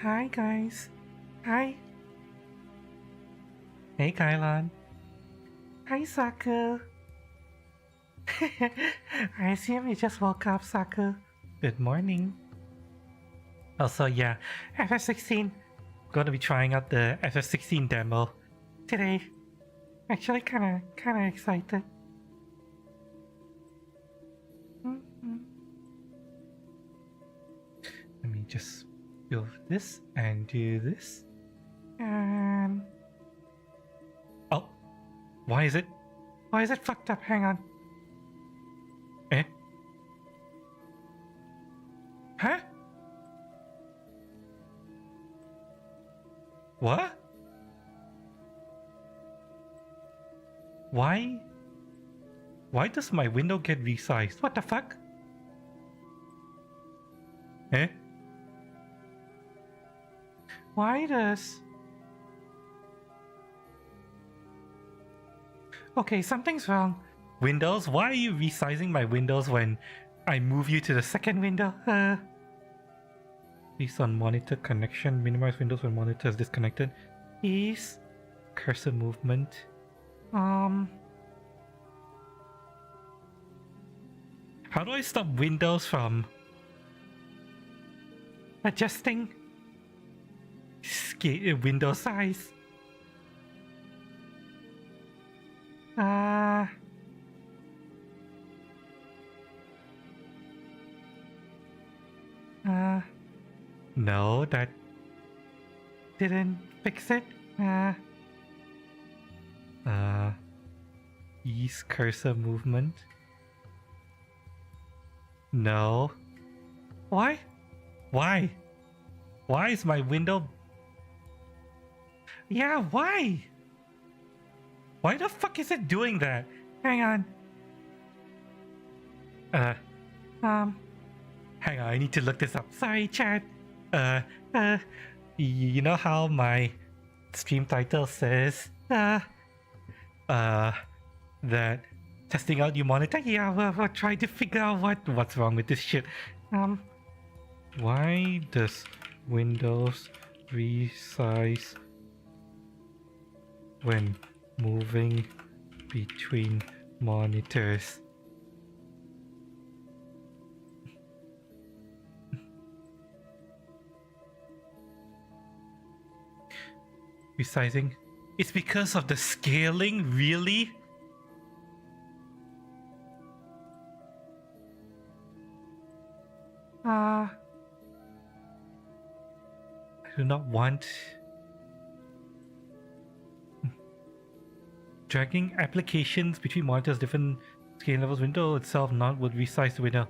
Hi guys. Hi. Hey Kylan. Hi Saku. I assume you just woke up, Saku. Good morning. Also, yeah, FF16. Gonna be trying out the FF16 demo today. Actually, kinda excited. Mhm. Let me just do this and do this. And oh, why is it fucked up? Hang on. Eh? What? Why? Why does my window get resized? What the fuck? Eh? Why does... Okay, something's wrong. Windows? Why are you resizing my windows when I move you to the second window? Please on monitor connection. Minimize windows when monitor is disconnected. Ease. Cursor movement. How do I stop Windows from adjusting window size? No, that didn't fix it. Ease cursor movement. No. Why? Why? Why is my window... Yeah, why? Why the fuck is it doing that? Hang on. Hang on, I need to look this up. Sorry, chat. You know how my stream title says, that testing out your monitor? Yeah, we're trying to figure out what's wrong with this shit. Why does Windows resize when moving between monitors? Resizing? It's because of the scaling, really? I do not want... Dragging applications between monitors, different scaling levels. Window itself not would resize the window.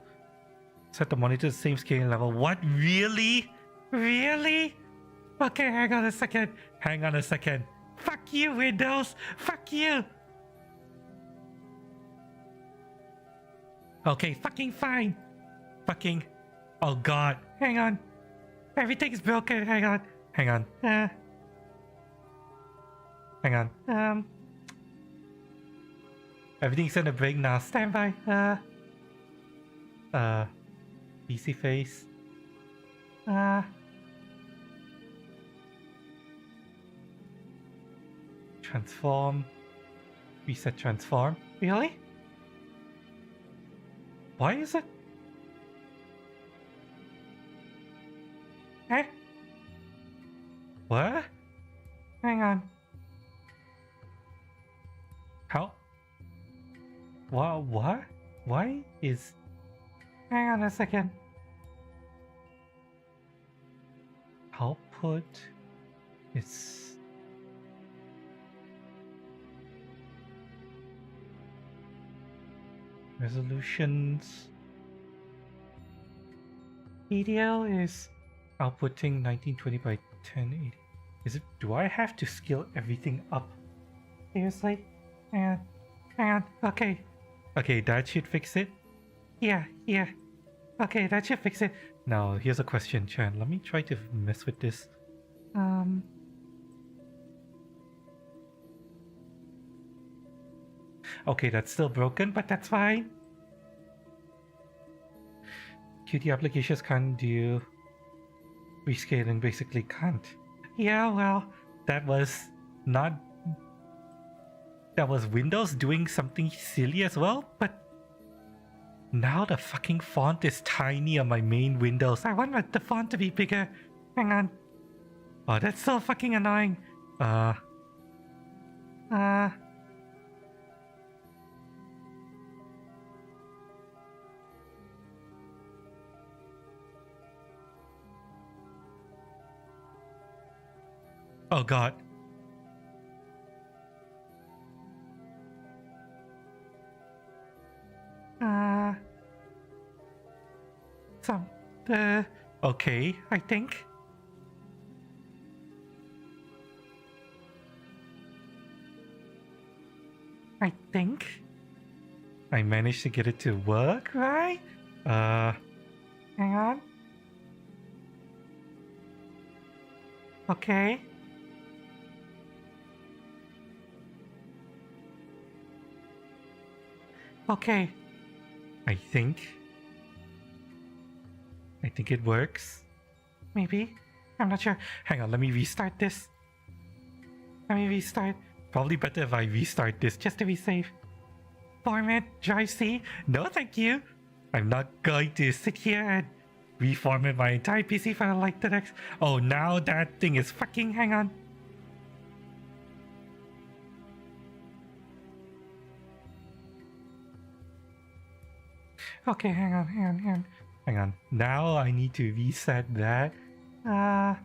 Set the monitor to the same scaling level. What? Really? Really? Okay, hang on a second. Hang on a second. Fuck you, Windows. Fuck you. Okay, fucking fine. Fucking... Oh god. Hang on. Everything's broken. Hang on. Hang on. Hang on. Everything's gonna break now. Stand by. PC face. Transform. Reset transform. Really? Why is it? Eh? What? Hang on. How? What? Why is... Hang on a second. Output is... Resolutions... Video is outputting 1920 by 1080. Is it... Do I have to scale everything up? Seriously? Hang on. Okay. Okay, that should fix it. Yeah. Okay, that should fix it. Now, here's a question, Chan. Let me try to mess with this. Okay, that's still broken, but that's fine. Qt applications can't do rescaling, basically can't. Yeah, well, that was not... That was Windows doing something silly as well, but now the fucking font is tiny on my main Windows. I want the font to be bigger. Hang on. Oh, that's so fucking annoying. Oh god. Okay, I think. think I managed to get it to work, right? Hang on. Okay. Okay. I think it works. Maybe. I'm not sure. Hang on, let me restart this. Let me restart. Probably better if I restart this just to be safe. Format Drive C? No, thank you. I'm not going to sit here and reformat my entire PC file like the next. Oh, now that thing is fucking. Hang on. Okay, hang on. Now I need to reset that. God,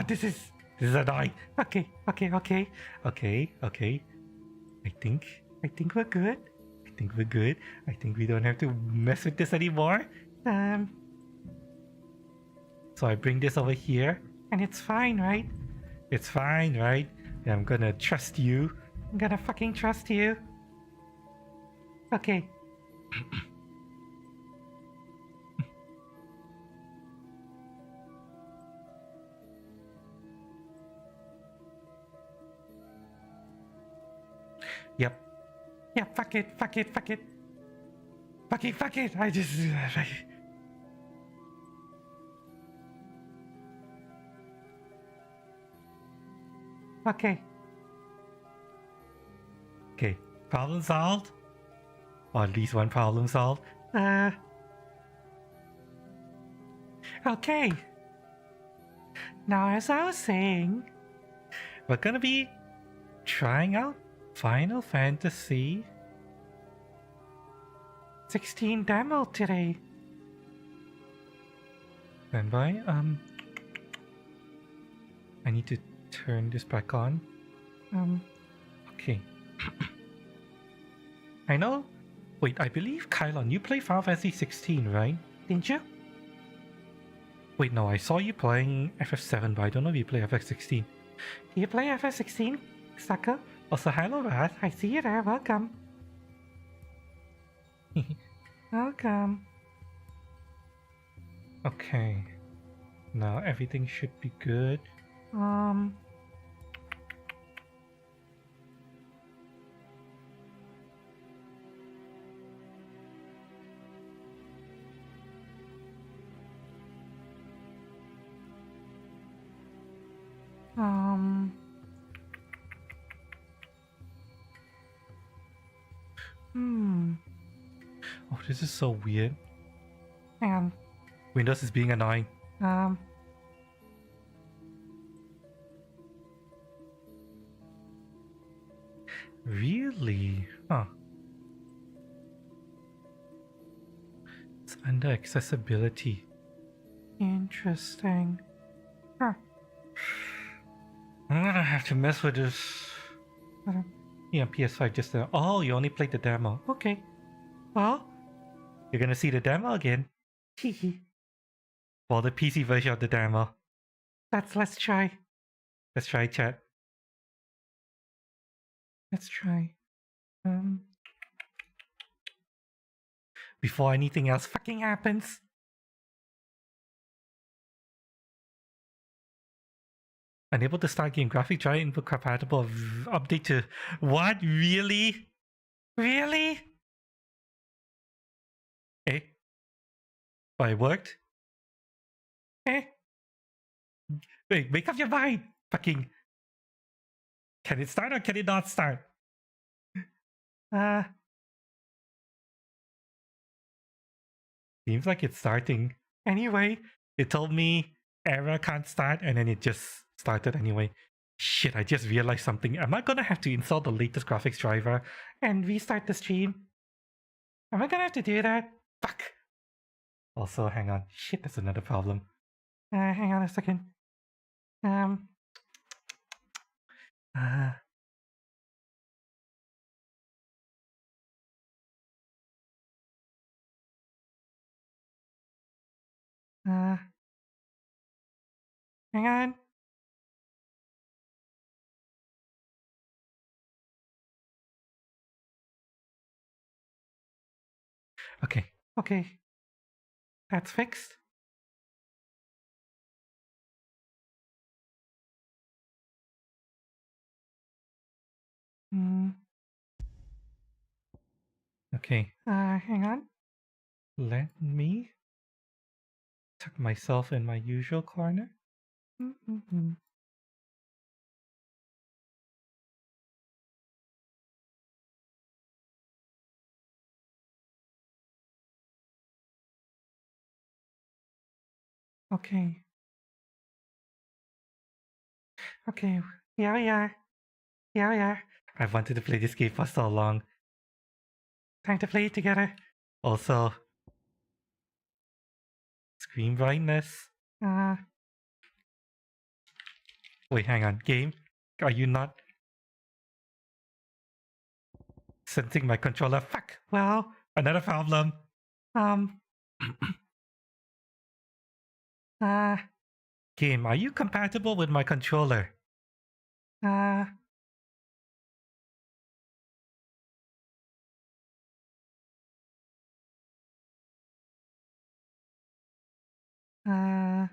this is annoying. Okay. I think we're good. I think we don't have to mess with this anymore. So I bring this over here, and it's fine, right? It's fine, right? I'm gonna trust you. I'm gonna fucking trust you. Okay. Yep. Yeah, fuck it. Fuck it. I just. Okay. Okay. Problem solved? Or at least one problem solved. Okay. Now, as I was saying, we're gonna be trying out Final Fantasy 16 demo today. Standby. I need to turn this back on. Okay. I know. Wait, I believe Kylon, you play Final Fantasy 16, right? Didn't you? Wait, no, I saw you playing FF7, but I don't know if you play FF16. Do you play FF16, sucker? Also, hello, Raz. I see you there. Welcome. Welcome. Okay. Now everything should be good. Oh, this is so weird. Hang on. Windows is being annoying. Really? Huh. It's under accessibility. Interesting. Huh. I'm gonna have to mess with this. Yeah, PS5 just oh, you only played the demo. Okay. Well, you're gonna see the demo again. Well, the PC version of the demo. Let's try. Let's try, chat. Let's try. Before anything else fucking happens. Unable to start game graphic drive input compatible update to what? Really? Really? Eh? But it worked? Eh? Wait, make up your mind! Fucking. Can it start or can it not start? Seems like it's starting. Anyway, it told me error can't start and then it just started anyway. Shit, I just realized something. Am I gonna have to install the latest graphics driver and restart the stream? Am I gonna have to do that? Fuck. Also, hang on. Shit, that's another problem. Hang on a second. Hang on. Okay. Okay. That's fixed. Hmm. Okay. Hang on. Let me tuck myself in my usual corner. Mm-hmm. Okay. Okay. Here we are. Here we are. I've wanted to play this game for so long. Time to play it together. Also, screen brightness. Wait, hang on. Game? Are you not sensing my controller? Fuck! Well, another problem. Um. Game, are you compatible with my controller? Uh. Uh.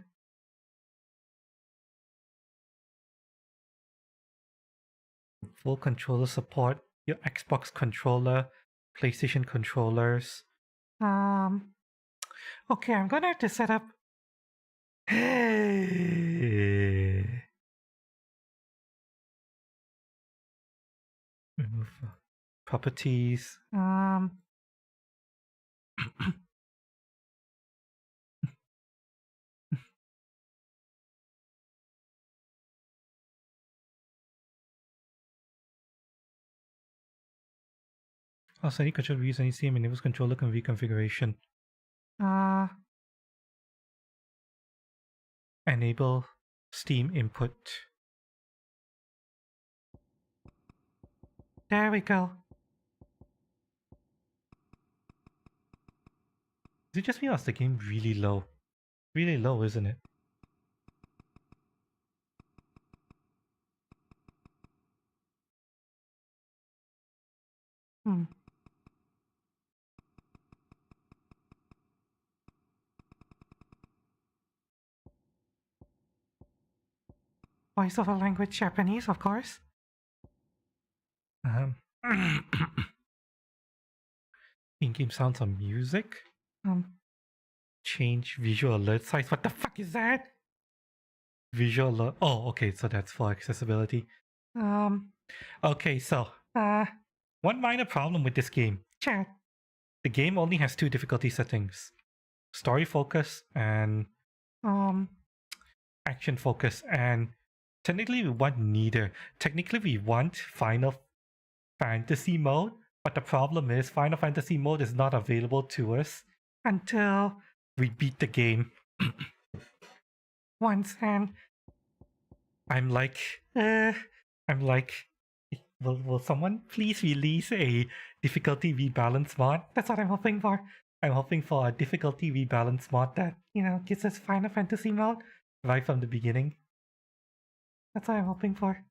Full controller support. Your Xbox controller, PlayStation controllers. Okay, I'm gonna have to set up. Remove properties. Also, any control reuse any CM enables controller reconfiguration. Enable Steam input. There we go. Is it just me or is the game really low? Really low, isn't it? Hmm. Voice over language Japanese, of course. In-game sounds on music. Change visual alert size. What the fuck is that? Visual alert. Oh, okay, so that's for accessibility. Okay, so one minor problem with this game. Chat. The game only has two difficulty settings: story focus and action focus. And technically, we want neither. Technically, we want Final Fantasy mode, but the problem is Final Fantasy mode is not available to us until we beat the game once. And I'm like, will someone please release a difficulty rebalance mod? That's what I'm hoping for. I'm hoping for a difficulty rebalance mod that, gives us Final Fantasy mode right from the beginning. That's what I'm hoping for.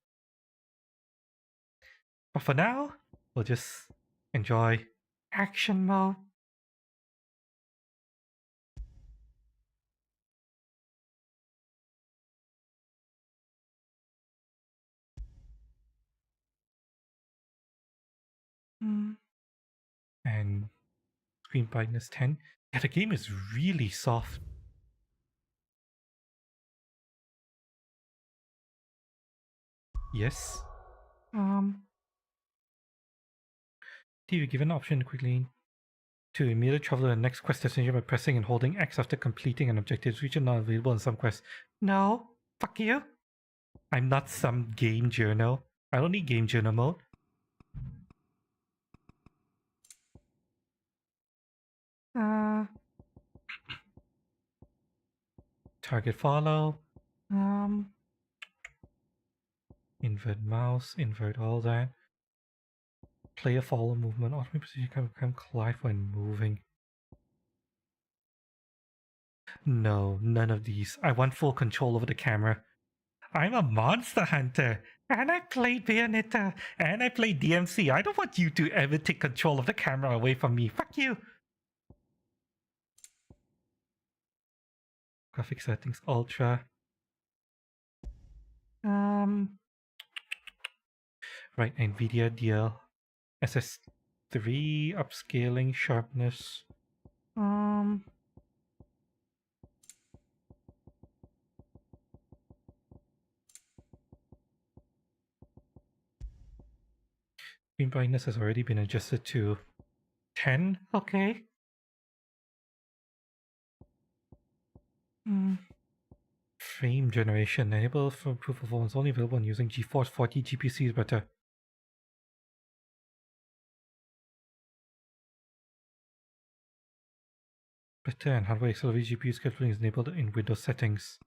But for now, we'll just enjoy action mode. And screen brightness 10. Yeah, the game is really soft. Yes. TV given an option quickly to immediately travel to the next quest destination by pressing and holding X after completing an objective. Region not available in some quests. No. Fuck you. I'm not some game journal. I don't need game journal mode. Target follow. Invert mouse. Invert all that. Player follow movement. Automatic position can collide when moving. No, none of these. I want full control over the camera. I'm a monster hunter. And I play Bayonetta. And I play DMC. I don't want you to ever take control of the camera away from me. Fuck you. Graphic settings ultra. Right, NVIDIA DL. SS3 upscaling sharpness. Screen brightness has already been adjusted to 10. Okay. Frame generation enabled for proof of performance only available when using GeForce 40 GPUs better. Better and hardware accelerated GPU scheduling is enabled in Windows settings.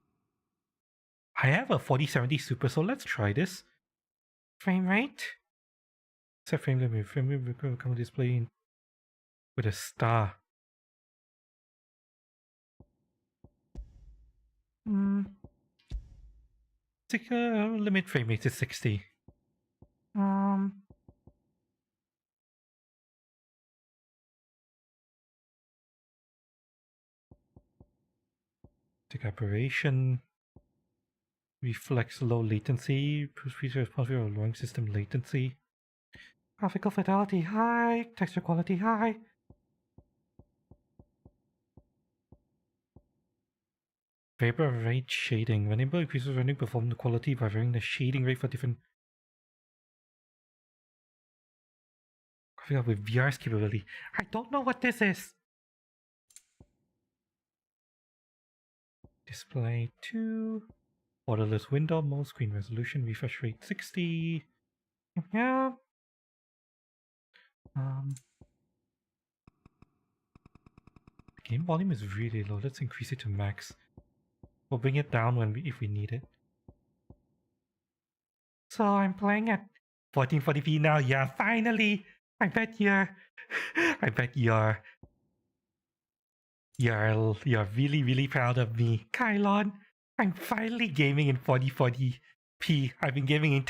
I have a 4070 Super, so let's try this. Frame rate. Set frame rate. Frame rate will come display with a star. Limit frame rate is 60. Tick operation. Reflects low latency. Feature responsible for lowering system latency. Graphical fidelity high. Texture quality high. Vapor rate shading. When able increases rendering performance quality by varying the shading rate for different graphics with VR's capability. I don't know what this is. Display 2. Borderless window mode. Screen resolution. Refresh rate 60. Yeah. Game volume is really low. Let's increase it to max. We'll bring it down if we need it. So I'm playing at 1440p now. Yeah, finally. I bet you're really proud of me, Kylon. I'm finally gaming in 4040p. I've been gaming in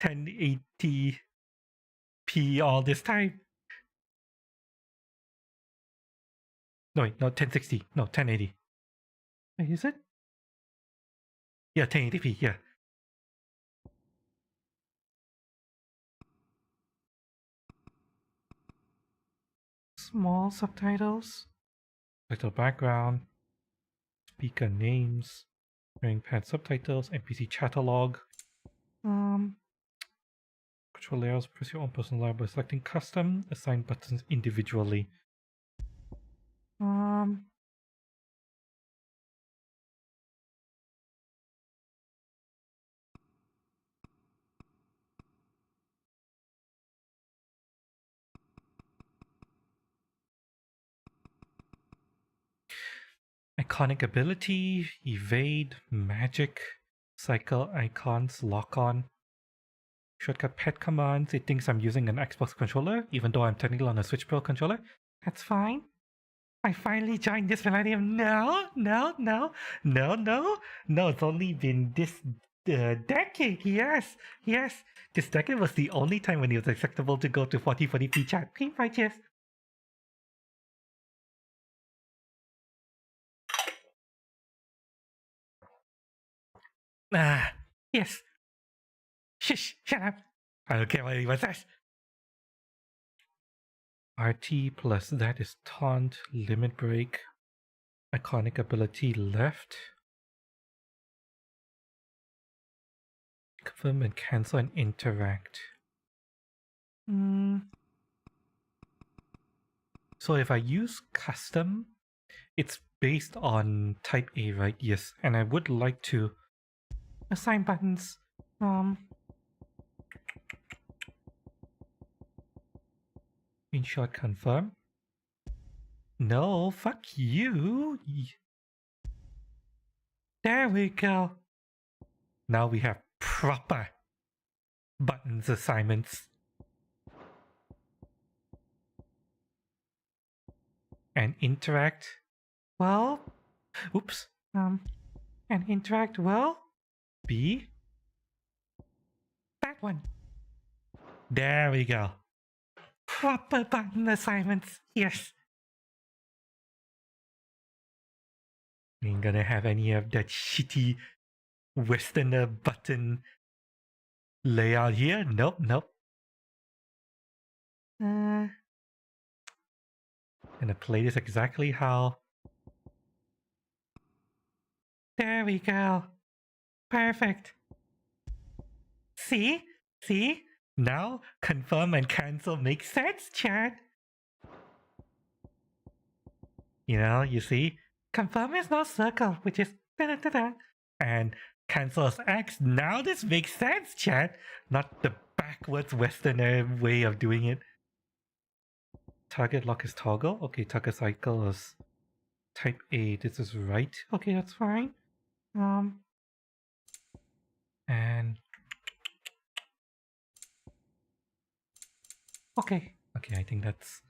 1080p all this time. No, wait, no, 1060. No, 1080. Wait, is it? Yeah, 1080p, yeah. Small subtitles. Title background. Speaker names. Wearing pad subtitles. NPC catalog. Control layouts. Press your own personal layout by selecting custom. Assign buttons individually. Iconic ability, evade, magic, cycle icons, lock on. Shortcut pet commands. It thinks I'm using an Xbox controller, even though I'm technically on a Switch Pro controller. That's fine. I finally joined this millennium. No, it's only been this decade. Yes. This decade was the only time when it was acceptable to go to 4040p chat. Cream pie, cheers. Yes. Shush, shut up. I don't care what anyone says. RT plus that is taunt, limit break, iconic ability left. Confirm and cancel and interact. So if I use custom, it's based on type A, right? Yes. And I would like to assign buttons. Screenshot confirm. No, fuck you. There we go. Now we have proper buttons assignments. And interact. Well, oops. And interact will be that one. There we go. Proper button assignments. Yes. Ain't gonna have any of that shitty Westerner button layout here. Nope, nope. Gonna play this exactly how. There we go. Perfect. See? See? Now confirm and cancel makes sense, chat. You know, you see? Confirm is no circle, which is da-da-da-da. And cancel is X. Now this makes sense, chat. Not the backwards Westerner way of doing it. Target lock is toggle. Okay, target cycle is type A. This is right. Okay, that's fine. And okay, I think that's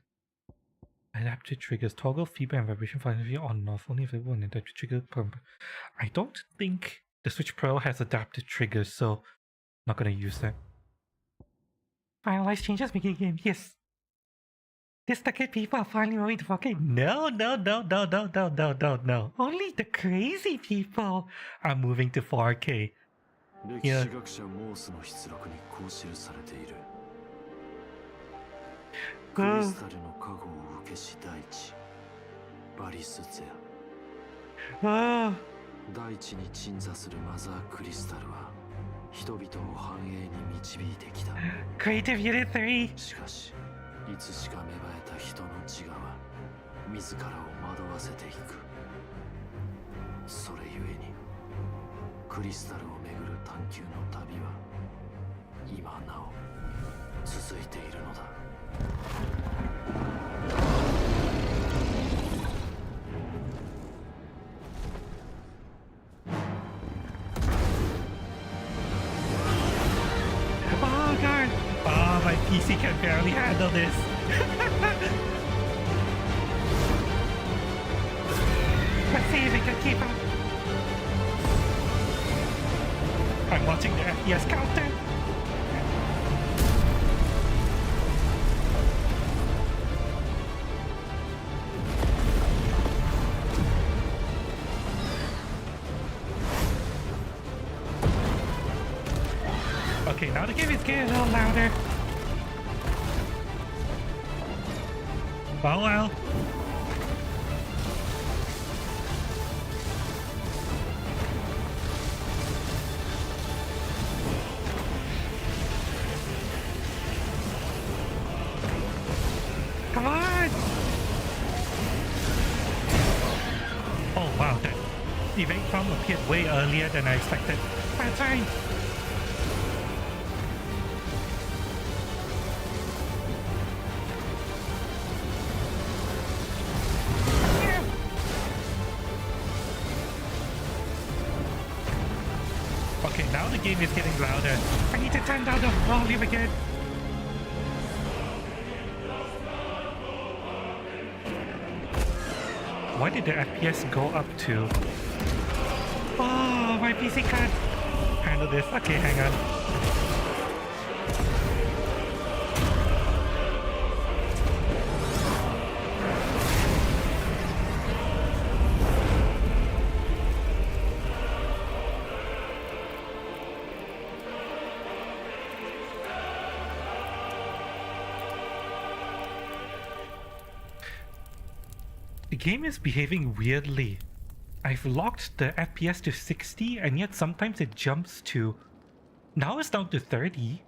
adaptive triggers. Toggle feedback and vibration functionality on and off only available in adaptive trigger. I don't think the Switch Pro has adaptive triggers, so not gonna use that. Finalize changes, making a game. Yes. This decade people are finally moving to 4K. No. Only the crazy people are moving to 4K. Yeah. Oh. 大地に鎮座するマザークリスタルは人々を繁栄に導いてきた。 Creative Unit 3. しかしいつしか芽生えた人の自我は自らを惑わせていく。それゆえにクリスタルをめぐる探求の旅は今なお続いているのだ。 Oh, my PC can barely handle this. Let's see if it can keep up. I'm watching the FPS counter. Okay, now the game is getting a little louder. Oh well. Come on! Oh wow, that evade from appeared way earlier than I expected. That's fine. Okay, now the game is getting louder. I need to turn down the volume again. Why did the FPS go up to? Oh, my PC can't handle this. Okay, hang on. The game is behaving weirdly. I've locked the FPS to 60 and yet sometimes it jumps to... Now it's down to 30.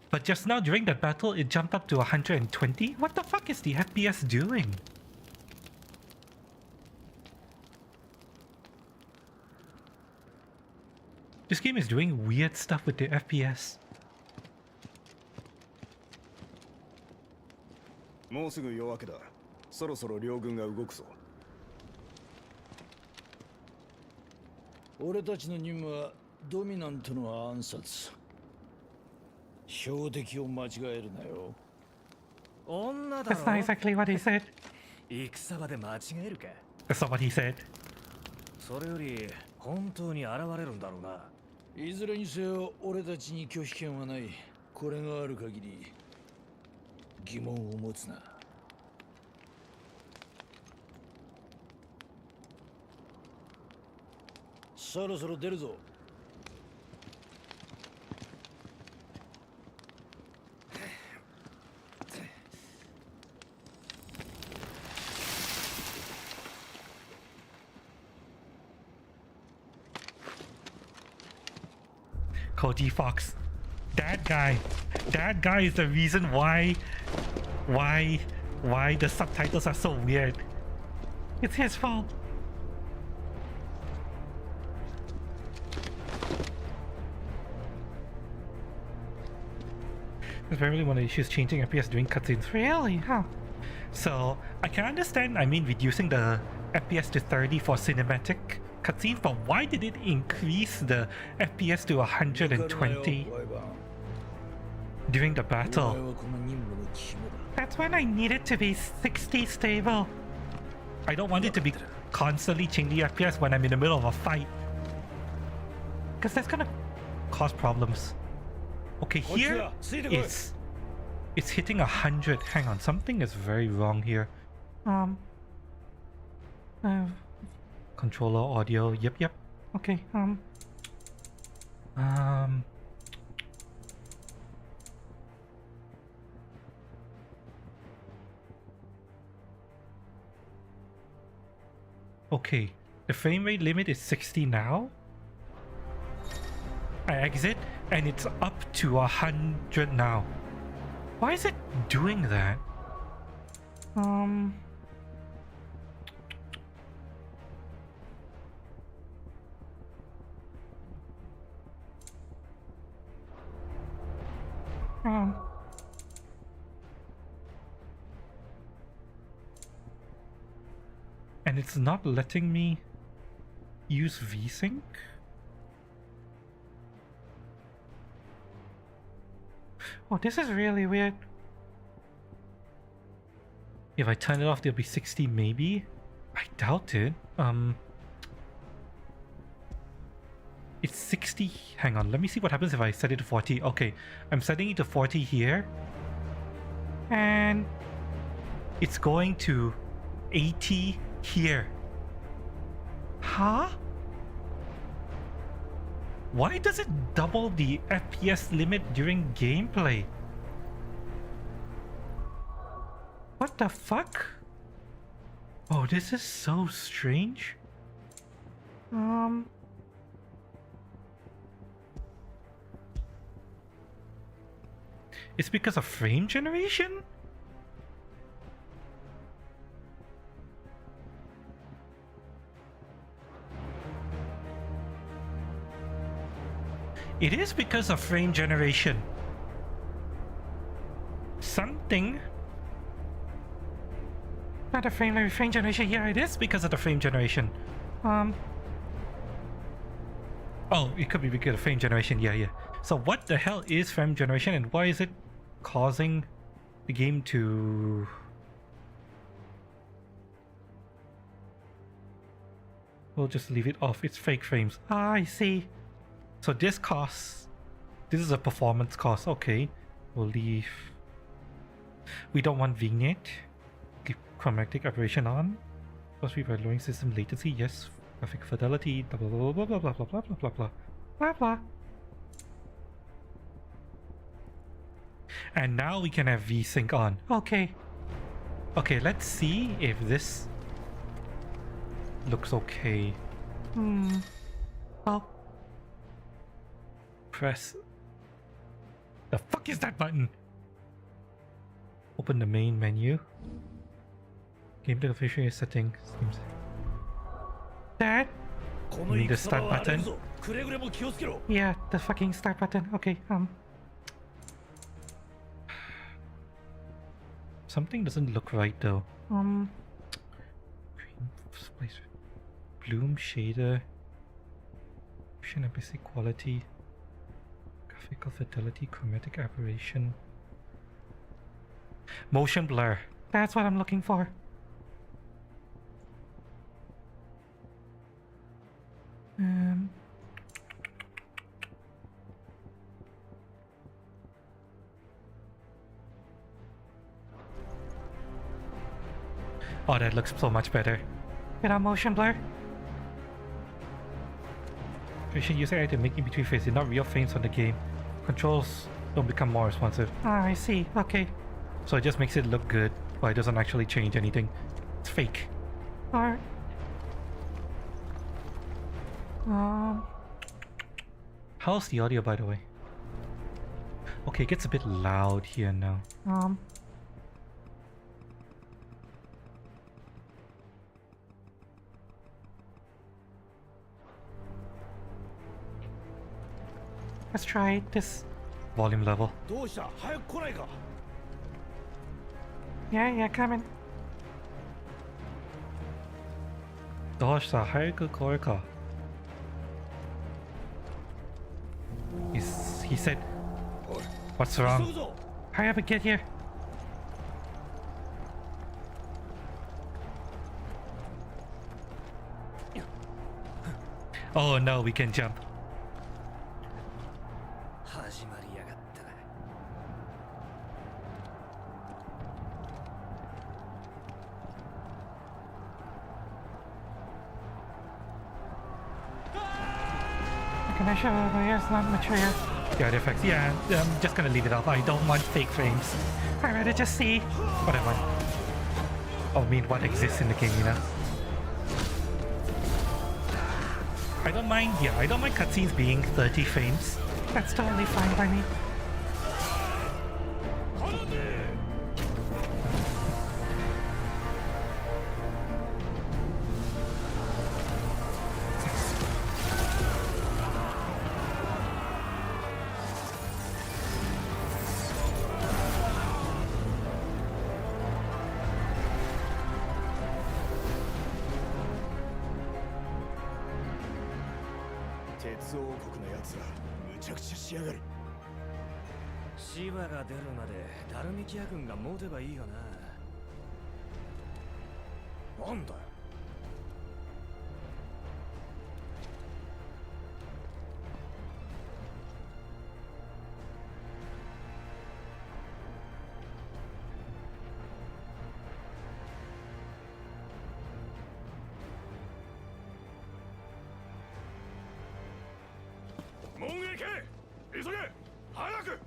But just now during that battle it jumped up to 120? What the fuck is the FPS doing? This game is doing weird stuff with the FPS. もうすぐ夜明けだ。そろそろ両軍が動くぞ。俺たちの任務はドミナントの暗殺。標的を間違えるなよ。女だろ。 That's not exactly what he said. 戦場で間違えるか。 That's not what he said. それより本当に現れるんだろうな。いずれにせよ俺たちに拒否権はない。これがある限り疑問を持つな。そろそろ出るぞ。Koji Fox. That guy is the reason why the subtitles are so weird. It's his fault. That's really one of the issues, changing FPS during cutscenes. Really? Huh. So I can understand, I mean, reducing the FPS to 30 for cinematic cutscenes, but why did it increase the FPS to 120 during the battle? That's when I need it to be 60 stable. I don't want it to be constantly changing FPS when I'm in the middle of a fight, because that's gonna cause problems. Okay, here it's hitting 100. Hang on, something is very wrong here. Controller audio. Yep. Okay. Okay, the frame rate limit is 60 now. I exit and it's up to 100 now. Why is it doing that? And it's not letting me use VSync? Oh, this is really weird. If I turn it off, there'll be 60 maybe? I doubt it. It's 60. Hang on, let me see what happens if I set it to 40. Okay, I'm setting it to 40 here. And it's going to 80 here. Huh? Why does it double the FPS limit during gameplay? What the fuck? Oh, this is so strange. It's because of frame generation? It is because of frame generation. Something. Not a frame generation. Yeah, it is because of the frame generation. Oh, it could be because of frame generation. Yeah. So what the hell is frame generation, and why is it causing the game to... We'll just leave it off. It's fake frames. Ah, I see. So this costs... This is a performance cost. Okay. We'll leave... We don't want vignette. Keep chromatic aberration on. Plus we by lowering system latency. Yes. Graphic fidelity. Blah blah blah blah blah blah blah blah blah blah blah blah. And now we can have VSync on. Okay. Okay, let's see if this looks okay. Oh. Press. The fuck is that button? Open the main menu. Gameplay official settings. That? You mean the start button? Yeah, the fucking start button. Okay, something doesn't look right though. Green space, bloom shader, option and basic quality, graphical fidelity, chromatic aberration, motion blur. That's what I'm looking for. Oh, that looks so much better. Without motion blur. Efficient user AI to make in between frames. They're not real frames on the game. Controls don't become more responsive. Ah, I see. Okay. So it just makes it look good, but it doesn't actually change anything. It's fake. Alright. How's the audio, by the way? Okay, it gets a bit loud here now. Let's try this volume level. どうした？早く来ないか。Yeah, coming. どうした？早く来いか。He said, what's wrong? Hurry up and get here. Oh no, we can jump. 始まりやがった。Can I show you? It's not mature. The audio effects, yeah, I'm just gonna leave it off. I don't want fake frames. I'd rather just see what I want. Oh, I mean what exists in the game, you know? I don't mind cutscenes being 30 frames. That's totally fine by me.シバが出るまでダルミキア軍が持てばいいよな。なんだよ。門へ行け！急げ！早く！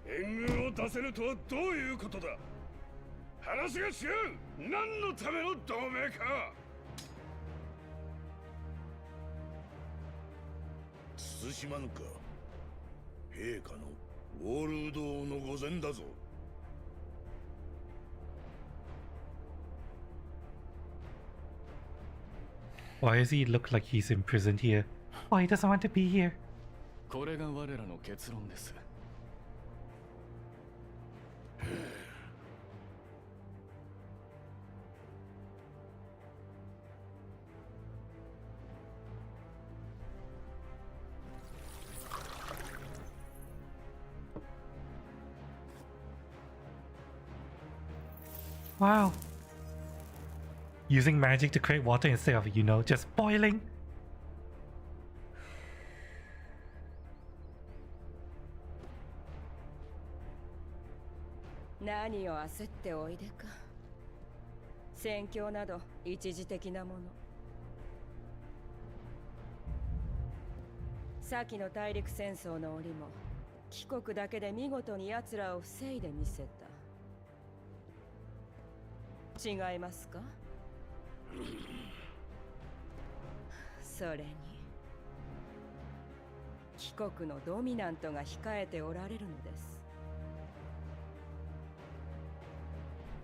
援軍を出せぬとはどういうことだ？話が違う！何のための同盟か！慎まぬか。陛下のウォールド王の御前だぞ。Why does he look like he's imprisoned here? Oh, he doesn't want to be here. これが我らの結論です。Wow. Using magic to create water instead of, just boiling. Nani を焦っておいでか。戦況など一時的なもの。先の大陸戦争の折も帰国だけで見事に奴らを防いでみせた。違いますか？それに帰国のドミナントが控えておられるのです。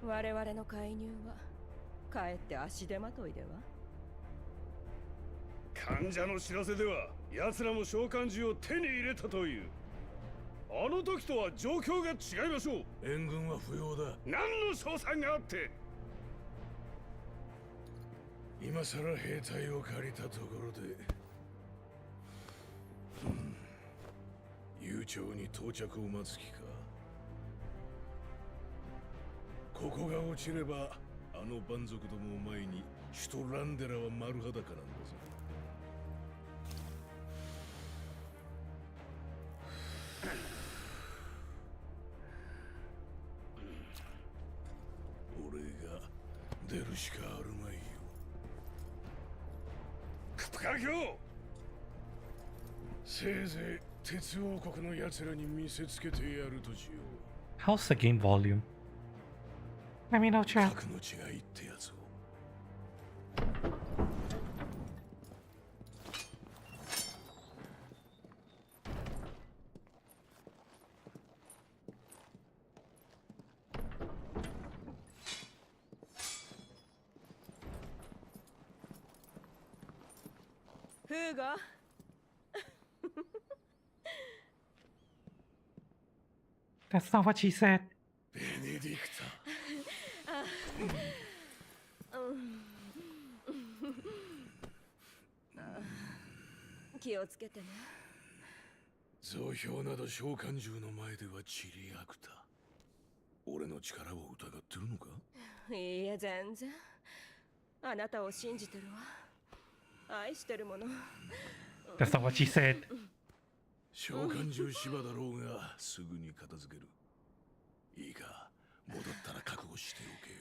我々の介入はかえって足手まといでは。患者の知らせでは奴らも召喚獣を手に入れたという。あの時とは状況が違いましょう。援軍は不要だ。何の賞賛があって。今さら兵隊を借りたところで、悠長に到着を待つ気か。ここが落ちればあの蛮族どもを前に首都ランデラは丸裸なんだぞ。俺が出るしかあるまいよ。副艦長、せいぜい鉄王国の奴らに見せつけてやるとしよ How's the game volume? Let me know, う chat. 格の違いってやつを。フーゴ That's not what she said. ベネディクタ。気をつけてね。増票など召喚獣の前ではチリアクタ。俺の力を疑ってるのか？いいえ、全然。あなたを信じてるわ。愛してるもの。That's not what she said. 召喚獣芝だろうがすぐに片付ける。いいか、戻ったら覚悟しておけよ。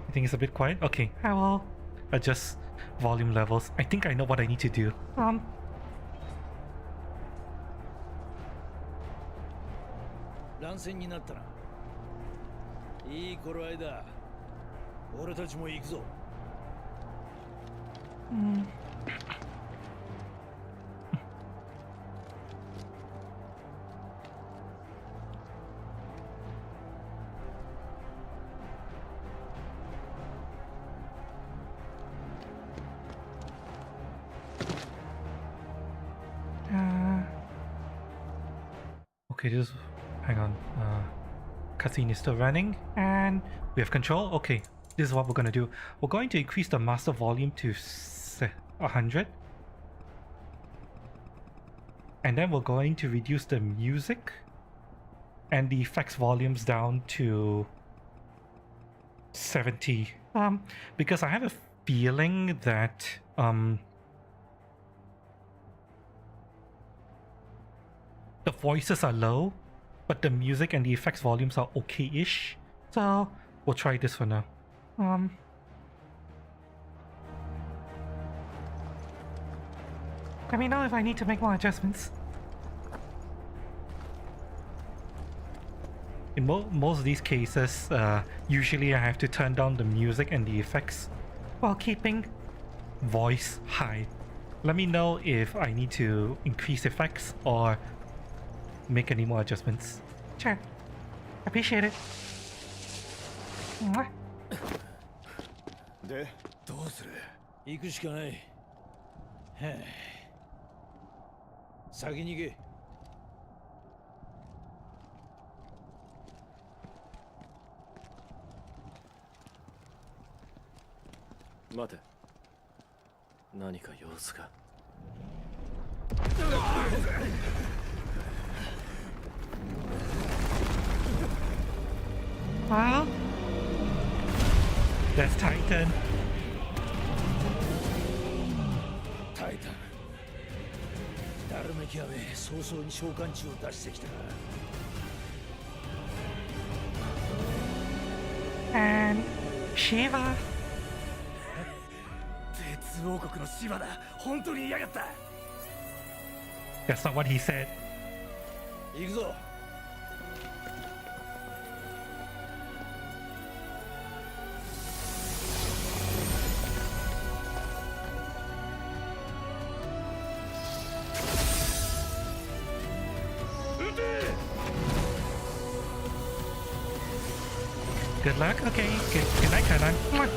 I think it's a bit quiet. Okay, I will adjust volume levels. I think I know what I need to do. 乱戦になったな。いい頃合いだ。俺たちも行くぞ。Okay, this. Hang on. Cutscene is still running, and we have control. Okay, this is what we're gonna do. We're going to increase the master volume to 100, and then we're going to reduce the music and the effects volumes down to 70. Because I have a feeling that the voices are low, but the music and the effects volumes are okay-ish. So we'll try this for now. Let me know if I need to make more adjustments. In most of these cases, usually I have to turn down the music and the effects while keeping voice high. Let me know if I need to increase effects or make any more adjustments. Sure. Appreciate it. Mwah. で、どうする？行くしかない。へえ。先に行け。待て。何か様子が。Well, that's Titan. タイタン。ダルメキアめ早々に召喚獣を出してきたか。And Shiva. 鉄王国の芝だ。本当に嫌がった。That's not what he said. 行くぞ。Good luck. Okay. Good night, Titan. Mwah.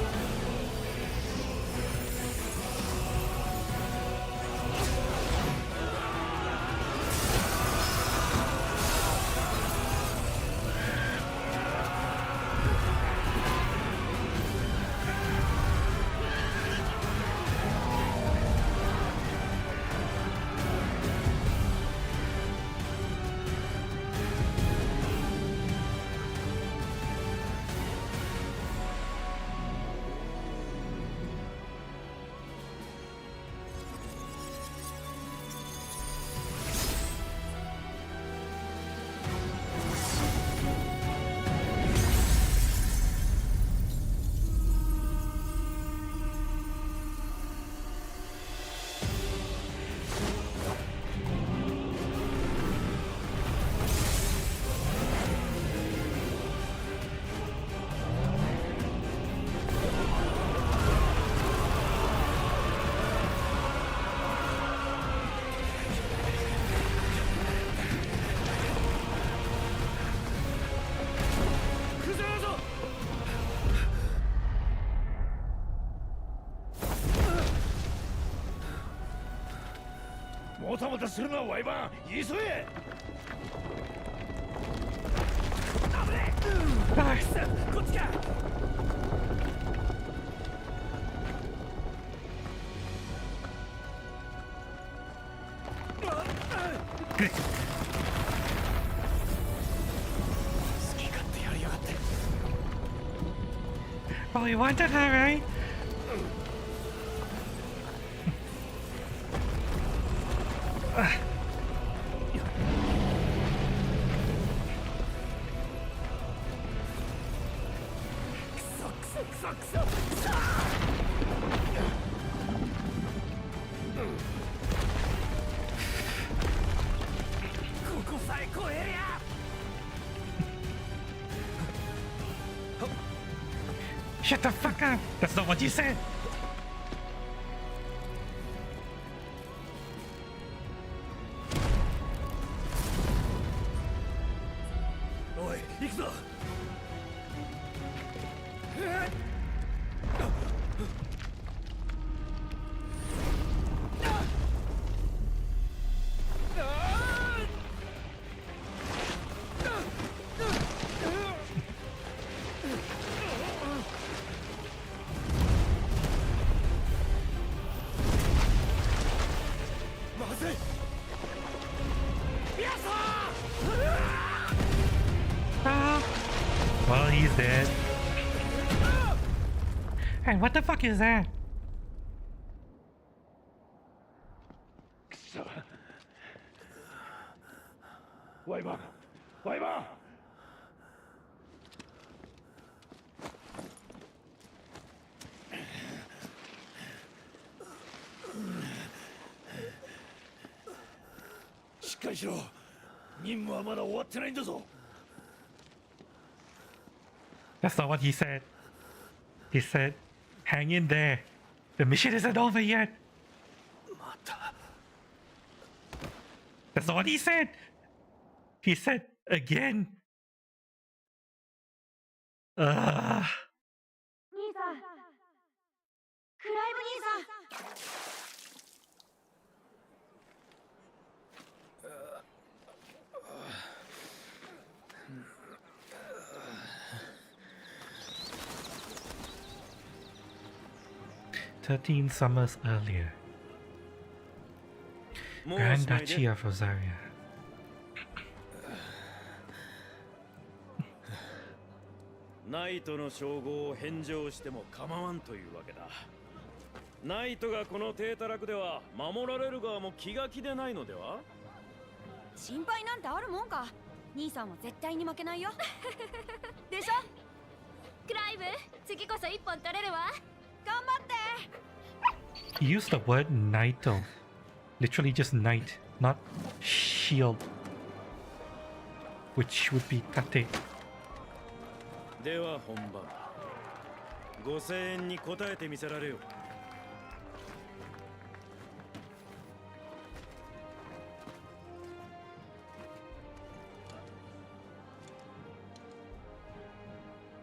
もたもたするなワイバン急げ こっちか Well, you wanted her, right? Shut the fuck up! That's not what you said! おい行くぞ Well, he's dead. And what the fuck is that? ワイバンワイバン しっかりしろ任務はまだ終わってないんだぞ That's not what he said. He said, hang in there. The mission isn't over yet. That's not what he said. He said again. Ugh. 兄さんクライブ兄さん 13 summers earlier. Grand Duchy of Rosaria. ナイトの称号を返上しても構わんというわけだ。ナイトがこの低たらくでは守られる側も気が気でないのでは？心配なんてあるもんか。兄さんは絶対に負けないよ。でしょ？クライブ、次こそ一本取れるわ。頑張って。He used the word Naito. Literally just knight, not shield. Which would be Tate. では本番。5000円に応えてみせられよ。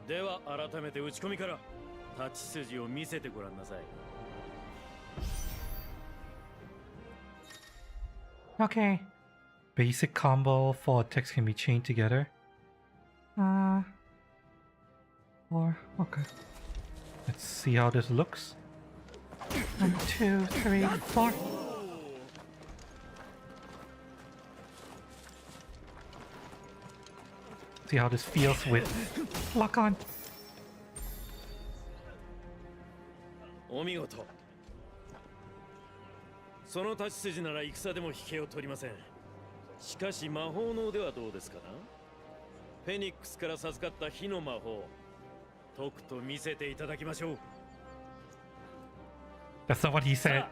では改めて打ち込みから立ち筋を見せてごらんなさい。Okay. Basic combo, 4 attacks can be chained together. Or, okay. Let's see how this looks. 1, 2, 3, 4. See how this feels with lock on. お見事。その立ち筋なら戦でも引けを取りません。しかし魔法の腕はどうですかな？フェニックスから授かった火の魔法、とくと見せていただきましょう。That's not what he said.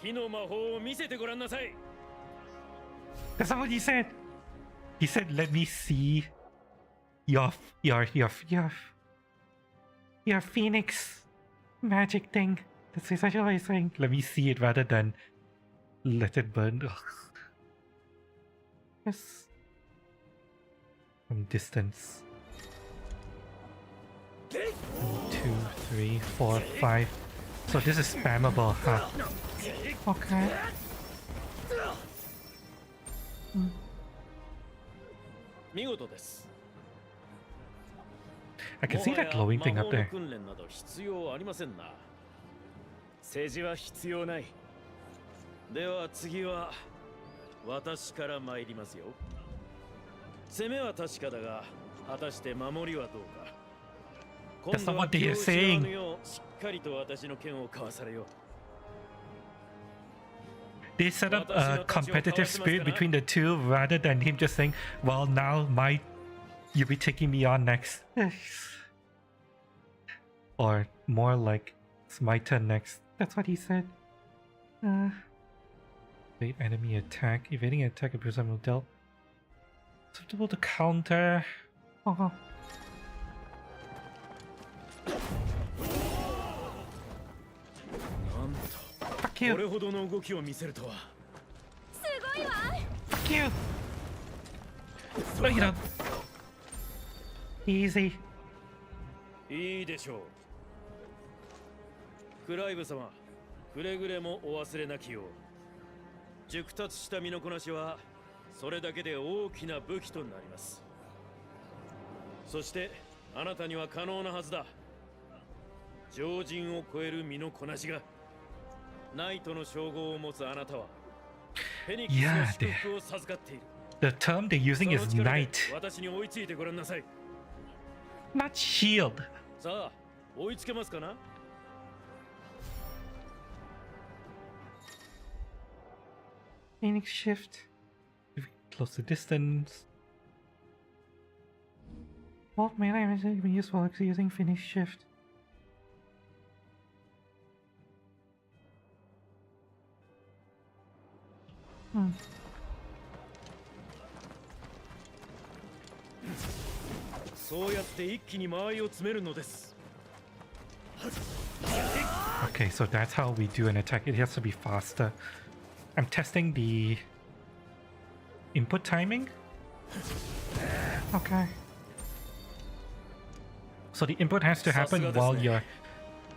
火の魔法を見せてごらんなさい。That's not what he said. He said, "Let me see your Phoenix magic thing." That's essentially what he's saying. Let me see it rather than let it burn. Ugh. Yes. From distance. 1, 2, 3, 4, 5. So this is spammable, huh? Okay. 見事です。 I can see that glowing thing up there. 訓練など必要ありませんな。政治は必要ない。では次は私から参りますよ。攻めは確かだが、果たして守りはどうか。 That's not 今度 what は they 気 are を失わ saying. ぬようしっかりと私の剣を交わされよ。 They set up a competitive spirit between the two rather than him just saying, well, now you'll be taking me on next. Or more like, it's my turn next. That's what he said. Evade enemy attack. Evading an attack appears will dealt. Suitable to counter. Oh. Fuck you. これほどの動きを見せるとは。すごいわ。 Fuck you. Look it up. Easy. いいでしょう。クライブ様、くれぐれもお忘れなきよう。熟達した身のこなしはそれだけで大きな武器となります。そしてあなたには可能なはずだ。常人を超える身のこなしが。ナイトの称号を持つあなたはフェニックスの祝福を授かっている。 The term they're using is その力で knight, 私に追いついてごらんなさい。 not shield. さあ、追いつけますかな。 Phoenix shift. Close the distance. Both melee items can be useful using Phoenix shift. Hmm. そうやって一気に間合いを詰めるのです。 Okay, so that's how we do an attack. It has to be faster. I'm testing the input timing. Okay. So the input has to happen while you're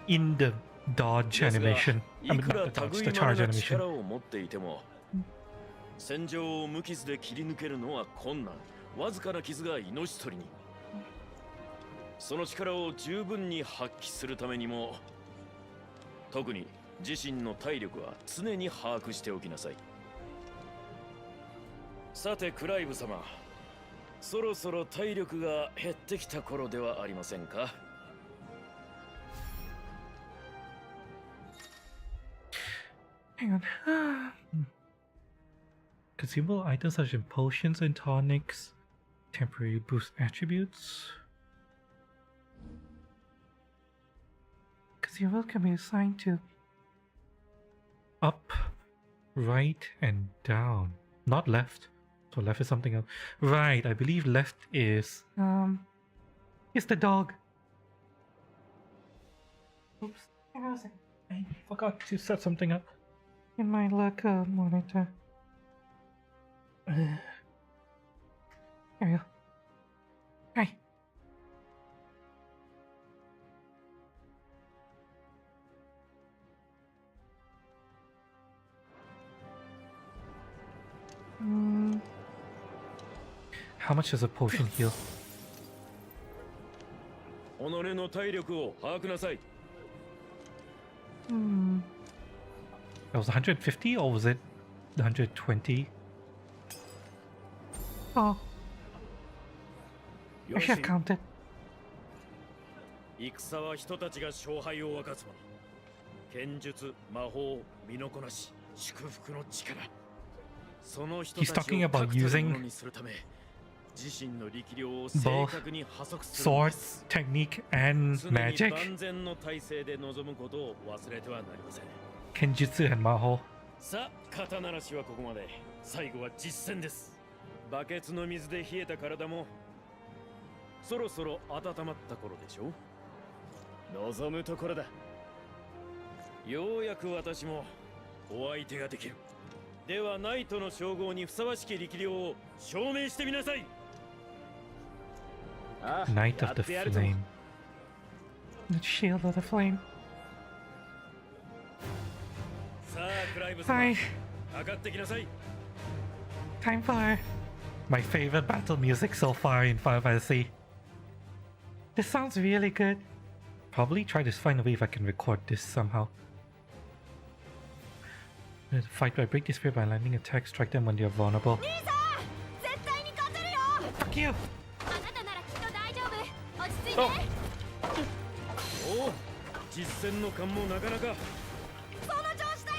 in the dodge animation. I い mean, くら not the dodge, 類 the いま charge れな animation. 力を持っていても、戦場を無傷で切り抜けるのは困難。わずかな傷が命取りに。その力を十分に発揮するためにも、特に自身の体力は常に把握しておきなさい。さてクライブ様、そろそろ体力が減ってきた頃ではありませんか。 Hang on. Consumable items such as potions and tonics. Temporary boost attributes. Consumable can be assigned to up, right, and down. Not left. So left is something else. Right, I believe left is it's the dog. Oops. Where was it? I forgot to set something up in my luck monitor. There we go. Hi. How much does a potion heal? 己の体力を把握なさい。 That was 150 or was it 120? Oh, I should have counted. 戦は人たちが勝敗を分かつもの。剣術、魔法、身のこなし、祝福の力。その人 He's たち talking を about 確たるも using のにするため、自身の力量を正確に加速するので Sword, す。 technique, and 常に magic. 万全の体制で臨むことを忘れてはなりません。 Kenjutsu and Maho. さあ、肩慣らしはここまで。最後は実践です。バケツの水で冷えた体もそろそろ温まった頃でしょう。望むところだ。ようやく私もお相手ができる。ではナイトの称号にふさわしき力量を証明してみなさい。 Knight of the Flame. The Shield of the Flame. さあクライブ様、 Hi. 上がってきなさい。Time for my favorite battle music so far in Final Fantasy. This sounds really good. Probably try to find a way if I can record this somehow. Fight by break this spear by landing attacks, strike them when they are vulnerable. Fuck you! あなたならきっと大丈夫。落ち着いて。おお、実戦の勘もなかなか。その調子だよ。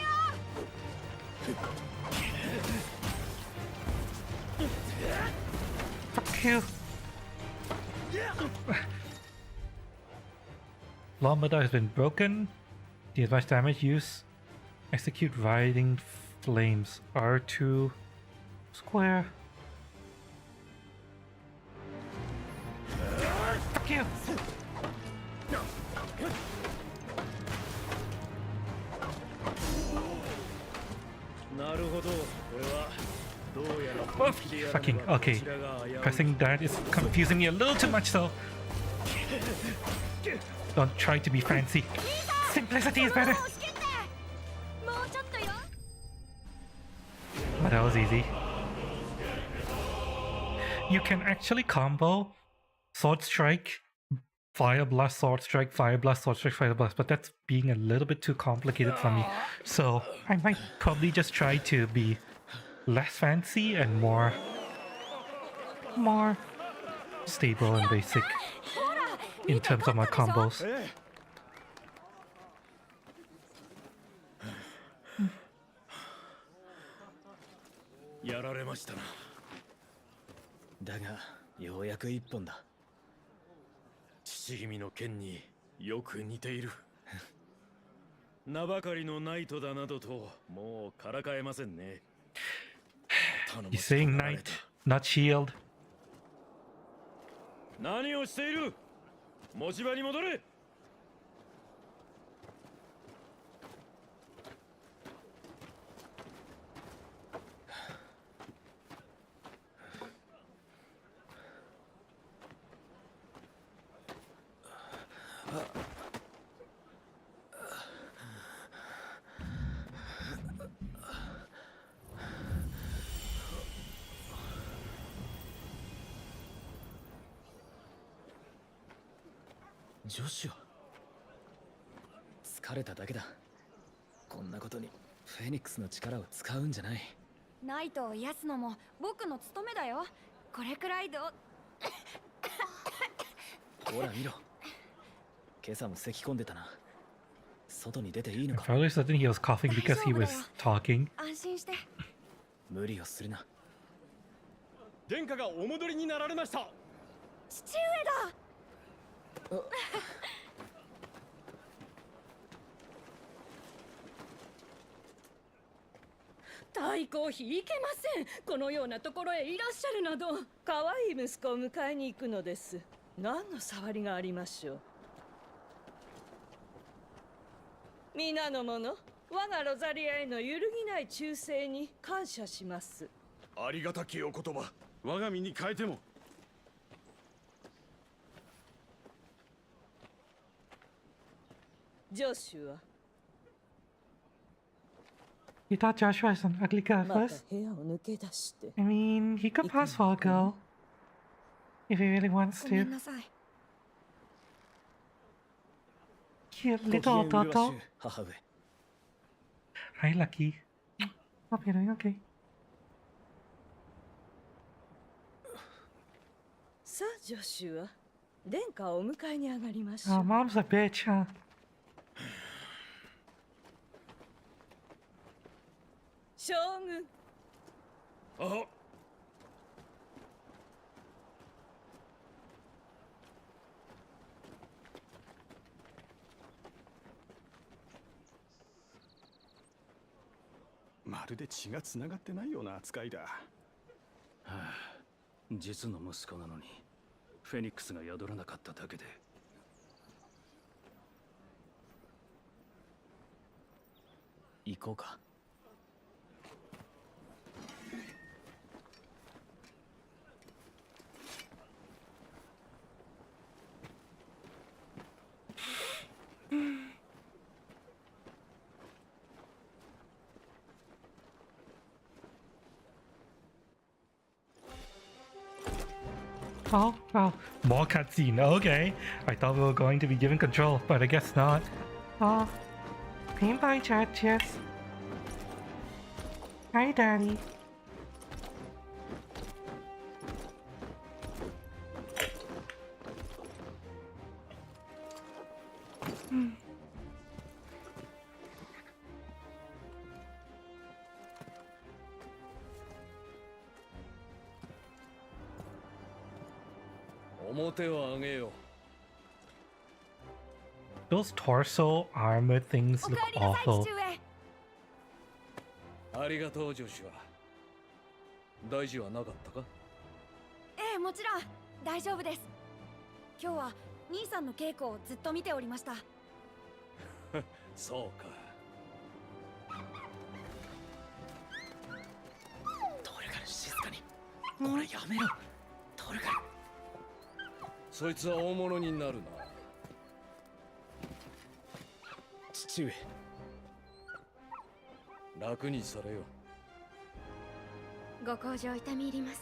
Fuck you! Lombarda has been broken. The advanced damage use. Execute riding flames. R2 square. Fuck you! なるほど、これはどうやら Oh, fucking okay. Pressing that is confusing me a little too much though. Don't try to be fancy. Simplicity is better. もうちょっとよ。 But that was easy. You can actually combo Sword Strike, Fire Blast, Sword Strike, Fire Blast, Sword Strike, Fire Blast, but that's being a little bit too complicated for me. So I might probably just try to be less fancy and more stable and basic in terms of my combos. やられましたな。だがようやく一本だ。父君の剣によく似ている。名ばかりのナイトだなどともうからかえませんね。 He's saying knight, not shield. 何をしている？持ち場に戻れ。ジョシュア、疲れただけだ。こんなことにフェニックスの力を使うんじゃない。ナイトを癒すのも僕の務めだよ。これくらいど。ほら見ろ。今朝も咳き込んでたな。外に出ていいの I'm か。 fairly certain he was coughing because he was talking. 安心して。無理をするな。殿下がお戻りになられました。父上だ。太閤妃行けません。このようなところへいらっしゃるなど。可愛い息子を迎えに行くのです。何の触りがありましょう。皆の者、我がロザリアへの揺るぎない忠誠に感謝します。ありがたきお言葉、我が身に変えても。ジョシュは You thought Joshua was an ugly guy at また first? 部屋を抜け出して。 I mean, he could pass for a girl. If he really wants ごめ to. んなさい。 Cute ご機 little 嫌うるわし Toto. ゅう、母上。 Hi, Lucky. Hope you're doing okay. さあ、ジョシュは殿下をお迎えに上がりましょ Oh, う。 mom's a bitch, huh? 将軍。あ、まるで血がつながってないような扱いだ。はあ、実の息子なのにフェニックスが宿らなかっただけで。行こうか。Oh, well, more cutscene. Okay. I thought we were going to be given control, but I guess not. Oh, paint by judges. Hi, Daddy. Hmm. 表を上げよ Those torso armor things お look かえりなさい awful. 父上。う。ありがとう、ジョシュア。大事はなかったか？ええ、もちろん大丈夫です。今日は兄さんの稽古をずっと見ておりました。そうか。トルガル、静かに。これやめろ。トルガル。そいつは大物になるな。父上。楽にされよ。ご厚情痛み入ります。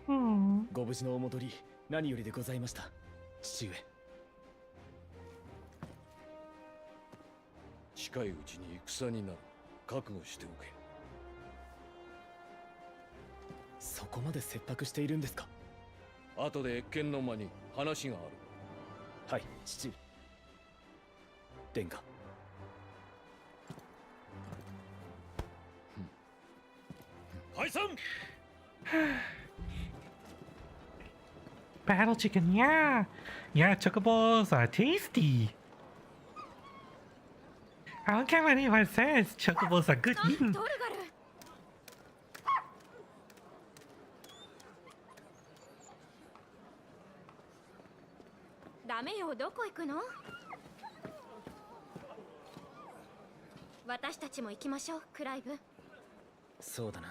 Hmm. ご無事のお戻り、何よりでございました。父上。近いうちに戦になる。覚悟しておけ。そこまで切迫しているんですか？後で謁見の間に話がある。はい、父。殿下。解散。 Battle chicken, yeah. Yeah, chocobos are tasty. I don't care what anyone says. Chocobos are good トル eating. ガル。ダメよ、どこ行くの？私たちも行きましょう、クライブ。そうだな。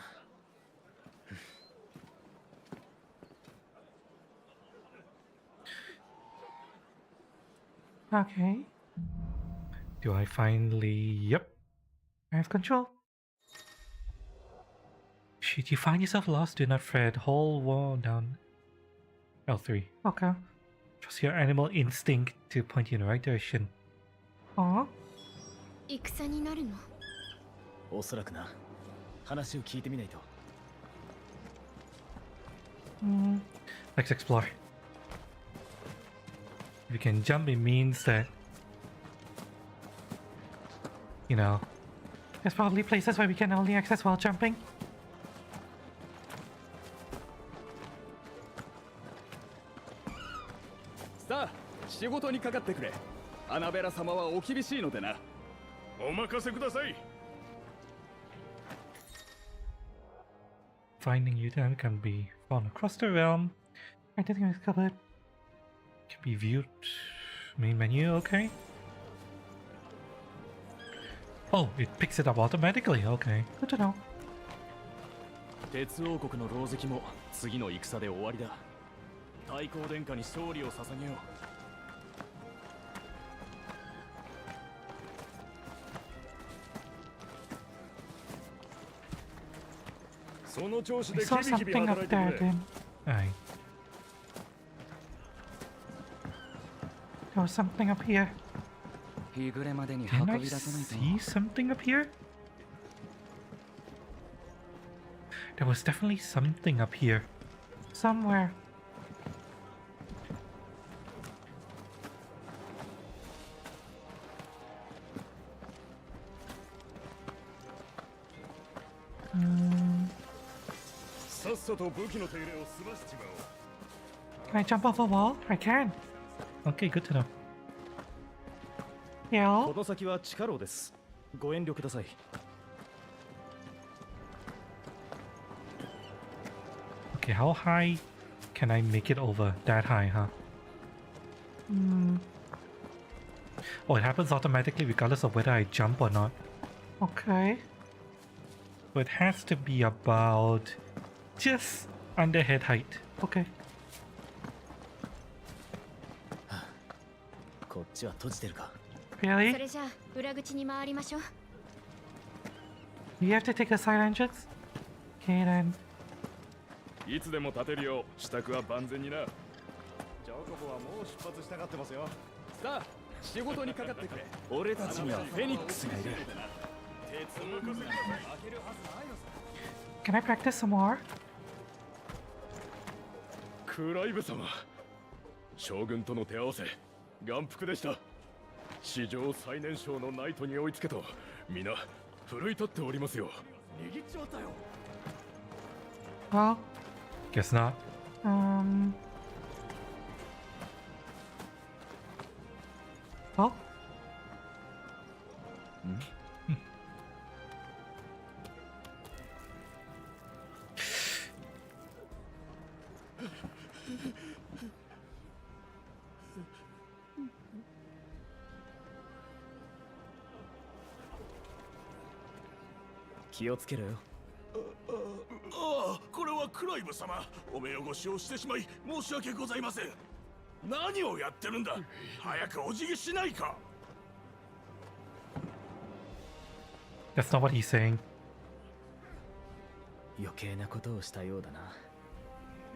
Okay. Do I finally... Yep. I have control. Should you find yourself lost, do not fret. Whole wall down. L3. Okay. Trust your animal instinct to point you in the right direction. Aww. 戦になるの？おそらくな。話を聞いてみないと。Let's explore. If you can jump, it means that, you know, there's probably places where we can only access while jumping. さあ、仕事にかかってくれ。アナベラ様はお厳しいのでな。お任せください。 Finding you then can be found across the realm. Identity is covered. Can be viewed. Main menu, okay. Oh, it picks it up automatically. Okay, good to know. 鉄王国の狼藉も次の戦で終わりだ。太閤殿下に勝利を捧げよう。その調子 I で saw キビキビ something 働 up いて there くれ。 then. Aye. There was something up here. 日暮れまでに Didn't 運 I び出さないと。 see something up here? There was definitely something up here. Somewhere. Hmm. さっさと武器の手入れを済ましちまおう。 Can I jump off a wall? I can. Okay, good to know. こ Yeah. の先は地下牢です。ご遠慮ください。 Okay, how high can I make it over? That high, huh? Hmm. Oh, it happens automatically regardless of whether I jump or not. Okay. So it has to be about just under head height. Okay. こっちは閉じてるか。そ Really? れじゃあ裏口に回りましょう。Do you have to take a side entrance? Okay then. いつでも立てるよう支度は万全にな。ジョコボはもう出発したがってますよ。さあ仕事にかかってくれ。俺たちにはフェニックスがいる。鉄向かせ負けるはずないのさ。 Can I practice some more? クライブ様、将軍との手合わせ眼福でした。史上最年少のナイトに追いつけと皆奮い立っておりますよ。握っちまったよ。 Well, guess not. Oh. Hmm. 気をつけろよ。ああ、これはクライブ様。お目汚しをしてしまい申し訳ございません。何をやってるんだ。早くお辞儀しないか。 That's not what he's saying. 余計なことをしたようだな。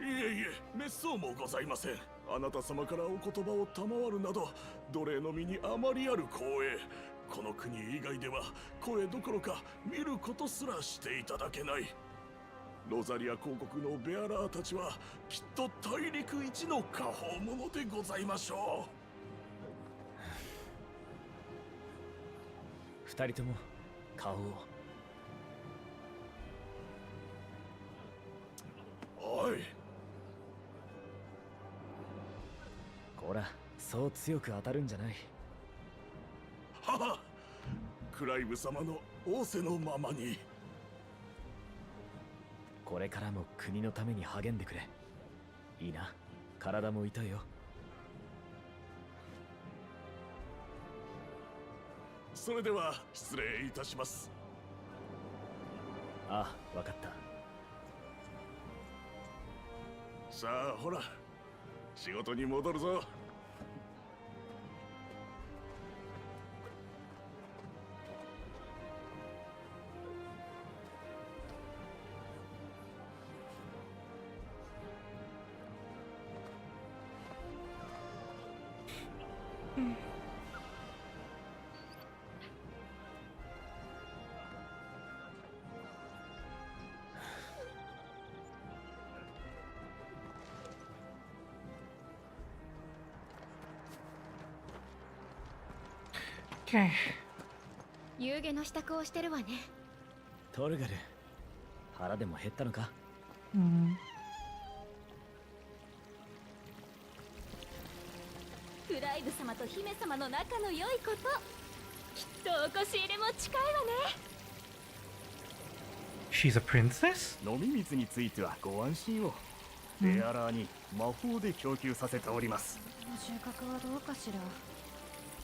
いえいえ、滅相もございません。あなた様からお言葉を賜るなど、奴隷の身にあまりある光栄。この国以外では声どころか見ることすらしていただけない。ロザリア公国のベアラーたちはきっと大陸一の果報者でございましょう。二人とも顔を。おい。こら、そう強く当たるんじゃない。はは、クライブ様の仰せのままに。これからも国のために励んでくれ。いいな、体も痛いよ。それでは失礼いたします。ああ、わかった。さあほら、仕事に戻るぞ。Okay. 夕げの支度をしてるわね。トルガル、腹でも減ったのか。クライブ様と姫様の仲の良いこと、きっとお越し入れも近いわね。 She's a princess? 飲み水についてはご安心を。ベアラーに魔法で供給させております。収穫はどうかしら。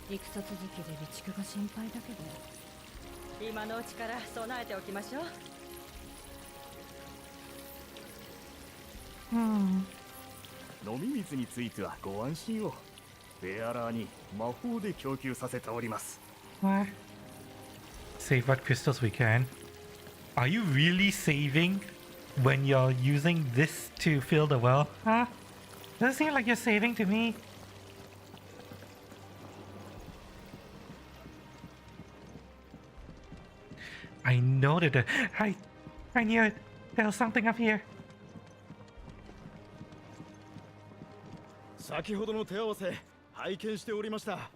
戦続きで備蓄が心配だけど、今のうちから備えておきましょう。飲み水についてはご安心を。ベアラーに魔法で供給させております。 What? Save what crystals we can. Are you really saving when you're using this to fill the well? Huh? Doesn't seem like you're saving to me. I know that I knew it. There was something up here. 先ほどの手合わせ拝見しておりました。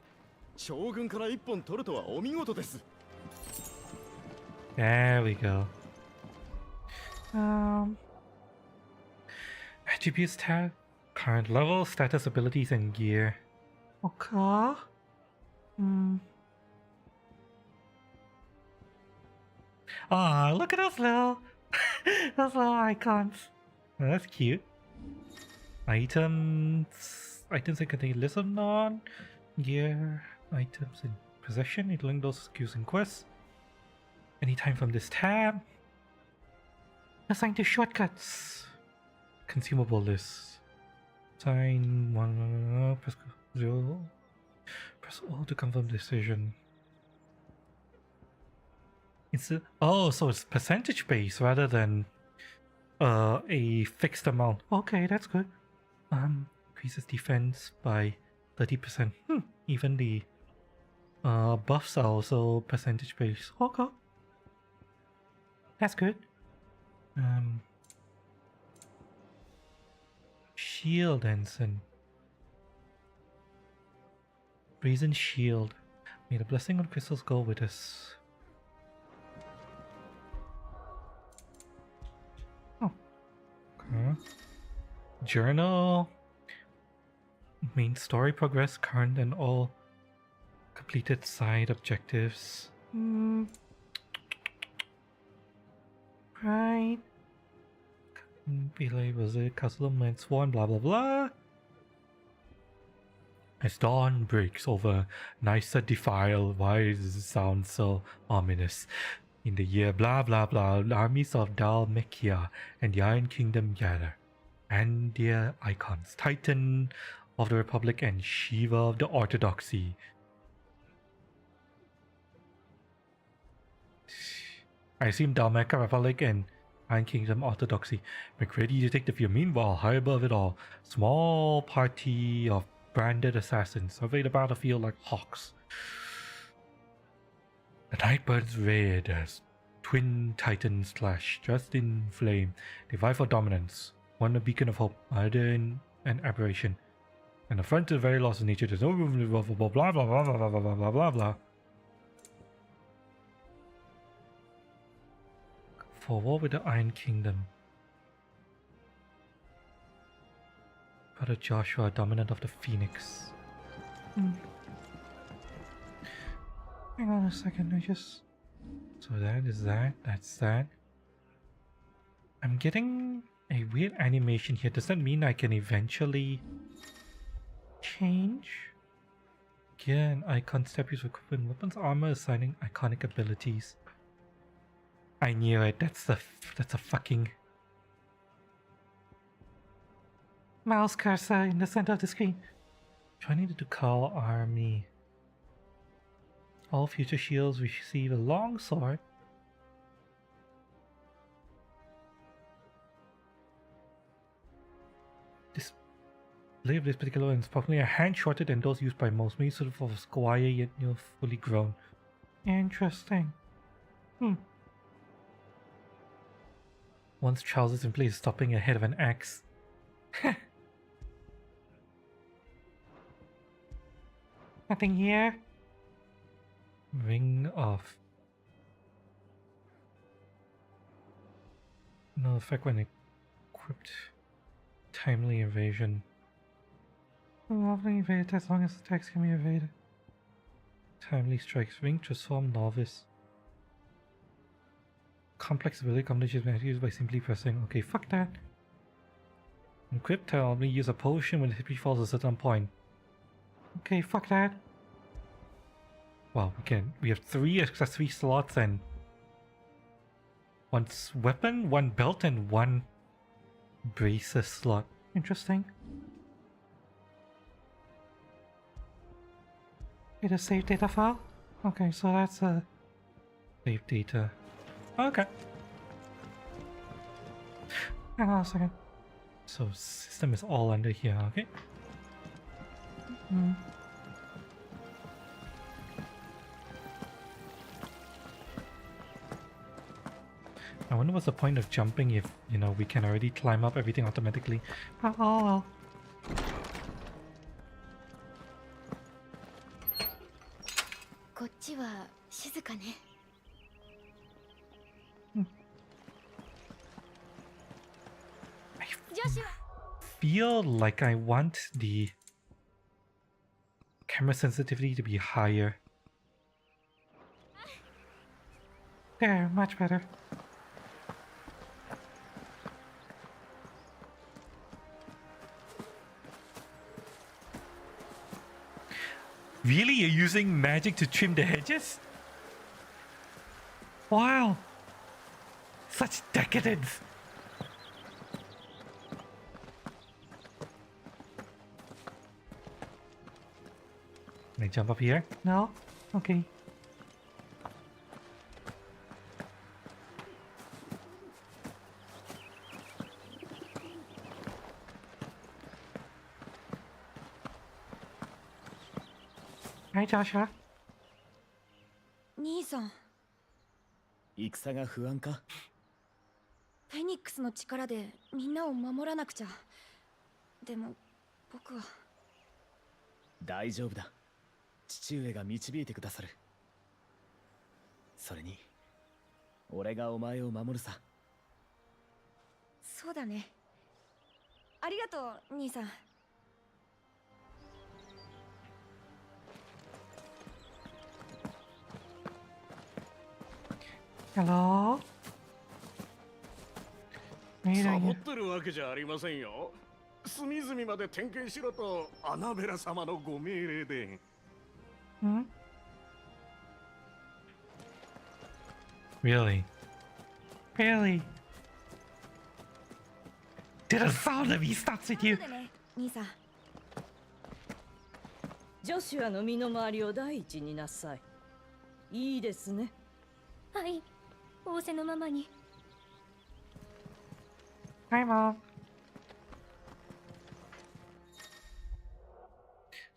将軍から一本取るとはお見事です。 There we go. Attributes tab, current level, status, abilities, and gear. Okay. Ah, look at those those little icons. Oh, that's cute. Items that contain list of non gear items in possession. It link those SKUs and quests. Anytime from this tab. Assign to shortcuts. Consumable list. Sign one. Press 0. Press O to confirm decision. So it's percentage based rather than a fixed amount. Okay, that's good. Increases defense by 30%. Even the buffs are also percentage based. Okay, that's good. Shield ensign. Brazen shield. May the blessing of crystals go with us. Oh. Okay. Journal. Main story progress, current and all completed side objectives. Right. Belay was it? Castle of Sworn, blah blah blah. As dawn breaks over Nysa Defile, why does it sound so ominous? In the year blah blah blah, armies of Dalmekia and the Iron Kingdom gather. And their icons, Titan of the Republic and Shiva of the Orthodoxy. I assume Dalmekia Republic and Iron Kingdom Orthodoxy. Make ready to take the field. Meanwhile, high above it all, small party of branded assassins survey the battlefield like hawks. The night burns red as twin titans clash, just in flame. They vie for dominance. One a beacon of hope, other an aberration. And the front to the very loss of nature. There's no room to blah blah blah blah blah blah blah blah blah blah. For war with the Iron Kingdom. Brother Joshua, dominant of the Phoenix. Hang on a second, So that is that, that's that. I'm getting a weird animation here. Does that mean I can eventually change? Again, icon step use equipment, weapons, armor, assigning iconic abilities. I knew it. That's a fucking mouse cursor in the center of the screen. Joining the Ducal army. All future shields receive a long sword. This blade of this particular one is probably a hand shorter than those used by most, maybe sort of squire yet fully grown. Interesting. Once trousers in place, stopping ahead of an axe. Nothing here. Ring off. No effect when equipped. Timely evasion. Lovely evade as long as attacks can be evaded. Timely strikes. Ring transform novice. Complex ability combinations may be used by simply pressing. Okay, fuck that. Equip tell me use a potion when the HP falls a certain point. Okay, fuck that. Wow, we have 3 accessory slots and 1 weapon, 1 belt, and 1 braces slot. Interesting. It a save data file? Okay, so that's a save data. Okay. Hang on a second. So system is all under here, okay? I wonder what's the point of jumping if, we can already climb up everything automatically. Oh. こっちは静かね。Feel like I want the camera sensitivity to be higher. There, much better. Really? You're using magic to trim the hedges? Wow. Such decadence. Can I jump up here? No? Okay. Hi, Joshua. 兄さん、戦が不安か？フェニックスの力でみんなを守らなくちゃ。でも僕は。大丈夫だ。父上が導いてくださる。それに俺がお前を守るさ。そうだね。ありがとう、兄さん。Hello? サボってるわけじゃありませんよ。隅々まで点検しろとアナベラ様のご命令で。Hmm? Really? Really? Did a sound of me starts with you? 後でね、兄さん。ジョシュアの身の回りを第一になさい。いいですね。はい、仰せのままに。Hi, Mom.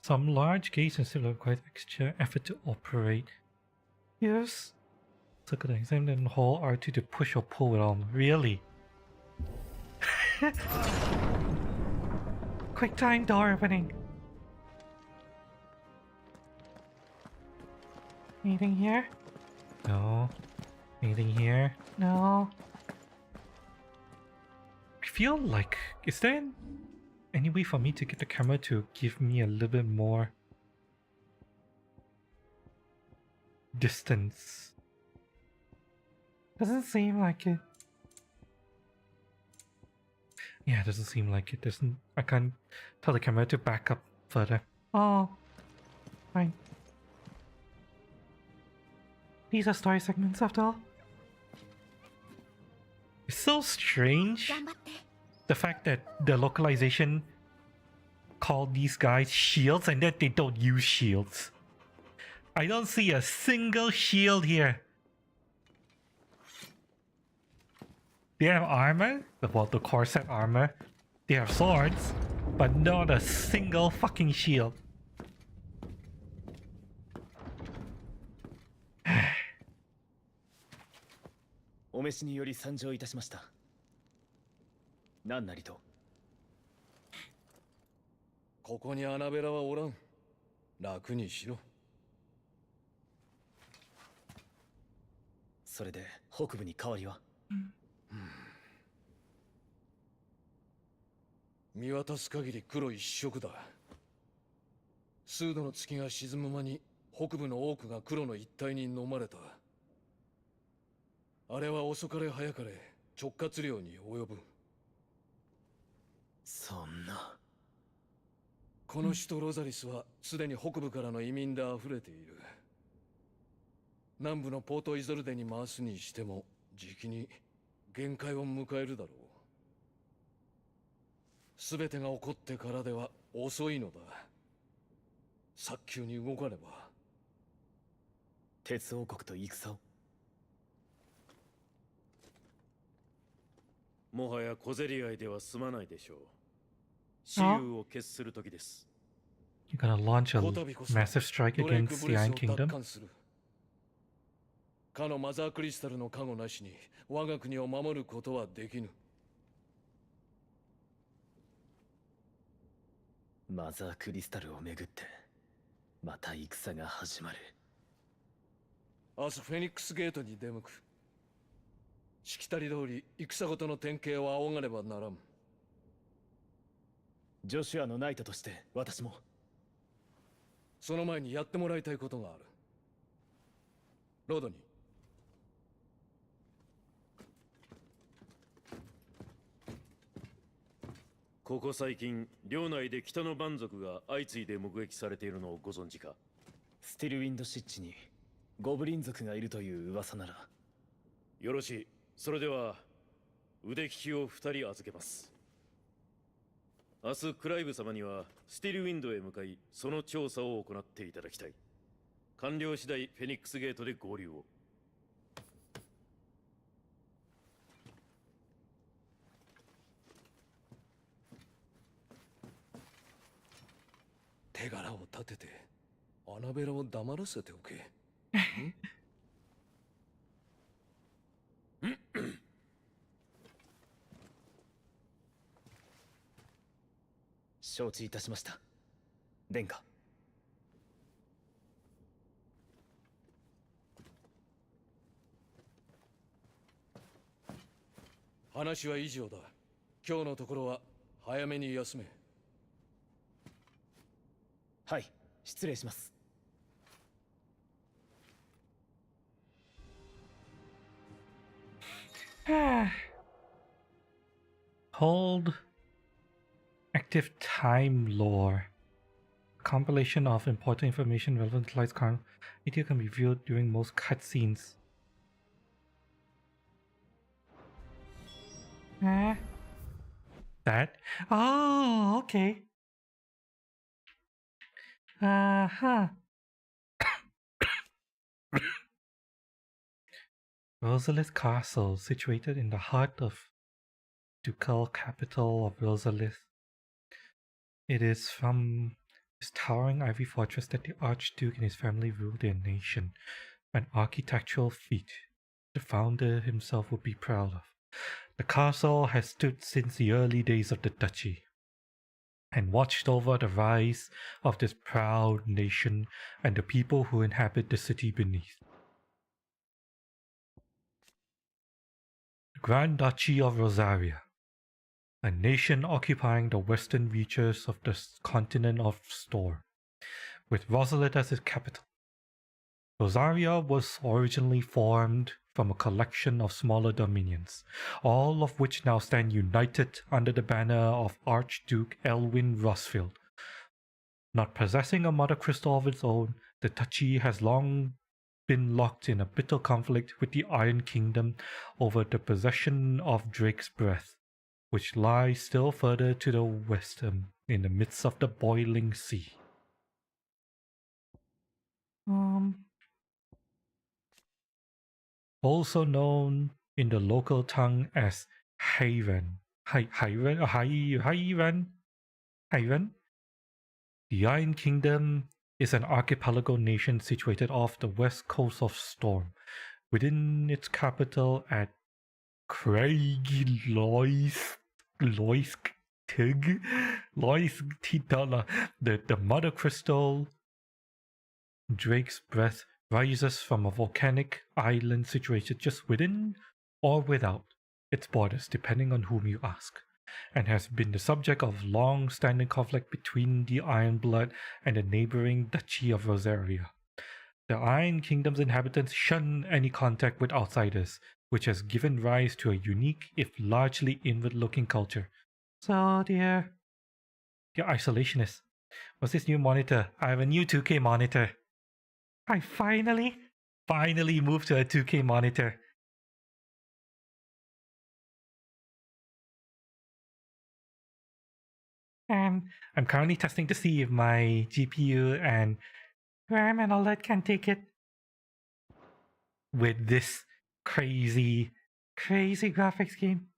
Some large gates and still require extra effort to operate. Yes. Look at the exam and hold R2 to push or pull with arm. Really? Quick time door opening. Anything here? No. Anything here? No. I feel like, is there any way for me to get the camera to give me a little bit more distance? Doesn't seem like it. Yeah, it doesn't seem like it. Doesn't. I can't tell the camera to back up further. Oh, fine. These are story segments after all. It's so strange, the fact that the localization called these guys shields and that they don't use shields. I don't see a single shield here. They have armor, well, the core set armor. They have swords, but not a single fucking shield. お召しにより参上いたしました。何なりと。ここにアナベラはおらん。楽にしろ。それで北部に変わりは？見渡す限り黒一色だ。数度の月が沈む間に北部の多くが黒の一帯に飲まれた。あれは遅かれ早かれ直轄領に及ぶ。そんな。この首都ロザリスはすでに北部からの移民で溢れている。南部のポートイゾルデに回すにしてもじきに限界を迎えるだろう。全てが起こってからでは遅いのだ。早急に動かねば。鉄王国と戦を。もはや小競り合いでは済まないでしょう。雌雄を決する時です。You're gonna launch a massive strike against the Iron Kingdom? かのマザークリスタルの加護なしに我が国を守ることはできぬ。マザークリスタルをめぐってまた戦が始まる。明日フェニックスゲートに出向く。しきたり通り戦ごとの典型を仰がねばならん。ジョシュアのナイトとして私も。その前にやってもらいたいことがある。ロードに。ここ最近領内で北の蛮族が相次いで目撃されているのをご存知か？スティルウィンドシッチにゴブリン族がいるという噂なら。よろしい。それでは腕利きを2人預けます。明日クライブ様にはスティルウィンドへ向かいその調査を行っていただきたい。完了次第フェニックスゲートで合流を。手柄を立ててアナベラを黙らせておけ。承知いたしました。殿下。話は以上だ。今日のところは早めに休め。はい、失礼します。Hold active time lore. Compilation of important information relevant to Light's current video can be viewed during most cutscenes. That? Oh, okay. Uh-huh. Rosalith Castle, situated in the heart of ducal capital of Rosalith. It is from this towering ivy fortress that the Archduke and his family ruled their nation, an architectural feat the founder himself would be proud of. The castle has stood since the early days of the duchy, and watched over the rise of this proud nation and the people who inhabit the city beneath. The Grand Duchy of Rosaria, a nation occupying the western reaches of the continent of Storm, with Rosalith as its capital. Rosaria was originally formed from a collection of smaller dominions, all of which now stand united under the banner of Archduke Elwin Rosfield. Not possessing a mother crystal of its own, the duchy has long been locked in a bitter conflict with the Iron Kingdom over the possession of Drake's Breath, which lies still further to the west in the midst of the boiling sea. Also known in the local tongue as Hairen. Hairen? The Iron Kingdom is an archipelago nation situated off the west coast of Storm, within its capital at the Mother Crystal Drake's Breath rises from a volcanic island situated just within or without its borders, depending on whom you ask, and has been the subject of long-standing conflict between the Iron Blood and the neighboring Duchy of Rosaria. The Iron Kingdom's inhabitants shun any contact with outsiders, which has given rise to a unique, if largely inward-looking culture. So they're isolationists. What's this new monitor? I have a new 2K monitor. I finally moved to a 2K monitor. And I'm currently testing to see if my GPU and RAM and all that can take it with this crazy graphics game.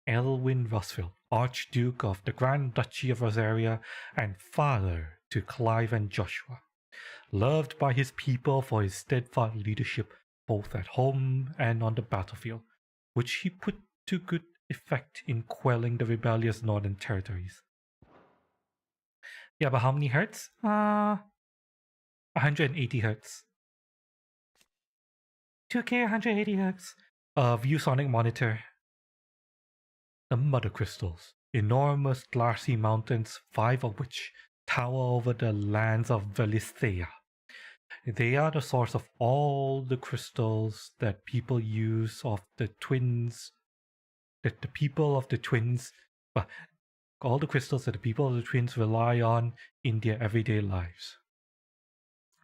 Elwin Rosfield, Archduke of the Grand Duchy of Rosaria and father to Clive and Joshua. Loved by his people for his steadfast leadership both at home and on the battlefield, which he put to good effect in quelling the rebellious northern territories. Yeah, but how many hertz? 180 hertz. 2K 180 hertz. ViewSonic monitor. The Mother Crystals, enormous glassy mountains, 5 of which tower over the lands of Velithea. They are the source of all the crystals that people use of the twins, that the people of the twins, all the crystals that the people of the twins rely on in their everyday lives.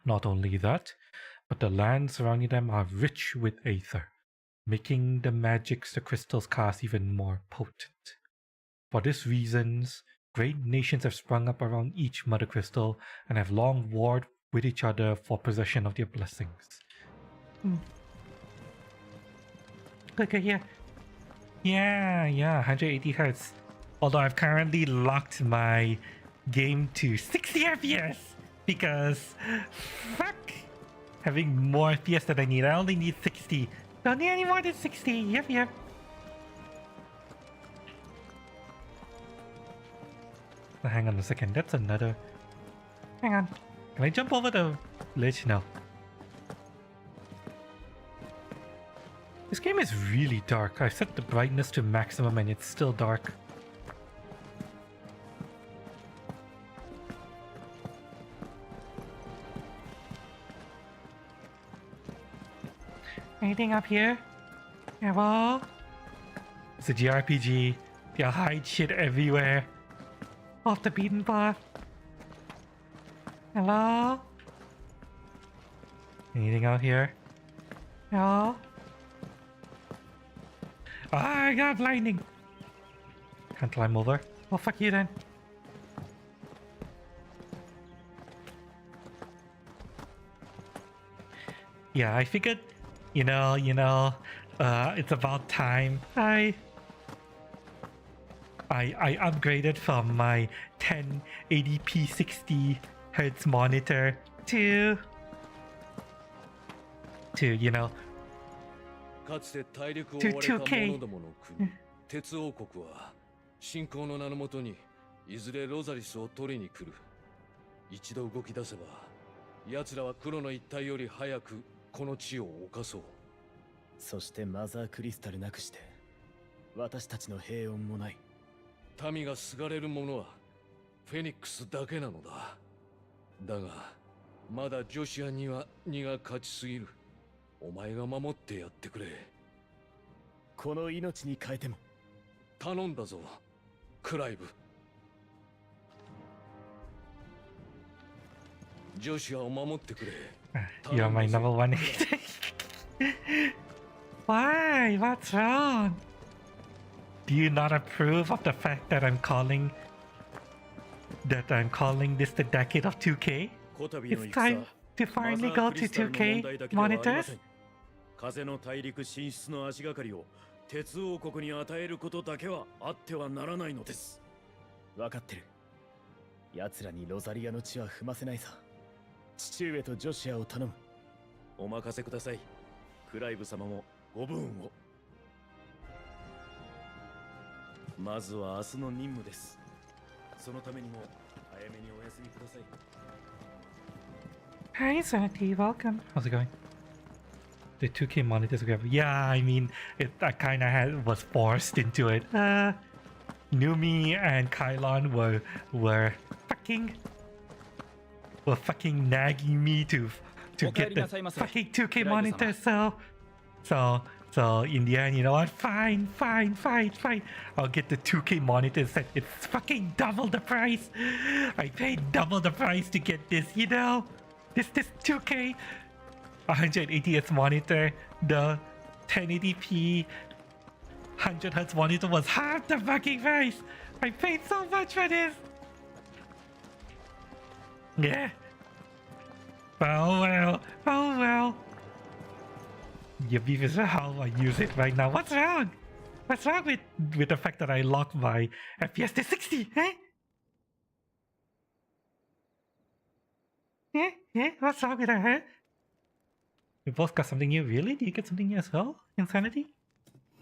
Not only that, but the lands surrounding them are rich with aether, making the magics the crystals cast even more potent. For these reasons, great nations have sprung up around each mother crystal and have long warred with each other for possession of their blessings. Look at here. Yeah, 180 hertz. Although I've currently locked my game to 60 FPS because fuck having more FPS than I need. I only need 60. Don't need any more than 60. Yep. Oh, hang on a second. That's another. Hang on. Can I jump over the ledge now? This game is really dark. I set the brightness to maximum and it's still dark. Anything up here? Hello? It's a JRPG. They'll hide shit everywhere. Off the beaten path. Hello? Anything out here? Hello? Ah, I got lightning! Can't climb over. Well, fuck you then. Yeah, I figured, it's about time I upgraded from my 1080p 60 hertz monitor to かつて大陸を to 追われた 2K 者どもの国鉄王国は信仰の名のもとにいずれロザリスを取りに来る。一度動き出せば奴らは黒の一帯より早くこの地を侵そう。そしてマザークリスタルなくして私たちの平穏もない。民がすがれる者はフェニックスだけなのだ。だがまだジョシアには荷が勝ちすぎる。お前が守ってやってくれ。この命に変えても頼んだぞ、クライブ。ジョシアを守ってくれ。You're my number one. Why? What's wrong? Do you not approve of the fact that I'm calling this the decade of 2K? こたびの It's 戦 time to finally go to 2K monitors. 風の大陸進出の足がかりを鉄王国に与えることだけはあってはならないのです。分かってる。奴らにロザリアの地は踏ませないさ。父上とジョシアを頼む。お任せください。クライブ様もご分を。まずは明日の任務です。そのためにも早めにお休みください。Hi, Sanity, welcome. How's it going? The 2K monitors grab. Yeah, I mean, I kind of was forced into it. Numi and Kylon were fucking nagging me to get the fucking 2K monitor. So in the end, you know what? Fine. I'll get the 2K monitor set. It's fucking double the price. I paid double the price to get this. This 2K 180Hz monitor, the 1080p 100Hz monitor was half the fucking price. I paid so much for this. Yeah. Oh well. Your beef is how I use it right now. What's wrong? What's wrong with the fact that I locked my FPS to 60? Yeah? What's wrong with that, huh? We both got something new. Really? Do you get something new as well? Insanity?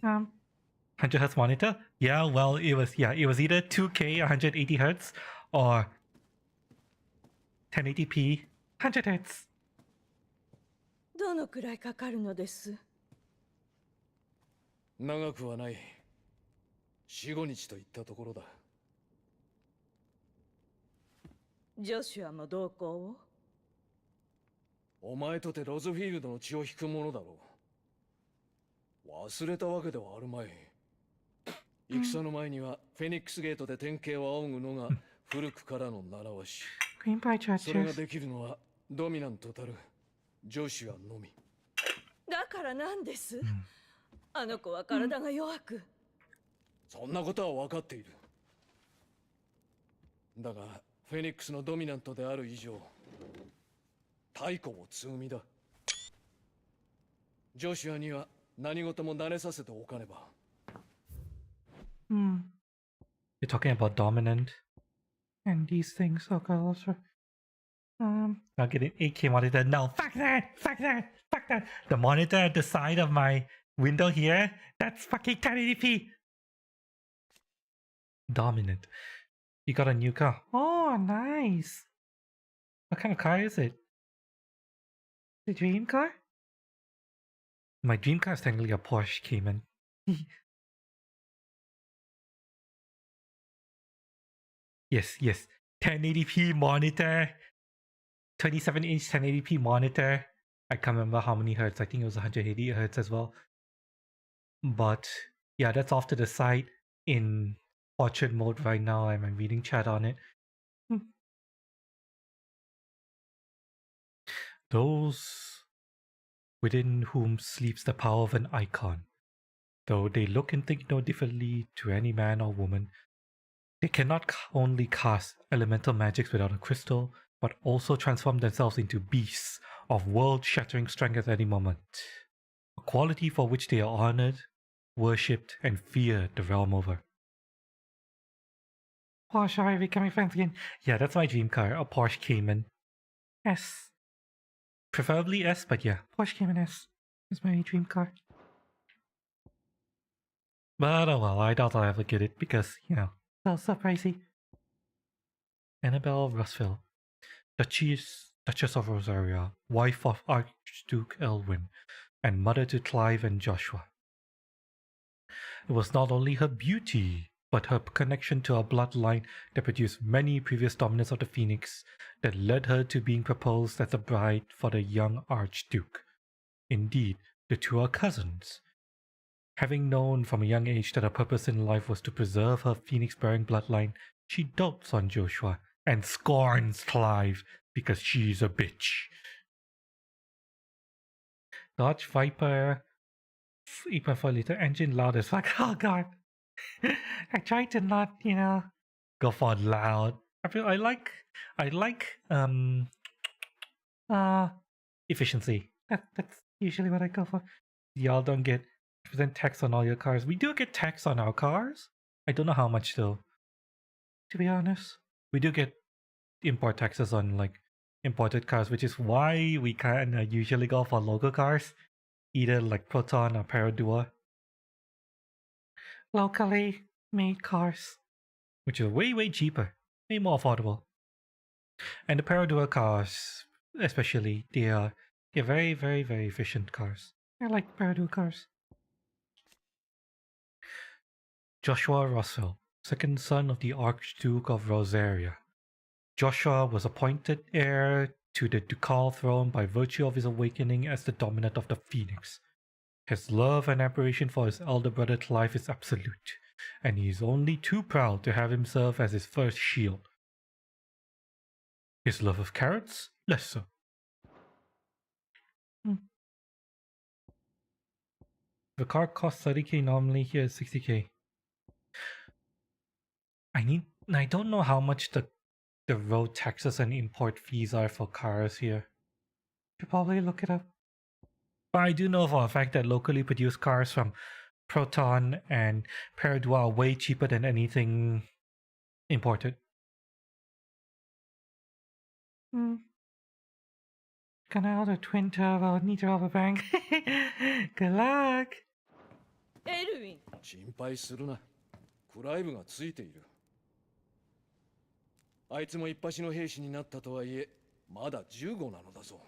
100Hz monitor? Yeah, well, it was either 2K 180Hz or 1080p 100Hz. どのくらいかかるのです？長くはない。4、5日といったところだ。ジョシュアも同行を？お前とてロズフィールドの血を引くものだろう。忘れたわけではあるまい。戦の前にはフェニックスゲートで天慶を仰ぐのが古くからの習わし。それができるのはドミナントたるジョシュアのみ。だからなんです？あの子は体が弱く。そんなことは分かっている。だがフェニックスのドミナントである以上太古も積みだ。ジョシュアには何事も慣れさせておかねば。You're talking about dominant and these things. Oh god, also I'll get an 8K monitor. No, fuck that! Fuck that! Fuck that! The monitor at the side of my window here, that's fucking 1080p! Dominant. You got a new car. Oh, nice! What kind of car is it? The dream car? My dream car is technically a Porsche Cayman. Yes, yes. 1080p monitor. 27-inch 1080p monitor. I can't remember how many hertz. I think it was 180 hertz as well. But yeah, that's off to the side in portrait mode right now. I'm reading chat on it. Those within whom sleeps the power of an icon, though they look and think no differently to any man or woman, they cannot only cast elemental magics without a crystal, but also transform themselves into beasts of world-shattering strength at any moment. A quality for which they are honored, worshipped, and feared the realm over. Porsche, are we becoming friends again? Yeah, that's my dream car, a Porsche Cayman S. Preferably S, but yeah, Porsche Cayman S is my dream car. But oh well, I doubt I'll ever get it because, you know, it's so pricey. Annabelle Russell, Duchess of Rosaria, wife of Archduke Elwin, and mother to Clive and Joshua. It was not only her beauty, but her connection to a bloodline that produced many previous dominants of the Phoenix that led her to being proposed as a bride for the young Archduke. Indeed, the two are cousins. Having known from a young age that her purpose in life was to preserve her Phoenix-bearing bloodline, she dotes on Joshua and scorns Clive because she's a bitch. Dodge Viper 8.4 liter engine loud as fuck. Oh god. I try to not, you know, go for loud. I like efficiency. That's usually what I go for. Y'all don't get % tax on all your cars. We do get tax on our cars. I don't know how much though. To be honest, we do get import taxes on like imported cars, which is why we kind of usually go for local cars, either like Proton or Paradua. Locally made cars, which are way cheaper, way more affordable. And the Paradua cars, especially, they're very efficient cars. I like Paradua cars. Joshua Russell, second son of the Archduke of Rosaria. Joshua was appointed heir to the ducal throne by virtue of his awakening as the dominant of the Phoenix. His love and admiration for his elder brother Clive is absolute, and he is only too proud to have him serve as his first shield. His love of carrots? Less so. The car costs 30k normally, here is 60k. I don't know how much the road taxes and import fees are for cars here. Should probably look it up. But I do know for a fact that locally produced cars from Proton and Paradua are way cheaper than anything imported. Gonna order twin turbo, need to rubber bank. Good luck! エルウィン、心配するな。クライブがついている。あいつも一発の兵士になったとはいえ、まだ15なのだぞ。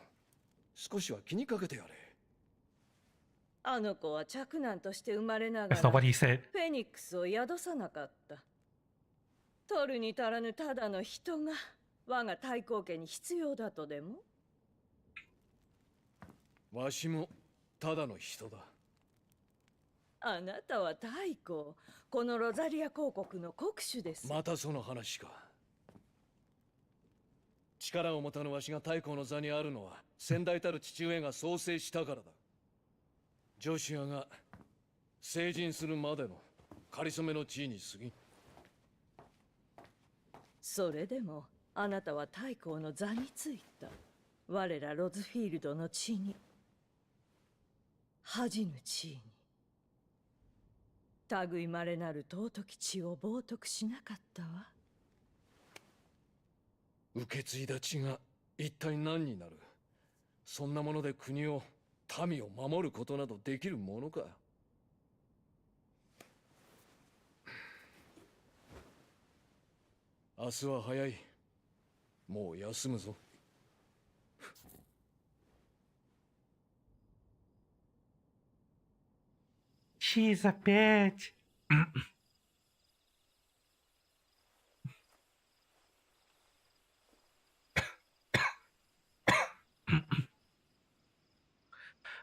少しは気にかけてやれ。あの子は嫡男として生まれなが That's ら not what he said. フェニックスを宿さなかった。取るに足らぬただの人が我が太閤家に必要だとでも？わしもただの人だ。あなたは太閤、このロザリア公国の国主です。またその話か。力を持たぬわしが太閤の座にあるのは先代たる父上が創生したからだ。ジョシュアが成人するまでの仮初めの地位に過ぎん。それでもあなたは太閤の座についた。我らロズフィールドの地に恥じぬ地位に類まれなる尊き血を冒涜しなかったわ。受け継いだ血が一体何になる？そんなもので国を、民を守ることなどできるものか。明日は早い。もう休むぞ。She's a bitch.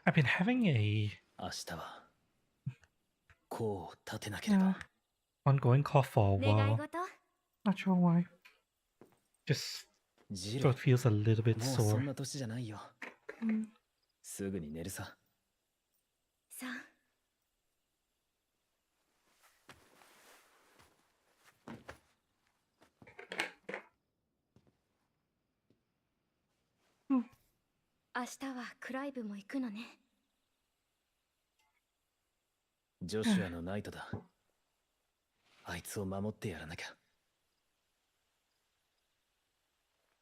I've been having a 明日は功を立てなければ。 ongoing cough for a 願い while. 事 Not sure why. Just ジル、 throat feels a little bit もうそん sore. な年じゃないよ。すぐに寝るさ。さあ明日はクライブも行くのね。ジョシュアのナイトだ。あいつを守ってやらなきゃ。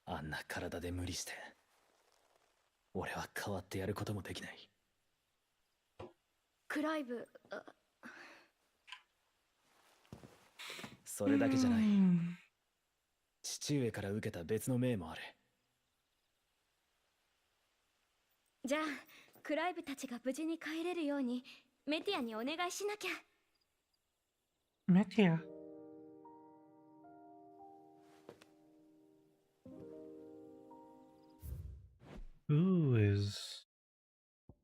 あんな体で無理して、俺は変わってやることもできない。クライブ、それだけじゃない。父上から受けた別の命もある。じゃあクライブたちが無事に帰れるようにメティアにお願いしなきゃ。 Metia. Who is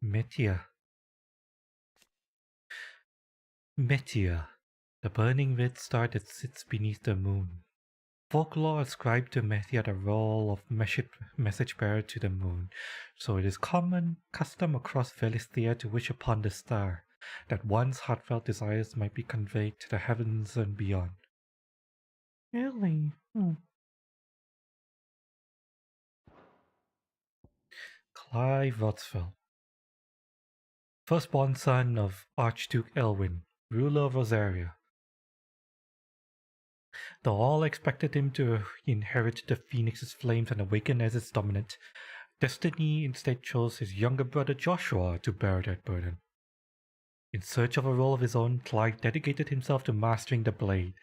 Metia? Metia, the burning red star that sits beneath the moon. Folklore ascribed to Metia the role of message bearer to the moon, so it is common custom across Velistia to wish upon the star, that one's heartfelt desires might be conveyed to the heavens and beyond. Really? Clive Rothfeld, firstborn son of Archduke Elwin, ruler of Rosaria. Though all expected him to inherit the Phoenix's flames and awaken as its dominant, destiny instead chose his younger brother Joshua to bear that burden. In search of a role of his own, Clive dedicated himself to mastering the blade,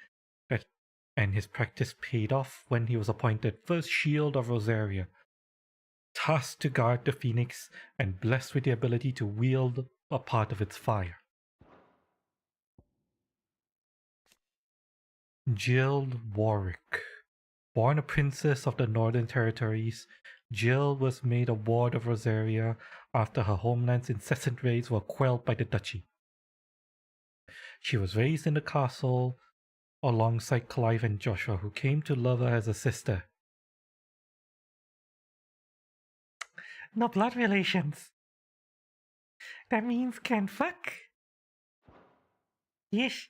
and his practice paid off when he was appointed First Shield of Rosaria, tasked to guard the Phoenix and blessed with the ability to wield a part of its fire. Jill Warwick. Born a princess of the Northern Territories, Jill was made a ward of Rosaria after her homeland's incessant raids were quelled by the duchy. She was raised in the castle alongside Clive and Joshua, who came to love her as a sister. No blood relations. That means can fuck. Yes.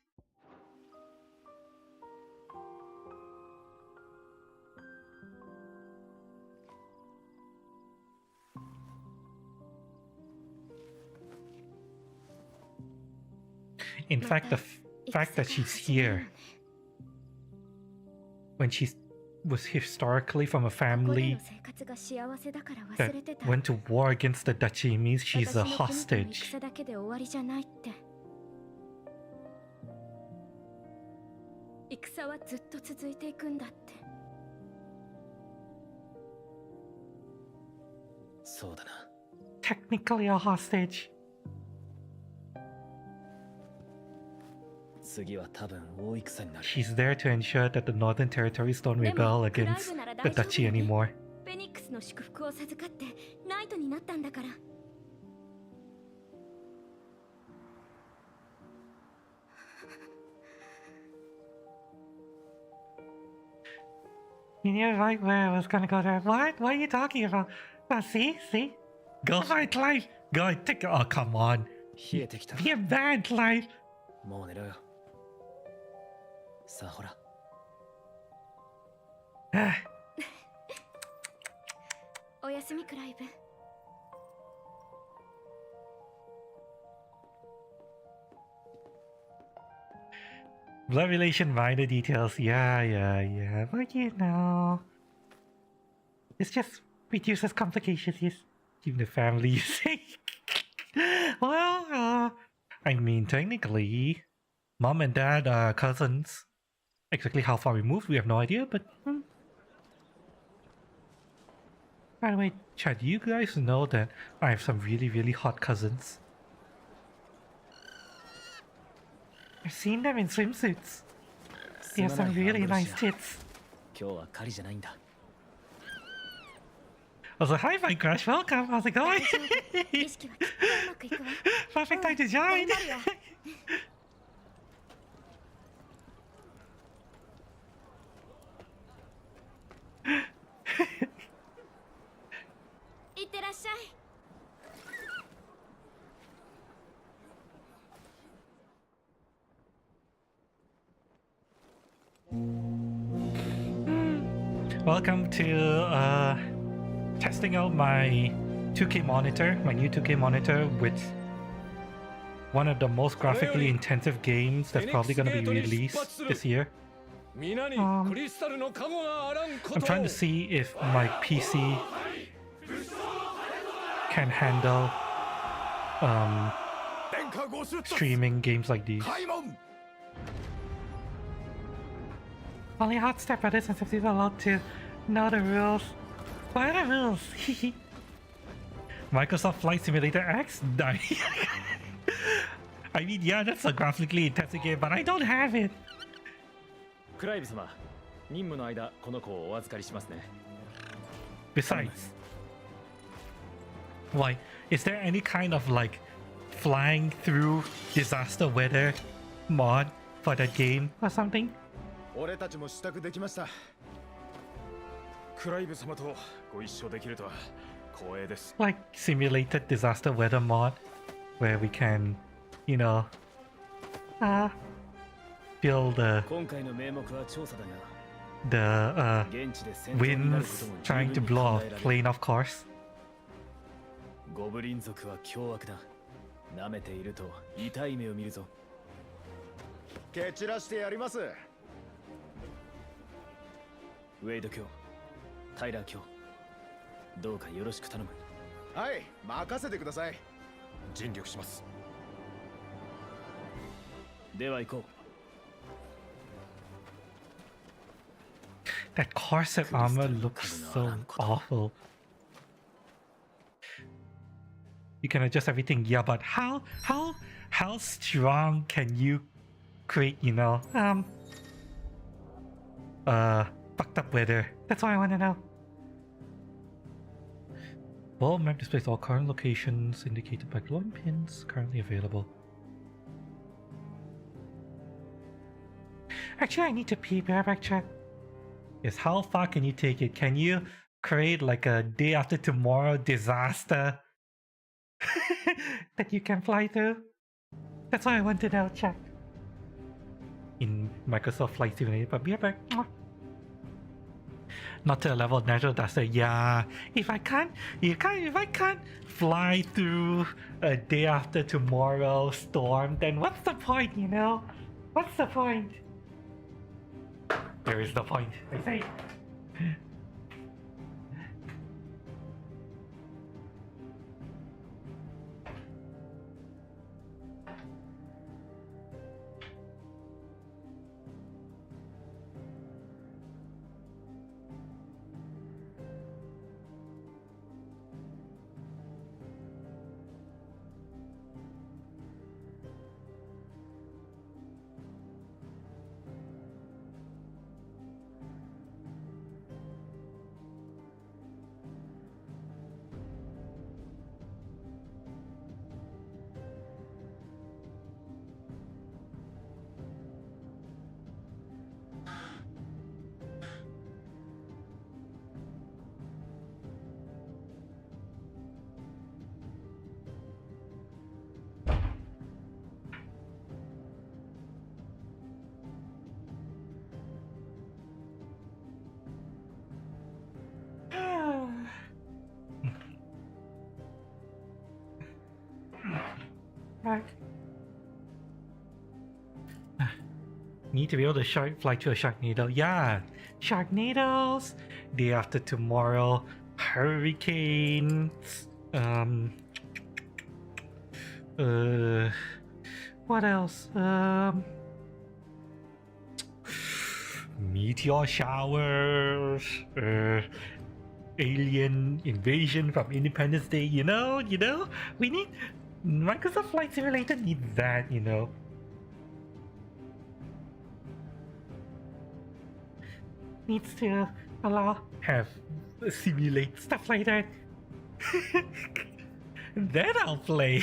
In fact, the fact that she's here when she was historically from a family that went to war against the duchy means she's a hostage. 戦はずっと続いていくんだって。そうだな。Technically a hostage. 次は多分大戦になる。 She's there to ensure that the Northern Territories don't rebel against the duchy anymore. フェニックスの祝福を授かってナイトになったんだから。You knew right where I was gonna go there. What? What are you talking about? See? Go for it, Clive. Go, take it. Oh, come on. 冷えてきた。 Be a bad, Clive. もう寝ろよ。さあほら。おやすみクライブ。Blood relation minor details. Yeah. But you know, it's just reduces complications, yes. Keep the family safe. Well, I mean, technically, mom and dad are cousins. Exactly how far removed, we have no idea, but... By the way, Chad, you guys know that I have some really, really hot cousins. I've seen them in swimsuits. They have some really nice tits. 今日は狩りじゃないんだ。 I was like, hi, my crush, welcome. How's it going? 意識はきっとうまくいくわ Perfect time to join. 頑張るよいってらっしゃい Welcome to testing out my 2K monitor, my new 2K monitor with one of the most graphically intensive games that's probably going to be released this year. I'm trying to see if my PC can handle streaming games like these. Only hot step brothers and sisters are allowed to know the rules. What are the rules? Microsoft Flight Simulator X? I mean, yeah, that's a graphically intensive game, but I don't have it. クライブ様、任務の間この子をお預かりしますね。 Besides, why, is there any kind of like flying through disaster weather mod for that game or something? 俺たちも支度できました。クライブ様とご一緒できるとは光栄です。 Like simulated disaster weather mod where we can, you know, feel the 今回の名目は調査だが、 the 現地で戦闘になる winds ことも trying to 十分に blow 考 off えられる。 plane, of course. ゴブリン族は凶悪だ。舐めていると痛い目を見るぞ。蹴散らしてやります。ウェイド卿、タイラー卿、どうかよろしく頼む。はい、任せてください。尽力します。では行こう。 That corset armor looks so awful. You can adjust everything, yeah, but how strong can you create, you know, fucked up weather? That's what I want to know. World map displays all current locations indicated by glowing pins currently available. Actually, I need to pee. Be right back, chat. Yes, how far can you take it? Can you create like a day after tomorrow disaster that you can fly through? That's what I want to know, chat. In Microsoft Flight Simulator, but be right back. Not to the level of natural disaster. Yeah, if I can't fly through a day after tomorrow storm, then what's the point, you know? What's the point? There is the point, I say. Back. Need to be able to fly to a Sharknado. Yeah, Sharknados. Day after tomorrow. Hurricane. What else? Meteor showers. Alien invasion from Independence Day. You know. We need Microsoft Flight Simulator needs that. Needs to simulate stuff like that. Then I'll play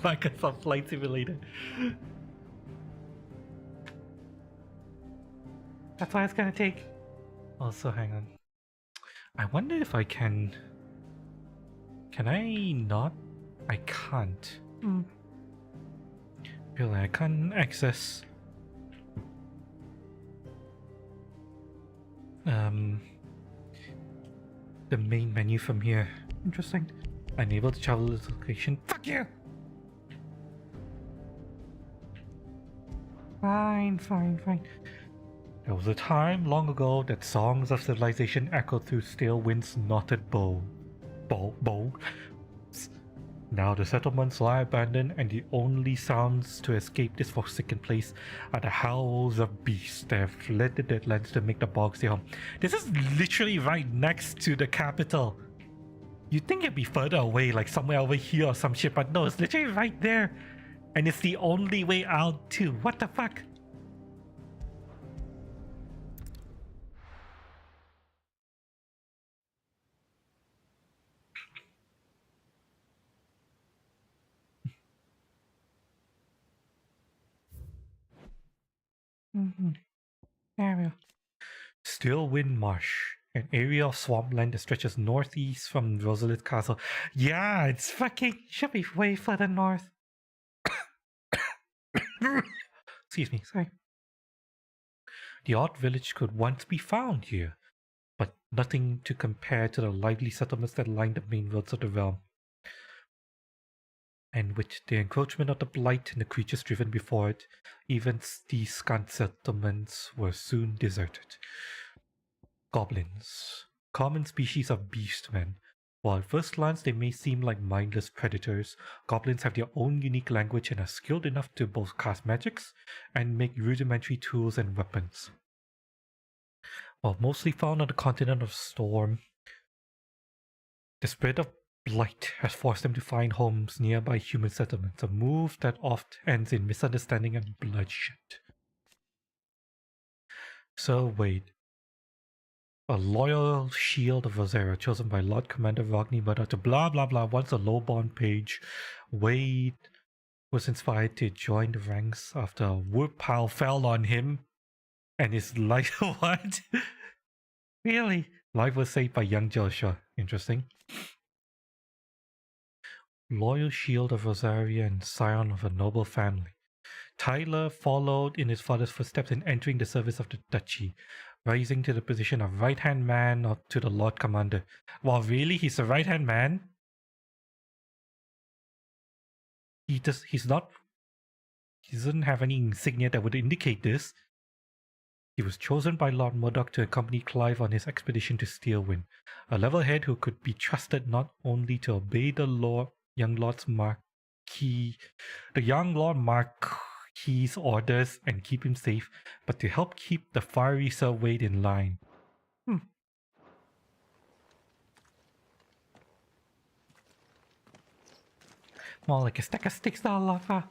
Microsoft Flight Simulator. That's why it's gonna take. Also, hang on. I wonder if I can. Can I not? I can't. Really, I can't access. The main menu from here. Interesting. Unable to travel to this location. Fuck you! Fine. There was a time long ago that songs of civilization echoed through stale winds knotted bow. Now the settlements lie abandoned, and the only sounds to escape this forsaken place are the howls of beasts that have fled the deadlands to make the bogs their home. This is literally right next to the capital. You'd think it'd be further away, like somewhere over here or some shit, but no, it's literally right there. And it's the only way out too. What the fuck? There we go. Stillwind Marsh, an area of swampland that stretches northeast from Rosalith Castle. Yeah, it's fucking should be way further north. Excuse me, sorry. The odd village could once be found here, but nothing to compare to the lively settlements that line the main roads of the realm. And with the encroachment of the blight and the creatures driven before it, even these scant settlements were soon deserted. Goblins, common species of beastmen. While at first glance they may seem like mindless predators, goblins have their own unique language and are skilled enough to both cast magics and make rudimentary tools and weapons. While mostly found on the continent of Storm, the spread of blight has forced them to find homes nearby human settlements, a move that oft ends in misunderstanding and bloodshed. So wait. A loyal shield of Rosera chosen by Lord Commander Rogni Murdoch to blah blah blah. Once a low-born page, Wade was inspired to join the ranks after a wood pile fell on him and his life. What? Really? Life was saved by young Joshua. Interesting. Loyal shield of Rosaria and scion of a noble family. Tyler followed in his father's footsteps in entering the service of the duchy, rising to the position of right-hand man to the Lord Commander. Wow, really? He's a right-hand man? He doesn't have any insignia that would indicate this. He was chosen by Lord Murdoch to accompany Clive on his expedition to Steelwind, a level head who could be trusted not only to obey the young Lord Marquis' orders and keep him safe, but to help keep the fiery Sir Wade in line. More like a stack of sticks all lava.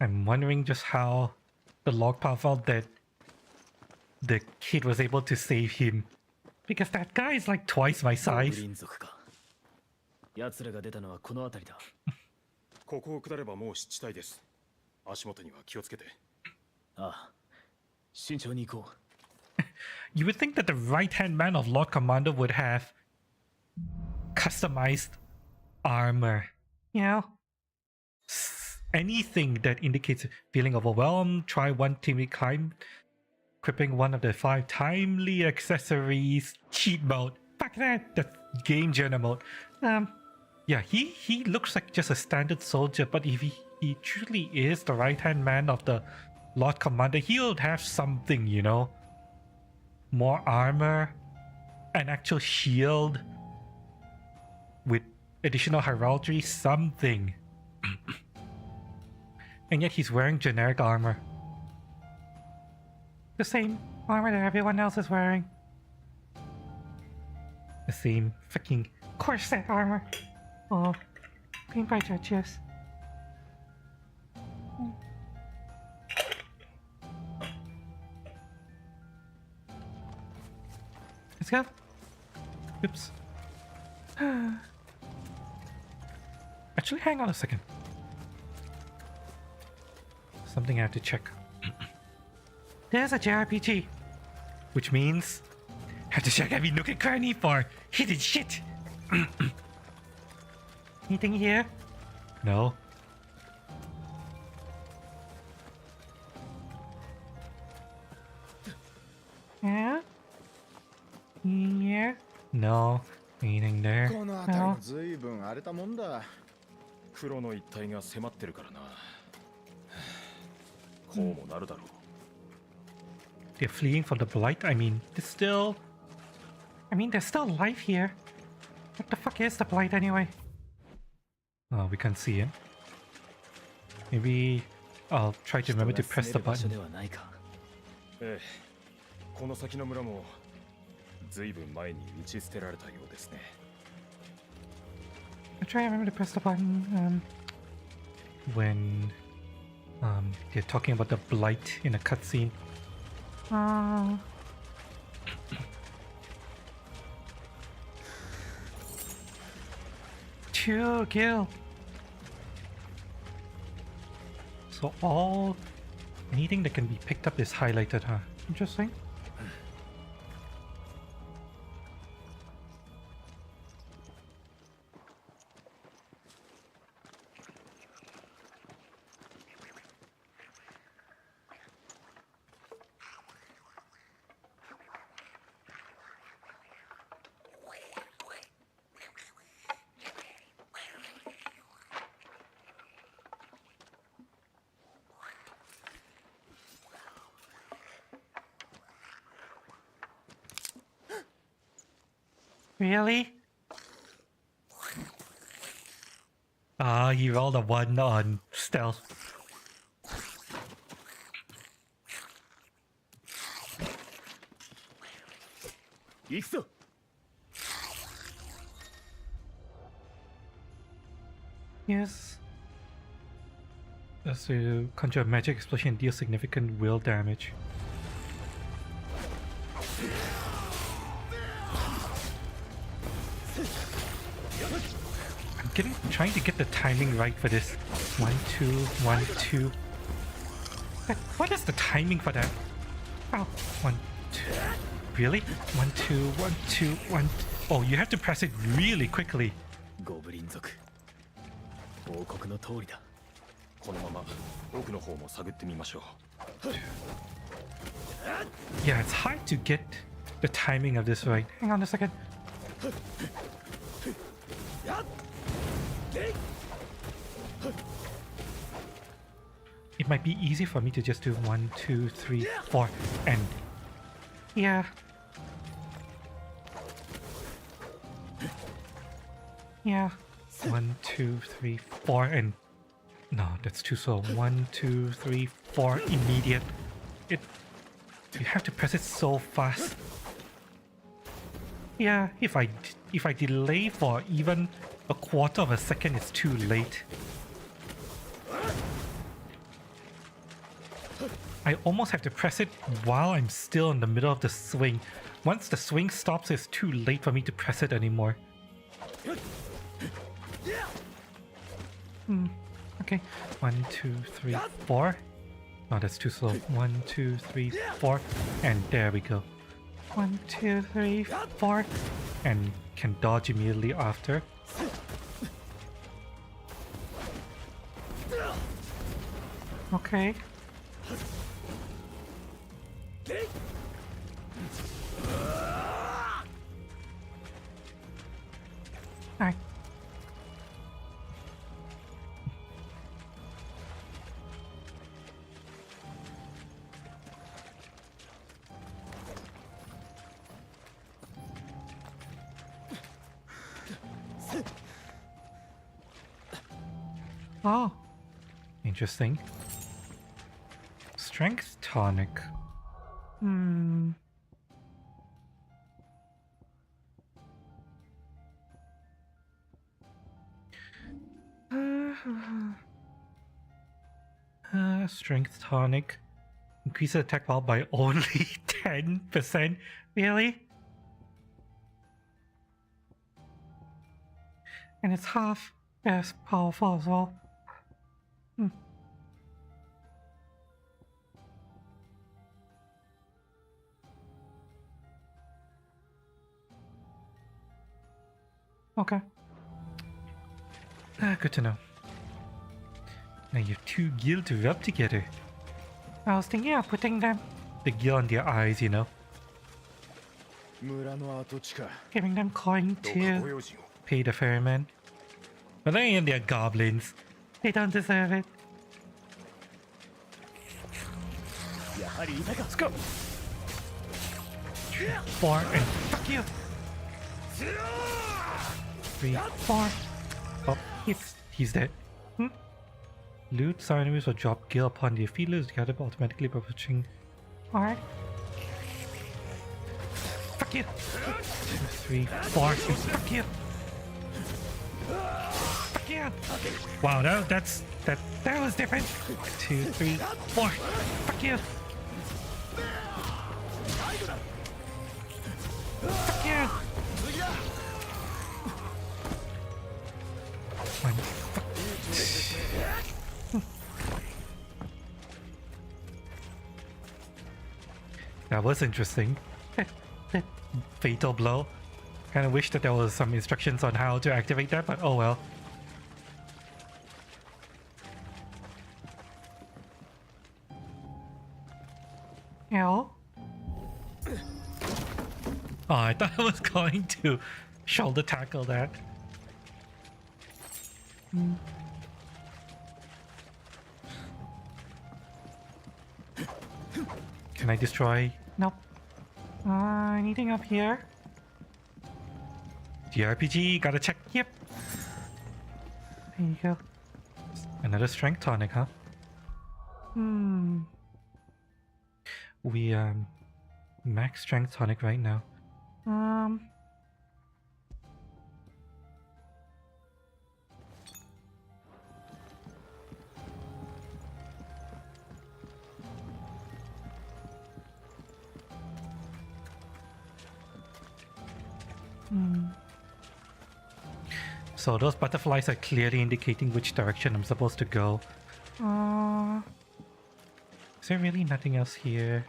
I'm wondering just how the log pile felt that the kid was able to save him. Because that guy is like twice my size. 奴らが出たのはこの辺りだ。ここを下ればもう湿地帯です。足元には気をつけて。ああ、慎重に行こう。You would think that the right-hand man of Lord Commander would have customized armor. You know? Anything that indicates feeling overwhelmed, try one teammate climb, equipping one of the 5 timely accessories, cheat mode. Fuck that, the game journal mode. Yeah, he looks like just a standard soldier, but if he truly is the right-hand man of the Lord Commander, he'll have something, you know? more armor, an actual shield with additional heraldry, something. And yet he's wearing generic armor. The same armor that everyone else is wearing. The same freaking corset armor. Oh, paint by judges. Let's go. Oops. Actually, hang on a second. Something I have to check. There's a JRPG, which means I have to check every nook and cranny for hidden shit. Anything here? No. Yeah? Yeah? No. Anything there? この辺り No. も随分荒れたもんだ。黒の一帯が迫ってるからな。こうもなるだろう。 They're fleeing from the blight? I mean, there's still... I mean, there's still life here. What the fuck is the blight anyway? Oh, we can't see it. Maybe I'll try to remember to press the button. ええ、この先の村も随分前に打ち捨てられたようですね。I'll try to remember to press the button when they're talking about the blight in a cutscene. Two kill. So anything that can be picked up is highlighted, huh? Interesting. Really? Ah, he rolled a 1 on stealth. Yes. That's to conjure a magic explosion and deal significant will damage. Trying to get the timing right for this. 1, 2, 1, 2. What is the timing for that? Oh, 1, 2. Really? 1, 2, 1, 2, 1. Oh, you have to press it really quickly. ゴブリン族王国の通りだ。このまま奥の方も探ってみましょう。Yeah, it's hard to get the timing of this right. Hang on a second. It might be easy for me to just do 1, 2, 3, 4, and yeah. Yeah. 1, 2, 3, 4, and no, that's too slow. 1, 2, 3, 4, immediate. You have to press it so fast. Yeah, if I delay for even a quarter of a second, it's too late. I almost have to press it while I'm still in the middle of the swing. Once the swing stops, it's too late for me to press it anymore. Okay. 1, 2, 3, 4. No, that's too slow. 1, 2, 3, 4. And there we go. 1, 2, 3, 4. And can dodge immediately after. Okay. Alright. Oh, interesting. Strength tonic. Hmm. Strength tonic. Increase attack power by only 10%. Really? And it's half as powerful as well. Okay. Good to know. Now you have 2 gil to rub together. I was thinking of putting the gil on their eyes, you know. 村の跡地か Giving them coin どうか to ご用心を pay the ferryman. But then they're goblins. They don't deserve it. やはりいたか Let's go. 4 and fuck you. 3, 4. Oh, he's dead. Loot enemies will drop gil upon the feet lose together automatically by pushing. Alright. Fuck you. 2, 3, 4. Fuck you. Fuck you. Wow, that was different. 2, 3, 4. Fuck you. Fuck you. One. Fuck. That was interesting. That fatal blow. Kind of wish that there was some instructions on how to activate that, but oh well. Ow. Oh, I thought I was going to shoulder tackle that. Can I destroy? Nope. Anything up here? The RPG, gotta check. Yep. There you go. Another strength tonic, huh? We max strength tonic right now. So those butterflies are clearly indicating which direction I'm supposed to go. Is there really nothing else here?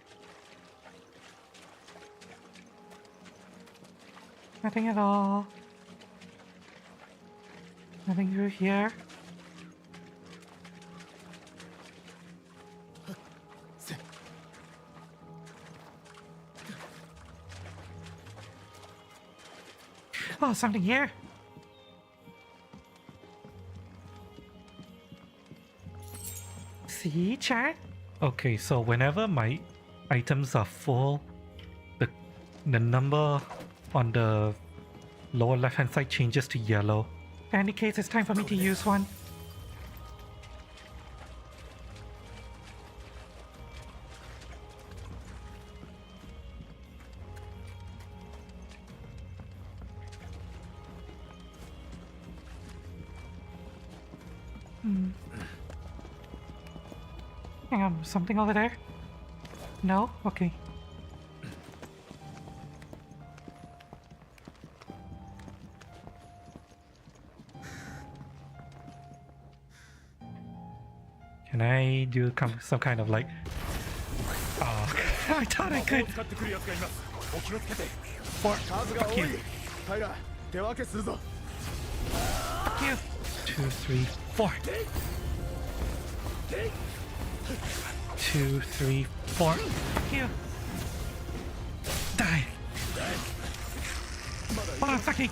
Nothing at all. Nothing through here. Oh, something here. See, chat? Okay, so whenever my items are full, the number on the lower left hand side changes to yellow. That indicates it's time for me to use one. Hang on, something over there? No? Okay. Can I do some kind of like... Oh, I thought I could! 使ってくる奴がいますお気をつけて Four. 数が Fuck 多 you. いタイラー手分けするぞ Fuck you. 2, 3, 4. 2, 3, 4. Fuck you. Die. Hold on, fucking.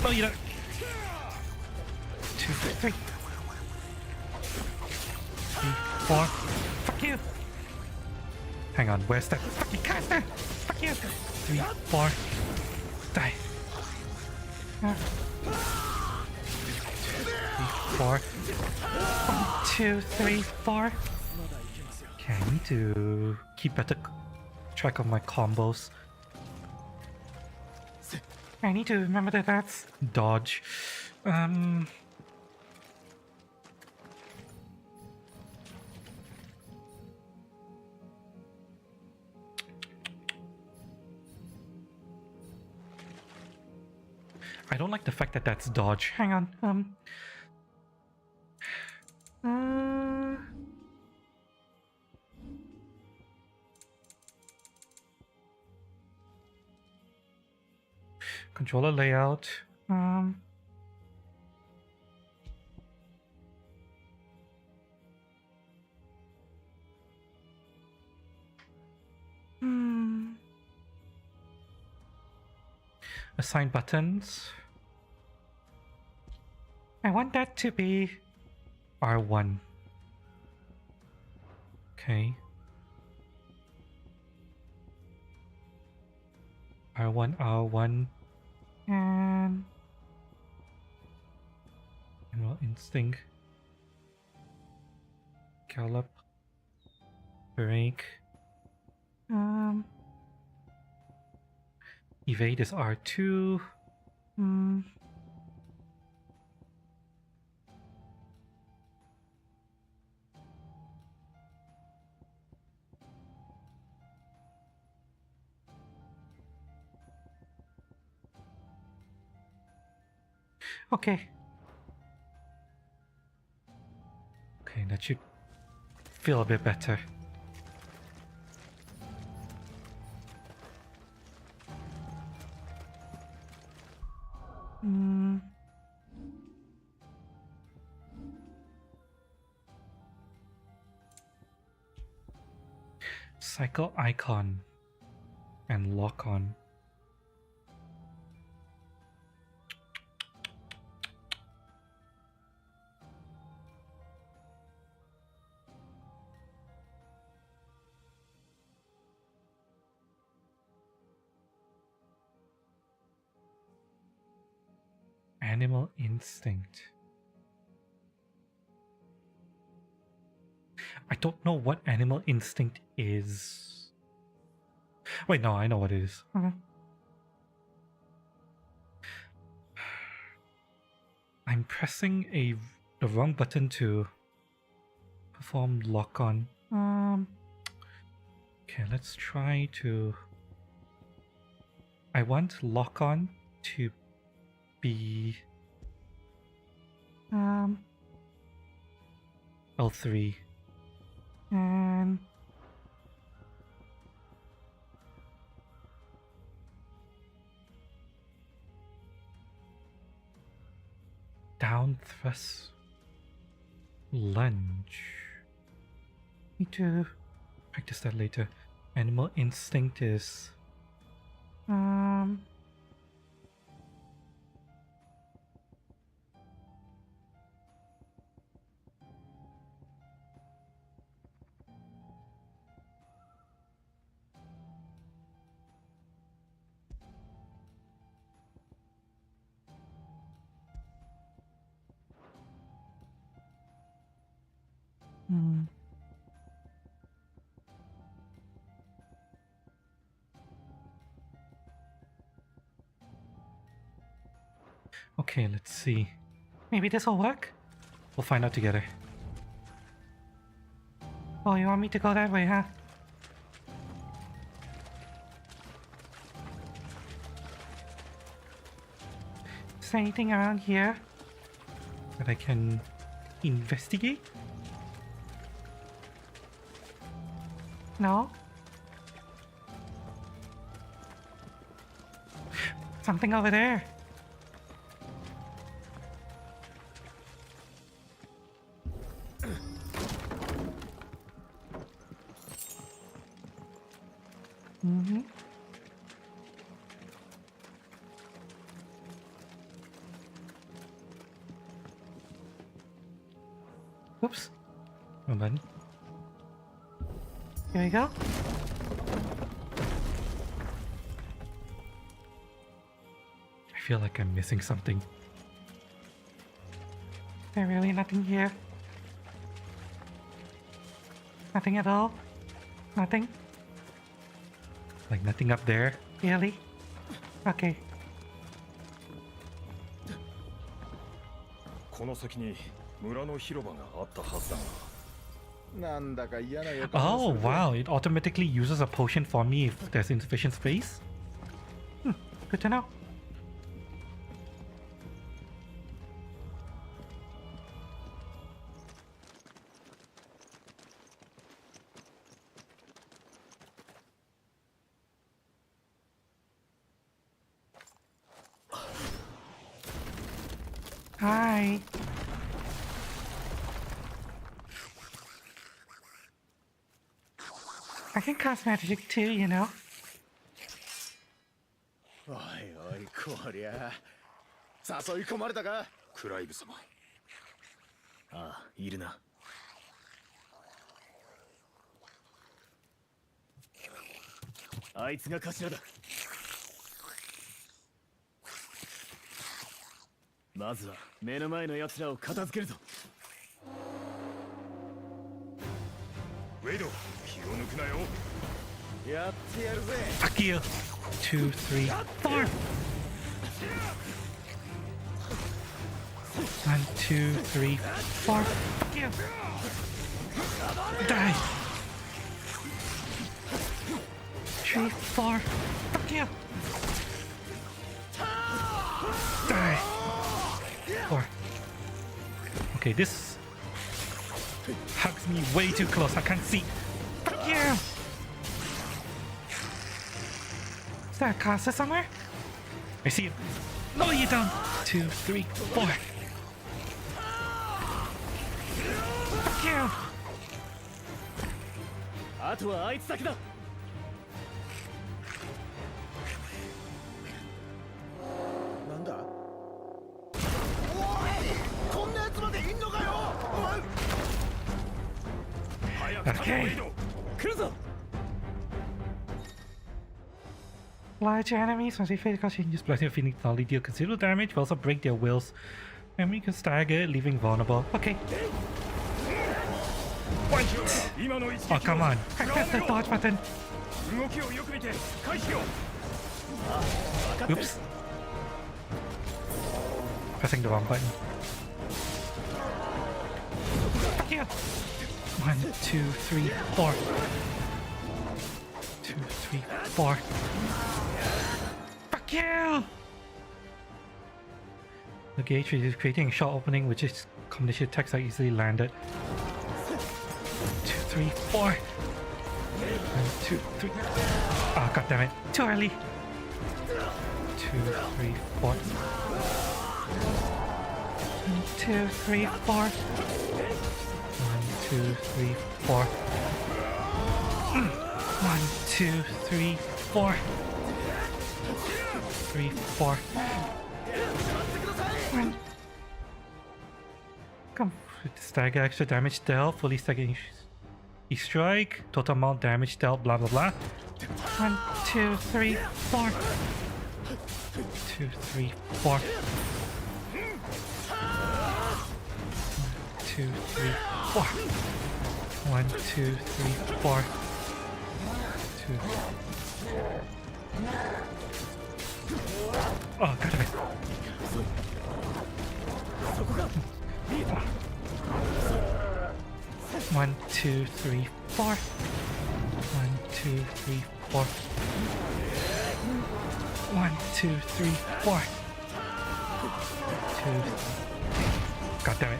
Oh, you don't. 2, 3. 3, 4. Fuck you. Hang on, where's that fucking caster? Fuck you. 3, 4. Die. 4. 1, 2, 3, 4. Okay, I need to keep better track of my combos. I need to remember that that's dodge. I don't like the fact that that's dodge. Hang on. Controller layout. Assign buttons. I want that to be R1. Okay. R1, and Animal Instinct. Gallop. Break. Evade is R2. Okay. Okay, that should feel a bit better. Cycle icon and lock on. Animal Instinct. I don't know what Animal Instinct is. Wait, no, I know what it is. I'm pressing the wrong button to perform lock on. Okay, let's try to... I want lock on to be L3 and down thrust lunge. Need to practice that later. Animal Instinct is okay, let's see. Maybe this will work? We'll find out together. Oh, you want me to go that way, huh? Is there anything around here that I can investigate? No? Something over there. Oops. Wrong button. Here we go. I feel like I'm missing something. There really nothing here? Nothing at all? Nothing? Like nothing up there? Really? Okay. この先に村の広場があったはずだが。なんだか嫌な予感がす Oh るぜ。 wow, it automatically uses a potion for me if there's insufficient space? Good to know. Hi. I can cast magic too, you know. おいおいこりゃ誘い込まれたかクライブ様。ああ、いるな。あいつが頭だ。まずは目の前の奴らを片付けるぞ。ウェイド、気を抜くなよ。やってやるぜ。 Fuck you. 2, 3, 4. 1, 2, 3, 4. Fuck you. Die. 3, 4. Fuck you. Die. 4. Okay, this hugs me way too close. I can't see. Fuck you. Is there a caster somewhere? I see it. No, you don't. 2, 3, 4. Fuck you. あとはあいつだけだ。なんだおいこんなやつまでいんのかよ早く Okay. 来るぞ。 Larger enemies must be physical changes, blessing of feeling only deal considerable damage, but also break their wills. Enemy can stagger, leaving vulnerable. Okay. What? 今の一撃 Oh, come on. I pressed the dodge button. 動きをよく見て回避を Oops. Pressing the wrong button. Fuck you. 1, 2, 3, 4. 2, 3, 4. Fuck you! The gauge is creating a short opening, which is combination attacks are easily landed. 2, 3, 4. 1, 2, 3. Ah, god damn it! Too early. 2, 3, 4. 1, 2, 3, 4. 1, 2, 3, 4. 1, 2, 3, 4. 3, 4. One. Come. Stagger extra damage dealt. Fully stagger each strike. Total amount damage dealt. Blah blah blah. 1, 2, 3, 4. 2, 3, 4. 2, 3, 4. 1, 2, 3, 4. 2. Oh, god damn it. 1, 2, 3, 4. 1, 2, 3, 4. 1, 2, 3, 4. 2. God damn it.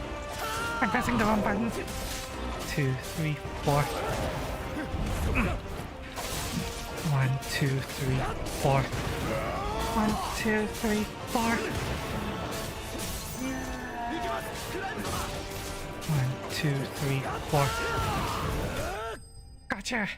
I'm pressing the wrong button. 2, 3, 4. 1, 2, 3, 4. 1, 2, 3, 4. 1, 2, 3, 4. Gotcha!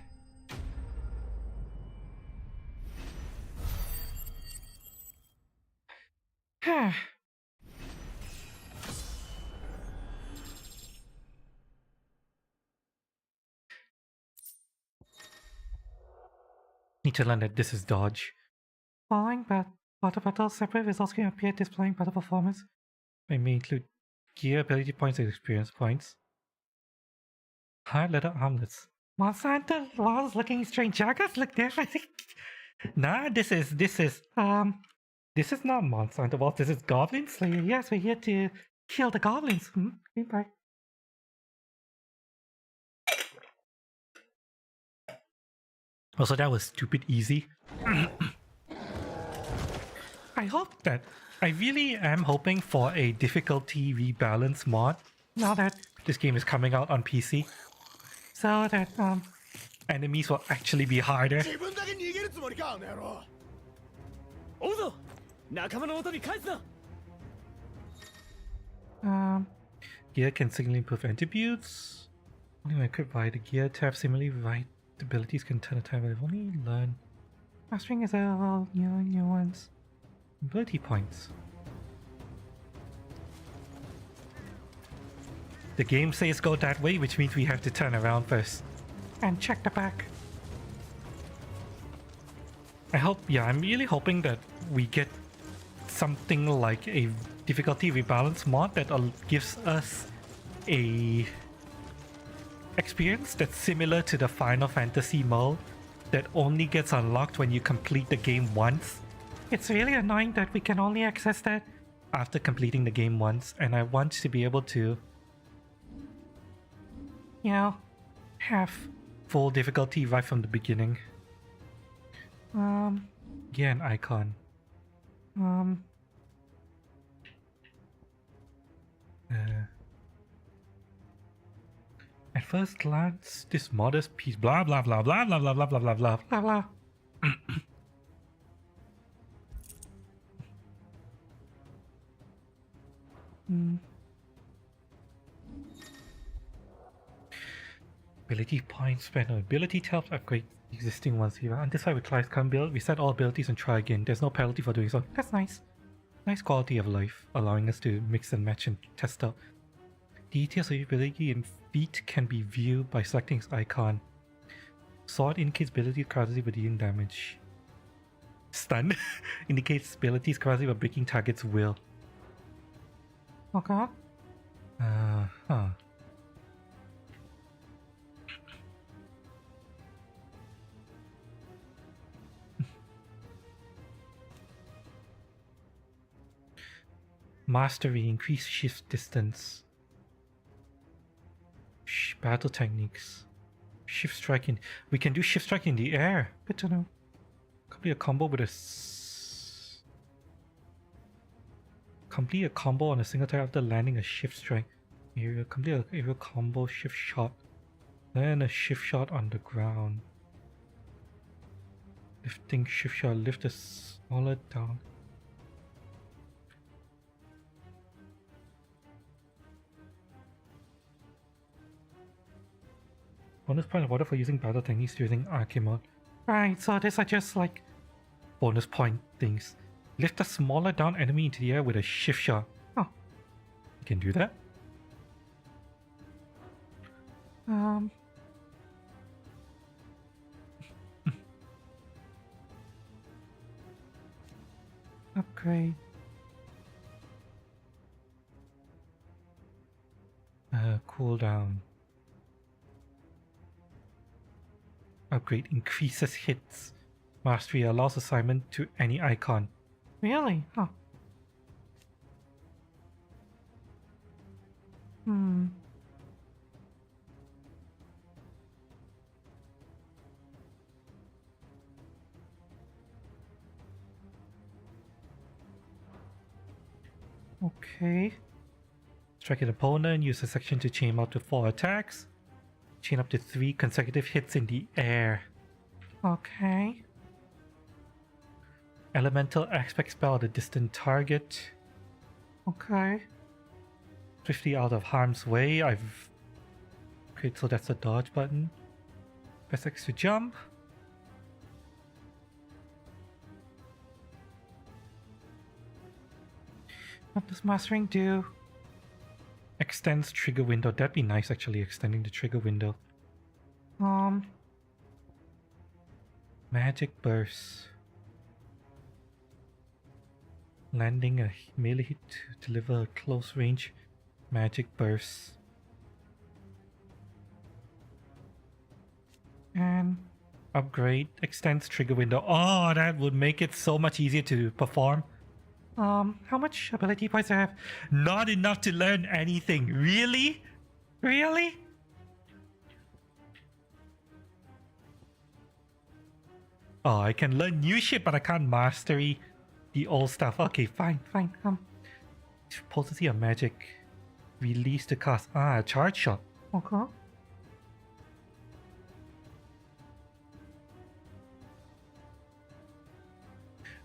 Need to learn that this is dodge. Falling path Water battles, separate results can appear displaying battle performance. It may include gear, ability points, and experience points. Hard leather armlets. Monster Hunter walls looking strange. Jaggers look different. Nah, this is not Monster Hunter walls. This is Goblin Slayer. Yes, we're here to kill the goblins. Bye. Also, that was stupid easy. I really am hoping for a difficulty rebalance mod now that this game is coming out on PC. So that enemies will actually be harder. 追うぞ仲間の元に返すな Gear can significantly improve attributes. Only when equipped by the gear tab, similarly right abilities can turn a time I've only learned. Mastering is all new ones. Ability points. The game says go that way, which means we have to turn around first. And check the back. I'm really hoping that we get something like a difficulty rebalance mod that gives us a experience that's similar to the Final Fantasy mode that only gets unlocked when you complete the game once. It's really annoying that we can only access that after completing the game once, and I want to be able to, you know, have full difficulty right from the beginning. Yeah, an icon. At first glance, this modest piece, blah blah blah blah blah blah blah blah blah blah blah blah. Ability points spent on ability helps upgrade existing ones here. Undecided with class can't build, reset all abilities and try again. There's no penalty for doing so. That's nice. Nice quality of life, allowing us to mix and match and test out. Details of ability and feat can be viewed by selecting its icon. Sword indicates ability capacity for dealing damage. Stun indicates abilities capacity for breaking target's will. Okay. Mastery, increase shift distance. Battle techniques. Shift striking. We can do shift strike in the air. Good to know. Complete a combo with complete a combo on a single attack after landing a shift strike. Area. Complete a aerial combo shift shot. Then a shift shot on the ground. Lifting shift shot. Lift a smaller down. Bonus point of order for using battle techniques using arcade mode. Right, so these are just like bonus point things. Lift a smaller down enemy into the air with a shift shot. Oh, you can do that. Upgrade. Cooldown. Upgrade increases hits. Mastery allows assignment to any icon. Really? Huh. Okay. Strike an opponent, use a section to chain out to 4 attacks. Chain up to 3 consecutive hits in the air. Okay. Elemental aspect spell at a distant target. Okay. Swiftly out of harm's way. Okay, so that's a dodge button. Press X to jump. What does mastering do? Extends trigger window. That'd be nice actually, extending the trigger window. Magic burst. landing a melee hit to deliver a close range magic burst. And upgrade extends trigger window. Oh, that would make it so much easier to perform. How much ability points do I have? Not enough to learn anything. Really? Really? Oh, I can learn new shit, but I can't mastery the old stuff. Okay, fine. Potency of magic. Release the cast. Ah, charge shot. Okay.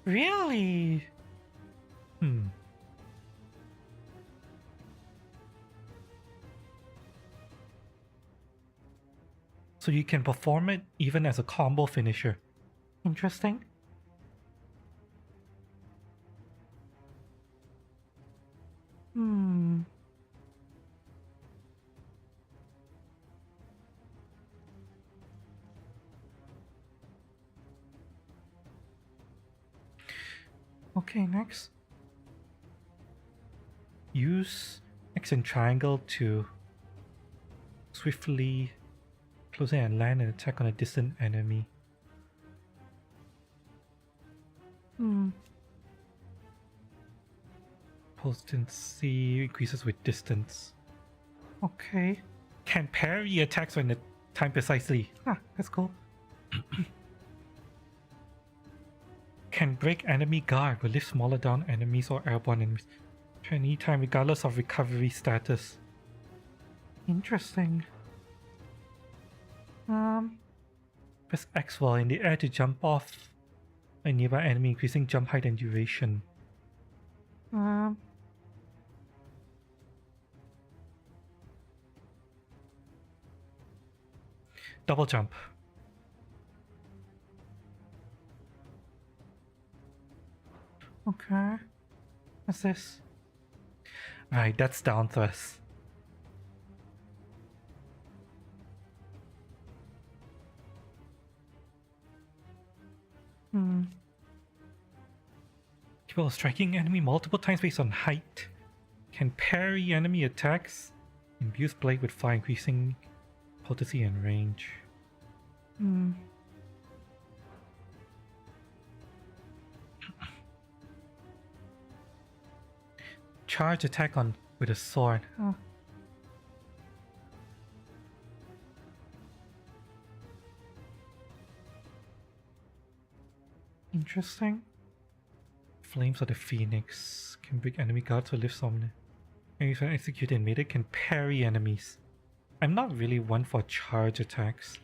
Really? So you can perform it even as a combo finisher. Interesting. Okay, next. Use X and triangle to swiftly close in and land and attack on a distant enemy. Potency increases with distance. Okay. Can parry attacks when the time precisely. Ah, that's cool. Can break enemy guard, will lift smaller down enemies or airborne enemies anytime regardless of recovery status. Interesting. Press X while in the air to jump off a nearby enemy, increasing jump height and duration. Double jump. Okay. What's this? Right, that's down thrust. Capable of striking enemy multiple times based on height. Can parry enemy attacks. Imbues blade with fire, increasing potency and range. Charge attack on with a sword. Oh. Interesting. Flames of the Phoenix can break enemy guards or lift some. Enemies when executed in melee can parry enemies. I'm not really one for charge attacks.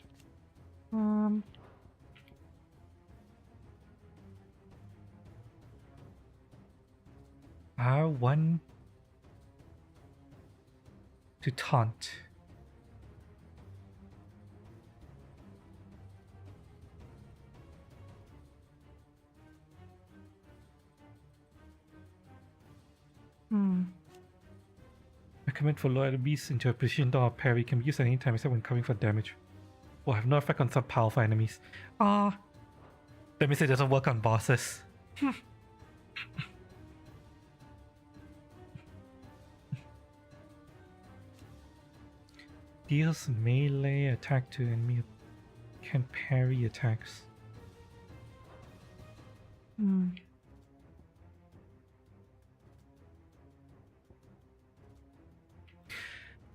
R1 to taunt. Recommend for low enemies into a position or parry can be used at any time except when coming for damage. Will have no effect on some powerful enemies. That means it doesn't work on bosses. Deals melee attack to enemy. Can parry attacks.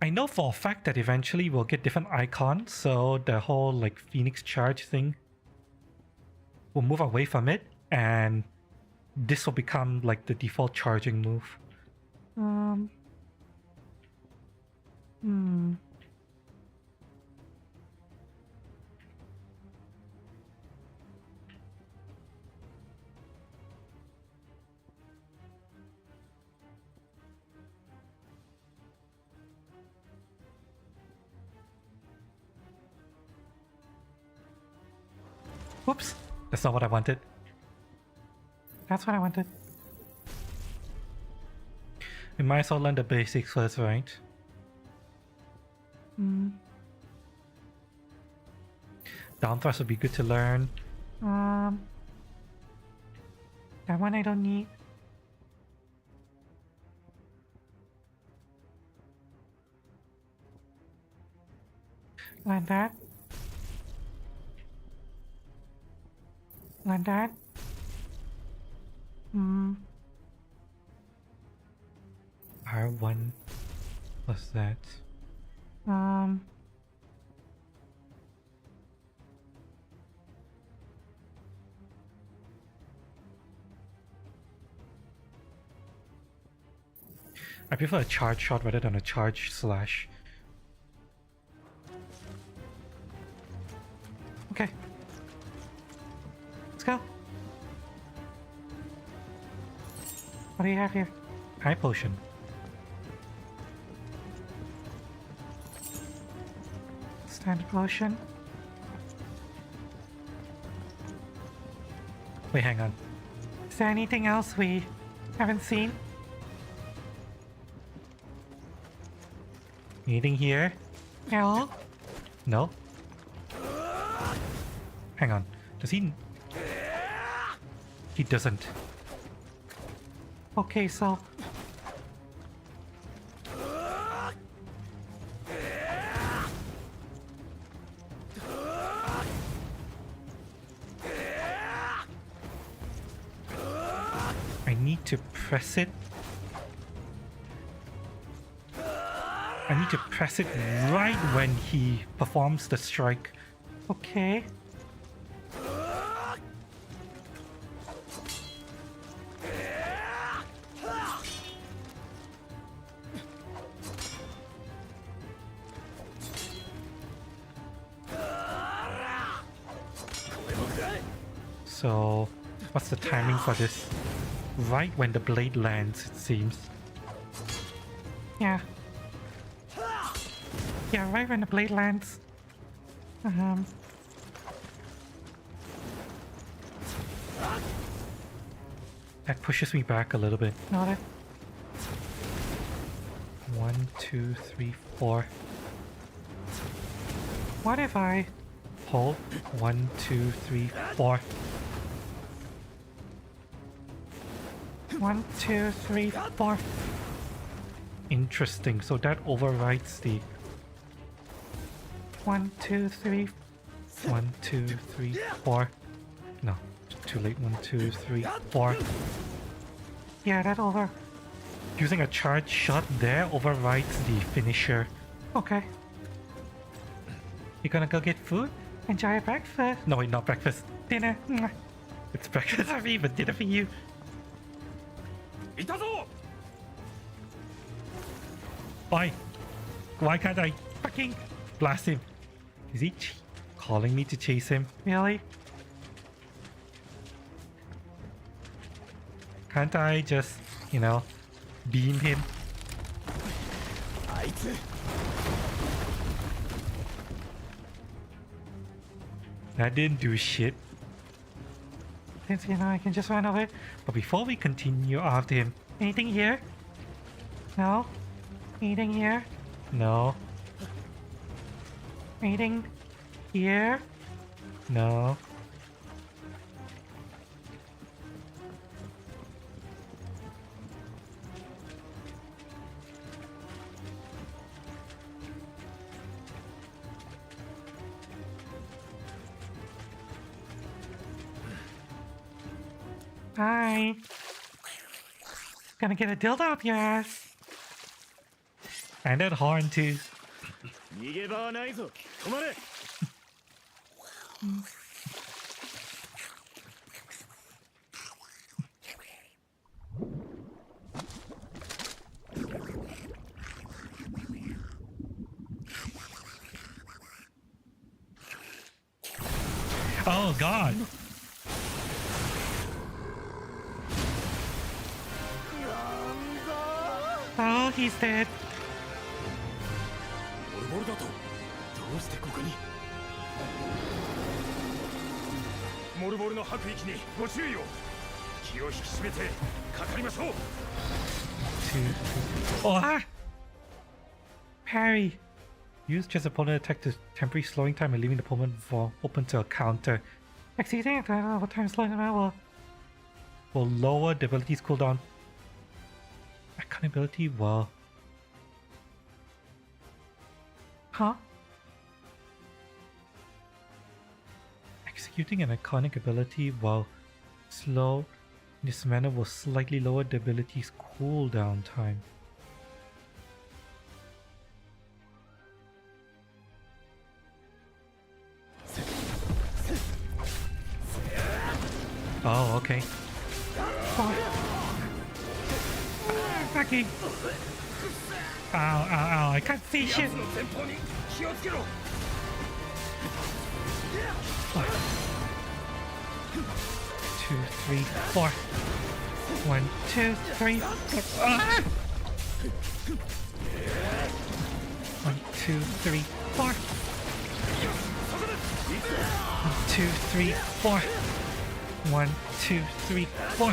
I know for a fact that eventually we'll get different icons, so the whole like Phoenix charge thing will move away from it, and this will become like the default charging move. Whoops, that's not what I wanted. That's what I wanted. We might as well learn the basics first, right? Down thrust would be good to learn. That one I don't need. Like that. Like that. R1. What's that? I prefer a charge shot rather than a charge slash. Okay. Let's go. What do you have here? High potion. Standard potion. Wait, hang on. Is there anything else we haven't seen? Anything here? No? No? Hang on. Does he... He doesn't. Okay, so... I need to press it. I need to press it right when he performs the strike. Okay. So, what's the timing for this? Right when the blade lands, it seems. Yeah. Yeah, right when the blade lands. That pushes me back a little bit. Not it. 1, 2, 3, 4. What if I hold 1, 2, 3, 4? 1, 2, 3, 4. Interesting. So that overrides the 1, 2, 3. 1, 2, 3, 4. No, too late. 1, 2, 3, 4. Yeah, that over. Using a charge shot there overrides the finisher. Okay. You gonna go get food? Enjoy breakfast. No, wait, not breakfast. Dinner. It's breakfast for me, but dinner for you. Why? Why can't I fucking blast him? Is he calling me to chase him? Really? Can't I just, you know, beam him? That didn't do shit. Since, you know, I can just run away. But before we continue after him, anything here? No? Anything here? No. Anything here? No. Hi. Gonna get a dildo up your ass. And that horn too. Oh god. Oh, he's dead. ボルだとどうしてここにモルボルの吐く息にご注意を気を引き締めてかかりましょう Oh, ah! Parry. Use just opponent attack to temporary slowing time and leaving the opponent for open to a counter. Exceeding it over time slowing them out will lower the ability's cooldown. Icon ability will... Huh? executing an iconic ability while slow in this manner will slightly lower the ability's cooldown time. Oh, okay. Fucking. Ow, ow, ow, I can't see shit. 1, 2, 3, 4. 1, 2, 3, 4. Ah! 1, 2, 3, 4. 1, 2, 3, 4. 1, 2, 3, 4.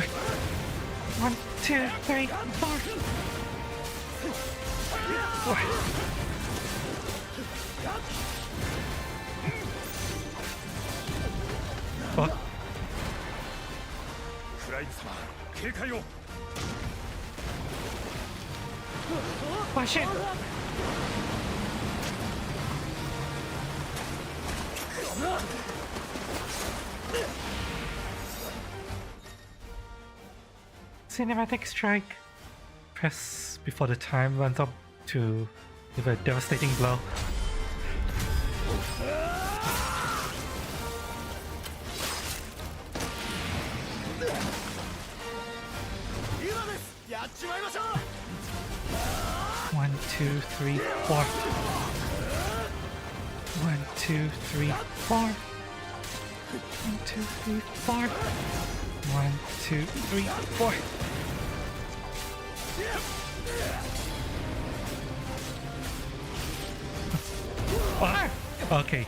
1, 2, 3, 4. 4. Oh. Oh shit! Cinematic strike. Press before the time runs up to give a devastating blow. One, two, three, four. 1, 2, 3, 4. 1, 2, 3, 4. 1, 2, 3, 4. Ah! Okay.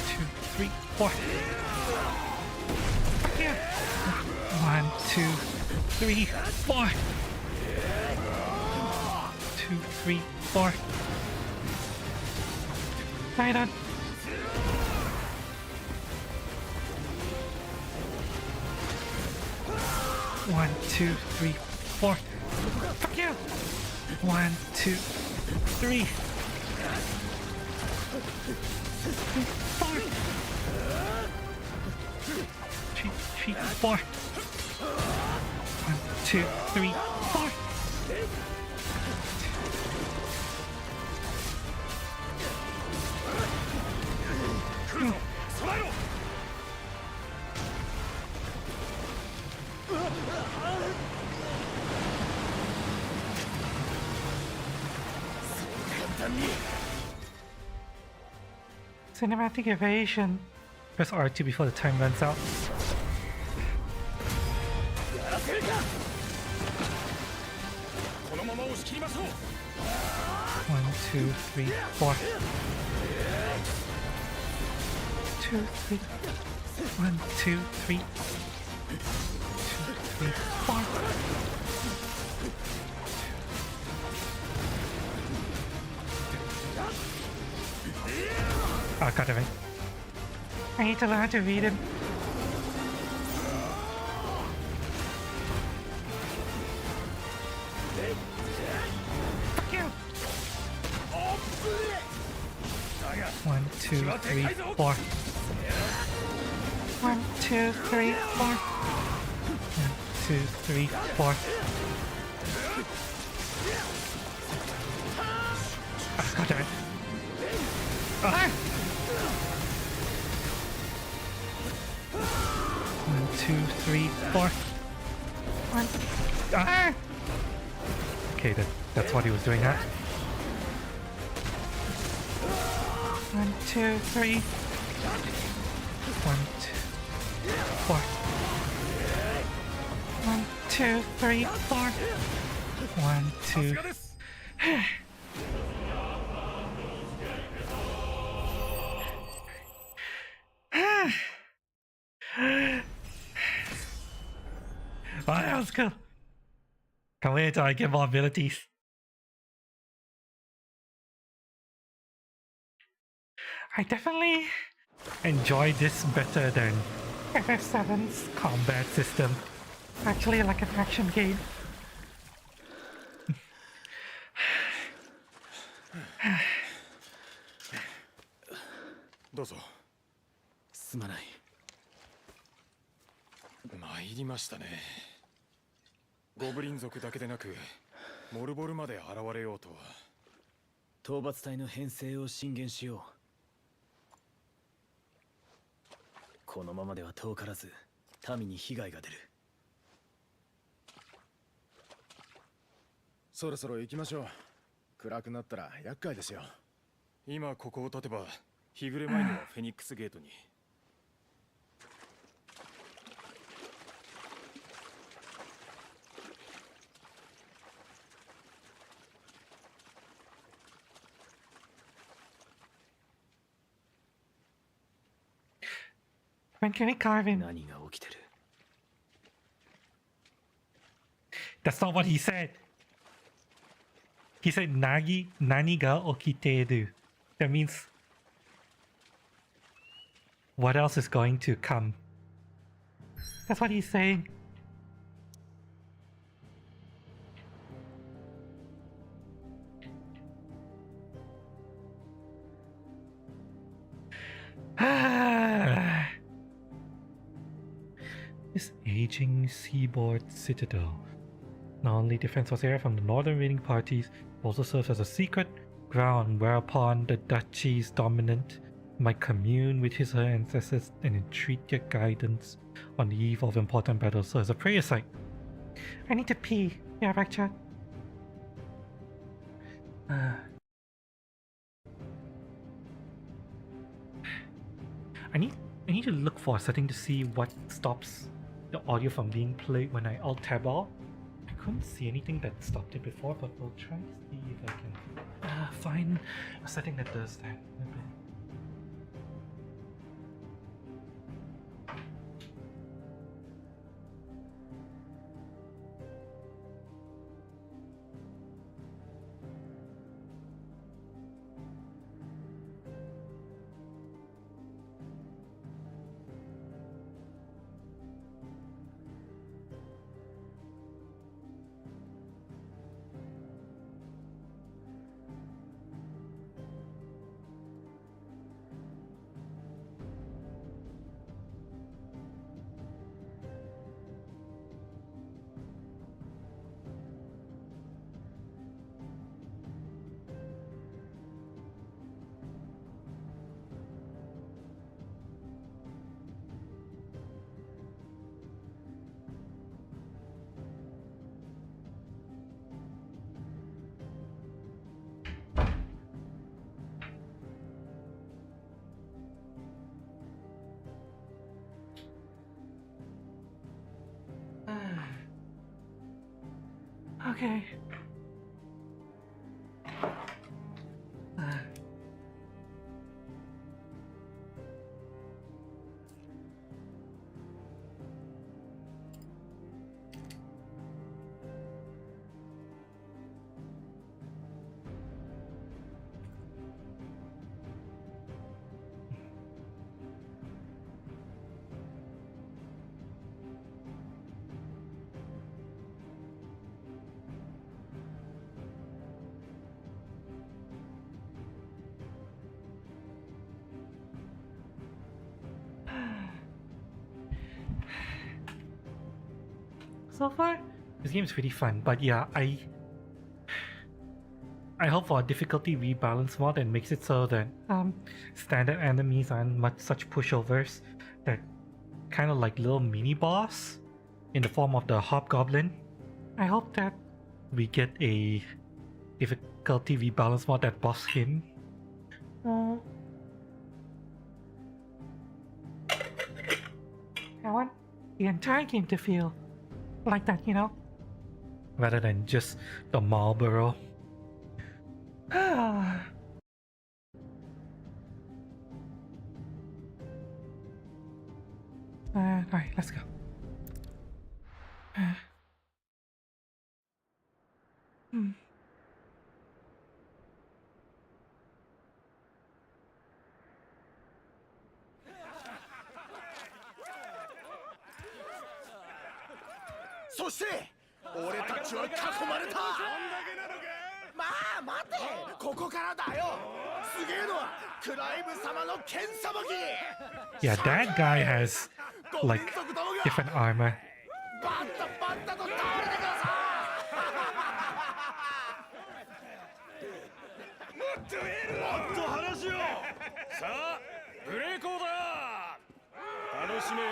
2, 3, 4. Yeah. 1, 2, 3, 4. 2, 3, 4. Right on. 1, 2, 3, 4. Fuck you! 1, 2, 3. 4. 3, 4. 1, 2, 3, 4. Cinematic evasion. Press R2 before the time runs out. One, 2, 3, 4. 2, 3. 1, 2, 3. 2, 3, 4. Oh, god damn it. I need to learn to read him. Fuck you! 1, 2, 3, 4. 1, 2, 3, 4. 1, 2, 3, 4. Oh, god damn it. Ah! 1, 2, 3, 4. 1. Ah! Okay, that's what he was doing, huh? 1, 2, 3. 1, 2, 4. 1, 2, 3, 4. 1, 2. Oh, that was cool. Can't wait until I get more abilities. I definitely enjoy this better than FF7's combat system. Actually, like an action game. どうぞ。すまない。参りましたね。ゴブリン族だけでなくモルボルまで現れようとは。討伐隊の編成を進言しよう。このままでは遠からず民に被害が出る。そろそろ行きましょう。暗くなったら厄介ですよ。今ここを立てば日暮れ前にはフェニックスゲートに。When can we carve him? 何が起きてる？ That's not what he said. He said nani ga okiteru. That means what else is going to come? That's what he's saying. This aging seaboard citadel not only defends us area from the northern raiding parties, but also serves as a secret ground whereupon the duchy's dominant might commune with his ancestors and entreat their guidance on the eve of important battles. So it's a prayer site. I need to pee. Yeah, right, chat. I need to look for a setting to see what stops the audio from being played when I alt tab out. I couldn't see anything that stopped it before, but we'll try to see if I can find a setting that does that. Okay. So far, this game is pretty fun, but yeah, I hope for a difficulty rebalance mod that makes it so that standard enemies aren't much such pushovers. They're kind of like little mini boss in the form of the hobgoblin. I hope that we get a difficulty rebalance mod that buffs him. I want the entire game to feel like that, you know? Rather than just the Marlboro. Alright, let's go. Hmm. So, 俺たちは囲まれた。まあ待て、ここからだよ。Yeah, that guy has like different armor. さあブレイコーだ楽しめよ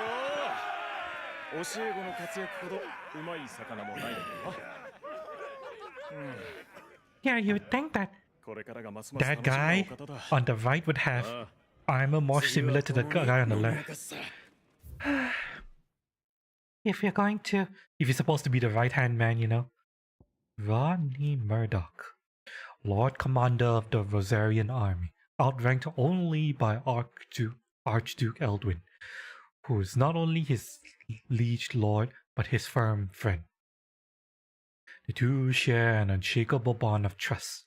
教え子の活躍ほどうまい魚もないだろう Yeah, you would think that これからがますます that 楽しみな guy お方だ on the right would have armor more similar to the guy on the left. If you're going to, if you're supposed to be the right-hand man, you know. Rodney Murdoch, Lord Commander of the Rosarian Army, outranked only by Archduke Eldwin, who is not only his liege lord, but his firm friend. The two share an unshakable bond of trust,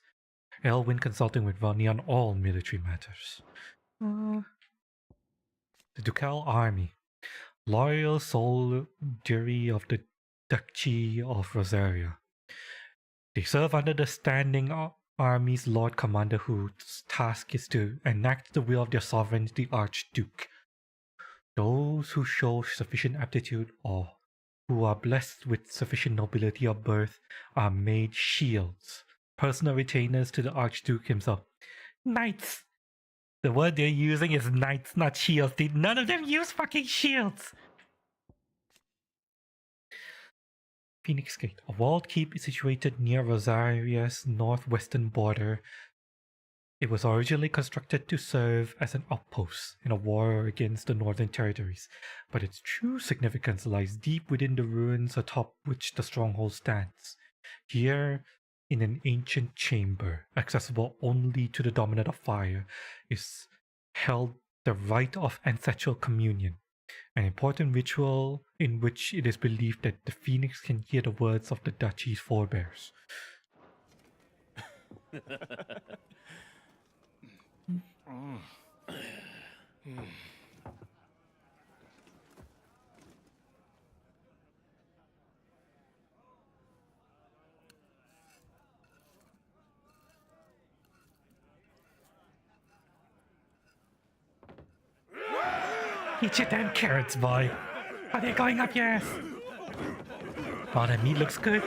Eldwin consulting with Rodney on all military matters. The Ducal Army, loyal soldiery of the Duchy of Rosaria. They serve under the standing army's Lord Commander, whose task is to enact the will of their sovereign, the Archduke. Those who show sufficient aptitude or who are blessed with sufficient nobility of birth are made shields, personal retainers to the Archduke himself. Knights! The word they're using is knights, not shields. None of them use fucking shields! Phoenix Gate, a walled keep situated near Rosaria's northwestern border. It was originally constructed to serve as an outpost in a war against the Northern Territories, but its true significance lies deep within the ruins atop which the stronghold stands. Here, in an ancient chamber, accessible only to the Dominant of Fire, is held the rite of ancestral communion, an important ritual in which it is believed that the Phoenix can hear the words of the Duchy's forebears. Eat your damn carrots, boy. Are they going up your ass? Oh, that meat looks good.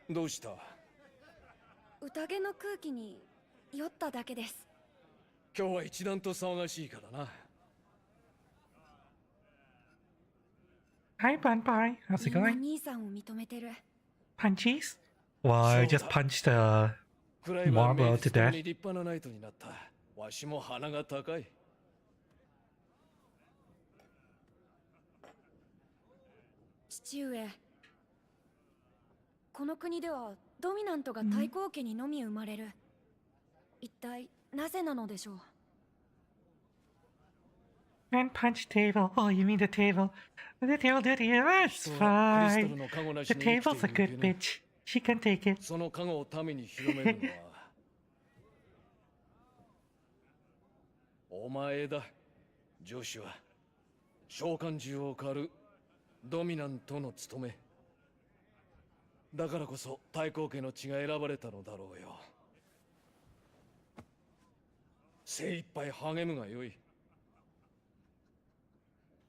Doshita? 宴の空気に酔っただけです。今日は一段と騒がしいからな。Hi, Bunpie. How's it みんな going? 兄さんを認めてる。Punchies? Well, I just punched a marble to death. 立派なナイトになった。わしも鼻が高い。父上、この国ではドミナントが太閤家にのみ生まれる。一体なぜなのでしょう。Man punch table. Oh, you mean the table? The table did here. That's fine. The table's a good bitch. She can take it. その加護を民に広めるのはお前だ、ジョシュア。召喚獣を狩るドミナントの務め。だからこそ太閤家の血が選ばれたのだろうよ。精一杯励むがよい。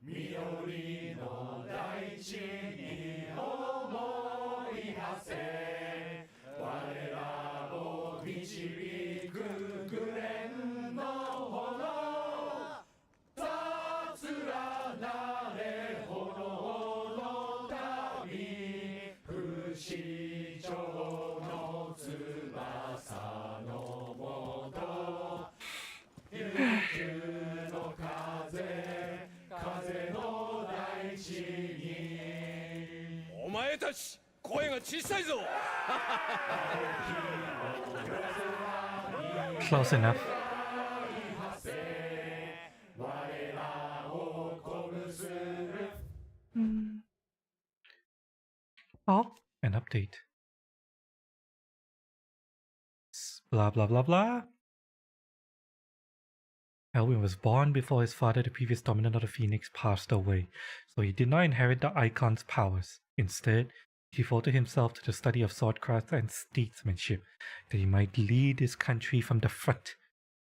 緑の大地に思い馳せ、我らを導くグレンの炎、立つらなれ炎の旅、不死鳥の翼のもと、悠久の風、風の大地に。お前たち声が小さいぞ。Close enough. Oh, an update. Blah blah blah blah. Elwin was born before his father, the previous dominant of the Phoenix, passed away, so he did not inherit the Icon's powers. Instead, he devoted himself to the study of swordcraft and statesmanship, that he might lead his country from the front,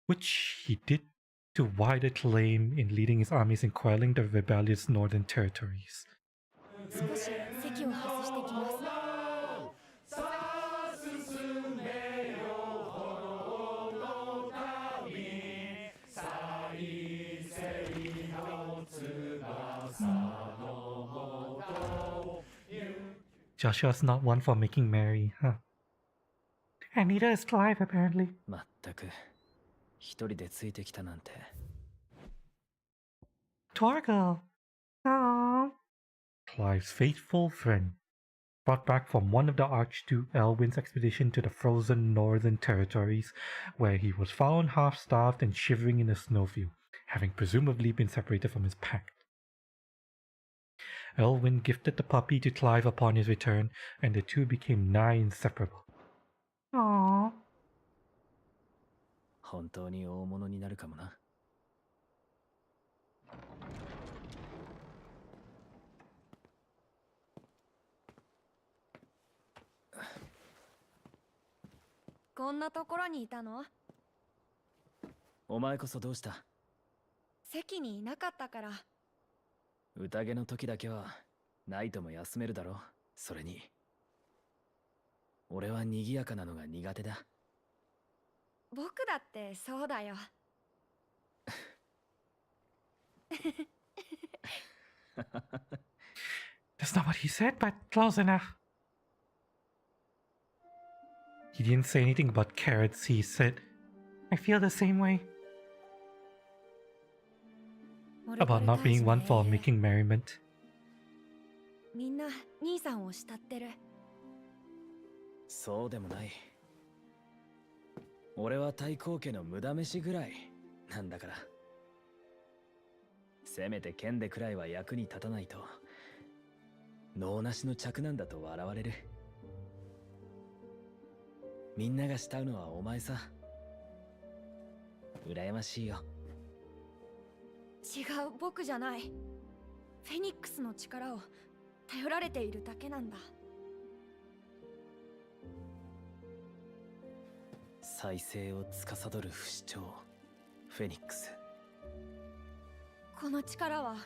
which he did to wide acclaim in leading his armies in quelling the rebellious northern territories. 少し席を外してきます。Joshua's not one for making merry, huh? And neither is Clive, apparently. まったく一人でついてきたなんて。 Torgal! Aww. Clive's faithful friend, brought back from one of the Archduke Elwin's expedition to the frozen northern territories, where he was found half-starved and shivering in a snowfield, having presumably been separated from his pack. Elwin gifted the puppy to Clive upon his return, and the two became nigh inseparable. Aww. 本当に大物になるかもな。こんなところにいたの？お前こそどうした？席にいなかったから。宴の時だけはナイトも休めるだろ。それに俺は賑やかなのが苦手だ。僕だってそうだよ。That's not what he said, but close enough. He didn't say anything about carrots. He said, I feel the same way. About not being one for making merriment. みんな兄さんを慕ってる。そうでもない。俺は太閤家の無駄飯ぐらいなんだから。せめて剣でくらいは役に立たないと能なしの嫡男だと笑われる。みんなが慕うのはお前さ。羨ましいよ。違う、僕じゃない。フェニックスの力を頼られているだけなんだ。再生を司る不死鳥フェニックス。この力は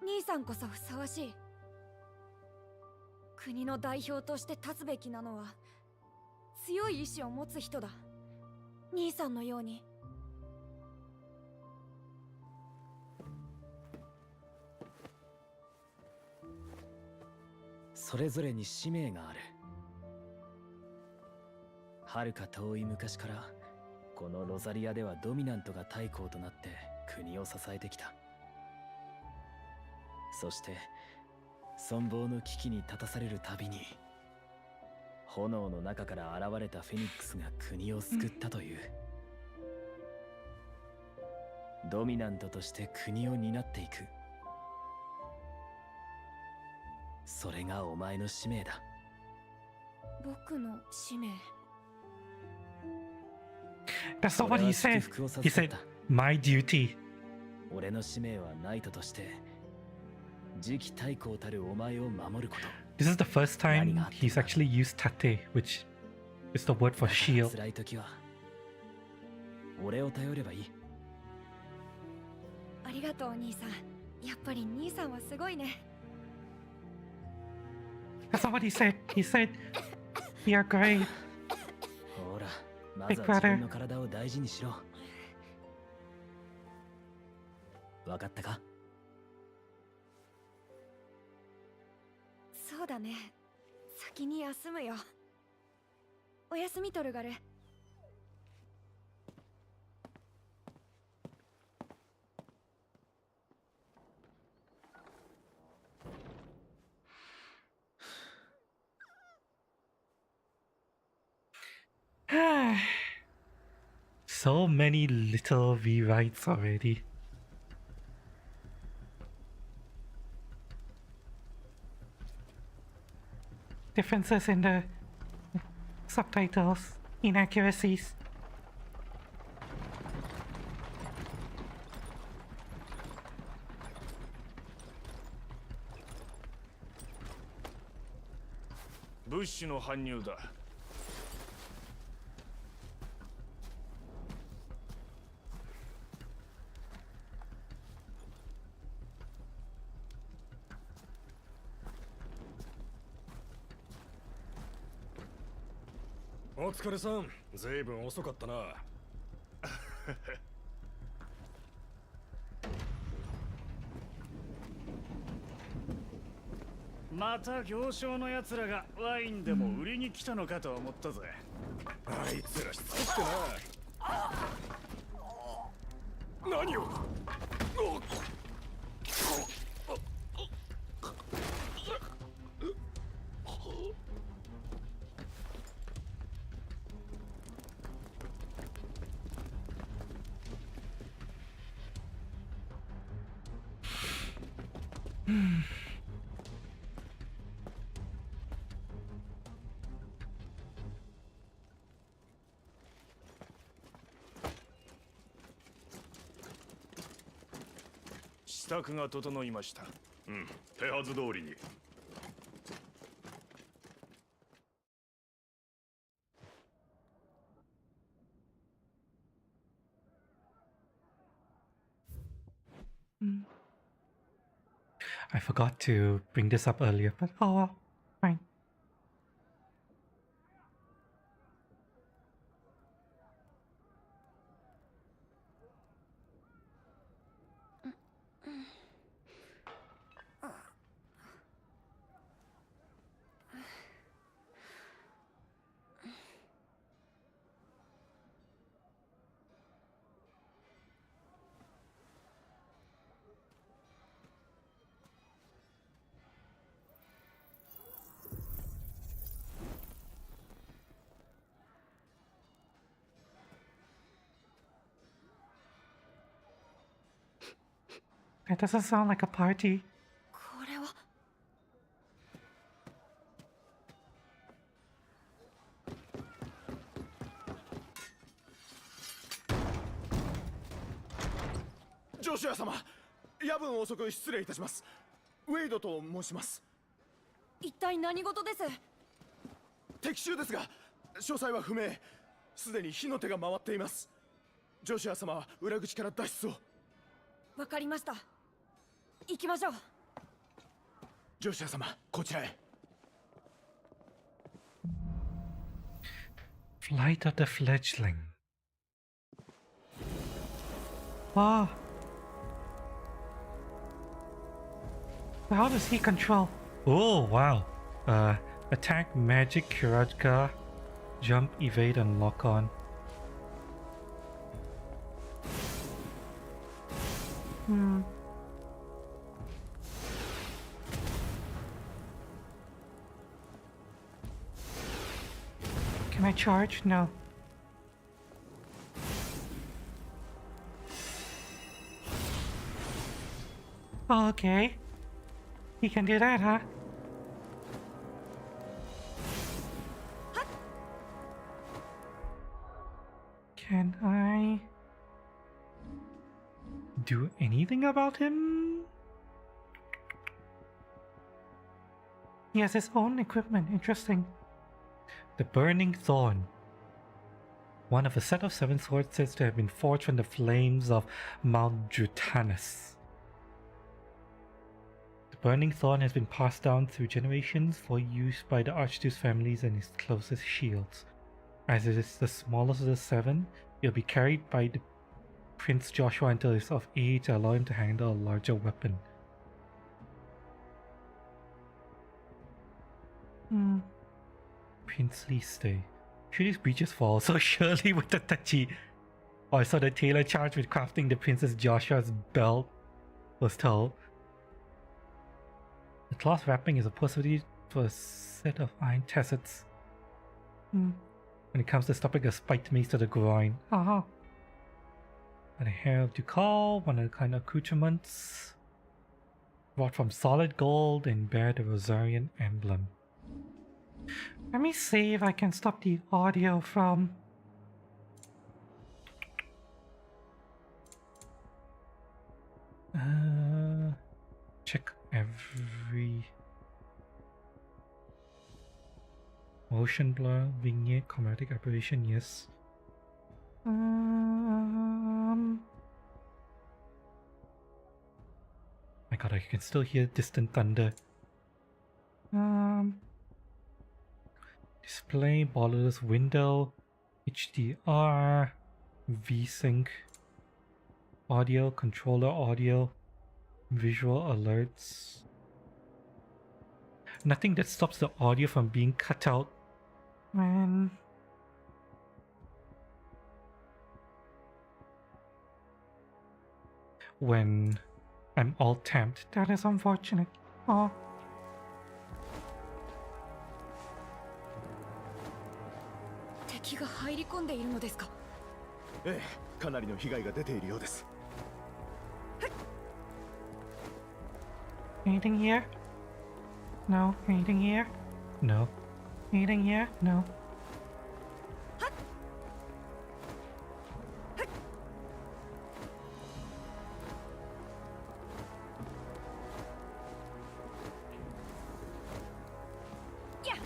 兄さんこそふさわしい。国の代表として立つべきなのは強い意志を持つ人だ。兄さんのように。それぞれに使命がある。遥か遠い昔からこのロザリアではドミナントが太閤となって国を支えてきた。そして存亡の危機に立たされるたびに炎の中から現れたフェニックスが国を救ったという。ドミナントとして国を担っていく。それがお前の使命だ。僕の使命。That's not what he said. He said, my duty. 俺の使命はナイトとして次期太閤たるお前を守ること。This is the first time he's actually used tate, which is the word for shield. 辛い時は俺を頼ればいい。ありがとう兄さん。やっぱり兄さんはすごいね。That's not what he said. He said, you're great. ほら、まずは自分の体を大事にしろ。わかったか？そうだね。先に休むよ。おやすみトルガル。So many little rewrites already. Differences in the subtitles, inaccuracies. 物資の搬入だ。お疲れさん。ずいぶん遅かったな。また行商のやつらがワインでも売りに来たのかと思ったぜ。あいつらしつこくてな。何を。支度が整いました。うん、手はず通りに。I forgot to bring this up earlier, but oh well, fine. That doesn't sound like a party. これは。ジョシュア様、夜分遅く失礼いたします。ウェイドと申します。一体何事です？敵襲ですが、詳細は不明。すでに火の手が回っています。ジョシュア様は裏口から脱出を。わかりました。行きましょう。ジョシュア様、こちらへ。Flight of the fledgling. Wow. How does he control? Oh wow. Attack, magic, Kirajka, jump, evade, and lock on. Can I charge? No. Oh, okay. He can do that, huh? Can I do anything about him? He has his own equipment. Interesting. The Burning Thorn. One of a set of 7 swords says to have been forged from the flames of Mount Drutanus. The Burning Thorn has been passed down through generations for use by the Archduke's families and his closest shields. As it is the smallest of the 7, it will be carried by the Prince Joshua until he is of age to allow him to handle a larger weapon. Princely stay. Should these breaches fall so surely with the touchy? Or so the tailor charged with crafting the Princess Joshua's belt was told. The cloth wrapping is a possibility for a set of iron tassets. When it comes to stopping a spiked mace to the groin. Haha. And a hair of Ducal, one of the kind of accoutrements. Wrought from solid gold and bear the Rosarian emblem. Let me see if I can stop the audio from... check every... Motion blur, vignette, chromatic aberration, yes. My god, I can still hear distant thunder. Display, borders, window, HDR, VSync, audio, controller audio, visual alerts. Nothing that stops the audio from being cut out. Man. When I'm all tamped. That is unfortunate. Oh. 敵が入り込んでいるのですか？ええ、かなりの被害が出ているようです。Anything here? No. Anything here? No. Anything here? No. Yeah.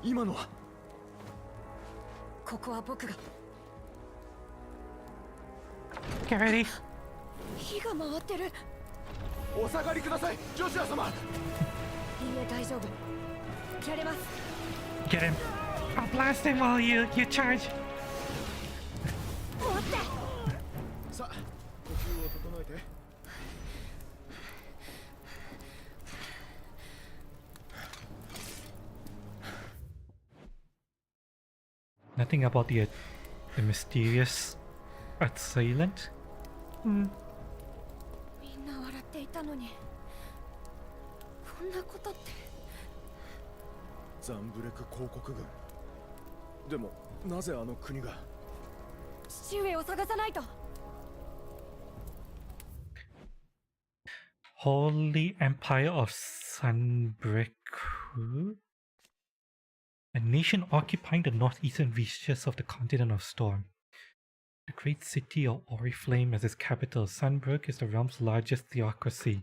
今のはここは僕が。Get ready. 火が回ってる。お下がりください、ジョシュア様。いいえ、大丈夫。やれます。Get him. I'll blast him while you charge. 待って。さあ、呼吸を整えて。Nothing about the mysterious assailant. みんな笑っていたのに、こんなことって。ザンブレク公国軍。でもなぜあの国が。父上を探さないと。Holy Empire of Sunbreak. A nation occupying the northeastern reaches of the continent of Storm. The great city of Oriflame as its capital, Sunbrook is the realm's largest theocracy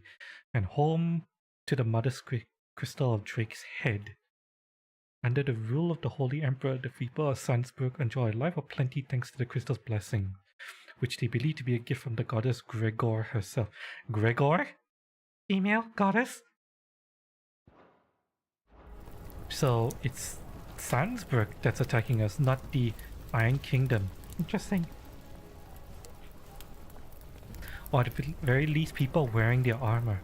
and home to the Mother Crystal of Drake's Head. Under the rule of the Holy Emperor, the people of Sunbrook enjoy a life of plenty thanks to the crystal's blessing, which they believe to be a gift from the goddess Gregor herself. Gregor? Female goddess? So it's Sunbrook that's attacking us, not the Iron Kingdom. Interesting. Or at the very least, people wearing their armor.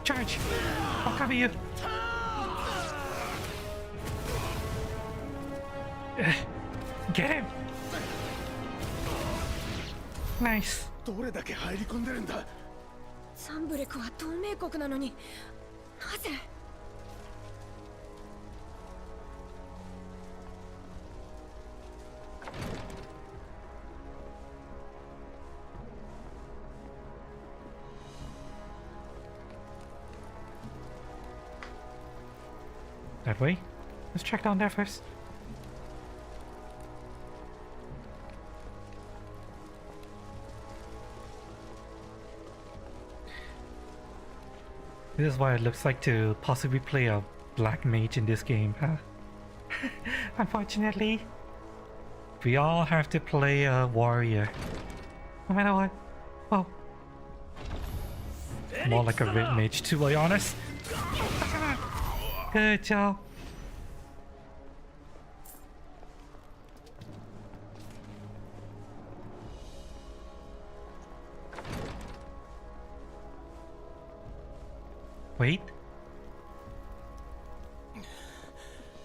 Charge! I'll cover you! Get him! Nice. どれだけ入り込んでるんだ。サンブレクは同盟国なのに、なぜ？ That way? Let's check down there first. This is what it looks like to possibly play a black mage in this game, huh? Unfortunately, we all have to play a warrior. No matter what. Well, more like a red mage to be honest. Good job. Wait.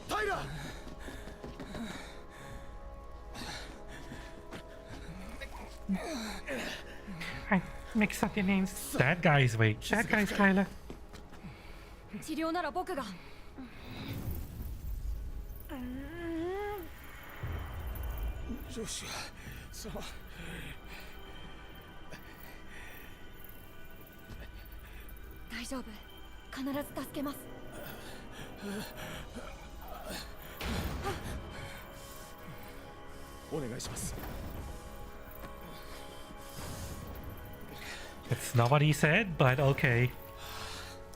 Tyler! I mixed up your names. That guy's wait. That guy's Tyler. 治療なら僕が。ジョシュア様。大丈夫。必ず助けます。お願いします。 It's not what he said, but okay.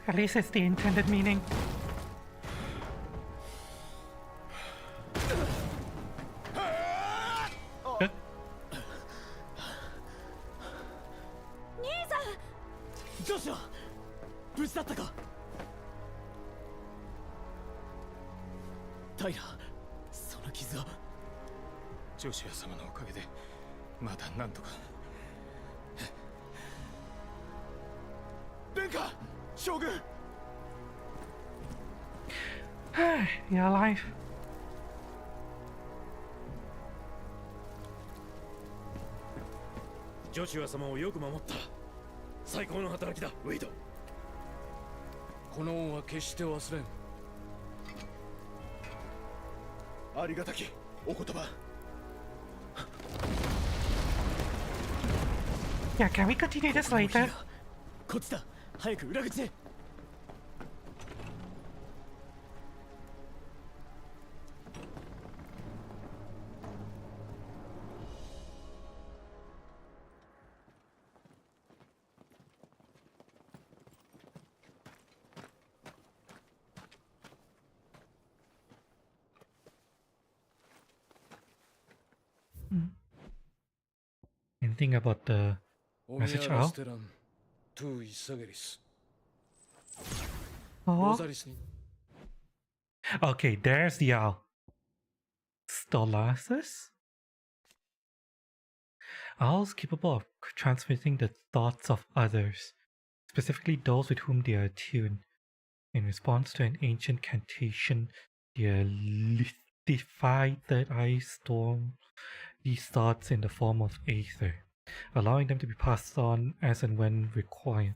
At least it's the intended meaning. Uh, 兄さん、ジョシュは無事だったか。タイラ、その傷は。ジョシュア様のおかげでまだなんとか。殿下、将軍。You're alive. ジョシュア様をよく守った。最高の働きだ、ウェイド。この恩は決して忘れん。ありがたきお言葉。Yeah, can we continue this later? こっちだ。早く裏口へ。Anything about the オミ message アラ out? ステラントゥイサゲリス。 Oh, ロザリスに okay, there's the owl. Stolasis? Owls capable of transmitting the thoughts of others, specifically those with whom they are attuned. In response to an ancient cantation, they lithify third eye storm these thoughts in the form of aether, allowing them to be passed on as and when required,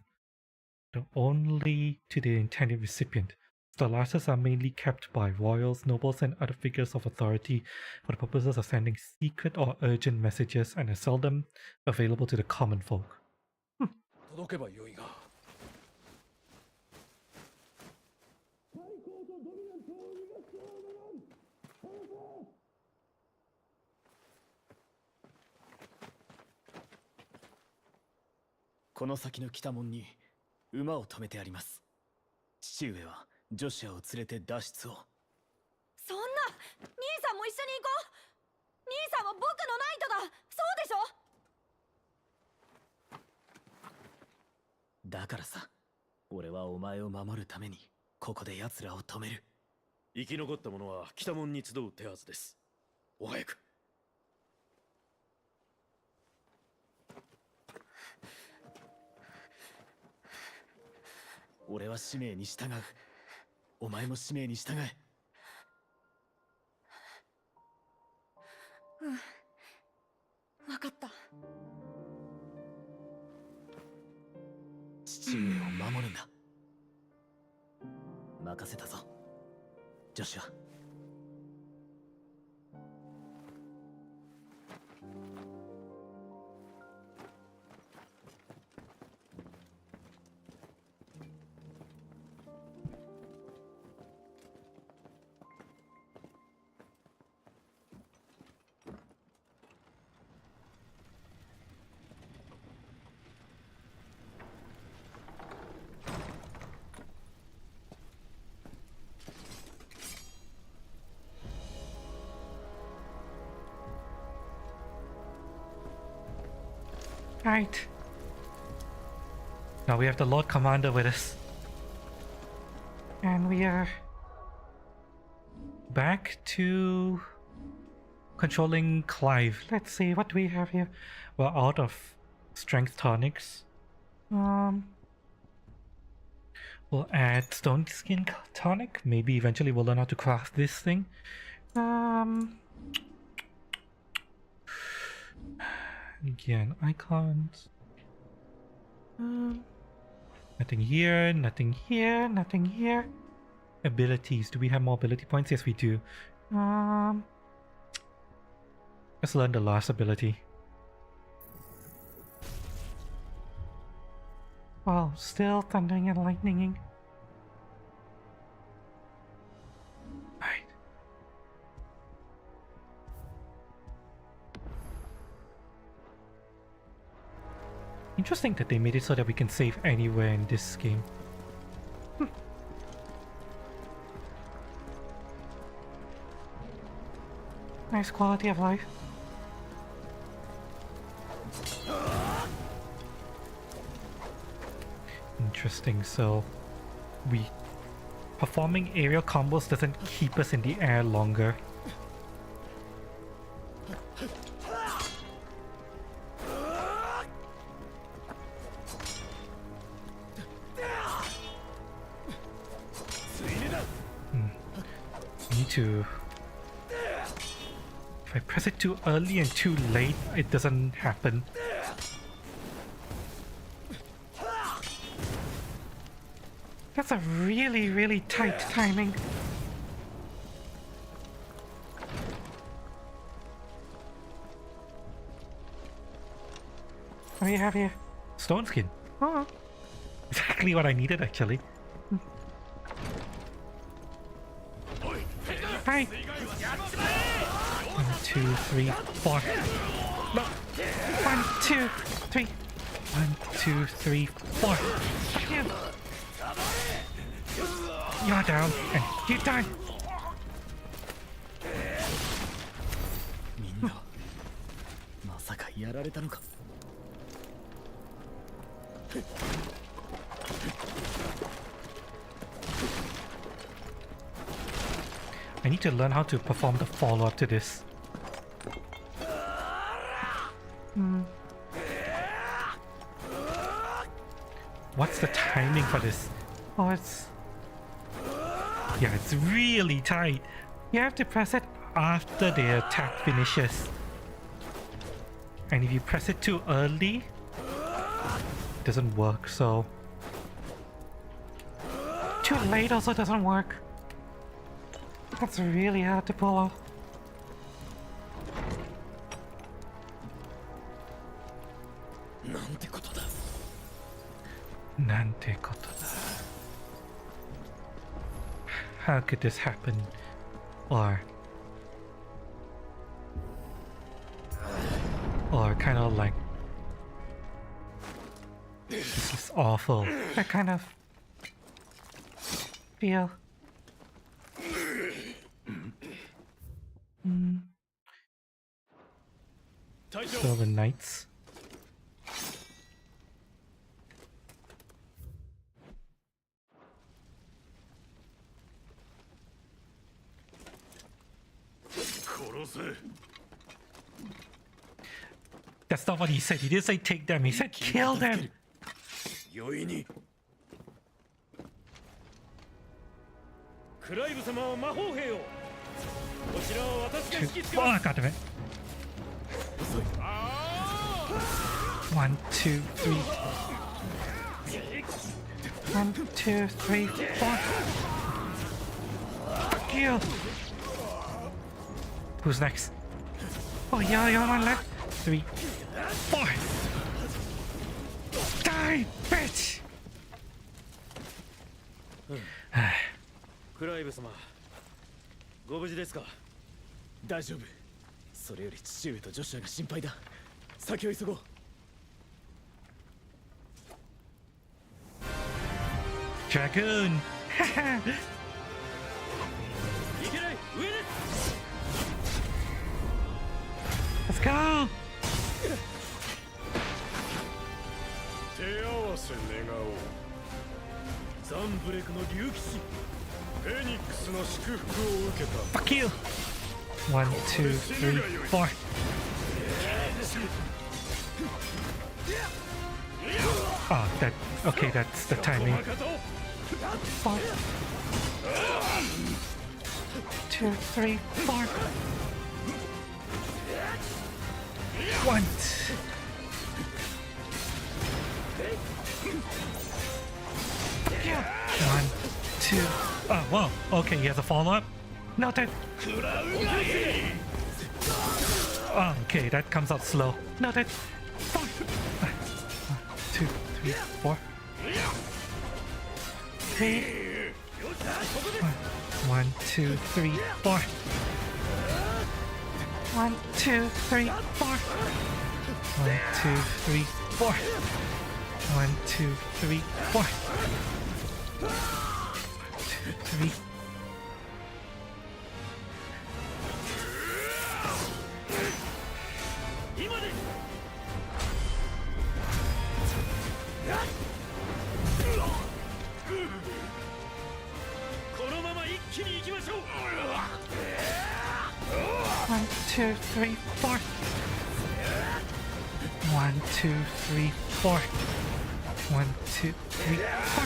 though only to the intended recipient. Stolases are mainly kept by royals, nobles, and other figures of authority for the purposes of sending secret or urgent messages and are seldom available to the common folk. 届けばよいが。この先の北門に馬を止めてあります。父上はジョシュアを連れて脱出を。そんな、兄さんも一緒に行こう。兄さんは僕のナイトだ。そうでしょ。だからさ、俺はお前を守るためにここで奴らを止める。生き残った者は北門に集う手はずです。お早く。俺は使命に従う。お前も使命に従え。うん、分かった。父上を守るんだ。任せたぞ、ジョシュア。Right. Now we have the Lord Commander with us. And we are back to controlling Clive. Let's see, what do we have here? We're out of strength tonics. We'll add stone skin tonic. Maybe eventually we'll learn how to craft this thing. Again, icons. Nothing here, nothing here, nothing here. Abilities. Do we have more ability points? Yes, we do. Let's learn the last ability. Wow, still thundering and lightninging. Interesting that they made it so that we can save anywhere in this game. Nice quality of life. Interesting, so performing aerial combos doesn't keep us in the air longer. Need to... If I press it too early and too late, it doesn't happen. That's a really, really tight timing. What do you have here? Stone skin. Oh, exactly what I needed actually. Hi. 1, 2, 3, 4. No. 1, 2, 3. 1, 2, 3, 4. Fuck you. You're down, and you die. みんなまさかやられたのか。 I need to learn how to perform the follow-up to this. What's the timing for this? Oh, it's... Yeah, it's really tight. You have to press it after the attack finishes. And if you press it too early, it doesn't work, so... Too late also doesn't work. That's really hard to pull off. Nante koto da. How could this happen? Or kind of like, this is awful. That kind of feel. So the knights. That's not what he said. He didn't say take them. He said kill them. Oh, I got it. 1, 2, 3. 1, 2, 3, 4. Fuck you. Who's next? Oh, yeah, you're one left. 3, 4. Die, bitch! クライブ様、ご無事ですか？大丈夫。それより父上とジョシュアが心配だ。先を急ごう。Dragoon! Let's go! 手合わせ願おう。ザンブレクの竜騎士フェニックスの祝福を受けた。 Fuck you! 1, 2, 3, 4. Oh, that... Okay, that's the timing. 4. 2, 3, 4. 1. Yeah. 1, 2. Oh, whoa. Okay, he has a follow-up. Noted. Oh, okay, that comes out slow. Noted. 4. 1, 2, 3, 4. 3. 1, 2, 3, 4. 1, 2, 3, 4. 1, 2, 3, 4. 1, 2, 3, 4. 2, 3. One, two, three, four. 1, 2, 3, 4. 1, 2, 3, 4.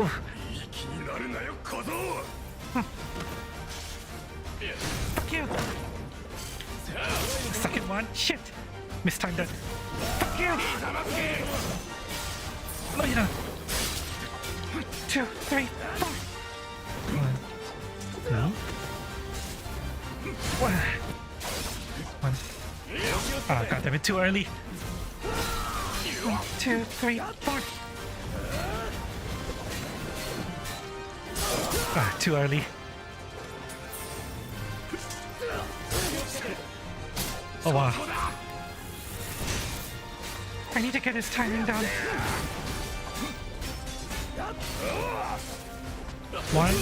Oof. Fuck you! Second one, shit! Mistimed it. Fuck you! No, you don't. 2, 3, 4. 1, 3. 1. 1. Oh, god damn it, too early. 1, 2, 3, 4. Ah, too early. Oh wow. I need to get his timing down. 1, 2.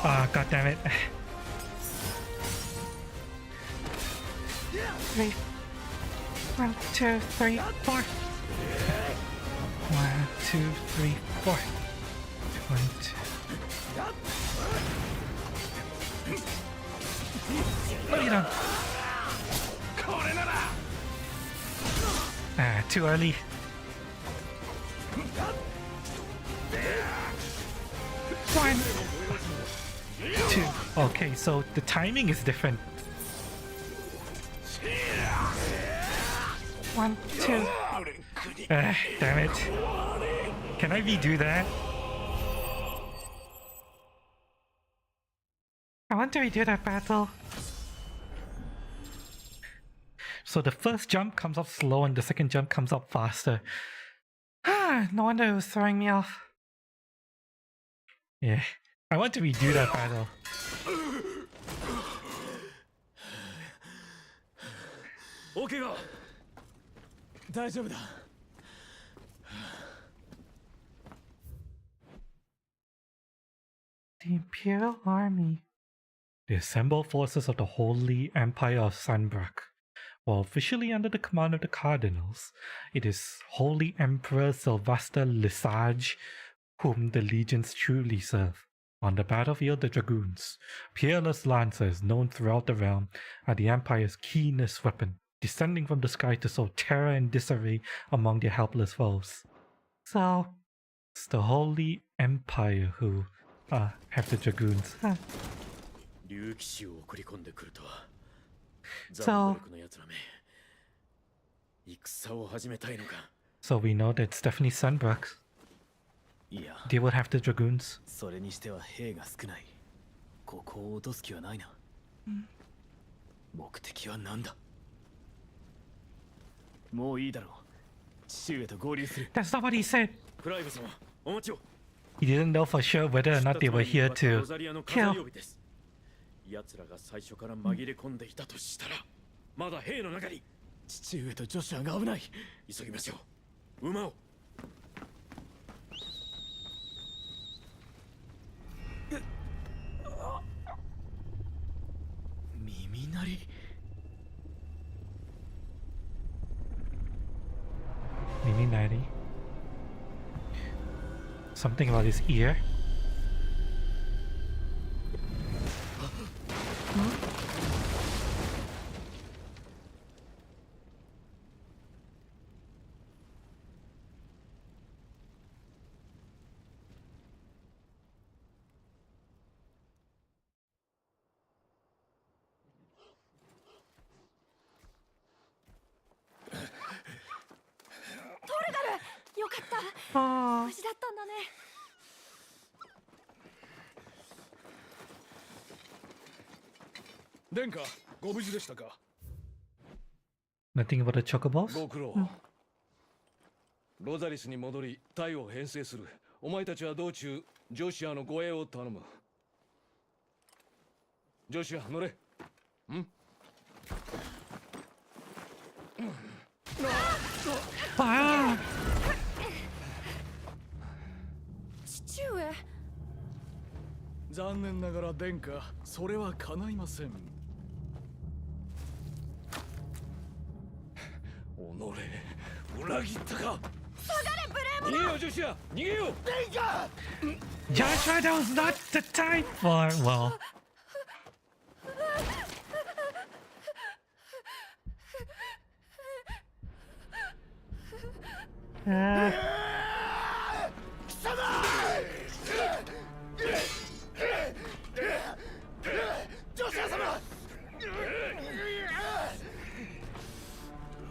Ah, god damn it. 3. 1, 2, 3, 4. 1, 2, 3, 4. 1, 2. What are you doing? Ah, too early. 1, 2. Okay, so the timing is different. 1, 2. Damn it. Can I redo that? I want to redo that battle. So the first jump comes up slow and the second jump comes up faster. Ah, no wonder it was throwing me off. Yeah, I want to redo that battle. Okay, 大丈夫だ。The Imperial Army. The assembled forces of the Holy Empire of Sunbrook. While officially under the command of the Cardinals, it is Holy Emperor Sylvester Lesage whom the legions truly serve. On the battlefield, the Dragoons, peerless lancers known throughout the realm, are the Empire's keenest weapon, descending from the sky to sow terror and disarray among their helpless foes. So, it's the Holy Empire who have the Dragoons. Huh. So we know that it's definitely Sunbrook. They would have the Dragoons. それにしては兵が少ない。ここを落とす気はないな。目的は何だ。もういいだろう。父上と合流する。 That's not what he said. クライブ様、お待ちを。 He didn't know for sure whether or not they were here to kill. 奴らが最初から紛れ込んでいたとしたら、まだ兵の中に。父上とジョシュアが危ない。急ぎましょう。馬を。 耳鳴り Mimi 90. Something about his ear. Oh. 無事だったんだね。殿下、ご無事でしたか。 Nothing about the chocobos? ご苦労。ロザリスに戻り、隊を編成する。お前たちは道中、ジョシュアの護衛を頼む。ジョシュア、乗れ。Ah! 父上。残念ながら殿下、それは叶いません。己、裏切ったか。下がれブレーム。逃げようジョシュア、逃げよう。 Joshua, that was not the time for. Well. Uh, ジョシュア様、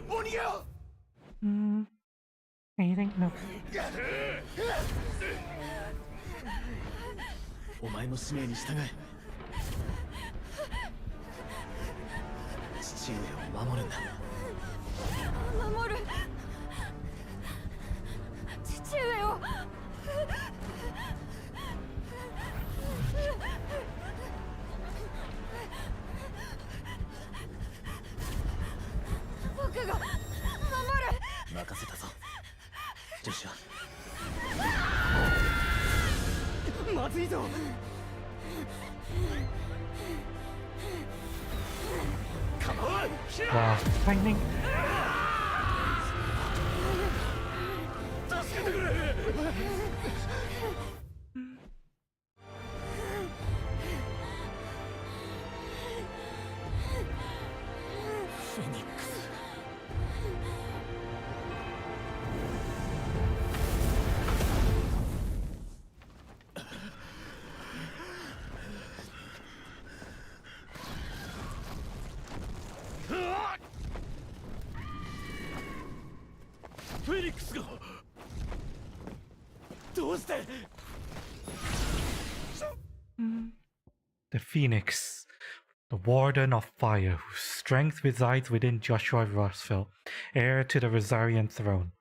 お逃げを。anything? No. お前の使命に従え。父上を守るんだ。守る。父上を。僕が守る。任せたぞ、ジョシュア。まずいぞ。Wow. Lightning. 助けてくれ。フェニックス。フェニックスがどうして。 The Phoenix, the Warden of Fire, whose strength resides within Joshua Rossville, heir to the Rosarian throne.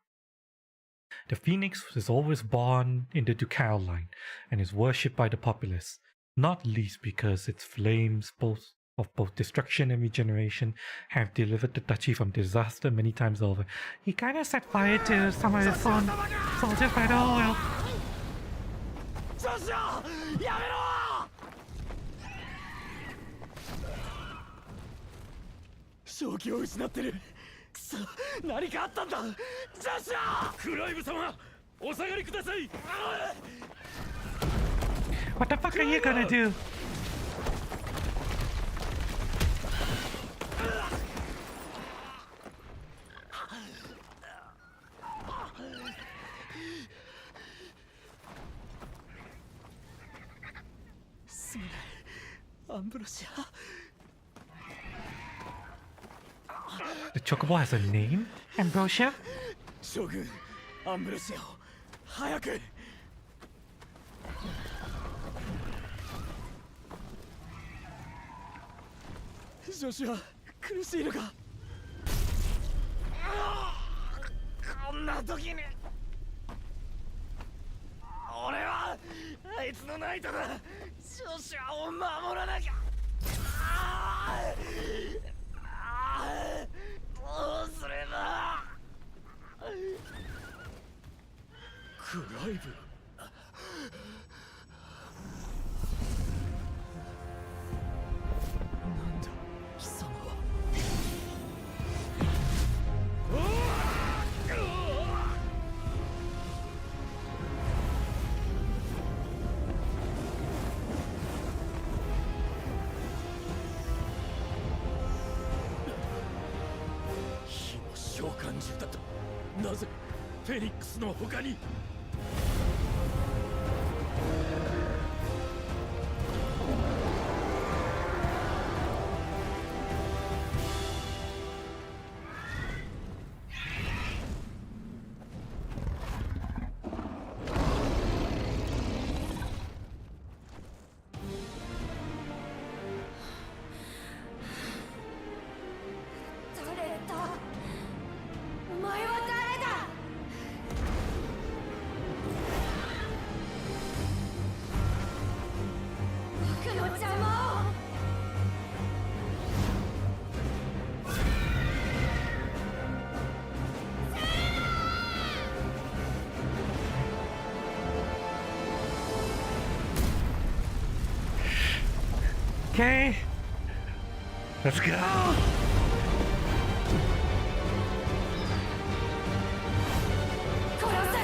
The Phoenix is always born in the Ducal line and is worshipped by the populace, not least because its flames of both destruction and regeneration have delivered the duchy from disaster many times over. He kind of set fire to some of his own soldiers by the oil. ジョシュア、やめろ。正気を失ってる。くそ、何かあったんだ。ジョシュア。クライブ様、お下がりください。 What the fuck are you gonna do? すまない、アンブロシア。 The chocobo has a name? Ambrosia? 将軍、アンブロシアを早く。ジョシュア、苦しいのか。こんな時に俺はあいつのナイトだ。ジョシュアを守らなきゃ。どうすれば。クライブ。なんだ貴様は。火の召喚獣だと。なぜフェニックスの他に。誰だ。お前は誰だ。Okay. Let's go. 殺せ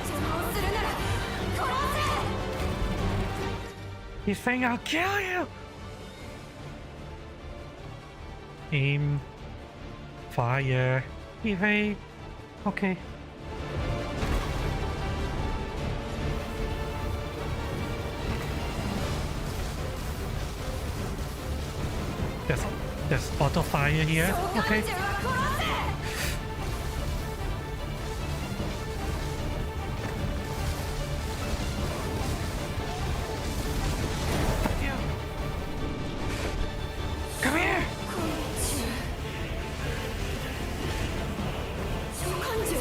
邪魔をするなら殺 He's saying I'll kill you. Aim. Fire. Evade. Okay. There's auto fire here. せ Okay. 召喚獣は殺せ Come here. 召喚獣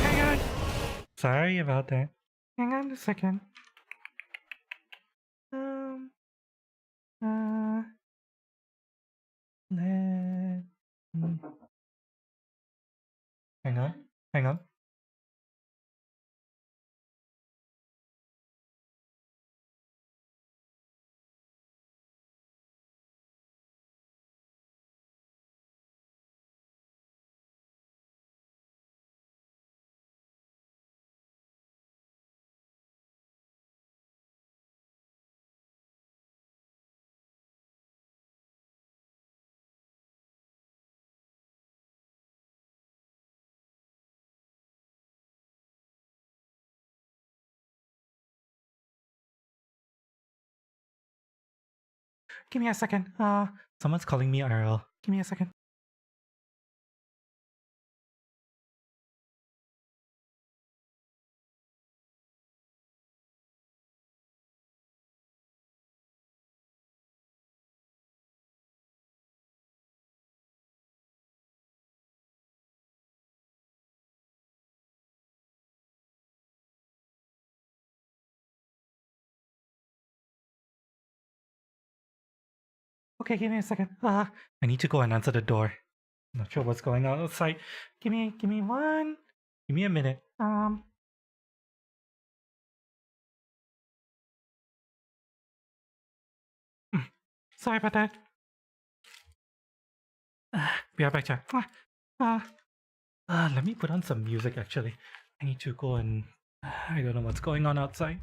Hang on. Sorry about that. Hang on a second. Let me... Hang on. Hang on. Give me a second. Someone's calling me IRL. Give me a second. Okay, give me a second. I need to go and answer the door. Not sure what's going on outside. Give me a minute. Sorry about that. Be right back, chat. Let me put on some music actually. I need to go and I don't know what's going on outside.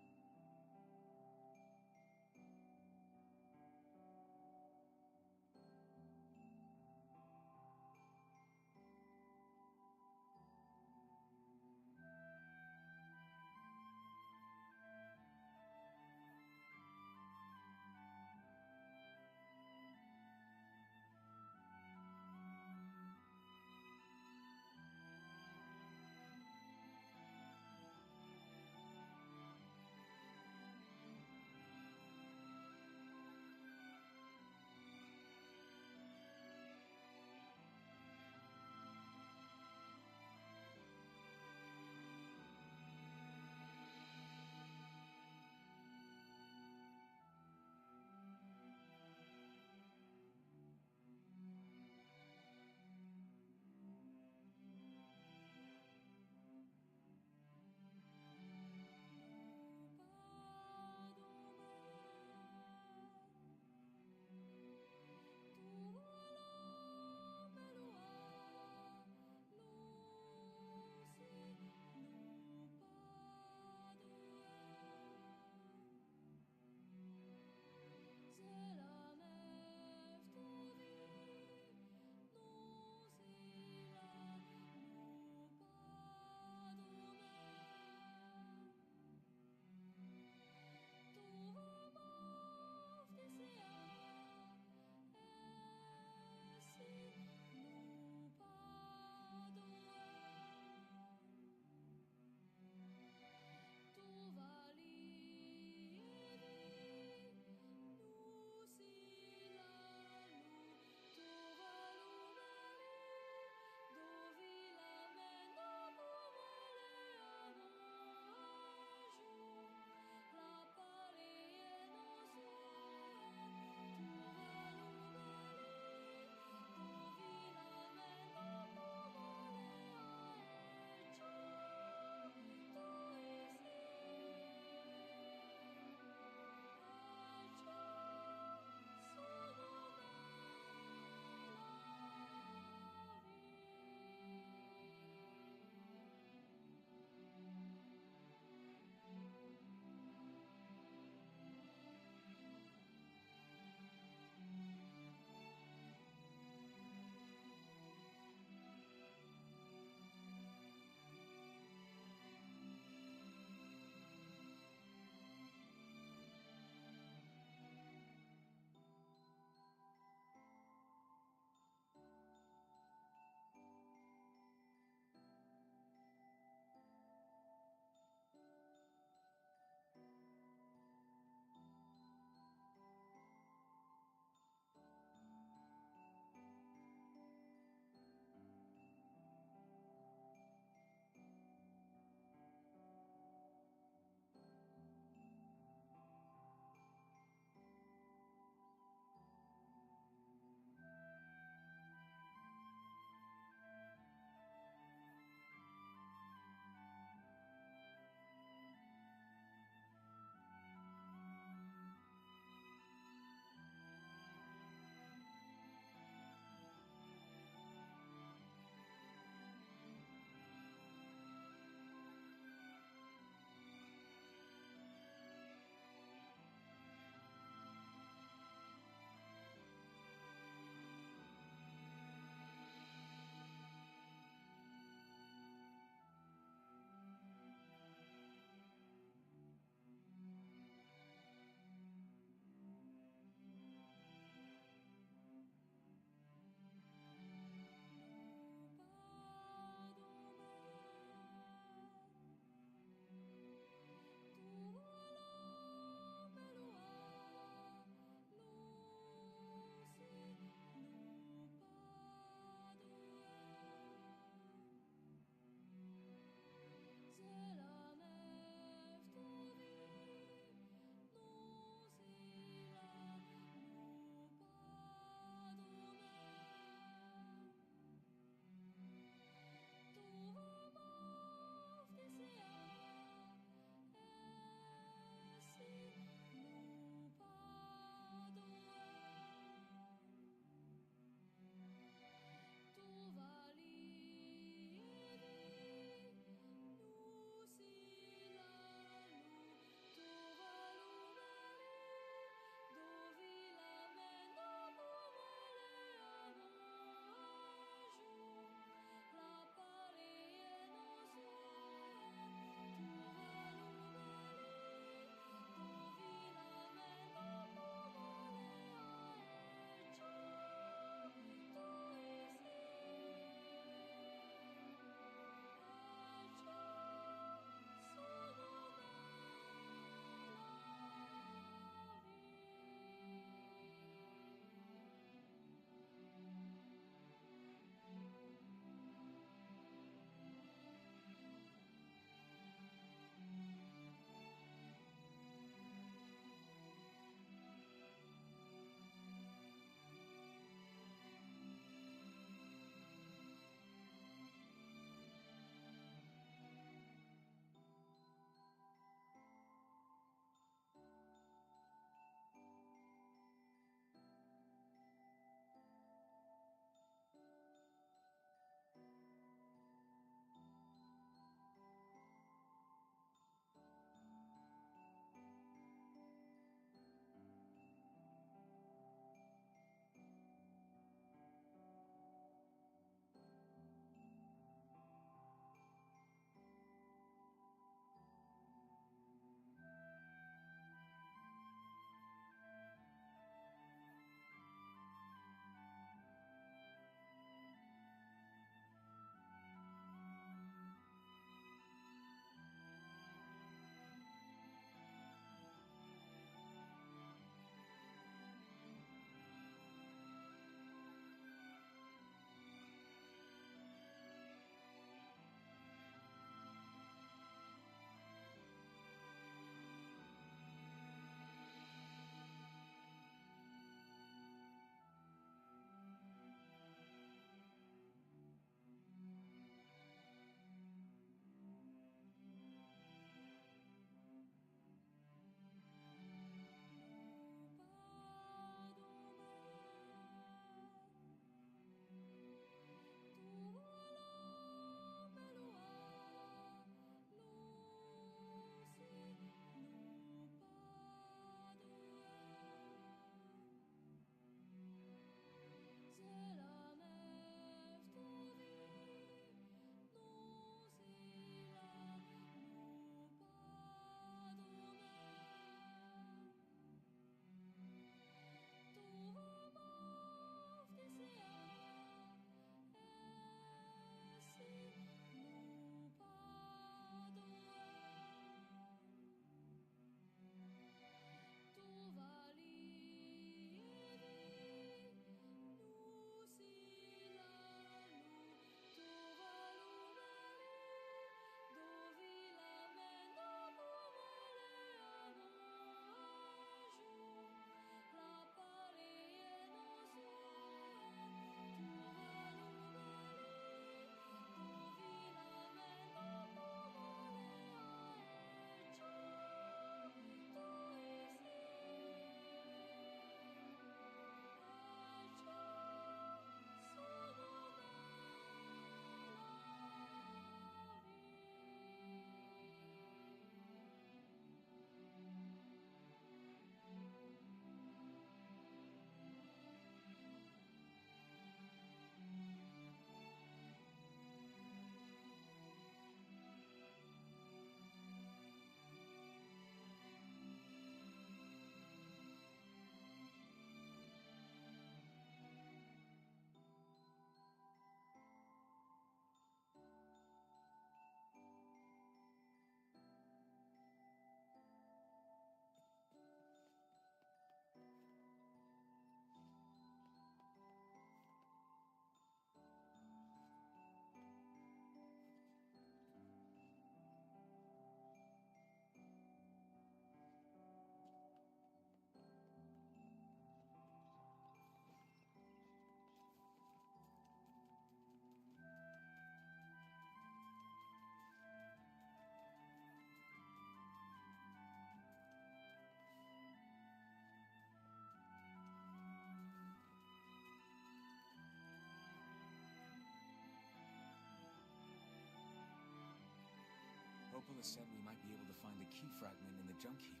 People have said we might be able to find a key fragment in the junk heap.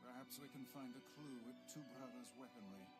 Perhaps we can find a clue with Two Brothers' weaponry.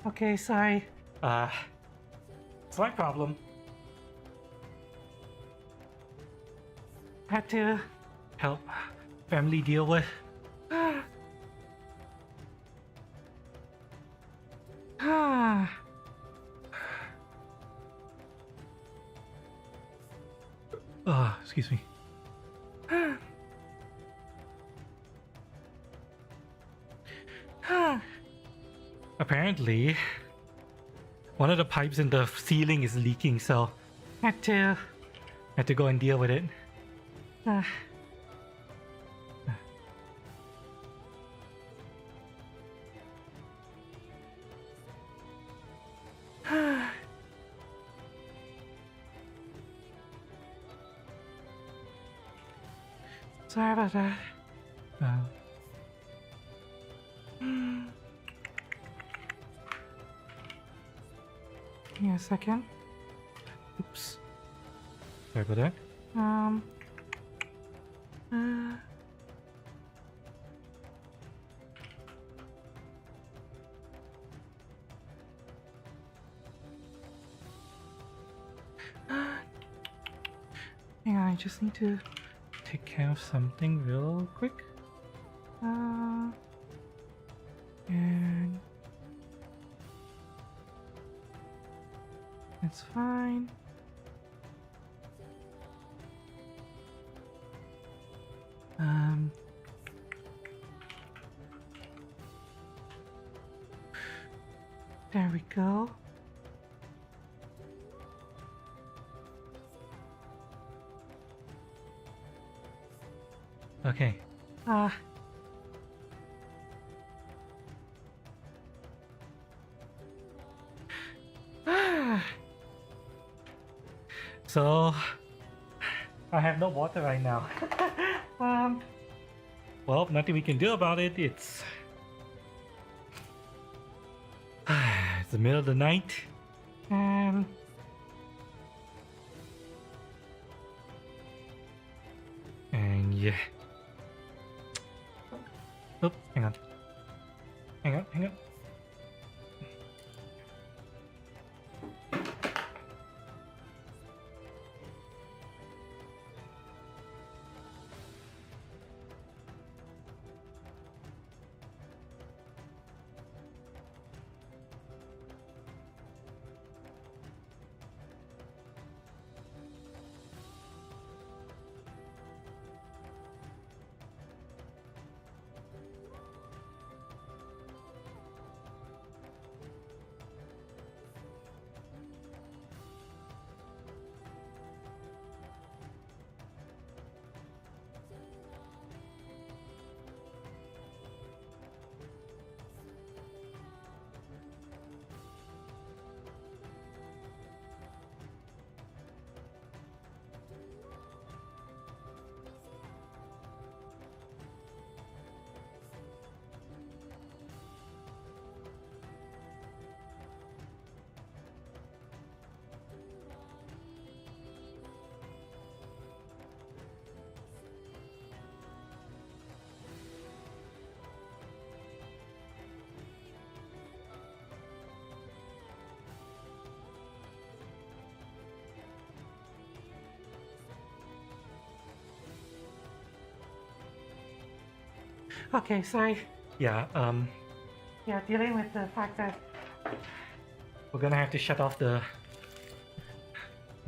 Okay, sorry. It's my problem. Had to help family deal with. Oh, excuse me. Apparently, one of the pipes in the ceiling is leaking, so had to go and deal with it. Sorry about that. Give me a second. Oops. Sorry about that. Hang on, I just need to take care of something real quick. And it's fine. There we go. Okay. So I have no water right now. Well, nothing we can do about it. It's the middle of the night, and yeah. Oh, hang on. Okay, sorry. Yeah, dealing with the fact that we're gonna have to shut off the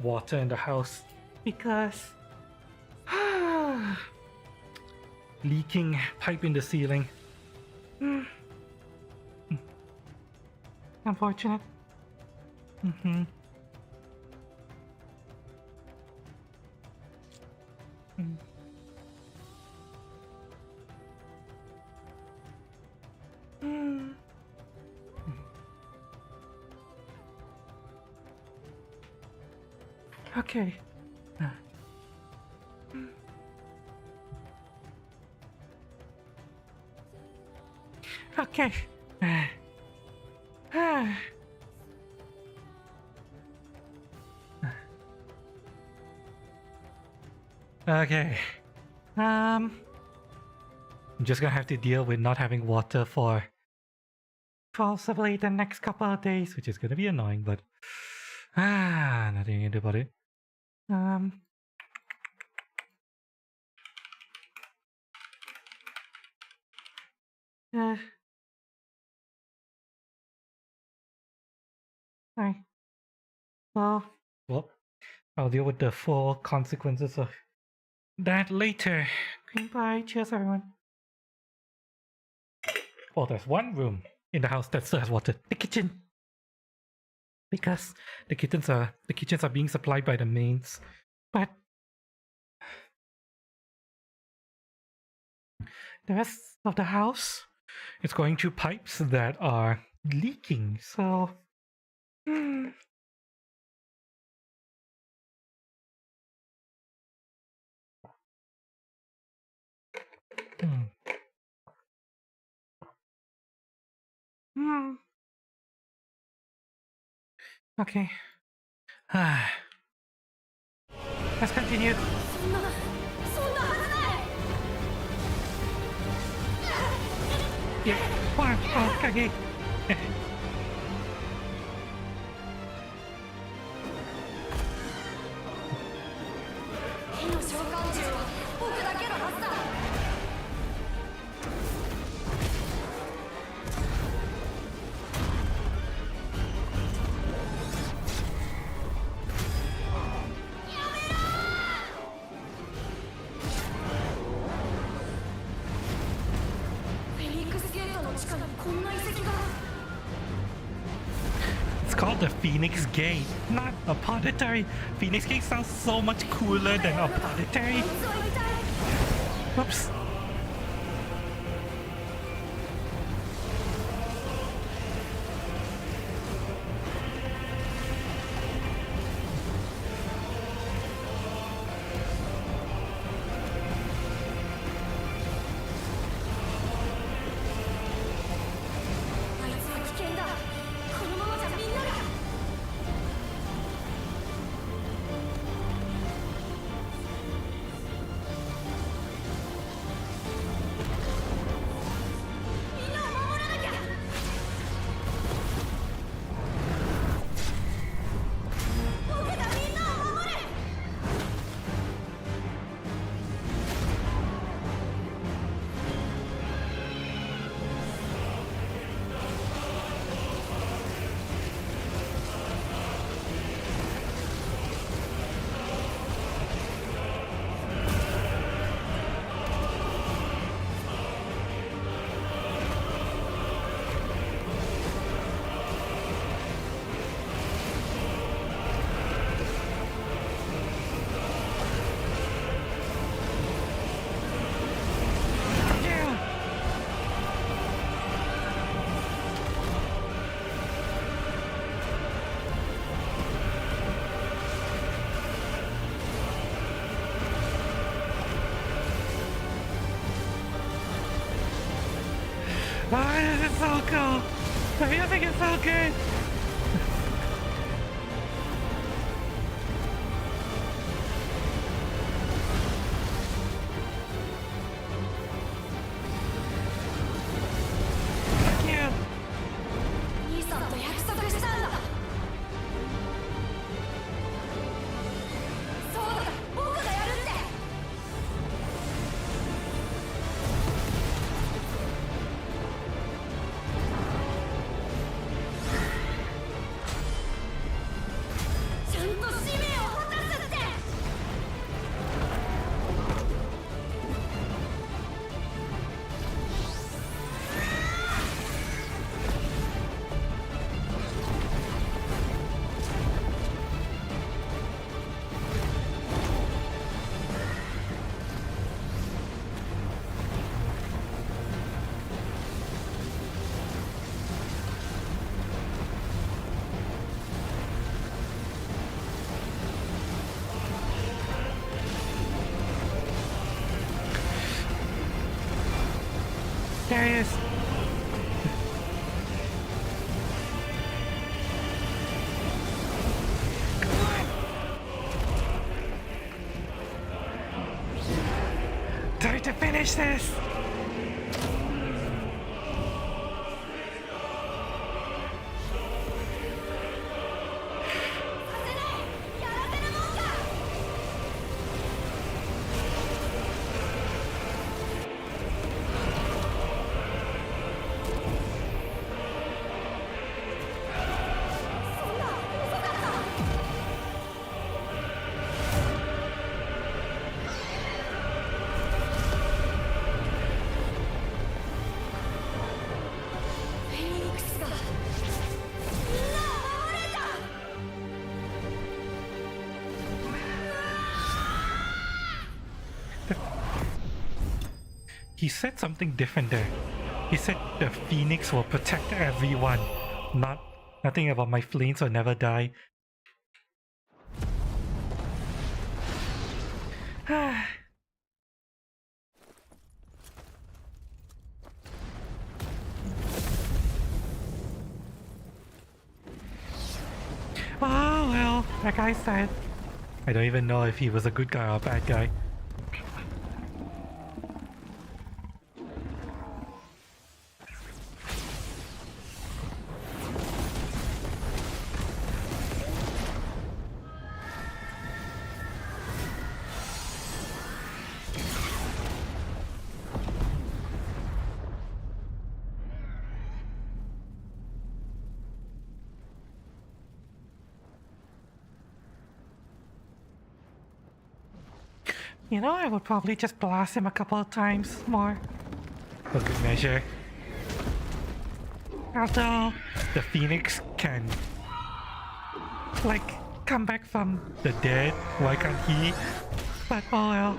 water in the house because leaking pipe in the ceiling. Unfortunate. Okay. Okay. Okay. I'm just gonna have to deal with not having water for possibly the next couple of days, which is gonna be annoying, but nothing you can do about it. Alright. Well, I'll deal with the full consequences of that later. Goodbye. Cheers, everyone. Well, there's one room in the house that still has water. The kitchen. Because the kitchens are being supplied by the mains. But the rest of the house is going through pipes that are leaking, so Okay. Let's continue. Yeah, fine. Okay. 火の召喚獣は僕だけのはずだ。It's called the Phoenix Gate, not Apothecary. Phoenix Gate sounds so much cooler than Apothecary. Whoops. Why is it so cool? The music is so good. Thank you. 兄さんと約束したんだ。そうだ、僕がやるって。ちゃんと使命を果たすって。There he is. Time to finish this. he said something different there. He said the phoenix will protect everyone, nothing about my flames will never die. Oh well, like I said, I don't even know if he was a good guy or a bad guy. You know, I would probably just blast him a couple of times more. For good measure. Although, the Phoenix can, like, come back from the dead. Why can't he? But oh well.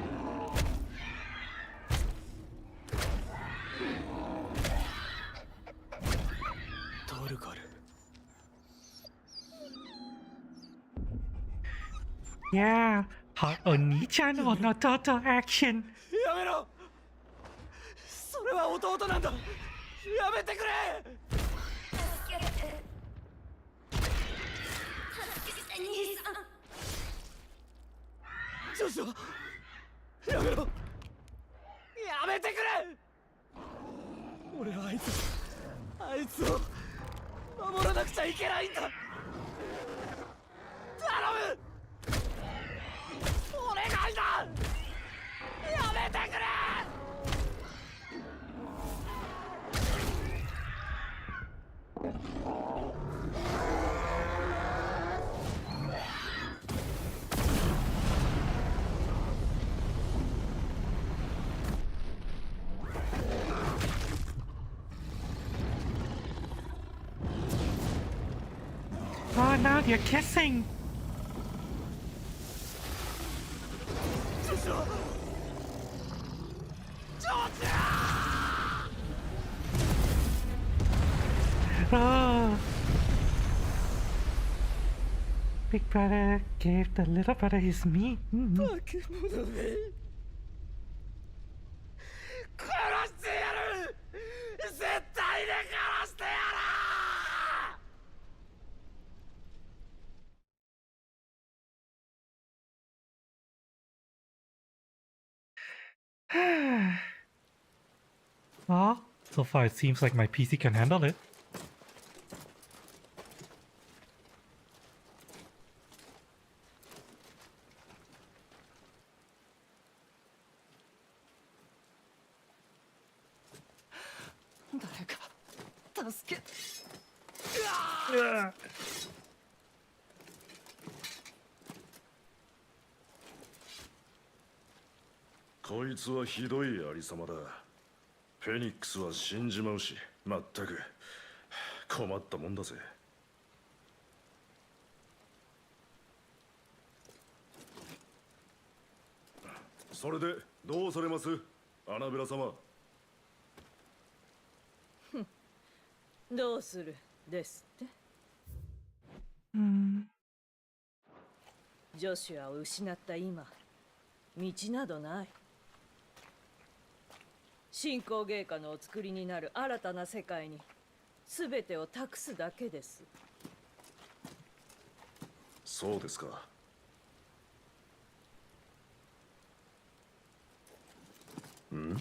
Yeah, hot Oni-chan or Nototo action. やめろ。それは弟なんだ。やめてくれ。兄さん。ジョシュはやめろ。やめてくれ。俺はあいつを守らなくちゃいけないんだ。頼む。お願いだ。やめてくれ。Oh, now they're kissing. Oh. Big brother gave the little brother his meat. Mm-hmm. 殺してやる。絶対に殺してやる。Well, so far it seems like my PC can handle it. Ugh. こいつはひどいありさまだ。フェニックスは死んじまうし、まったく困ったもんだぜ。それでどうされます、アナベラ様。どうするですって。ジョシュアを失った今、道などない。新興芸家のお作りになる新たな世界に全てを託すだけです。そうですか。ん？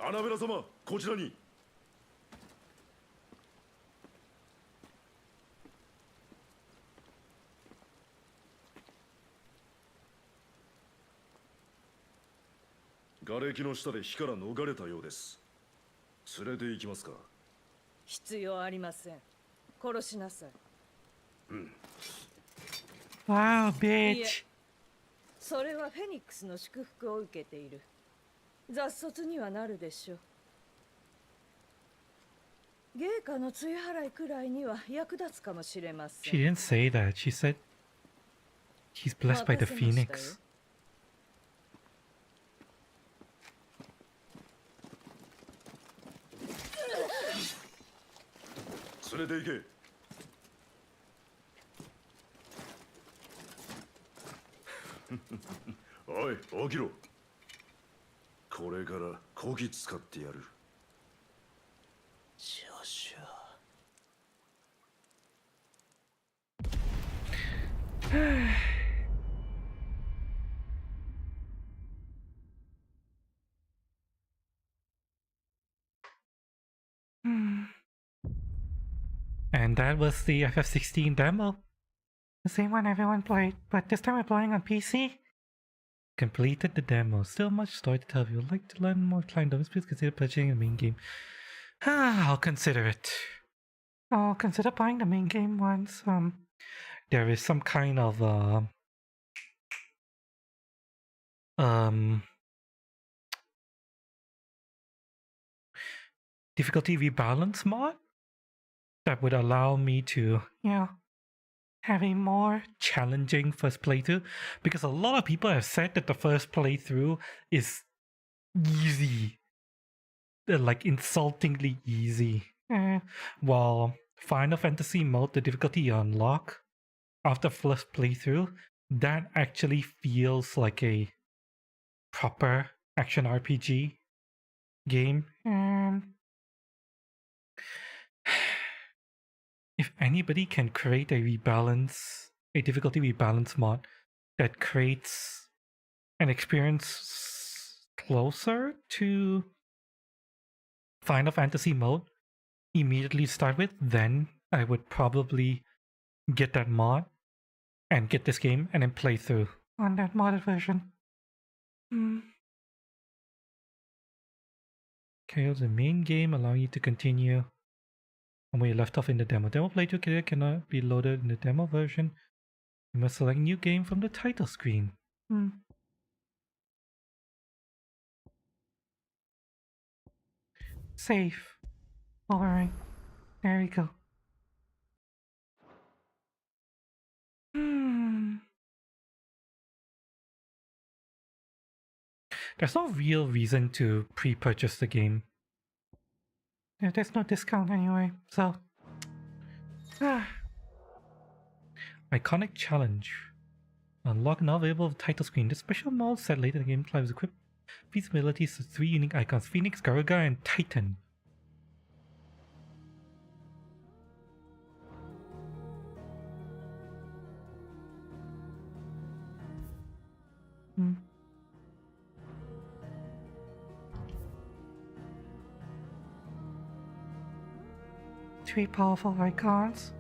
アナベラ様、こちらに。瓦礫の下で火から逃れたようです。連れて行きますか？必要ありません。殺しなさい。Wow, いえ、 bitch. それはフェニックスの祝福を受けている。雑卒にはなるでしょう。芸家の追払いくらいには役立つかもしれません。She didn't say that. She said He's blessed by the 任せましたよ。 phoenix. 連れて行け。おい、起きろ。これからこぎ使ってやる。シュシュ。And that was the FF16 demo. The same one everyone played, but this time we're playing on PC. Completed the demo. Still much story to tell. If you would like to learn more client domains, please consider purchasing the main game. I'll consider it. I'll consider buying the main game once there is some kind of difficulty rebalance mod that would allow me to, have a more challenging first playthrough, because a lot of people have said that the first playthrough is easy, like insultingly easy, while Final Fantasy mode, the difficulty you unlock after first playthrough, that actually feels like a proper action RPG game. If anybody can create a difficulty rebalance mod that creates an experience closer to Final Fantasy mode, immediately start with, then I would probably get that mod and get this game and then play through on that modded version. Okay, the main game allowing you to continue on where you left off in the demo. Demo playthrough career cannot be loaded in the demo version. You must select new game from the title screen. Save. Alright. There we go. There's no real reason to pre-purchase the game. Yeah, there's no discount anyway, so... Iconic Challenge. Unlock now available title screen. The special mode set later in the game climbs equipped feasibilities to 3 unique icons: Phoenix, Garuga, and Titan. Three powerful icons.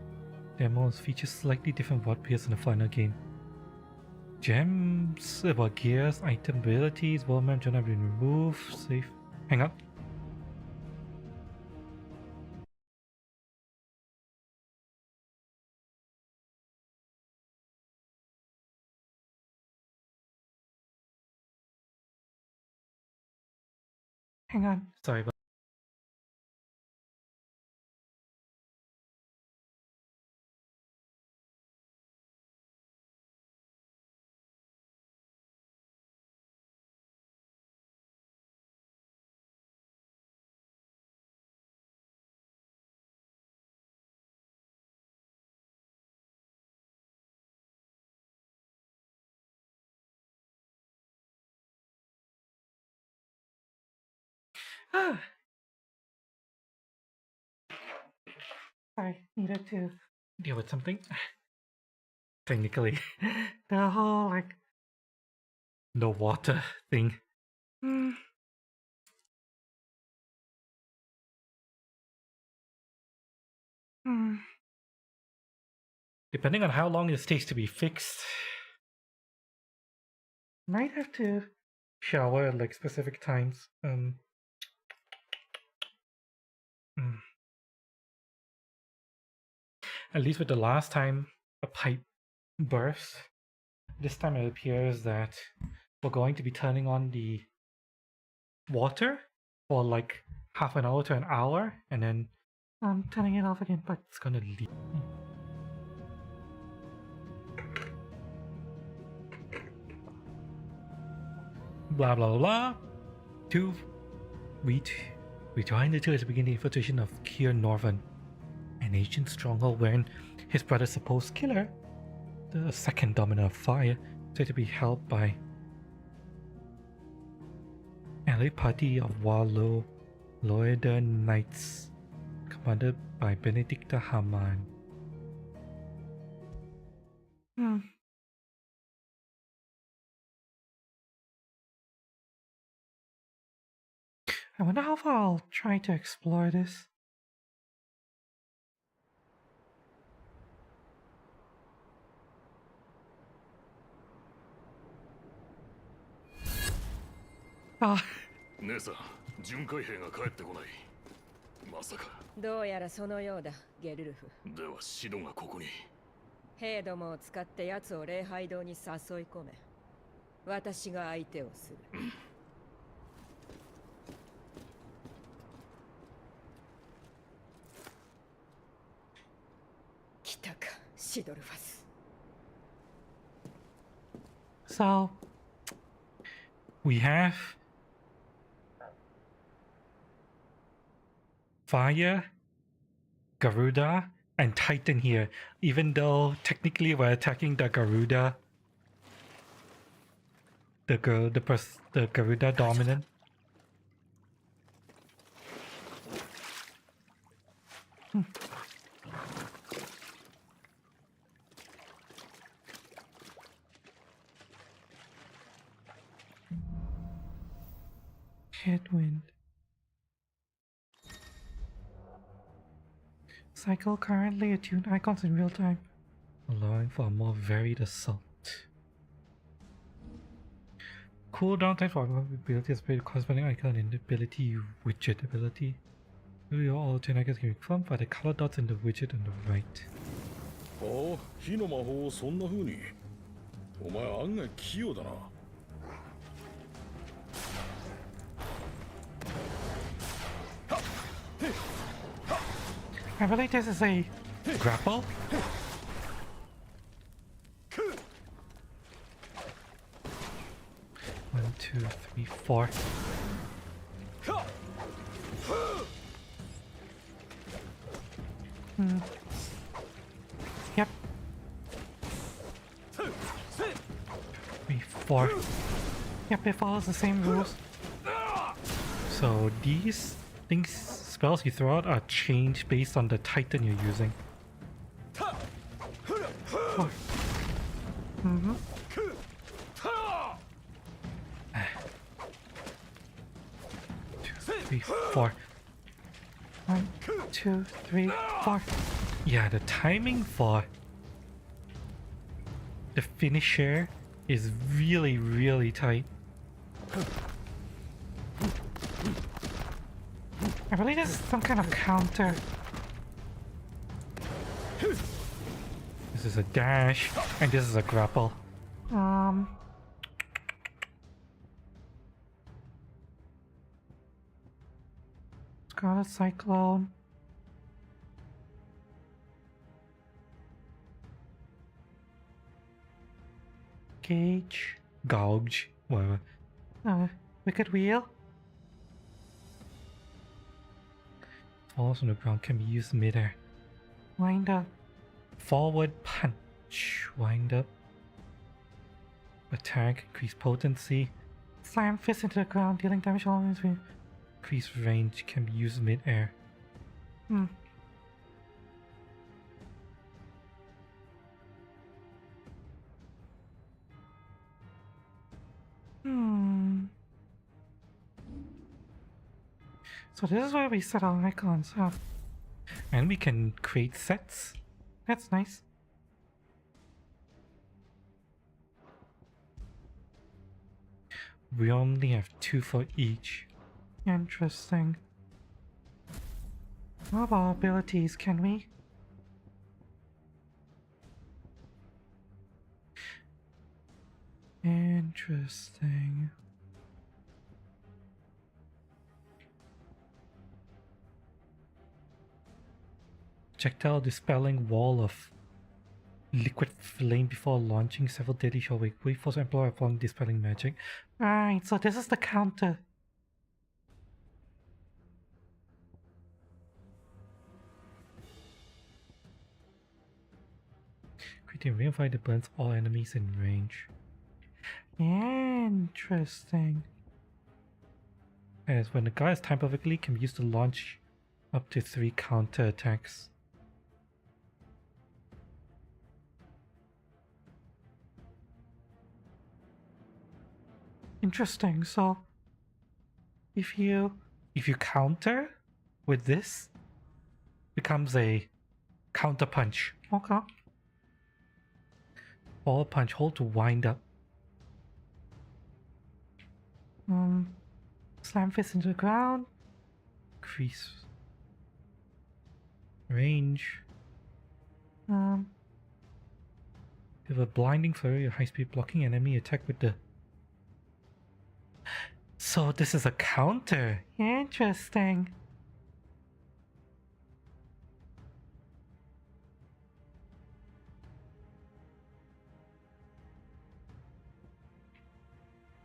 Demos feature slightly different what appears in the final game. Gems about gears, item abilities, world map have been removed. Save. Hang on. Hang on. Sorry about. I needed to deal with something. Technically, the whole the water thing. Depending on how long this takes to be fixed, might have to shower at specific times. At least with the last time a pipe burst, this time it appears that we're going to be turning on the water for half an hour to an hour, and then turning it off again, but it's gonna leak. Blah blah blah. Two. We joined the church at the beginning of the infiltration of Kier Northern, an ancient stronghold wherein his brother's supposed killer, the second dominant of fire, said to be held by ally party of Wallo Loeder Knights, commanded by Benedicta Hamann. I wonder how far I'll try to explore this. Ah. 姉さん、巡回兵が帰ってこない。まさか。どうやらそのようだ、ゲルルフ。ではシドがここに。兵どもを使って奴を礼拝堂に誘い込め、私が相手をする。来たか、シドルファス。So we have Fire, Garuda, and Titan here. Even though technically we're attacking the Garuda, the Garuda dominant. Headwind. Cycle currently attune icons in real time, allowing for a more varied assault. Cooldown time for ability is corresponding icon in the ability widget ability. All 10 icons can be confirmed by the color dots in the widget on the right. ああ、火の魔法をそんな風に。お前案外器用だな。I believe this is a grapple. One, two, three, four. Yep. 3, 4. Yep, it follows the same rules. So these things, spells you throw out are changed based on the Titan you're using. Oh. Mm-hmm. 2, 3, 4. 1, 2, 3, 4. Yeah, the timing for the finisher is really, really tight. I believe this is some kind of counter. This is a dash, and this is a grapple. Scarlet Cyclone. Gouge, whatever. Wicked Wheel. Falls on the ground can be used midair. Wind up. Forward punch. Wind up. Attack, increase potency. Slam fist into the ground, dealing damage all enemies with increased range, can be used midair. So this is where we set our icons up. And we can create sets. That's nice. We only have 2 for each. Interesting. What about abilities, can we? Interesting. Projectile dispelling wall of liquid flame before launching several deadly shall wait for employer upon dispelling magic. Right, so this is the counter. Creating a fire that burns all enemies in range. Interesting. As when the guy is timed perfectly, can be used to launch up to 3 counter attacks. Interesting. So if you counter with this, becomes a counter punch. Okay. Or punch, hold to wind up. Slam fist into the ground. Increase range. With a blinding flurry, a high-speed blocking enemy attack with the. So this is a counter. Interesting.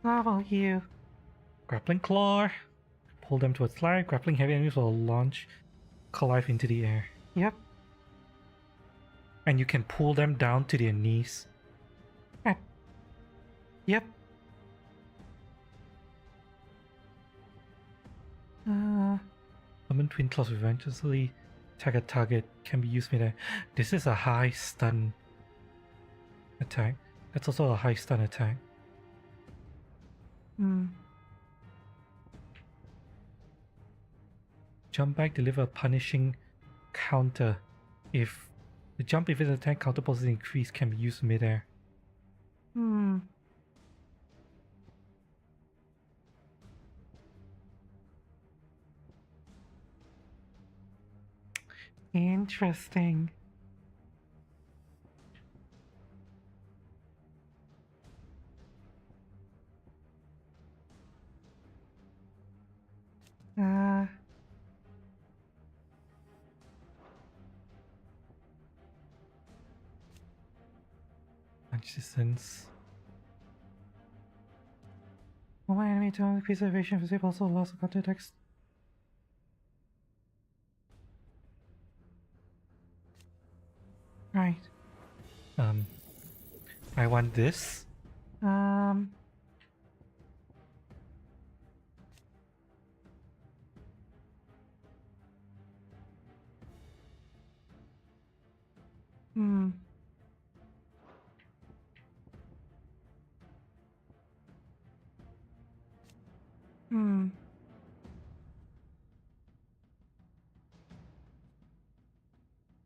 How about you? Grappling claw. Pull them towards life. Grappling heavy enemies will launch Clive into the air. Yep. And you can pull them down to their knees. Yep. Summon twin claws eventually attack a target. Can be used mid-air. This is a high stun attack. That's also a high stun attack. Jump back, deliver a punishing counter. If the jump if its attack counter poses increase, can be used mid-air. Interesting. Punch distance. When my enemy turn increase evasion physique also allows a counter attacks. Right. I want this.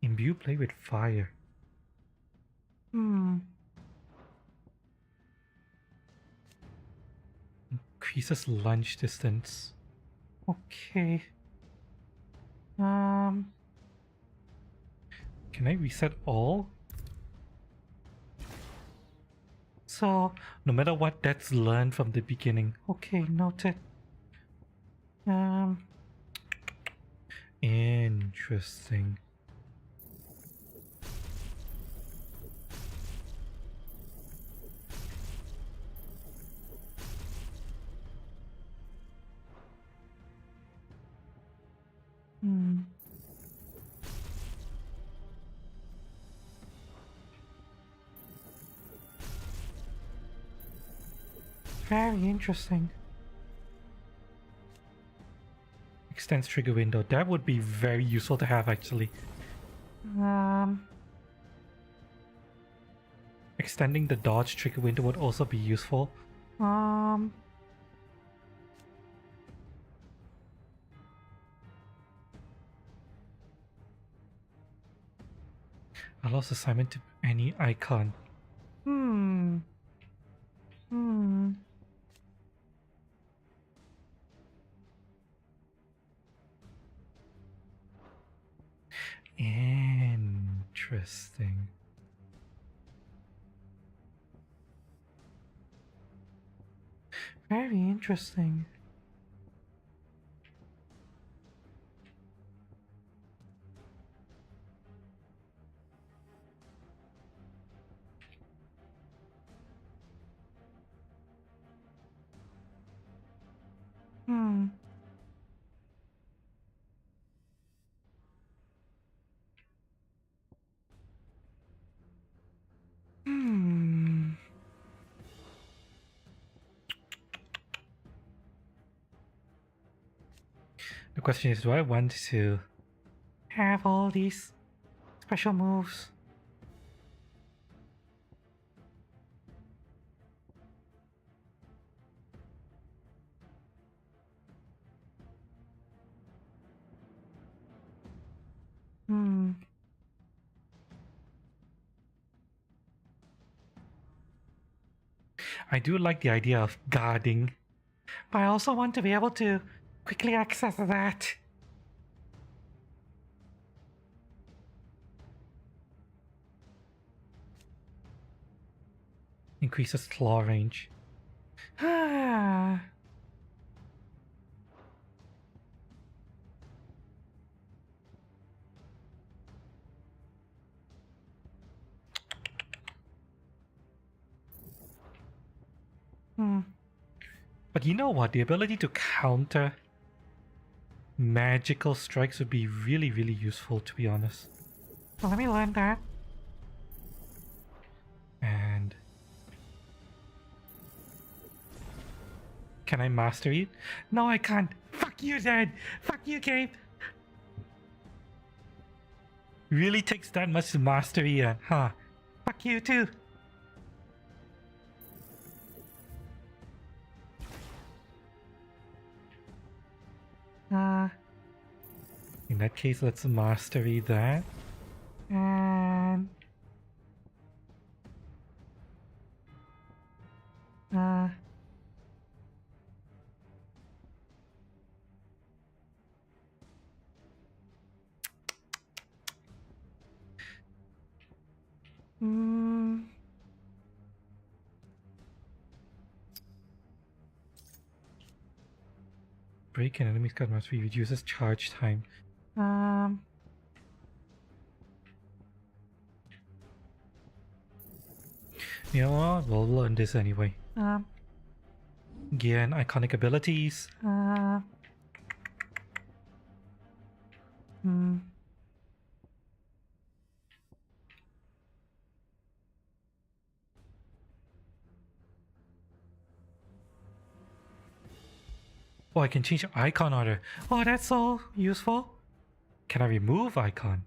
Imbue play with fire. Increases lunge distance. Okay. Can I reset all? So, no matter what, that's learned from the beginning. Okay, noted. Interesting. Very interesting. Extends trigger window. That would be very useful to have actually. Extending the dodge trigger window would also be useful. Allows assignment to any icon. Interesting. Very interesting. The question is, do I want to have all these special moves? I do like the idea of guarding, but I also want to be able to quickly access that. Increases claw range. Ah. But you know what? The ability to counter magical strikes would be really, really useful, to be honest. So let me learn that. And can I master it? No, I can't. Fuck you, Dad. Fuck you, Gabe. Really takes that much to master it, huh? Fuck you too. In that case, let's mastery that. And break an enemy's card mastery reduces charge time. You know what? We'll learn this anyway. Gain iconic abilities. Oh, I can change icon order. Oh, that's so useful. Can I remove icon?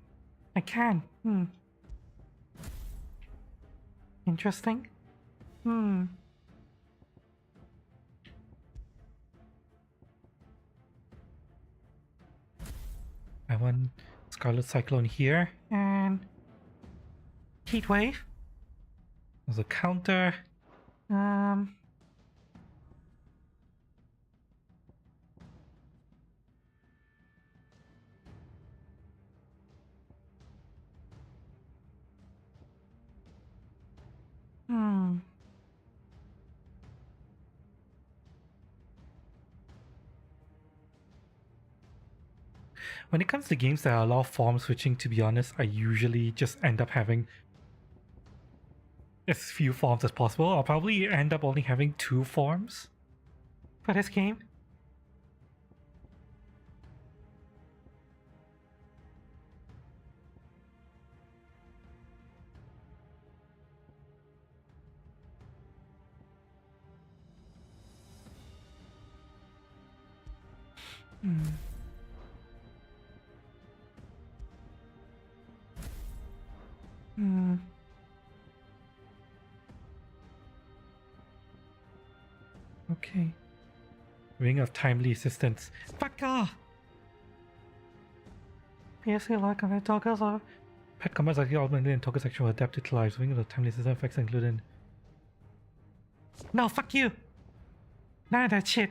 I can. Interesting. I want Scarlet Cyclone here and Heat Wave. There's a counter. When it comes to games that allow form switching, to be honest, I usually just end up having as few forms as possible. I'll probably end up only having 2 forms for this game. Okay. Ring of Timely Assistance. Fuck off! PSA like on the toggles or pet combats like the augmented and toggle section will adapt to lives. Ring of the Timely Assistance effects included. No, fuck you! None of that shit!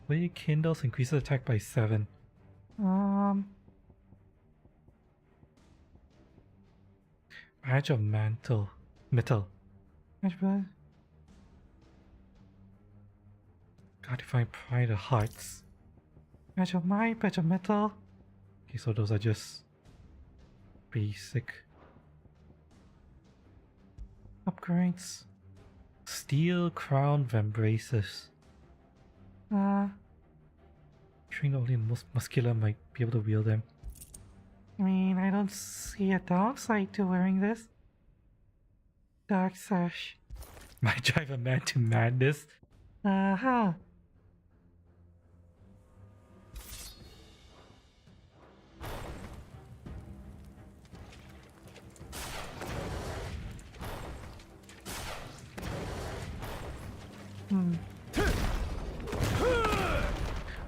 Way Kindles increases attack by 7. Badge of Metal. God, if I Pride of Hearts. Badge of Might, Badge of Metal. Okay, so those are just basic upgrades. Steel Crown Vambraces. Trained only the most muscular might be able to wield them. I mean, I don't see a downside to wearing this. Dark Sash. Might drive a man to madness.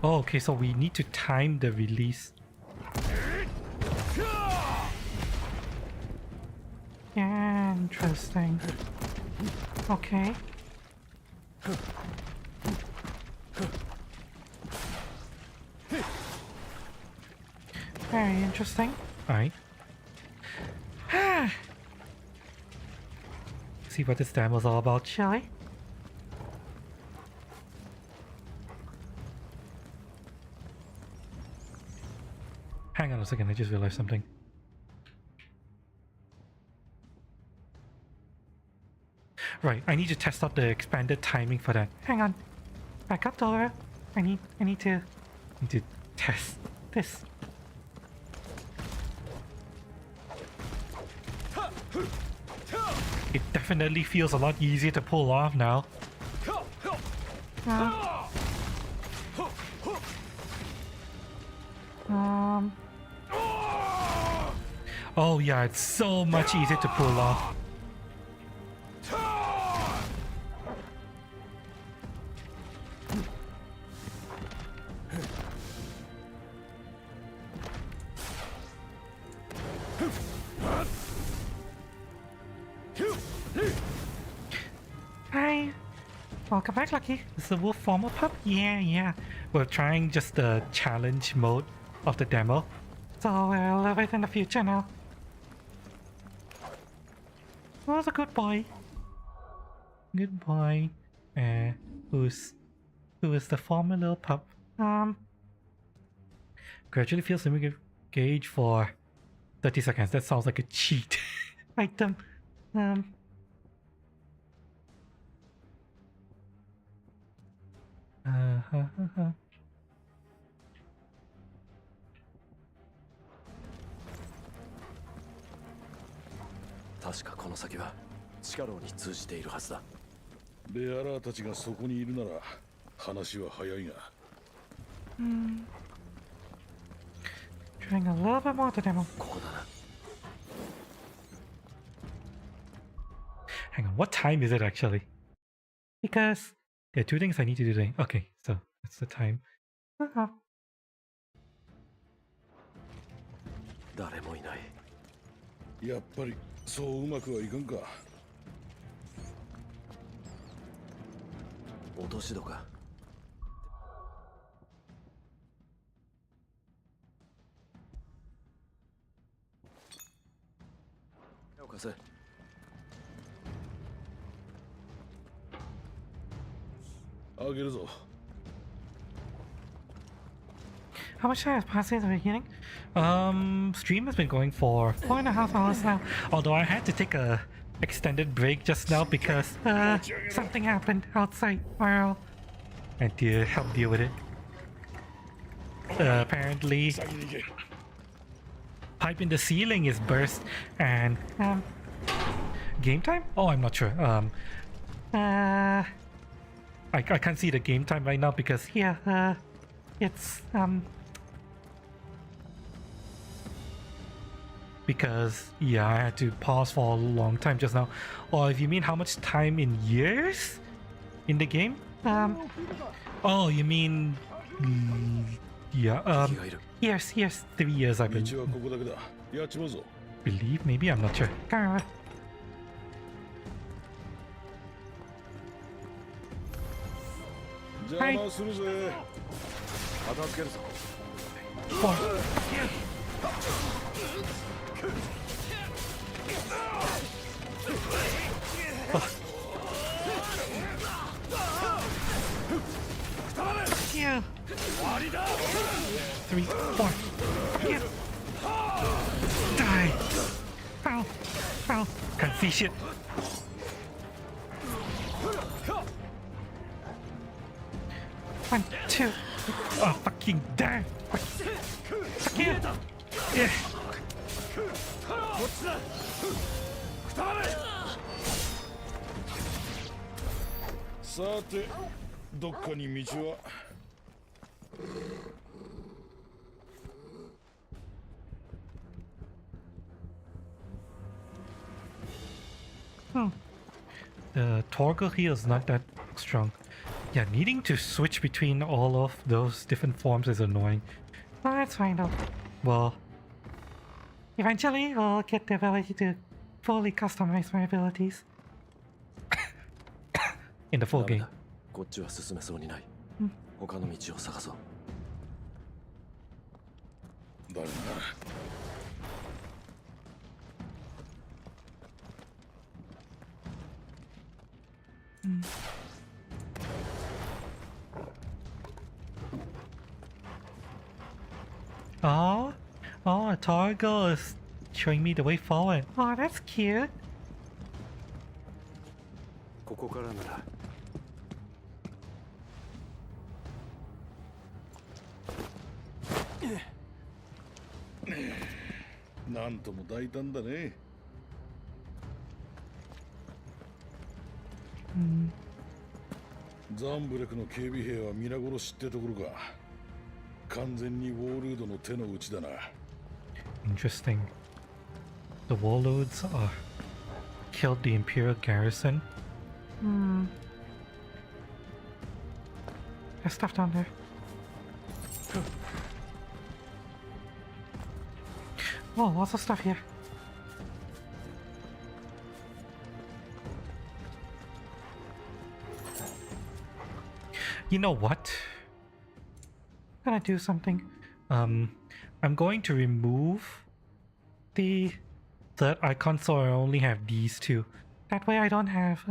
Oh, okay, so we need to time the release. Yeah, interesting. Okay. Very interesting. Alright. See what this time was all about, shall we? Hang on a second, I just realized something. Right, I need to test out the expanded timing for that. Hang on. Back up, Dora. I need to test this. It definitely feels a lot easier to pull off now. Oh yeah, it's so much easier to pull off. Hi! Welcome back, Lucky. Is the wolf formal pup? Yeah. We're trying just the challenge mode of the demo. So we'll live it in the future now. Who's a good boy? Good boy. Who is the former little pup? Gradually feels engaged for 30 seconds. That sounds like a cheat item. 確かこの先は地下牢に通じているはずだ。ベアラーたちがそこにいるなら話は早いが。Trying a little bit more to demo. ここだな。Hang on, what time is it actually? Because there are two things I need to do today. Okay, so that's the time. 誰もいない。やっぱりそううまくはいかんか。落とし戸か。手を貸せ。あげるぞ。How much time has passed since the beginning? Stream has been going for 4.5 hours now. Although I had to take a extended break just now because something happened outside. Well, I had to help deal with it. Apparently, pipe in the ceiling is burst, and game time? Oh, I'm not sure. I can't see the game time right now because it's because yeah, I had to pause for a long time just now. Or if you mean how much time in years in the game? Oh, you mean yeah, years, 3 years I believe. Maybe, I'm not sure. Can't remember. Hi. Four. Yeah. 3, 4. Yeah. Die. Ow. Can't see shit. One, two. Oh, fucking damn. Fuck you. Yeah. The toggle here is not that strong. Yeah, needing to switch between all of those different forms is annoying. Well, that's fine though. Well, eventually I'll get the ability to fully customize my abilities in the full ダメ game. だ。こっちは進めそうにない。他の道を探そう。だよな。Oh, oh, a tall girl is showing me the way forward. Oh, that's cute. ここからなら。なんとも大胆だね。ザンブレクの警備兵は皆殺しってところか。完全にウォールードの手の内だな。Interesting. The warlords killed the Imperial garrison. There's stuff down there. Oh, lots of stuff here. You know what? I'm gonna do something. I'm going to remove the third icon so I only have these two. That way I don't have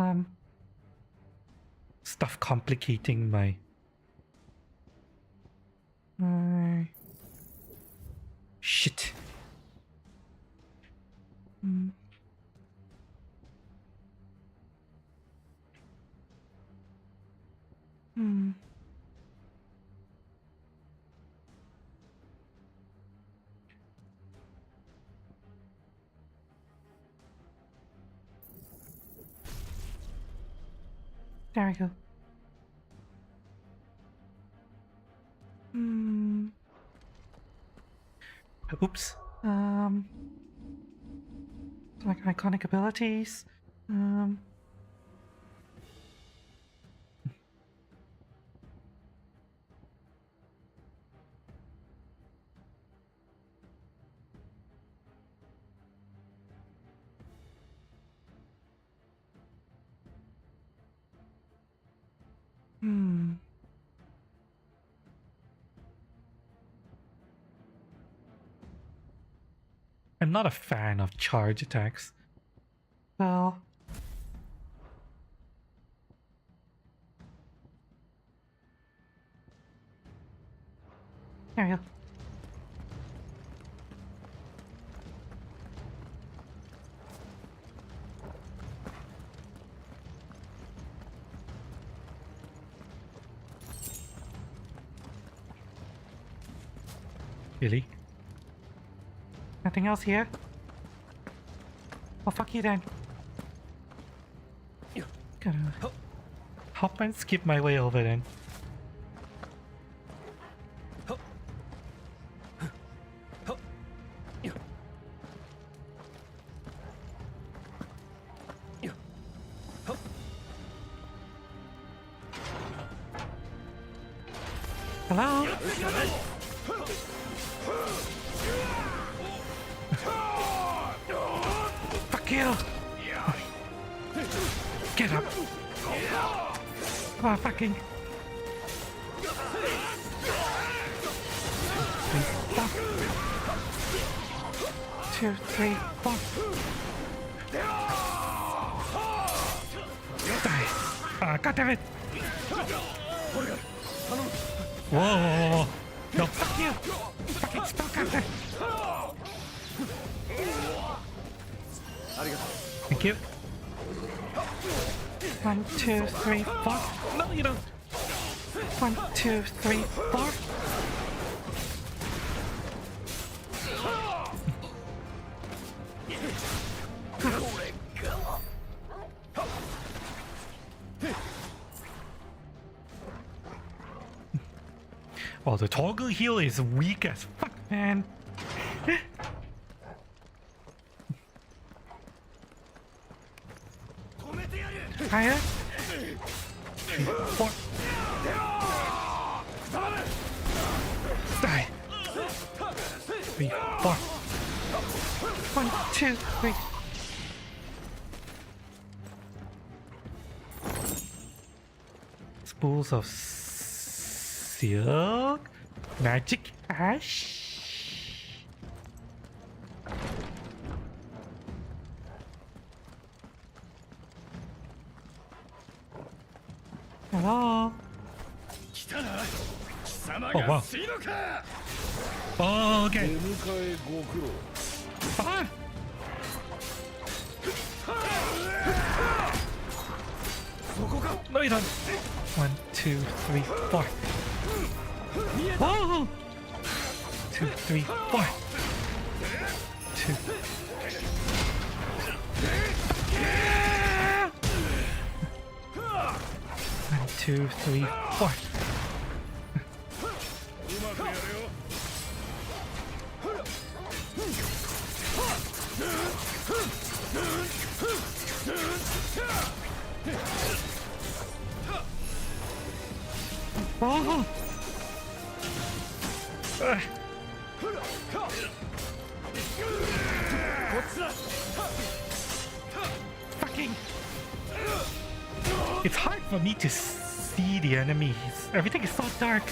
stuff complicating my shit. There we go. Oops. Like iconic abilities. I'm not a fan of charge attacks. Well, there we go. Really? Nothing else here? Well, fuck you then. Gotta hop and skip my way over then. Hello? Fuck you! Get up! Oh, fucking! 2, 3, 4. Die! Ah, god damn it! Whoa, whoa, whoa. No, fuck you! Fucking spellcaster! Thank you. 1, 2, 3, 4. No, you don't. 1, 2, 3, 4. Oh, the toggle heal is weak as fuck, man. Higher. 3, 4. 3, 4. 1, 2, 3. Spools of silk, magic ash. Hello. Oh wow. Oh, okay. Ah. No, you don't. 1, 2, 3, 4. Whoa! 2, 3, 4. 2. Yeah! 1, 2, 3, 4. Oh! Fucking! It's hard for me to see the enemies. Everything is so dark.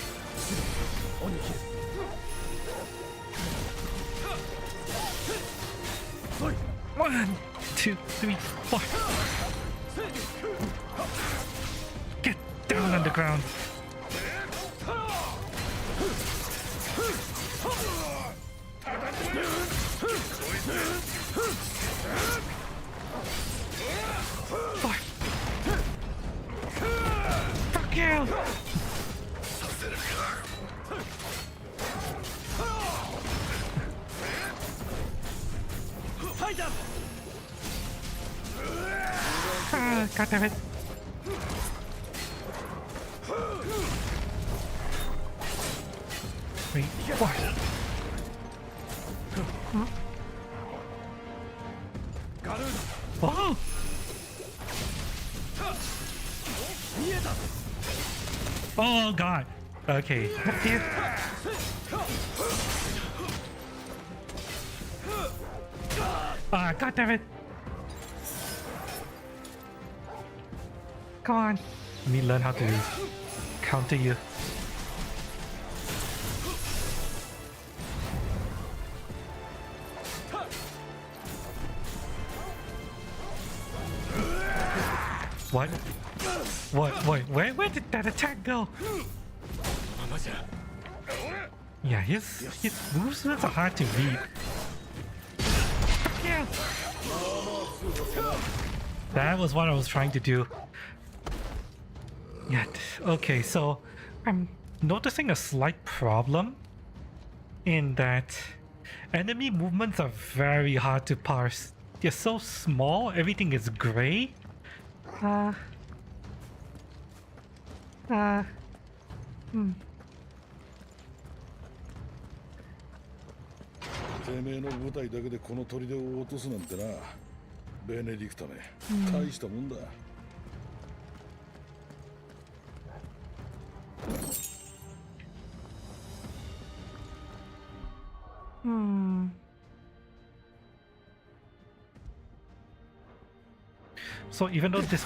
1, 2, 3, 4. Get down on the ground. Fuck. Fuck you! Ah, God damn it. Three, 4. Oh! Oh God. Okay. Ah, God damn it. Come on. Let me learn how to counter you. What? What? Wait, where did that attack go? Yeah, his movements are hard to read. Yeah. That was what I was trying to do. Yeah, okay, so I'm noticing a slight problem in that enemy movements are very hard to parse. They're so small, everything is gray. Hmm. てめえの部隊だけでこの砦を落とすなんてな。ベネディクトめ、大したもんだ。Hmm. So even though this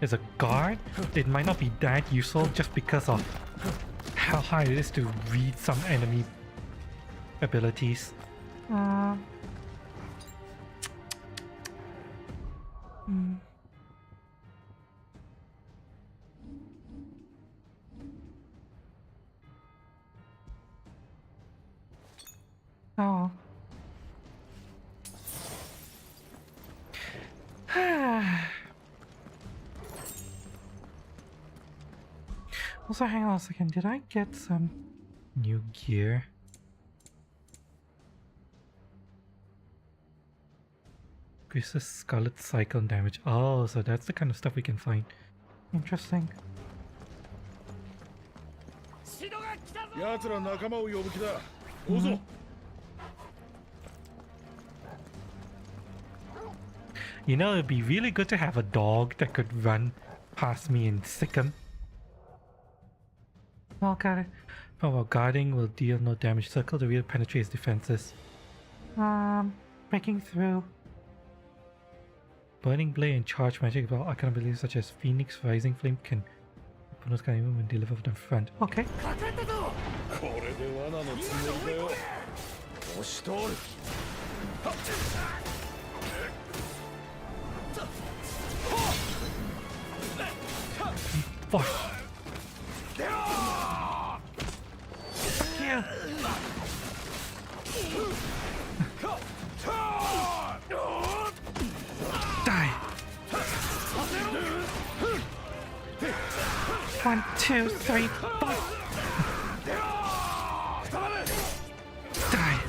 is a guard, it might not be that useful just because of how hard it is to read some enemy abilities. Oh. Also, hang on a second. Did I get some new gear? Increases Scarlet Cyclone damage. Oh, so that's the kind of stuff we can find. Interesting. 奴ら仲間を呼ぶ気だ。どうぞ。You know, it'd be really good to have a dog that could run past me and sick him. Oh, got it. Oh, while guarding will deal no damage. Circle the wheel penetrates defenses. Breaking through. Burning Blade and Charge magic about arcane abilities such as Phoenix, Rising Flame can opponents can even when deliver from the front. Okay. これで罠のつもりだよ。押し通る。 Fuck. Yeah. Die. 1, 2, 3, 4. Die.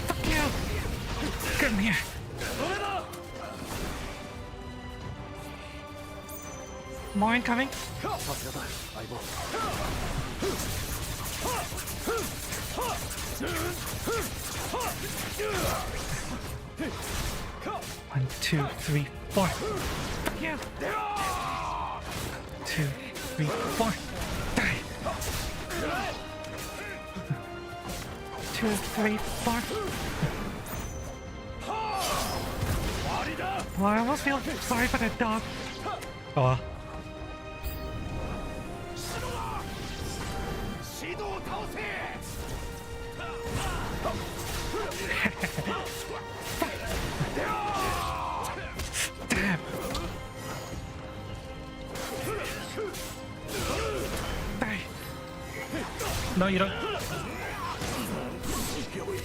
Fuck you. Come here. More incoming. さすがだ相棒 1, 2, 3, 4. Yeah. 2, 3, 4. Die. 2, 3, 4. Well, I almost feel sorry for that dog. Oh well. シドを倒せ Damn. Die. No, you don't.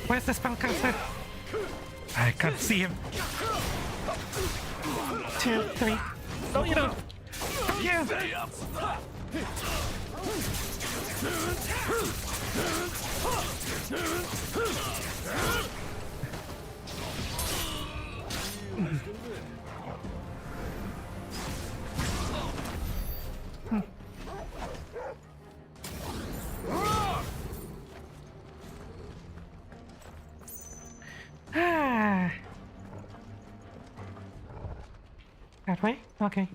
Where's the spellcaster? I can't see him. 2, 3. No, you don't. Yeah. That way? Okay.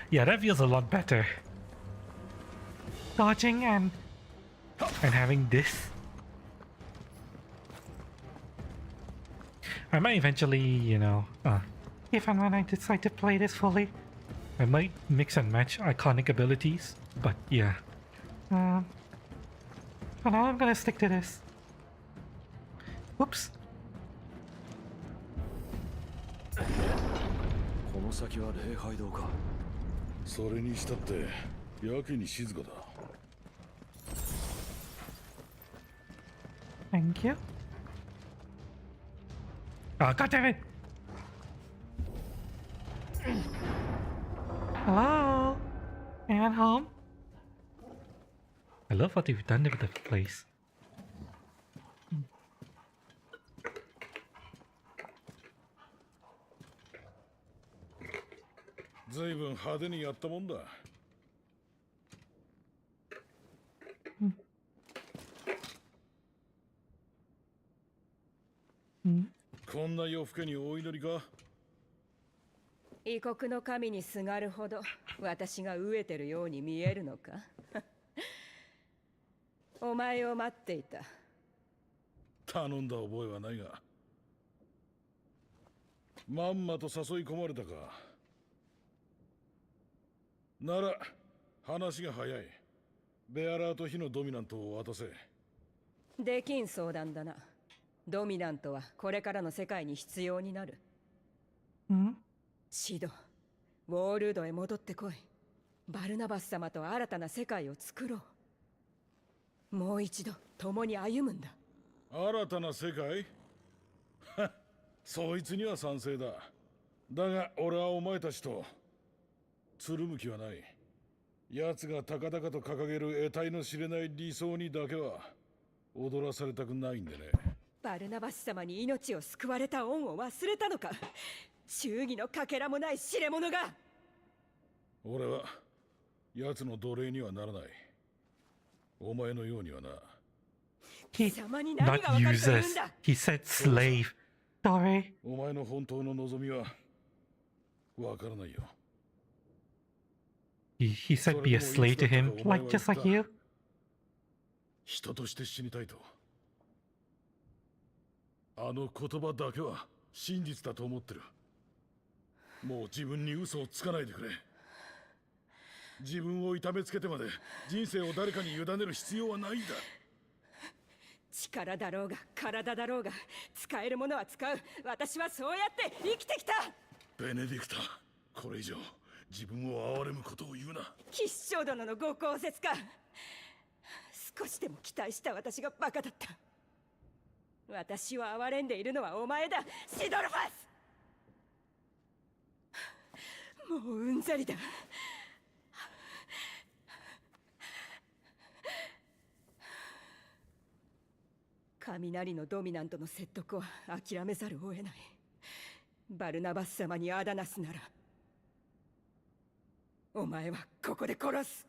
Yeah, that feels a lot better. Dodging and having this. I might eventually, you know, if and when I decide to play this fully, I might mix and match iconic abilities, but yeah. For now I'm gonna stick to this. Whoops. この先は礼拝堂かそれにしたってやけに静かだ Thank you. Oh, god damn it! Hello? Anyone home? I love what they've done with the place. ずいぶん派手にやったもんだ。こんな夜更けにお祈りか？異国の神にすがるほど私が飢えてるように見えるのかお前を待っていた。頼んだ覚えはないが。まんまと誘い込まれたか。なら話が早い。ベアラーと火のドミナントを渡せ。できん相談だな。ドミナントはこれからの世界に必要になる。シド、ウォールードへ戻ってこい。バルナバス様と新たな世界を作ろう。もう一度共に歩むんだ。新たな世界？そいつには賛成だ。だが俺はお前たちとつるむ気はない。奴が高々と掲げる得体の知れない理想にだけは踊らされたくないんでね。バルナバス様に命を救われた恩を忘れたのか。忠義のかけらもない知れ者が。俺は奴の奴隷にはならない。お前のようにはな。He not users. He said slave. Dory. お前の本当の望みはわからないよ。 He said be a slave to him, like just like you. 人として死にたいと。あの言葉だけは真実だと思ってる。もう自分に嘘をつかないでくれ。自分を痛めつけてまで人生を誰かに委ねる必要はないんだ。力だろうが体だろうが使えるものは使う。私はそうやって生きてきた。ベネディクタ、これ以上自分を憐れむことを言うな。吉祥殿のご公説か。少しでも期待した私がバカだった。私を憐れんでいるのはお前だ、シドルファス。もううんざりだ。雷のドミナントの説得は諦めざるを得ない。バルナバス様にアダナスならお前はここで殺す。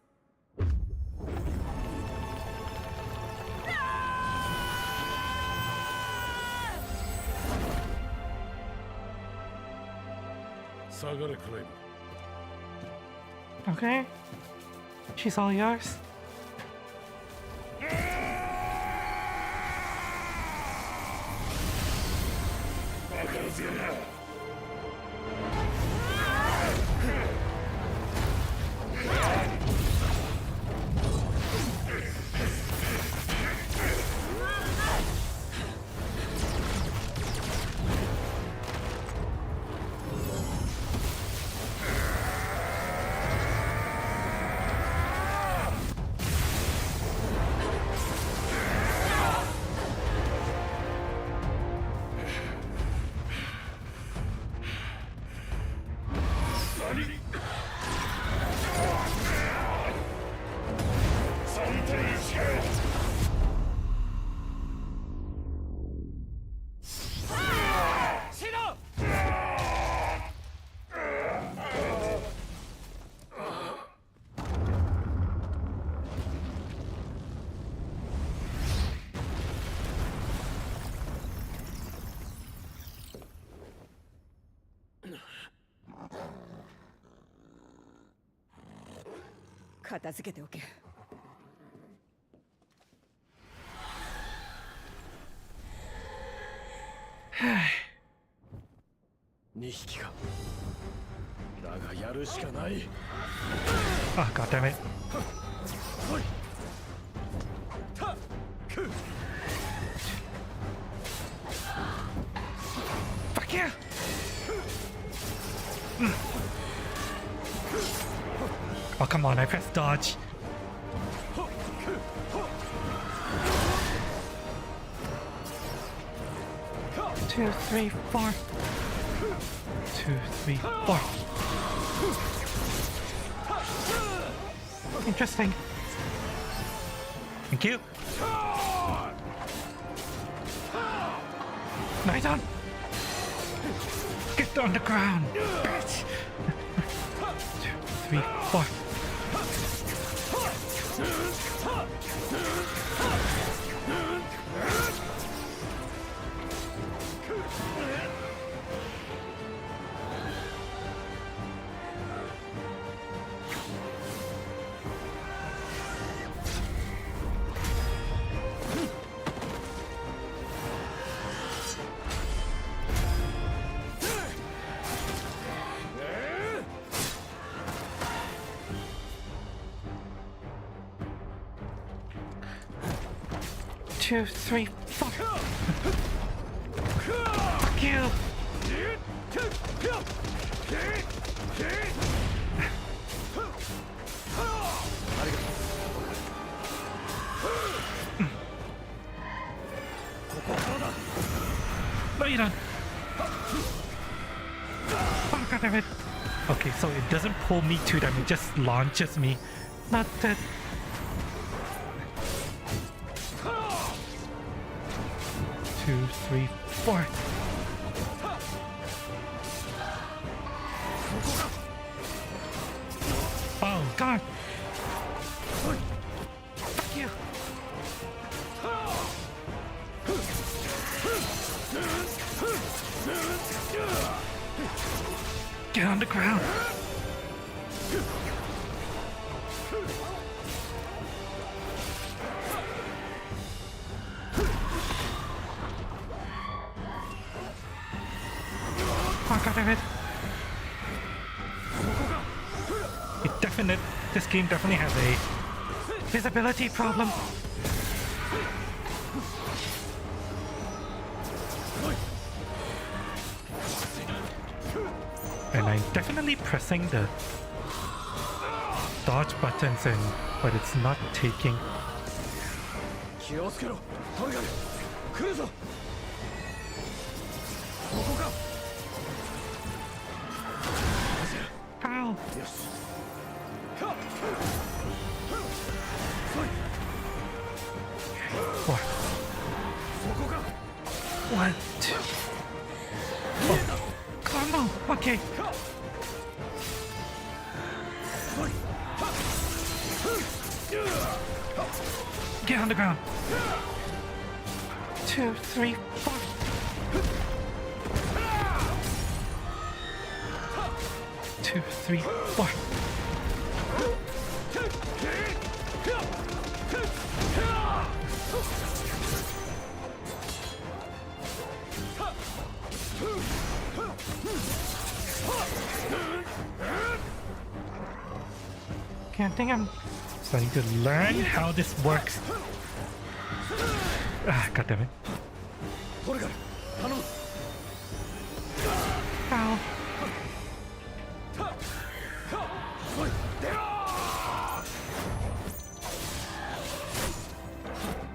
下がれクライブ。 Okay. She's all yours.片付けておけ。2匹か。だがやるしかない。 Oh, god damn it. Fuck you! Oh, come on, I pressed dodge. Two, three, four. 2, 3, 4. Interesting. Thank you. Nice on. Get on the ground, bitch. 2, 3, 4. Two, three, four. Fuck you. No, you don't. Oh, god damn it. Okay, so it doesn't pull me to them, it just launches me. Not that. Two, three, four. Oh god. Fuck you. Get on the ground. Oh god damn it. This game definitely has a visibility problem. And I'm definitely pressing the dodge buttons but it's not taking. Ow! What? One, two. Oh. Combo! Okay. Get on the ground. 2, 3, 4. Two, three, four. Okay, I think I'm starting to learn how this works. Ah, god damn it. Ow.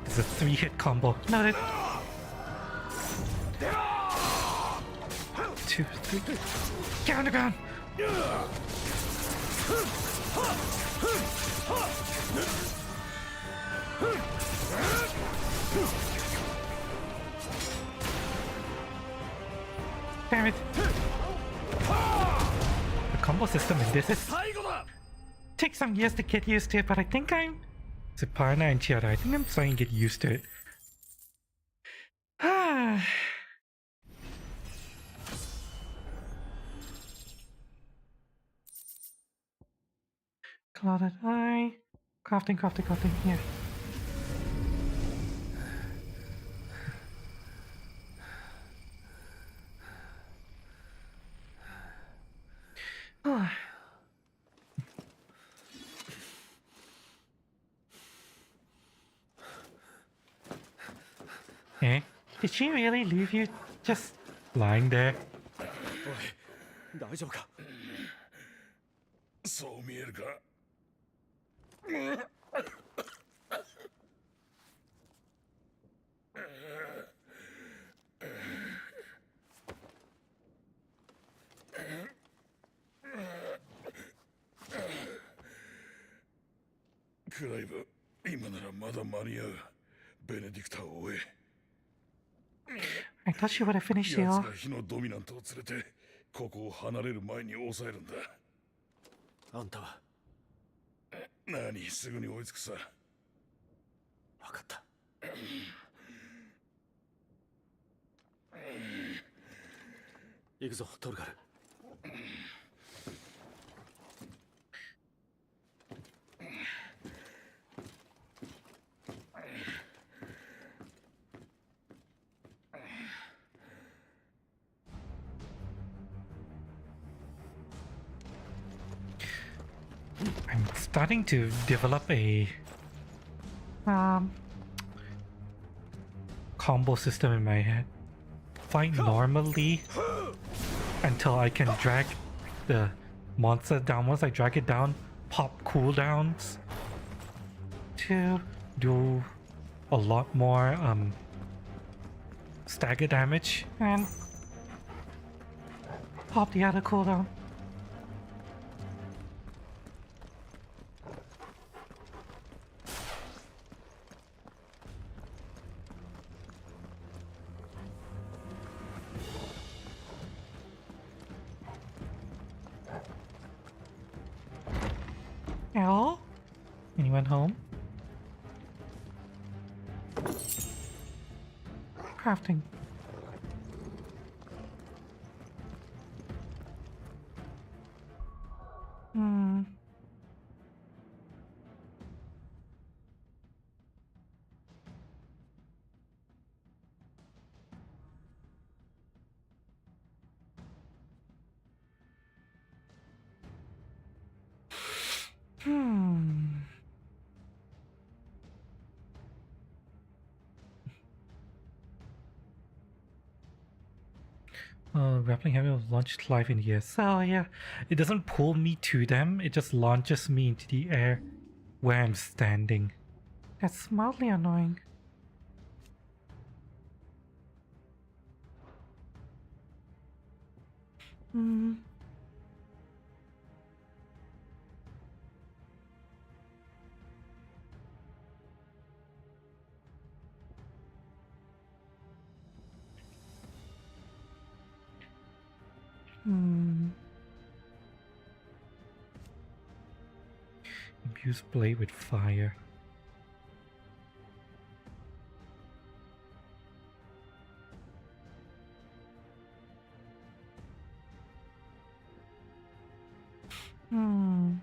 It's a 3-hit combo. Noted. 2, 3. Get on the ground. Damn it. The combo system in this is takes some years to get used to it, but I think I'm Suparna and Chiara. I think I'm starting to get used to it. Clouded eye. Crafting. Yeah. Eh? Did she really leave you just lying there? 大丈夫かそう見えるかクライブ、今ならまだ間に合う。ベネディクターを追え。I thought she would have finished it 奴 off. が火のドミナントを連れてここを離れる前に抑えるんだ。あんたは何すぐに追いつくさ。分かった。行くぞトルガル。I'm starting to develop a combo system in my head. Fight normally until I can drag the monster down. Once I drag it down, pop cooldowns to do a lot more stagger damage and pop the other cooldown. Hello? Anyone home? grappling hammer will launch life in the air. So yeah, it doesn't pull me to them, it just launches me into the air where I'm standing. That's mildly annoying. Hmm. Infuse blade with fire. Hmm.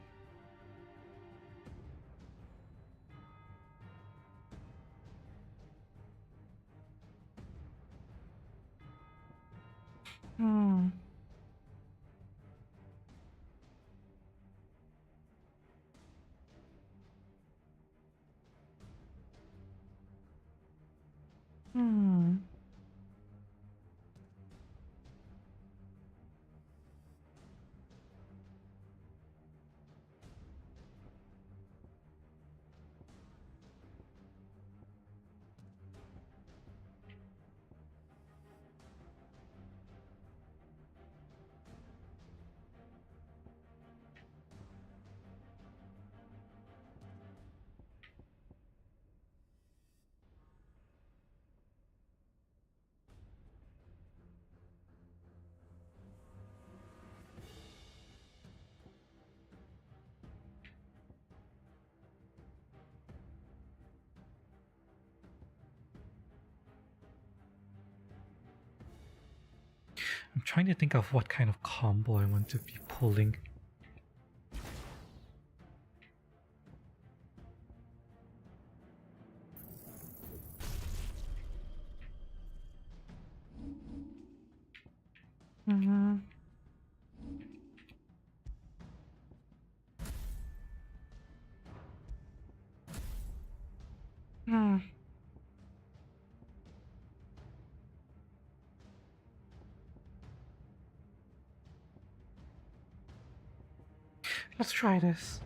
Hmm. Hmm. I'm trying to think of what kind of combo I want to be pulling. Mm-hmm. Hmm. Let's try this.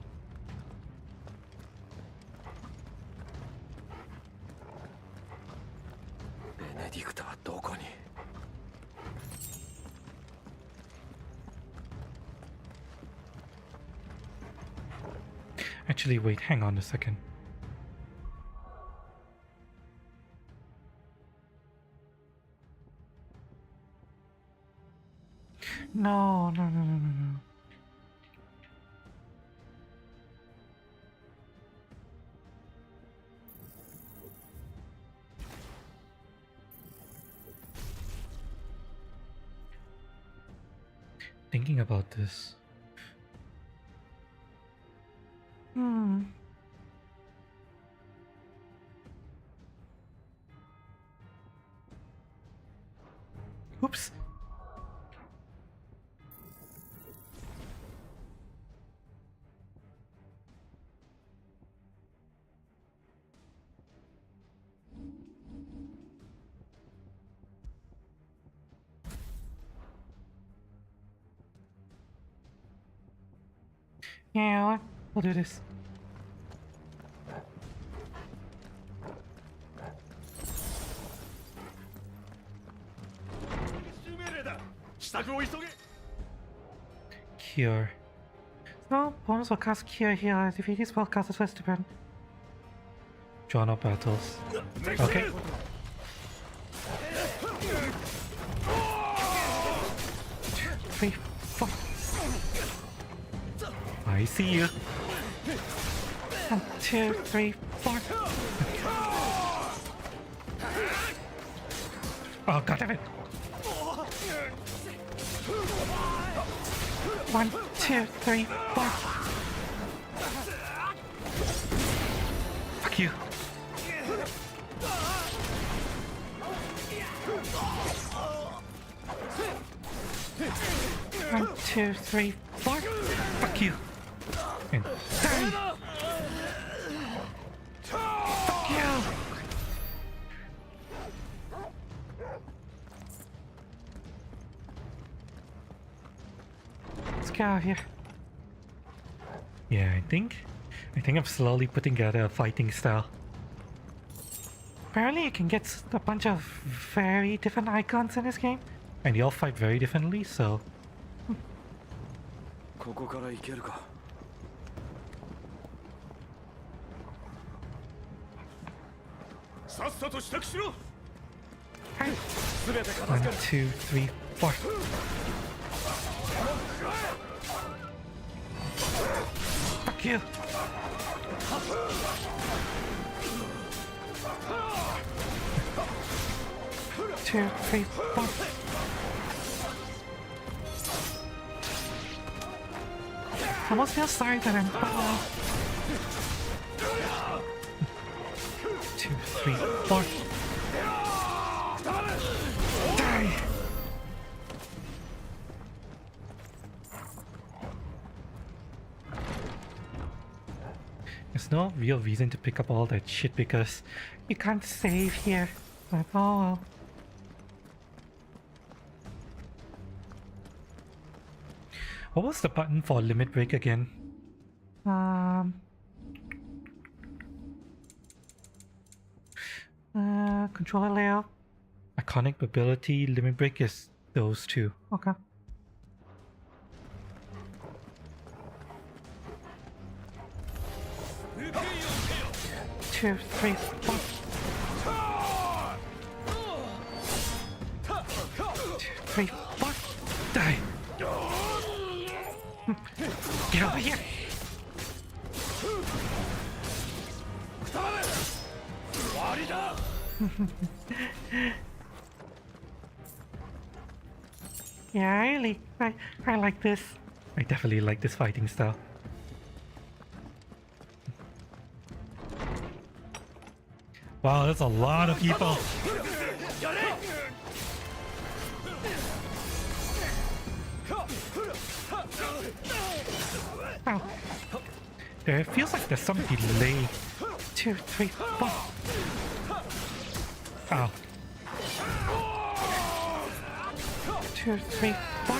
Actually, wait, hang on a second. No. Thinking about this. Oops. Yeah, we'll do this. Cure. So, bonus will cast Cure here. Defeat this spell cast as first depend. Drawn up battles. Okay. Three, four. I see you. 1, 2, 3, 4. Oh, god damn it. 1, 2, 3, 4. Fuck you. 1, 2, 3, 4. Fuck you. And die. Fuck you. Let's get out of here. Yeah, I think I'm slowly putting together a fighting style. Apparently you can get a bunch of very different icons in this game, and they all fight very differently, so... ここから行けるか。さっさと支度しろ。1, 2, 3, 4. Fuck you! Two, three, four. I almost feel sorry that I'm below. 2, 3, 4. Die! There's no real reason to pick up all that shit because you can't save here. But oh well. What was the button for limit break again? Controller layout, iconic ability, limit break is those two. Okay. Two, three, four. Two, three, four. Die. Get over here. Yeah, I like this. I definitely like this fighting style. Wow, that's a lot of people. Ow. There feels like there's some delay. 2, 3, 4. Ow. 2, 3, 4.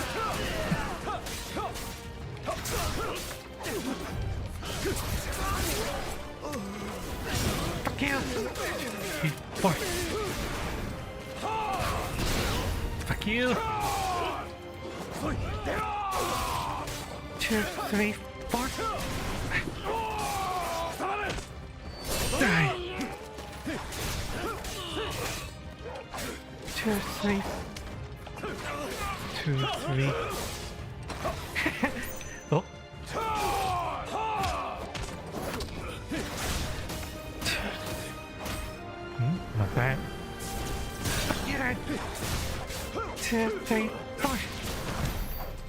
Fuck you. 3, 4. Fuck you. 2, 3, 4. Die. 2, 3. 2, 3. Oh. Not bad. Get out. 2, 3, 4.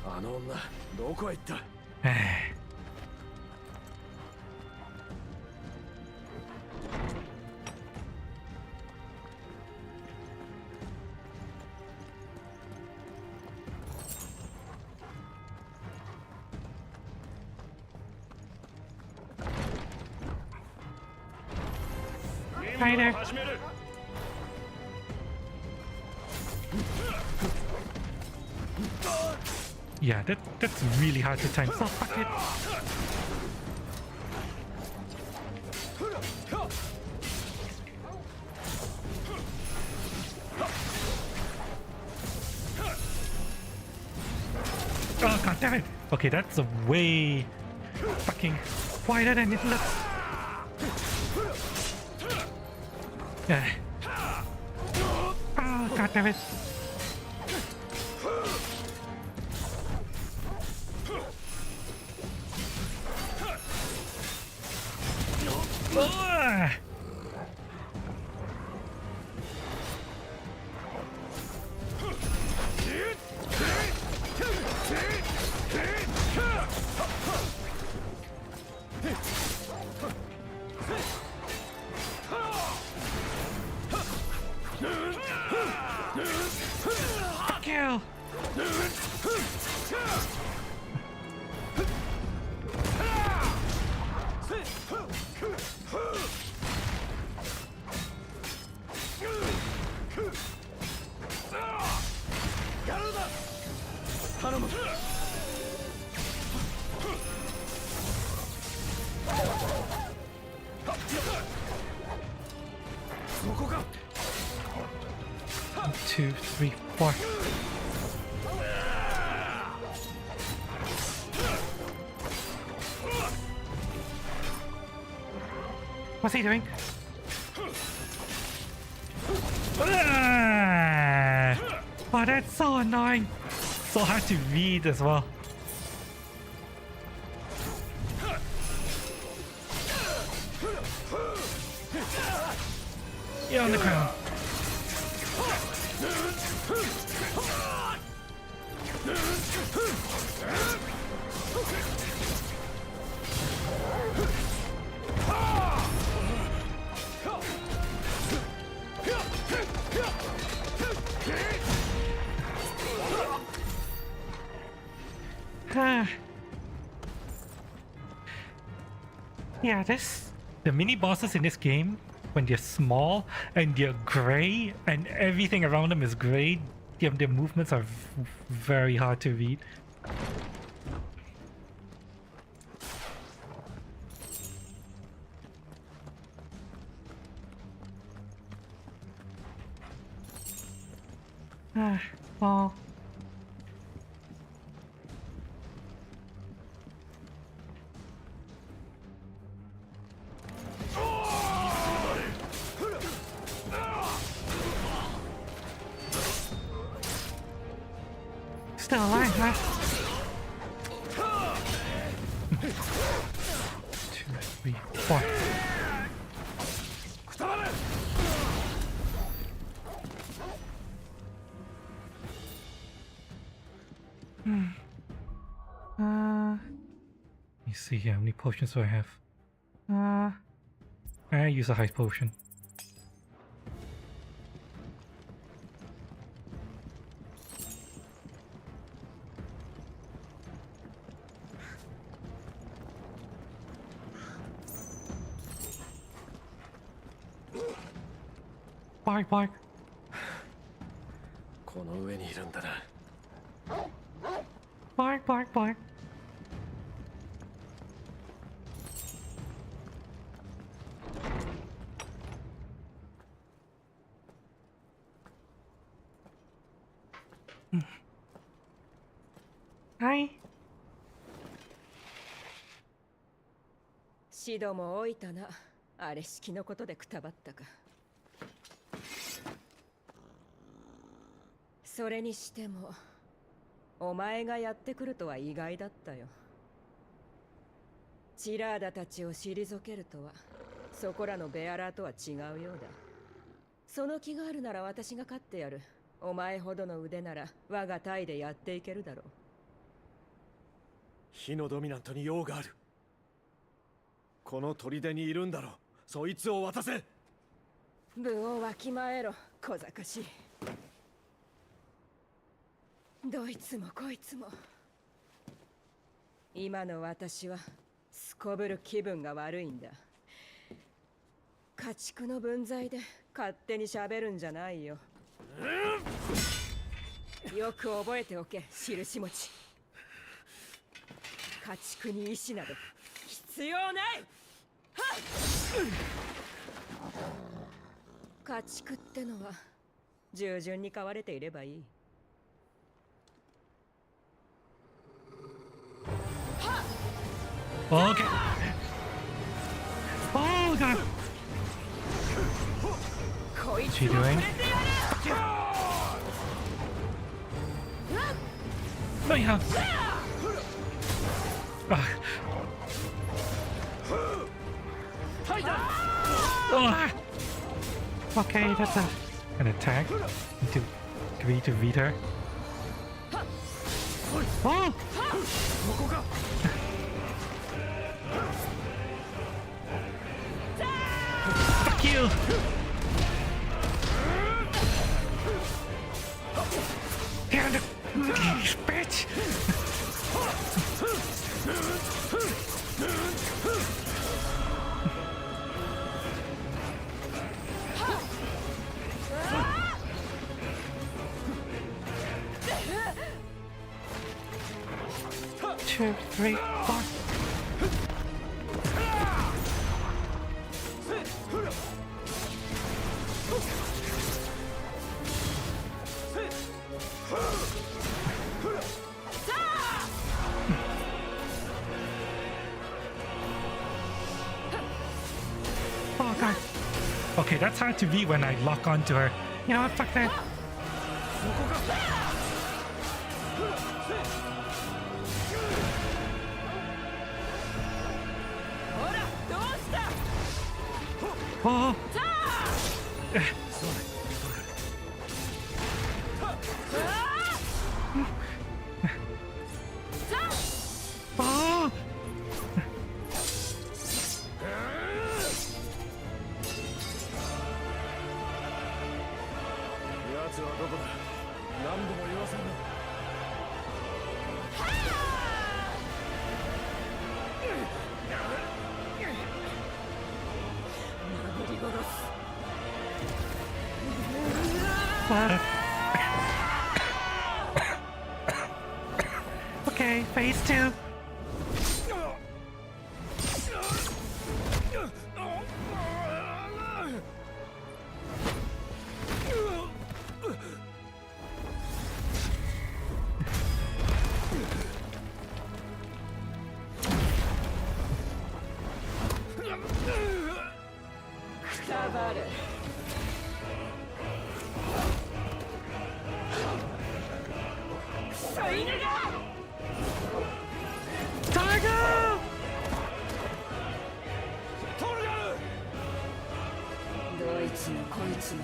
あの女、どこへ行った？Hi there. Yeah, that's really hard to time, so fuck it. Oh god damn it! Okay, that's a way fucking wider than it looks. Oh god damn it! Fuck you! 2, 3, 4. What's he doing? Ah! Oh, that's so annoying. So hard to read as well. You're on the ground. Yeah, the mini bosses in this game, when they're small and they're gray and everything around them is gray, their movements are very hard to read. Well. Still alive, huh? 2, 3, 4. Let me see here, how many potions do I have? I use a high potion. Bark, bark. この上にいるんだな。Bark, bark, bark. Hi. シドも老いたな。あれ式のことでくたばったか。それにしてもお前がやってくるとは意外だったよ。チラーダたちを退けるとはそこらのベアラーとは違うようだ。その気があるなら私が勝ってやる。お前ほどの腕なら我が隊でやっていけるだろう。火のドミナントに用がある。この砦にいるんだろう。そいつを渡せ。分をわきまえろ、小賢しい。どいつもこいつも。今の私はすこぶる気分が悪いんだ。家畜の分際で勝手に喋るんじゃないよ。よく覚えておけ、印持ち。家畜に意志など必要ない。家畜ってのは従順に飼われていればいい。Okay. Oh god. What's she doing? No, you have. Okay, that's an attack. Need to agree to beat her. Oh! Fuck you! Damn it, bitch! Two, three, four. Okay, that's hard to beat when I lock onto her. You know what? Fuck that. Oh. Oh. 奴はどこだ。何度も言わせんな。Okay, phase 2. Tiger! どいつもこいつも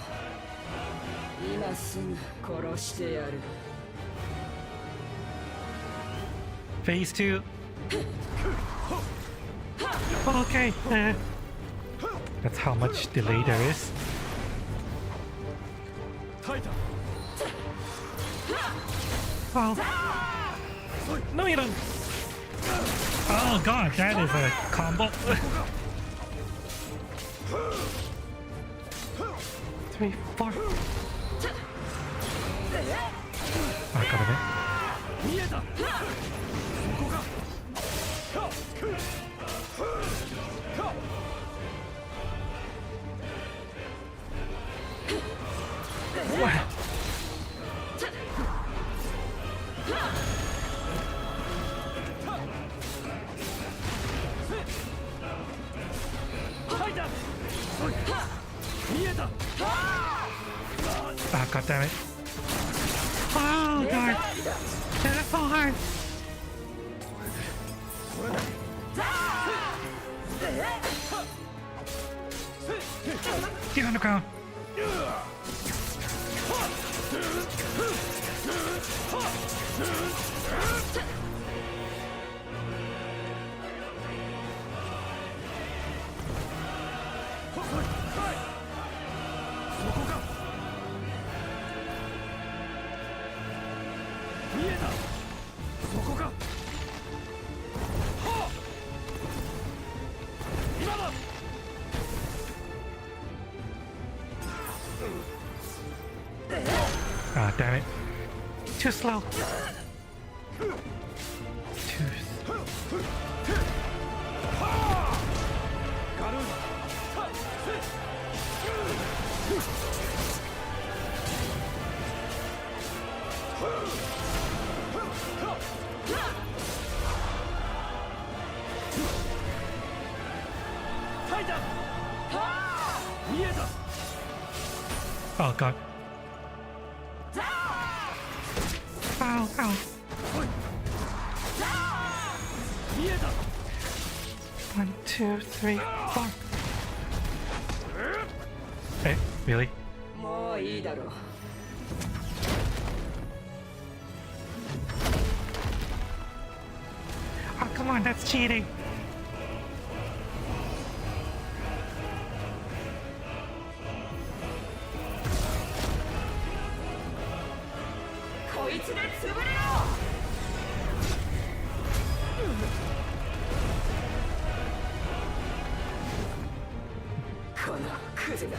今すぐ殺してやる。 Phase 2. Okay, that's how much delay there is. Oh. No, you don't. Oh god, that is a combo. 3, 4. I got it. Wow. Oh, god damn it. Oh god. That's so hard. Get on the ground. Ah, damn it. Too slow. Oh god. Ow, ow. One, two, three, four. Hey, really? もういいだろう。 Oh, come on, that's cheating. こいつで潰れろ。このクズが。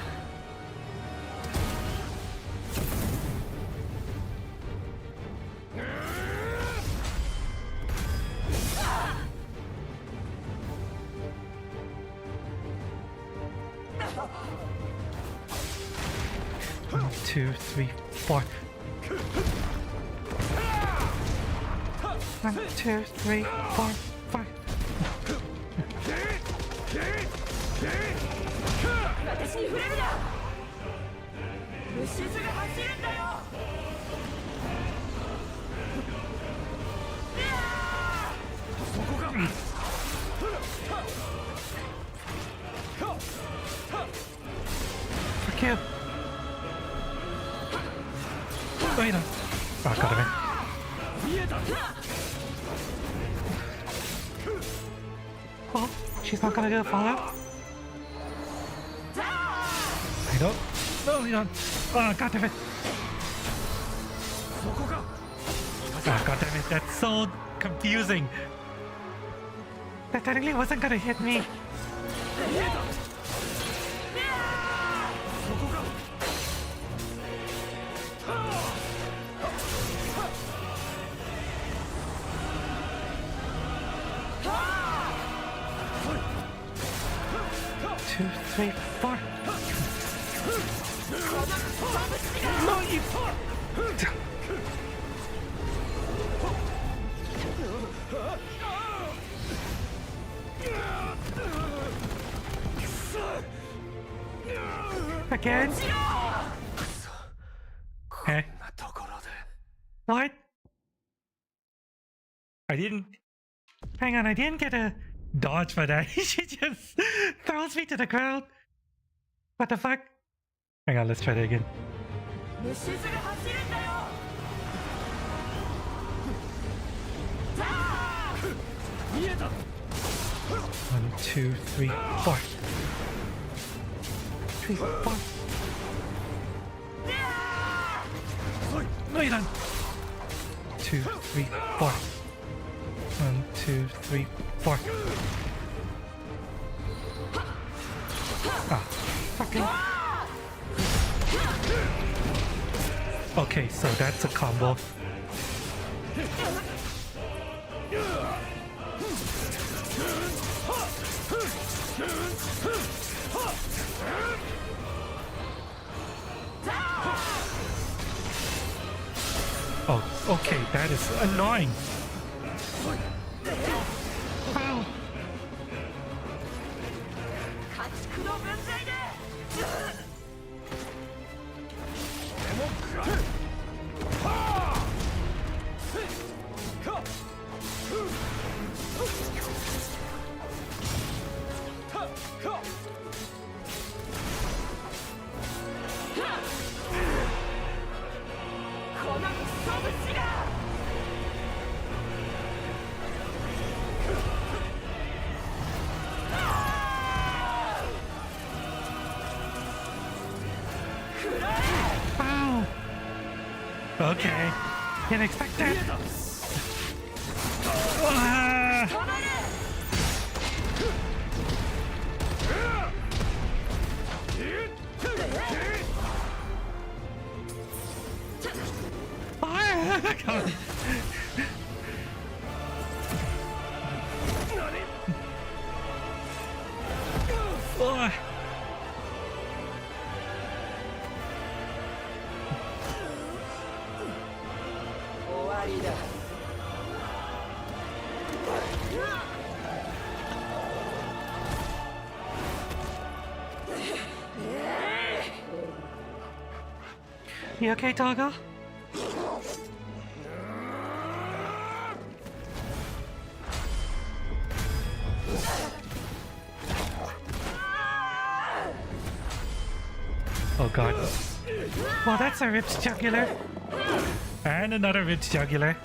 1, 2, 3, 4. 1, 2, 3, 4, 5. 私に触れるな。虫図が走るんだよ。そこか。Fuck you. Wait a... Oh, got him. Oh, she's not gonna do a follow-up? I don't... No, you don't... Oh, god damn it. Oh, god damn it, that's so confusing. That technically wasn't gonna hit me. Two, three, four. No, you... Again? Hey. What? I didn't... Hang on, I didn't get a dodge for that. She just throws me to the ground. What the fuck? Hang on, let's try that again. 1, 2, 3, 4. 3, 4. No, you don't. 2, 3, 4. 1, 2, 3, 4. Ah, fucking. Okay, so that's a combo. Oh, okay, that is annoying. Wow. Wow. Okay. Didn't expect that. God. Oh. You okay, Toggle? Oh god. Well, that's a ripped jugular. And another ripped jugular.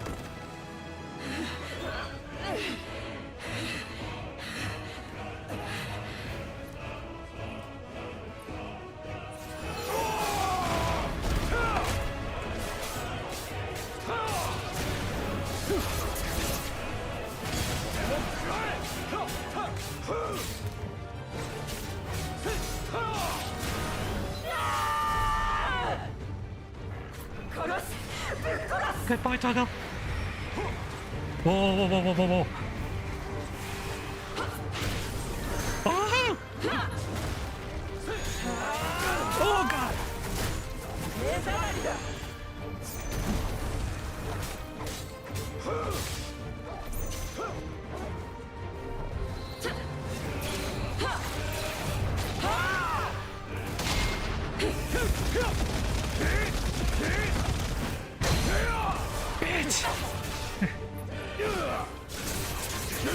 Good boy, Toggle. Whoa, whoa, whoa, whoa, whoa, whoa. Oh! Oh, God! こ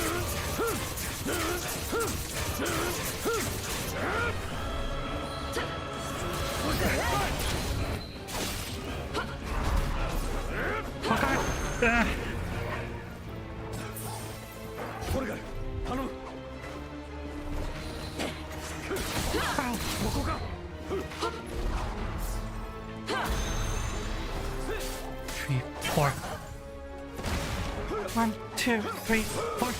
れが頼む。ここか。 3, 4. 1, 2, 3, 4.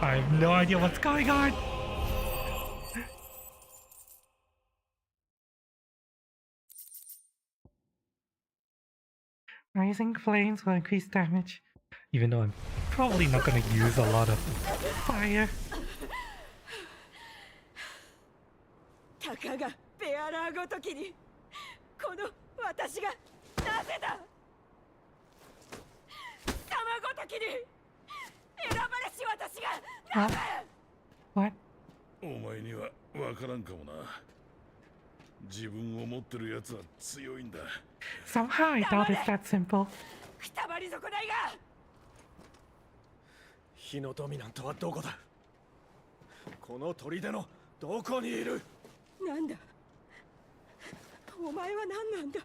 I have no idea what's going on. Rising flames will increase damage, even though I'm probably not gonna use a lot of fire. たかがベアラーごときにこの私がなぜだ。様ごときに選ばれし私がなぜ。 What? お前には分からんかもな。自分を持ってるやつは強いんだ。 Somehow I thought it's that simple. くたばり損ないが。火のドミナントはどこだ。この砦のどこにいる。なんだ。お前は何なんだ。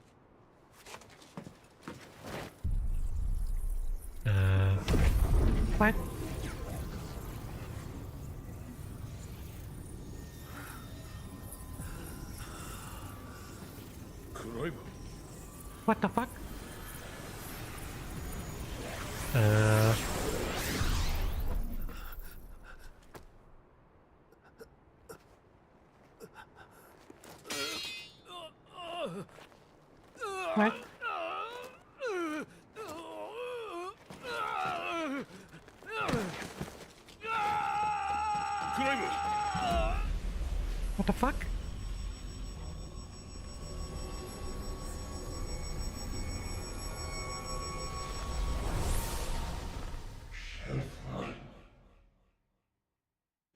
What? What the fuck? What? What the fuck?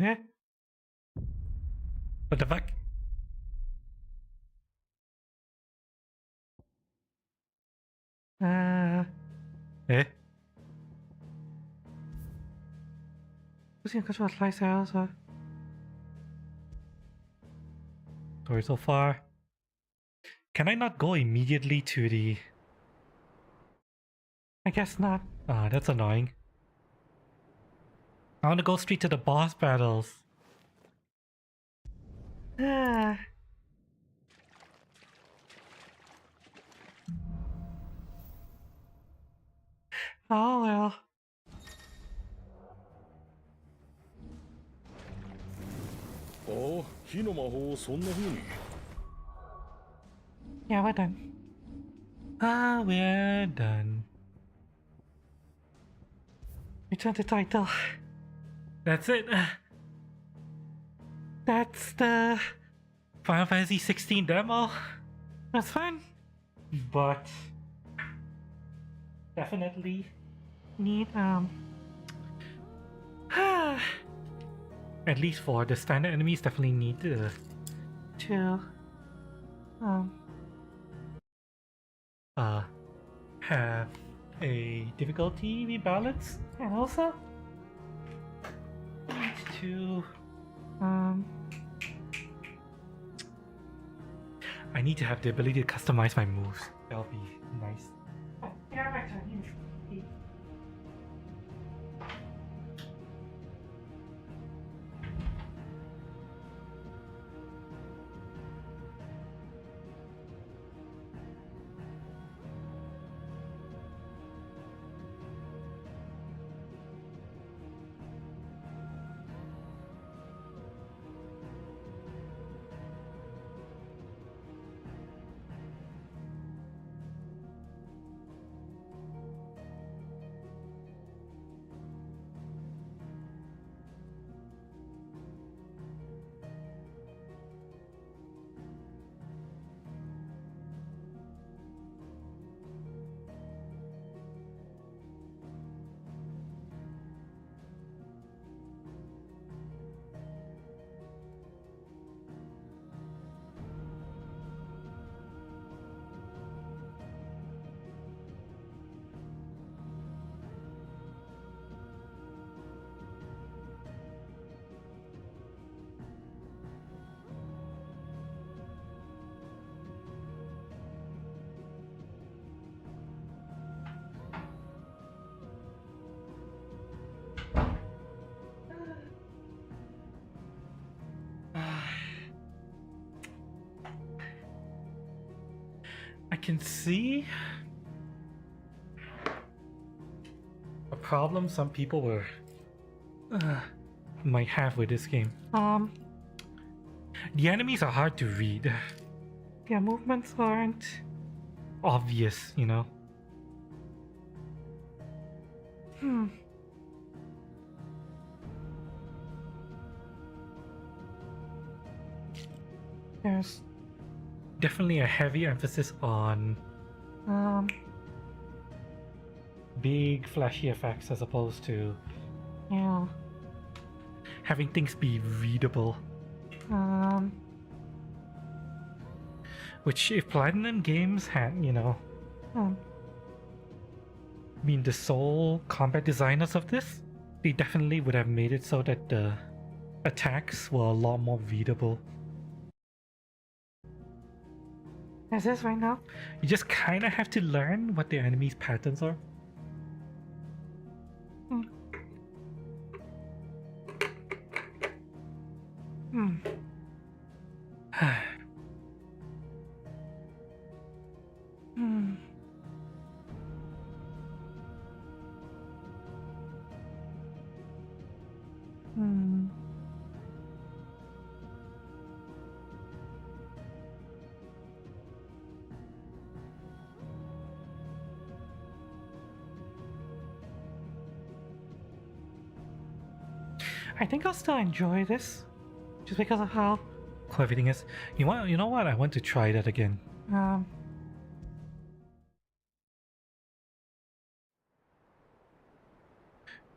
Eh? What the fuck? Eh? Who's gonna control slice house? Story so far. Can I not go immediately to the... I guess not. Ah, that's annoying. I want to go straight to the boss battles. Ah. Oh well. Oh, 火の魔法をそんな風に。 Yeah, we're done. Ah, we're done. Return to title. That's it. That's the Final Fantasy 16 demo. That's fun. But definitely need at least for the standard enemies, definitely need to have a difficulty rebalance, and also need to I need to have the ability to customize my moves. That'll be nice. Oh, yeah, my turn. I can see a problem some people might have with this game. The enemies are hard to read. Their movements aren't obvious, you know. There's definitely a heavy emphasis on big flashy effects as opposed to, you know, having things be readable. Which if Platinum Games had, you know, been the sole combat designers of this, they definitely would have made it so that the attacks were a lot more readable. As is right now, you just kind of have to learn what the enemy's patterns are. I think I'll still enjoy this, just because of how cool everything is. You know what? I want to try that again.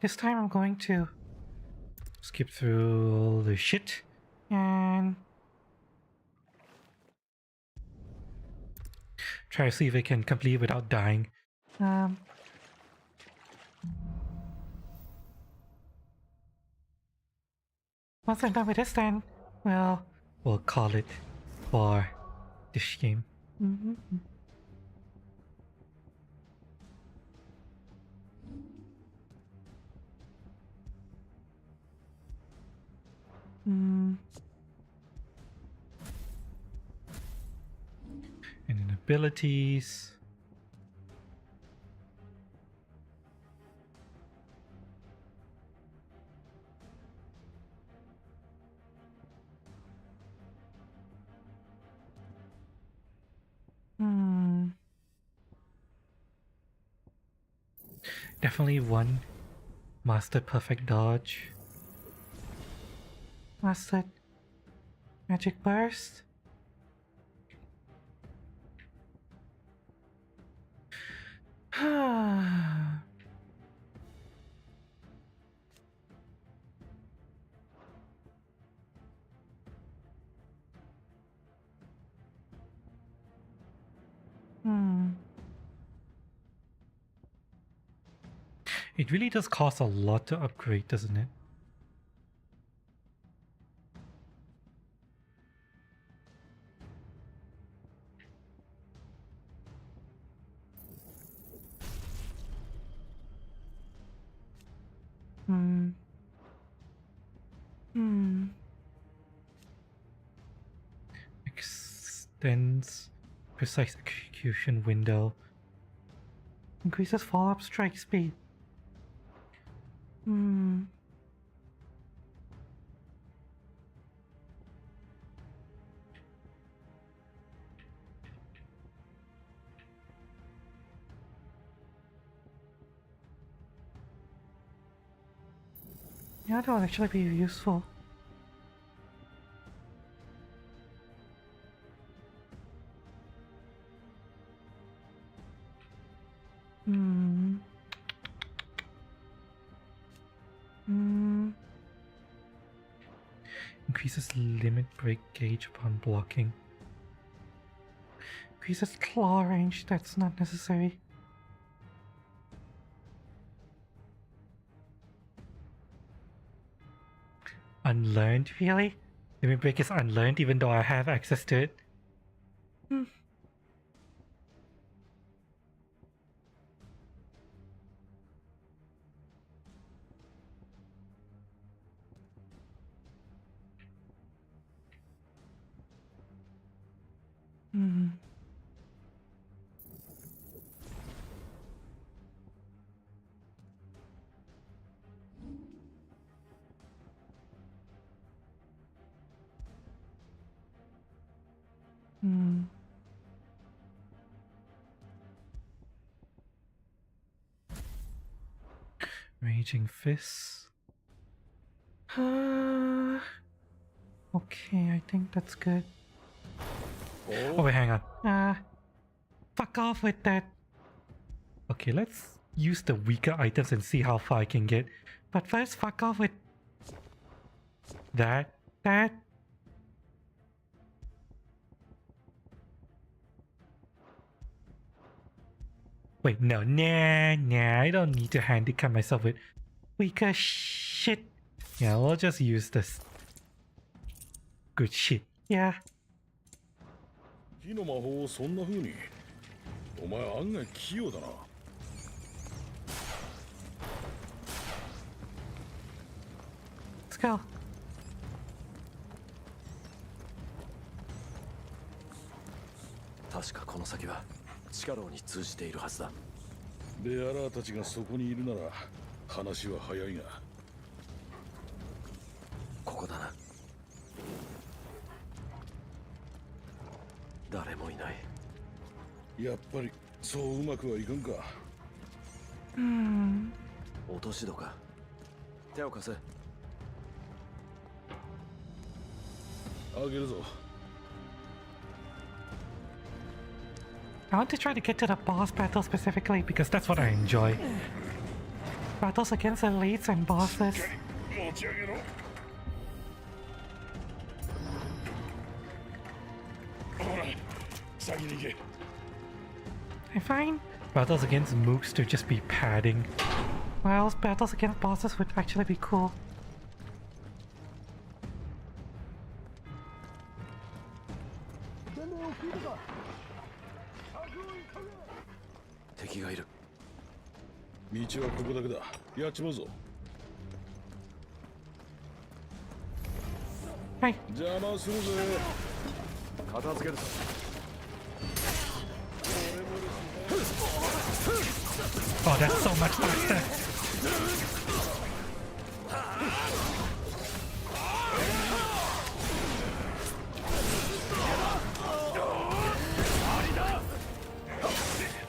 This time I'm going to skip through all the shit and try to see if I can complete without dying. Once I'm done with this, then we'll call it for this game. And then abilities. Definitely one mastered perfect dodge. Mastered magic burst. It really does cost a lot to upgrade, doesn't it? Extends precise execution window. Increases follow-up strike speed. Yeah, that would actually be useful. Increases limit break gauge upon blocking. Increases claw range, that's not necessary. Unlearned, really? Limit break is unlearned even though I have access to it? Raging Fist. Okay, I think that's good. Oh wait, hang on. Fuck off with that. Okay, let's use the weaker items and see how far I can get. But first, fuck off with that. Wait, no, nah, I don't need to handicap myself with weaker shit. Yeah, we'll just use this good shit. Yeah. 火の魔法をそんな風に。お前案外器用だな。Let's go. 確かこの先は地下牢に通じているはずだ。ベアラーたちがそこにいるなら話は早いが。ここだな。誰もいない。やっぱりそううまくはいかんか。落とし戸か。手を貸せ。あげるぞ。I want to try to get to the boss battle specifically because that's what I enjoy. Battles against elites and bosses. 持ち上げろ。ほら、先に行け。I find battles against mooks to just be padding, while battles against bosses would actually be cool. 敵がいる。道はここだけだ。やっちまうぞ。はい。邪魔するぜ。片付けるぞ。Oh, that's so much faster.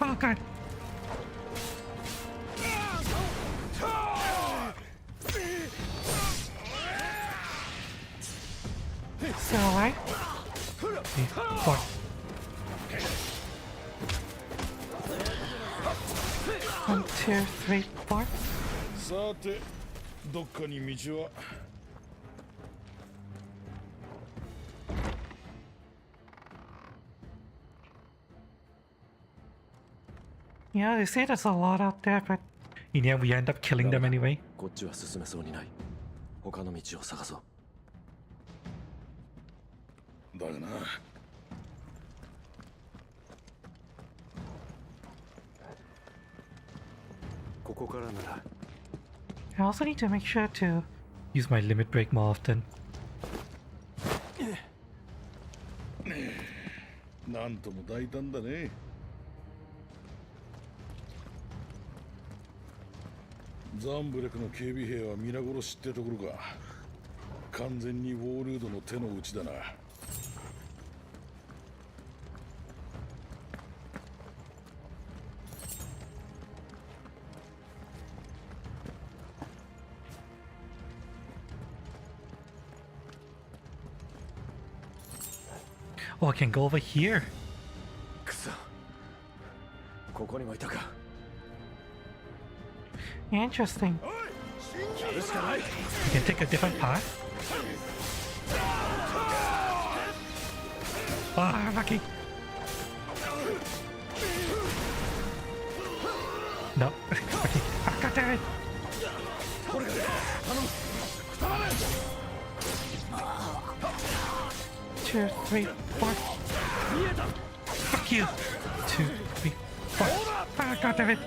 Oh god. Still alive? 4. One, two, three, four. さて、どっかに道は。Yeah, they say there's a lot out there, but in the end we end up killing them anyway. こっちは進めそうにない。他の道を探そう。だがな。ここからなら。I also need to make sure to use my limit break more often. なんとも大胆だね。ザンブレクの警備兵は皆殺しってところか。完全にウォールードの手の内だな。Oh, I can go over here. くそ。ここにもいたか。Interesting. やるしかない。You can take a different path. Ah, lucky. No. Okay. Ah, god damn it. Two, three, four. Fuck you. 2, 3, 4. Ah, god damn it.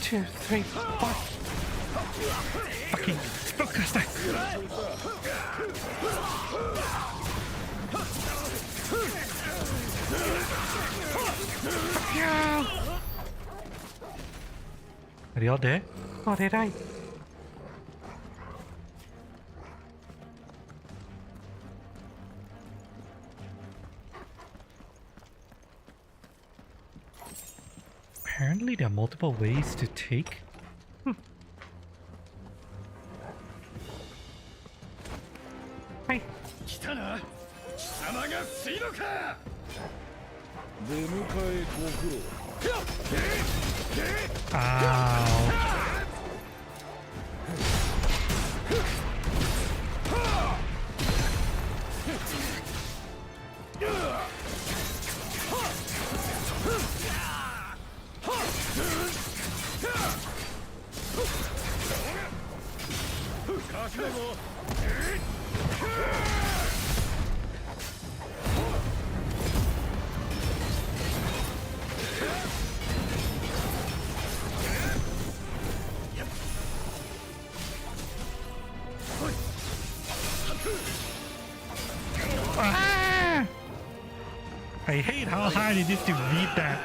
Two, three, four. Fucking spellcaster. Fuck you. Are they all dead? Oh, they died. Apparently there are multiple ways to take. Hi. 来たな貴様がシードか出迎えご苦労。 Ow. Ah! I hate how hard it is to read that.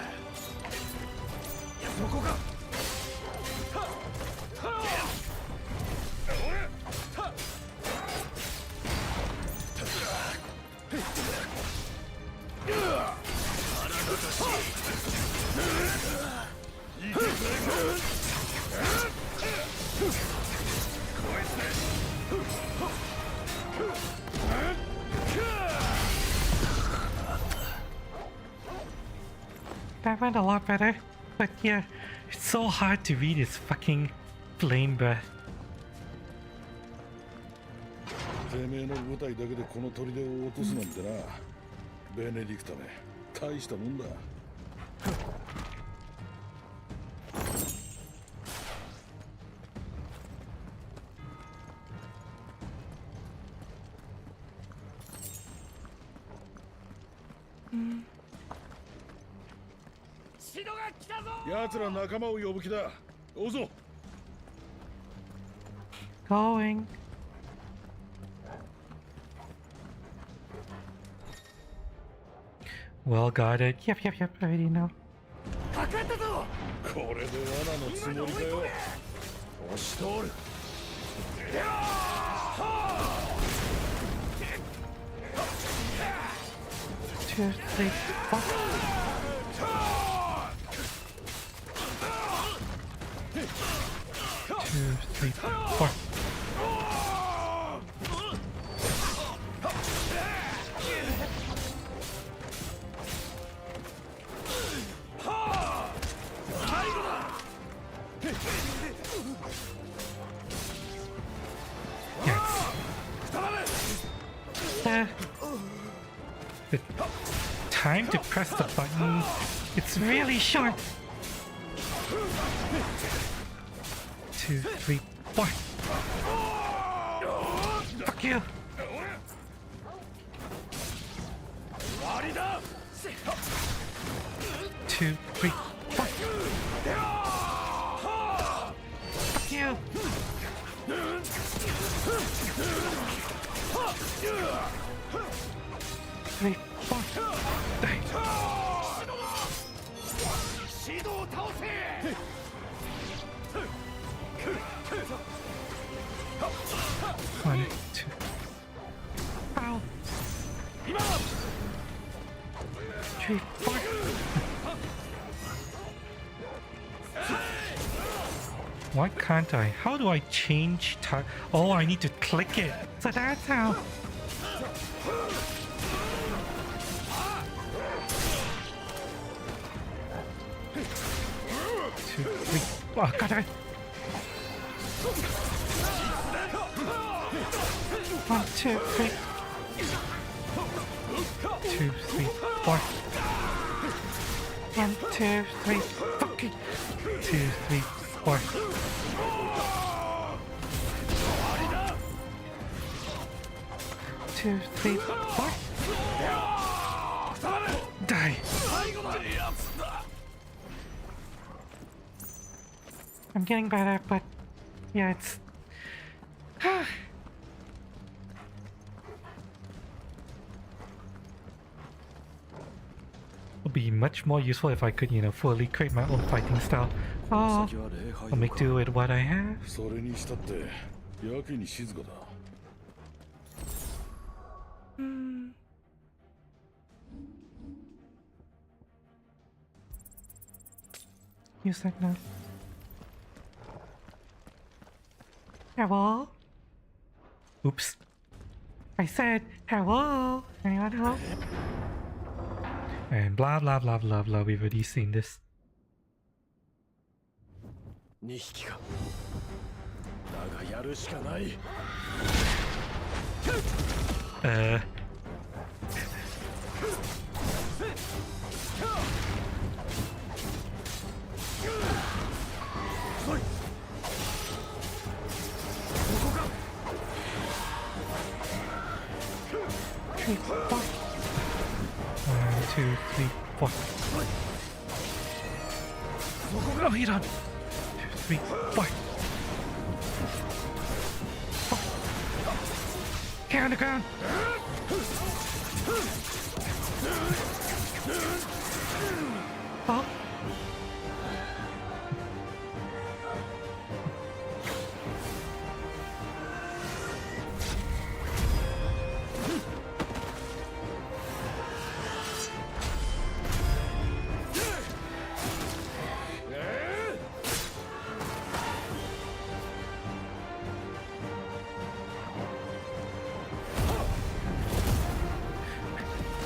That went a lot better, but yeah, it's so hard to read his fucking flame breath. てめえの舞台だけでこの砦を落とすなんてな。ベネディクトめ、大したもんだ。奴ら仲間を呼ぶ気だ。追うぞ。Going. Well guarded. Yep, I already know. これで罠のつもりかよ。押し通る。 2, 3, 4. Two, three, four. The time to press the button, it's really short. 2, 3, 4. Fuck you. Two, three, four. Fuck you. Three, four. Die. One, two. Ow. Three, four. Why can't I? How do I change time? Oh, I need to click it. So that's how. Two, three. Oh, got it. 1, 2, 3. 2, 3, 4. 1, 2, 3. Fucking 2, 3, 4. Two, three, four. Die. I'm getting better, but yeah, it's. Would be much more useful if I could, fully create my own fighting style. Oh, I'll make do with what I have. それにしたってやけに静かだ。Use that now. Hello? Oops. I said, hello? Anyone home? And blah blah blah blah blah, we've already seen this. 2匹か。だがやるしかない。Three, four. 1, 2, 3, 4. Oh, hit on. 2, 3, 4. Get on the ground. Oh.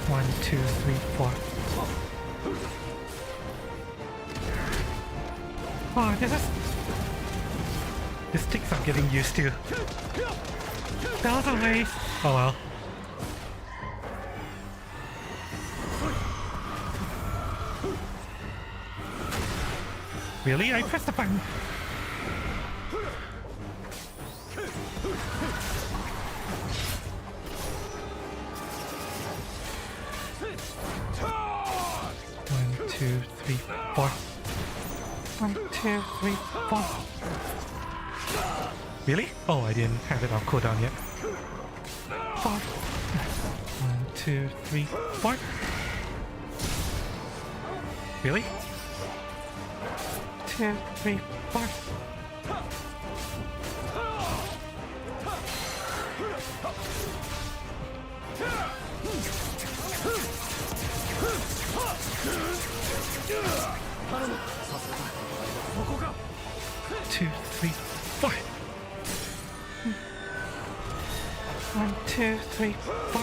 One, two, three, four. Oh, this sticks I'm getting used to. That was a waste. Oh well. Really? I pressed the button. One, two, three, four. 1, 2, 3, 4. Really? Oh, I didn't have it on cooldown yet. 4. 1, 2, 3, 4. Really? 2, 3, 4. Two, three, four. 1, 2, 3, 4.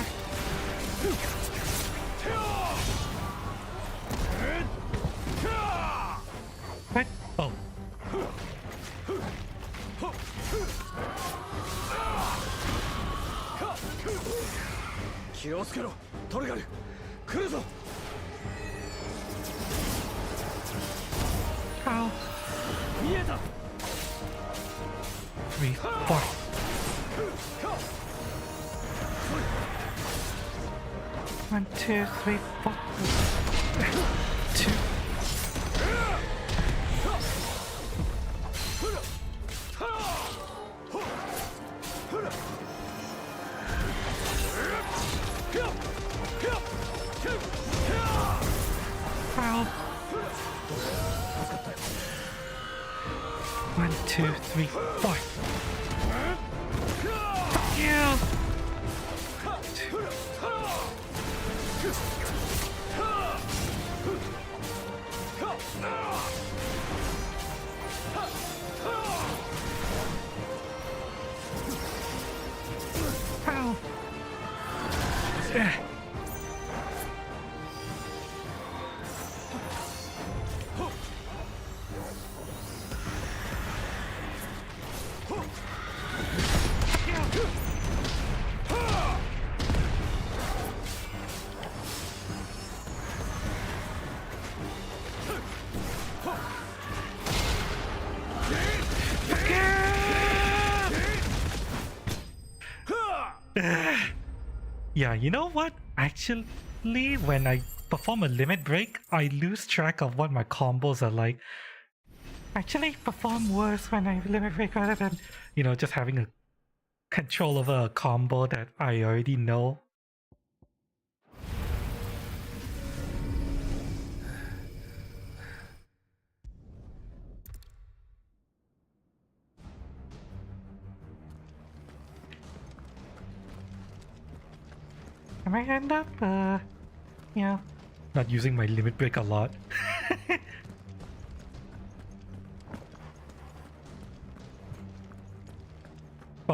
What? Oh. How? 3, 4. One, two, three, four. 2. Wow. 1, 2, 3, 4. Yeah. 2. Ow. Yeah, you know what? Actually, when I perform a limit break, I lose track of what my combos are like. Actually perform worse when I limit break rather than, just having a control over a combo that I already know. I might end up, not using my limit break a lot.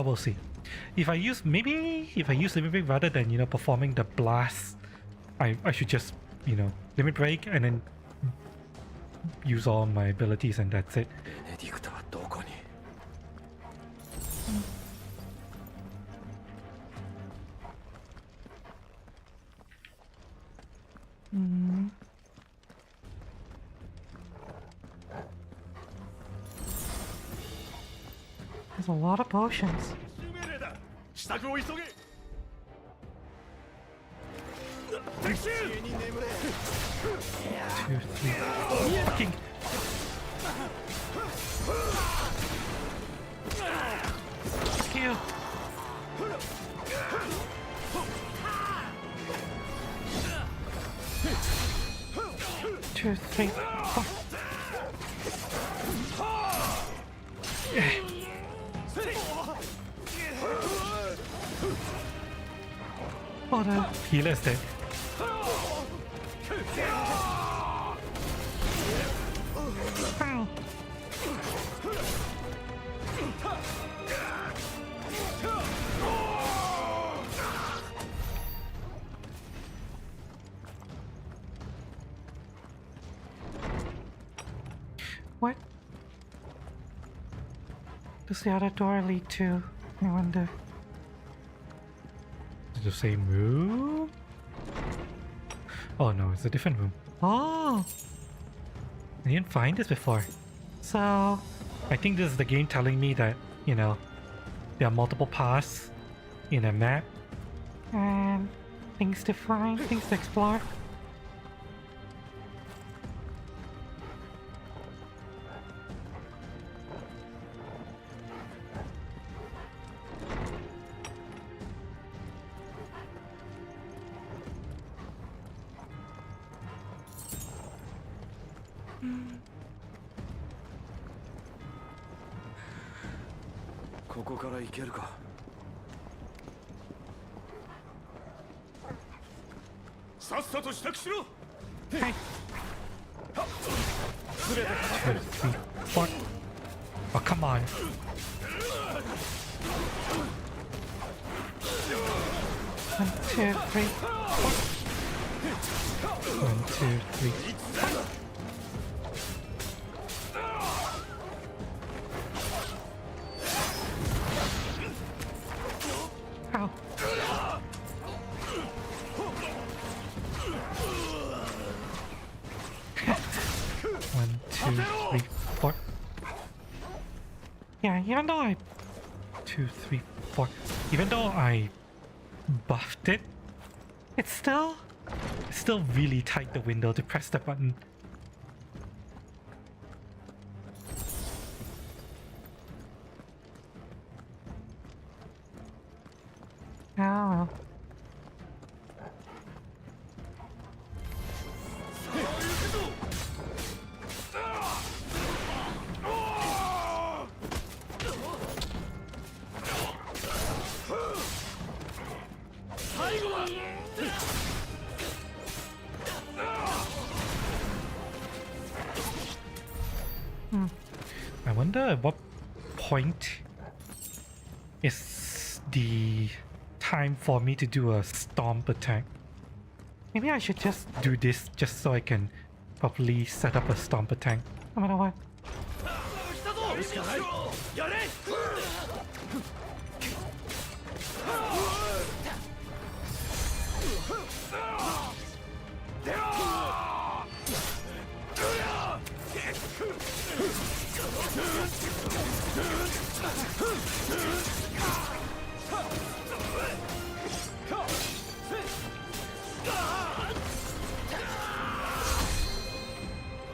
But we'll see. If I use limit break rather than, you know, performing the blast, I should just, you know, limit break and then use all my abilities and that's it. There's a lot of potions. 支度を急げ。 2, 3. Fucking. Fuck you. 2, 3, 4. Oh, the healer is dead. Ow. What does the other door lead to? I wonder. Is it the same room? Oh no, it's a different room. Oh! I didn't find this before. So, I think this is the game telling me that, you know, there are multiple paths in a map. And things to find, things to explore. Hey. 2, 3, 4. Oh, come on. 1, 2, 3, 4. 1, 2, 3, 4. Ow. 1, 2, 3, 4. Yeah, even though I 2, 3, 4. Even though I buffed it, it's still really tight the window to press the button. Oh well. I wonder at what point is the time for me to do a stomp attack. Maybe I should just do this just so I can properly set up a stomp attack, no matter what.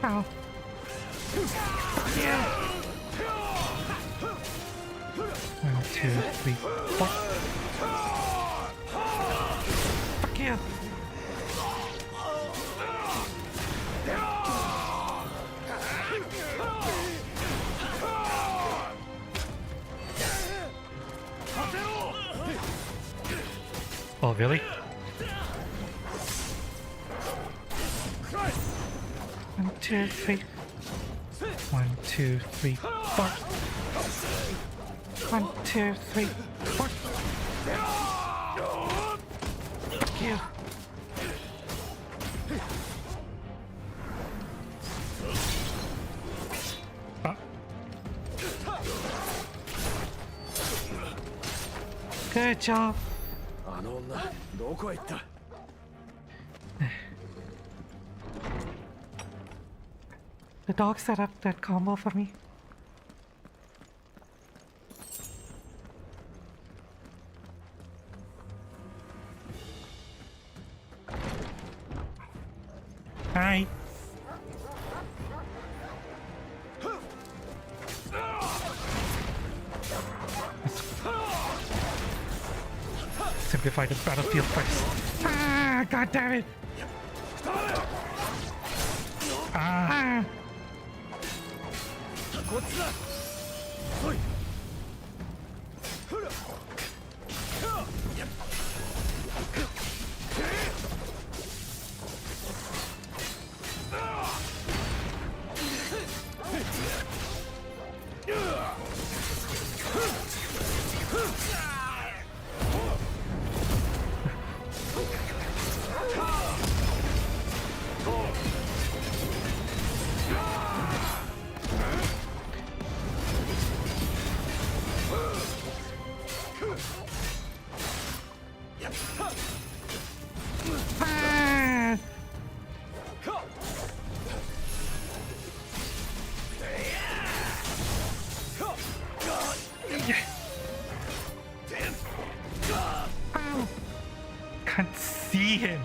Ow. Yeah. 1, 2, 3, 4. Fuck you. Oh, really? 1, 2, 3. 1, 2, 3, 4. 1, 2, 3, 4. Thank you. Good job. あの女どこへ行った？ The dog set up that combo for me. Hi. Simplify the battlefield first. Ah, god damn it! Ah! こっちだ。来い。 Ah! Ow! Can't see him.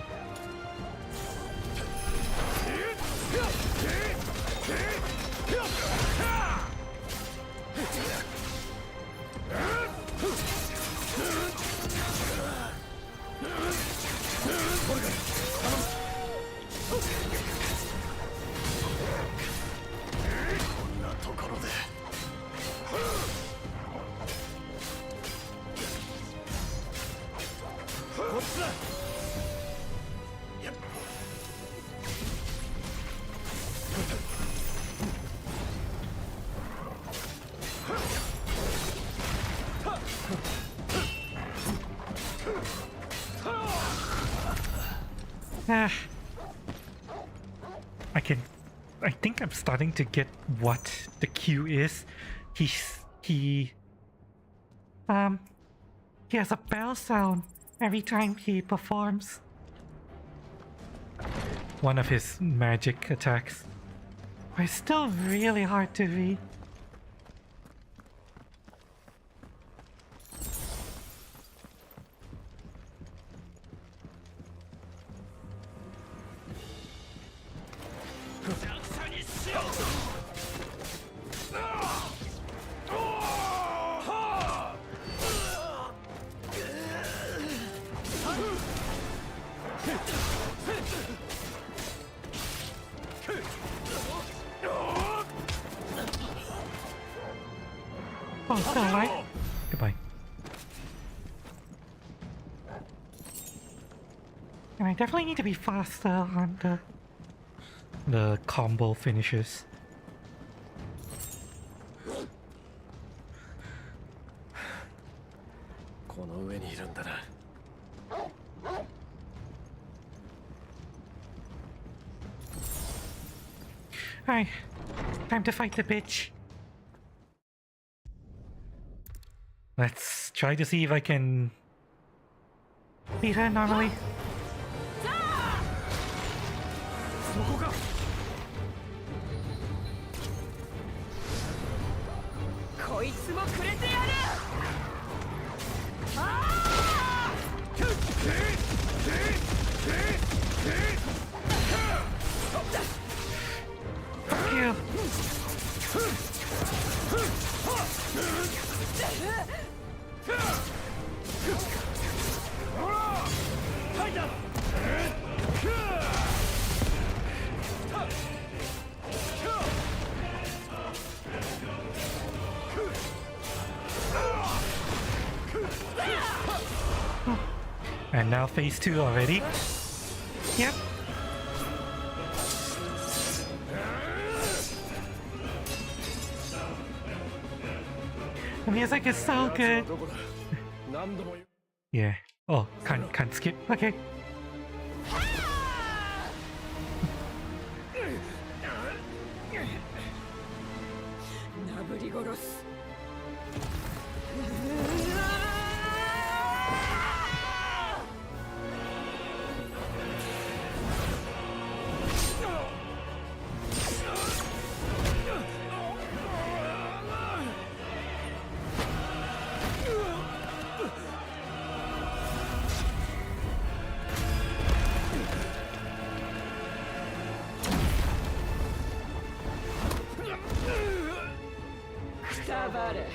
I think I'm starting to get what the cue is. He has a bell sound every time he performs one of his magic attacks. But it's still really hard to read. Oh, still alive? Goodbye. And I definitely need to be faster on the combo finishes. Alright, time to fight the bitch. Let's try to see if I can beat her normally. Fuck you. And now phase 2 already. Yep. The music is so good. 何度も言う Yeah. Oh, can't skip. Okay. なぶり殺す。くたばれ。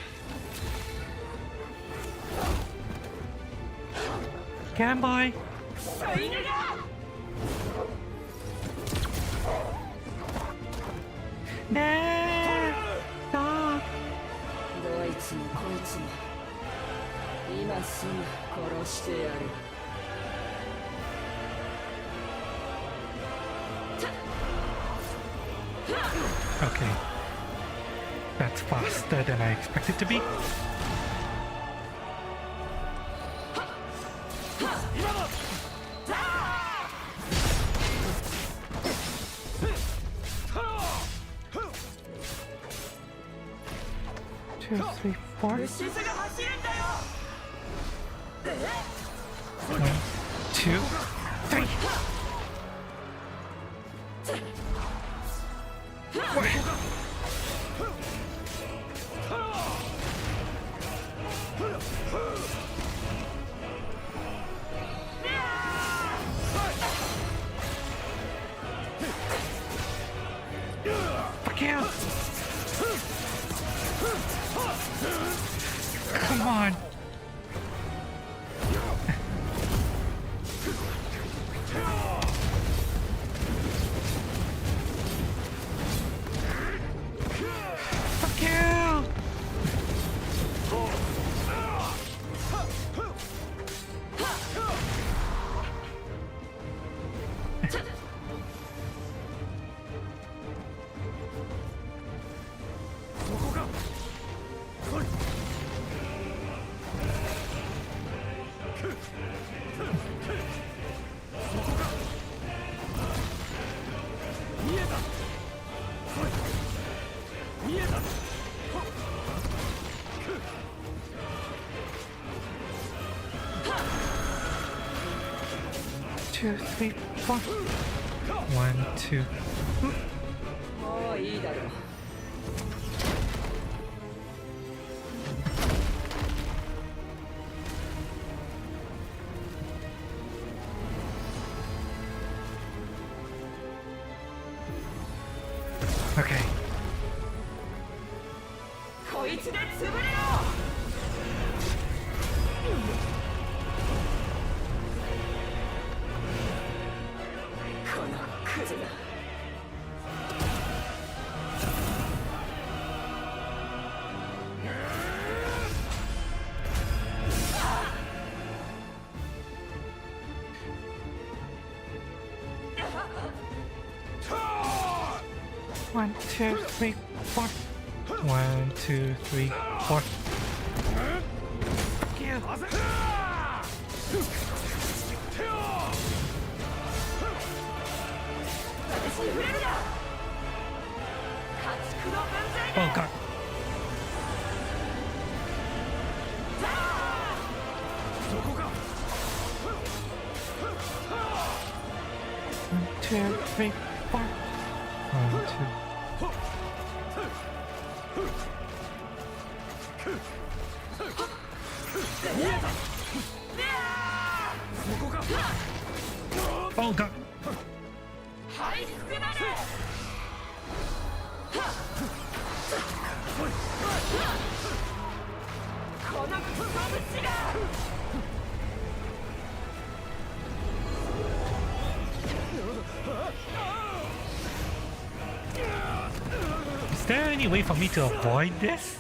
Get him, boy. ねえ。Stop. どいつもこいつも今すぐ殺してやる。 Okay. That's faster than I expected to be. Two, three, four. 1, 2, 3. Fuck you! Come on! Fuck you! Two, three, four. 1, 2. もういいだろう。 Okay. こいつで潰れろ。 このクズが。 1, 2, 3, 4. 1, 2, 3, 4. Fuck you! Oh god. One, two, three, four. 1, 2. Oh god. Is there any way for me to avoid this?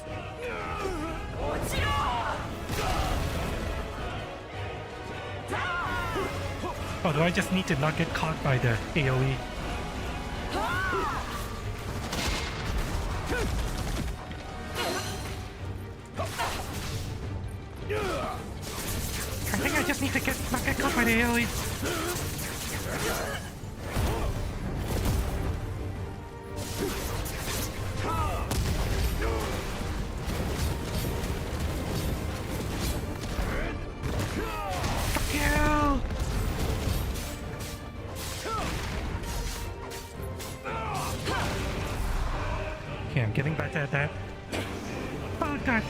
Or do I just need to not get caught by the AoE? I think I just need to not get caught by the aliens. Fuck you! Okay, I'm getting better at that. Oh god.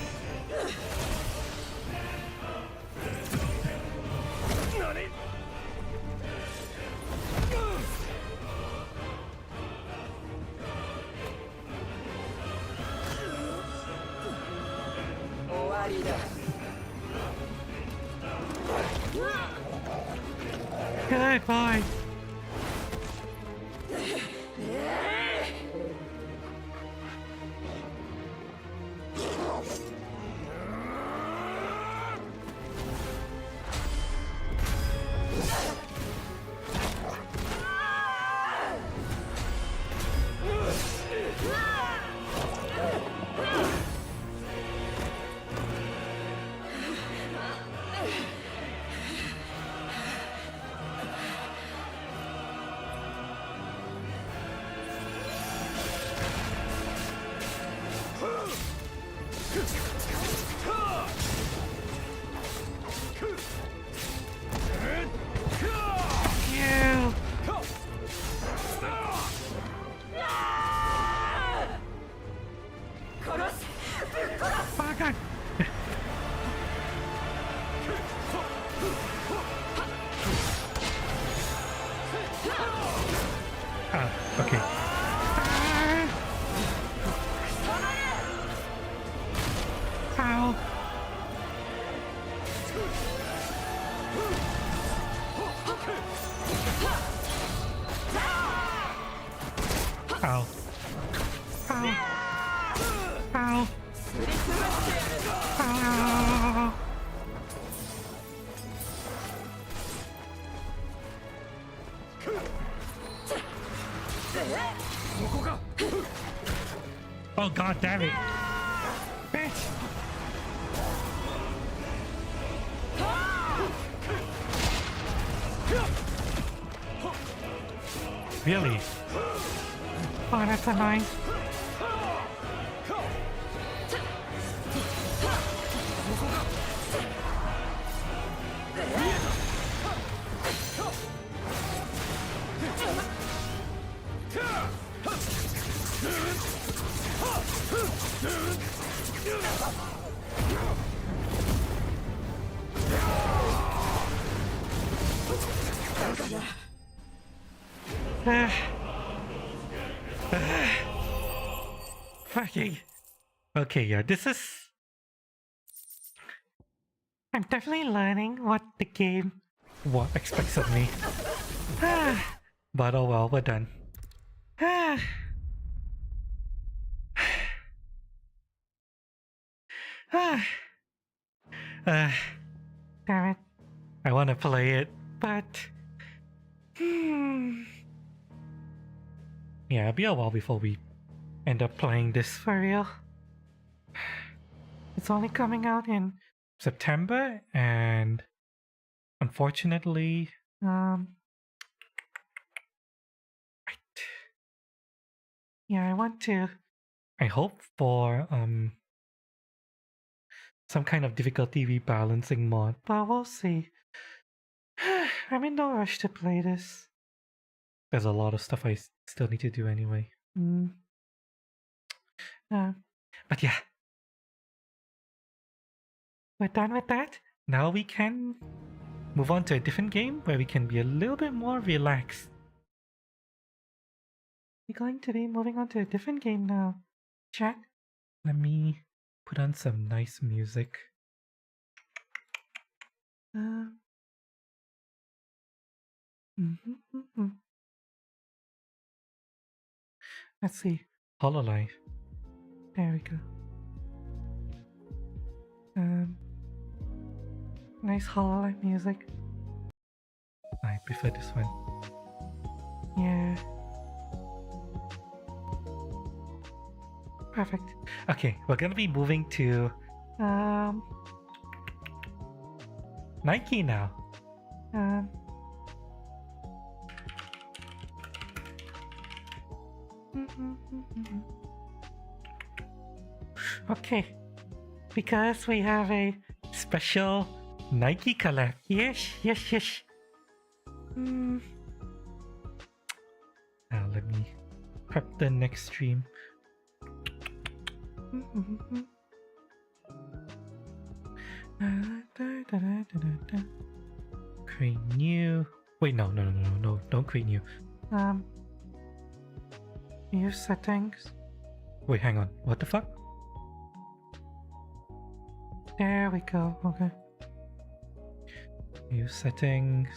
Good boy. You. Oh god. Okay. Ow. Ow. Ow. Ow. Ow. Oh god damn it. Bitch. Really? Oh, that's annoying. Fucking. Okay, yeah, this is... I'm definitely learning what the game expects of me. But oh well, we're done. Damn it. I want to play it, but... Yeah, it'll be a while before we end up playing this for real. It's only coming out in September, and unfortunately, right. Yeah, I hope for some kind of difficulty rebalancing mod, but we'll see. I'm in no rush to play this. There's a lot of stuff I still need to do anyway. But yeah, we're done with that. Now we can move on to a different game where we can be a little bit more relaxed. We're going to be moving on to a different game now. Chat, let me put on some nice music. Let's see. Hololive. There we go. Nice Hololive music. I prefer this one. Yeah. Perfect. Okay, we're gonna be moving to Nike now. Okay, because we have a special Nike collab. Yes. Now let me prep the next stream. Create new. Wait, no, don't create new. New settings. Wait, hang on. What the fuck? There we go. Okay. New settings.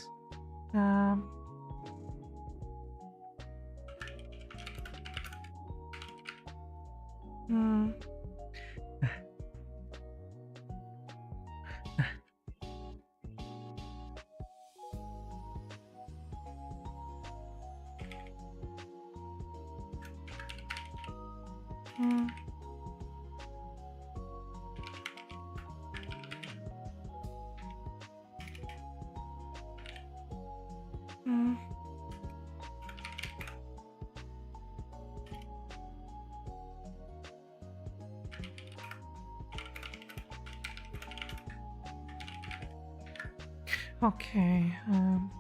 Okay, hang on.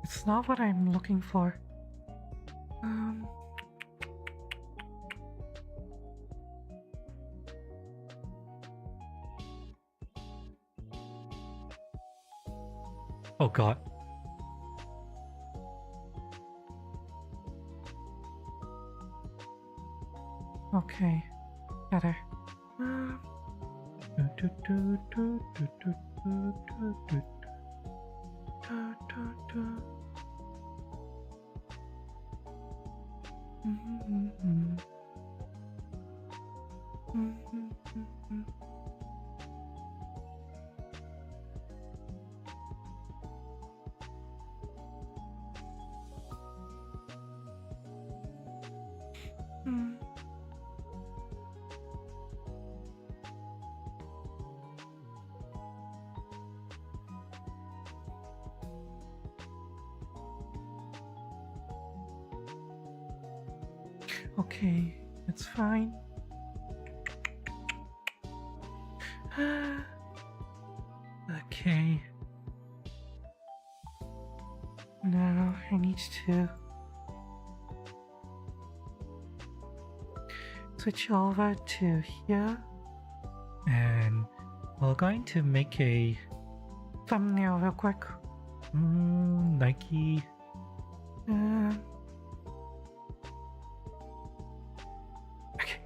It's not what I'm looking for. Oh god. Okay, better. Okay, it's fine. Okay. Now I need to switch over to here, and we're going to make a thumbnail real quick. Nike. Okay.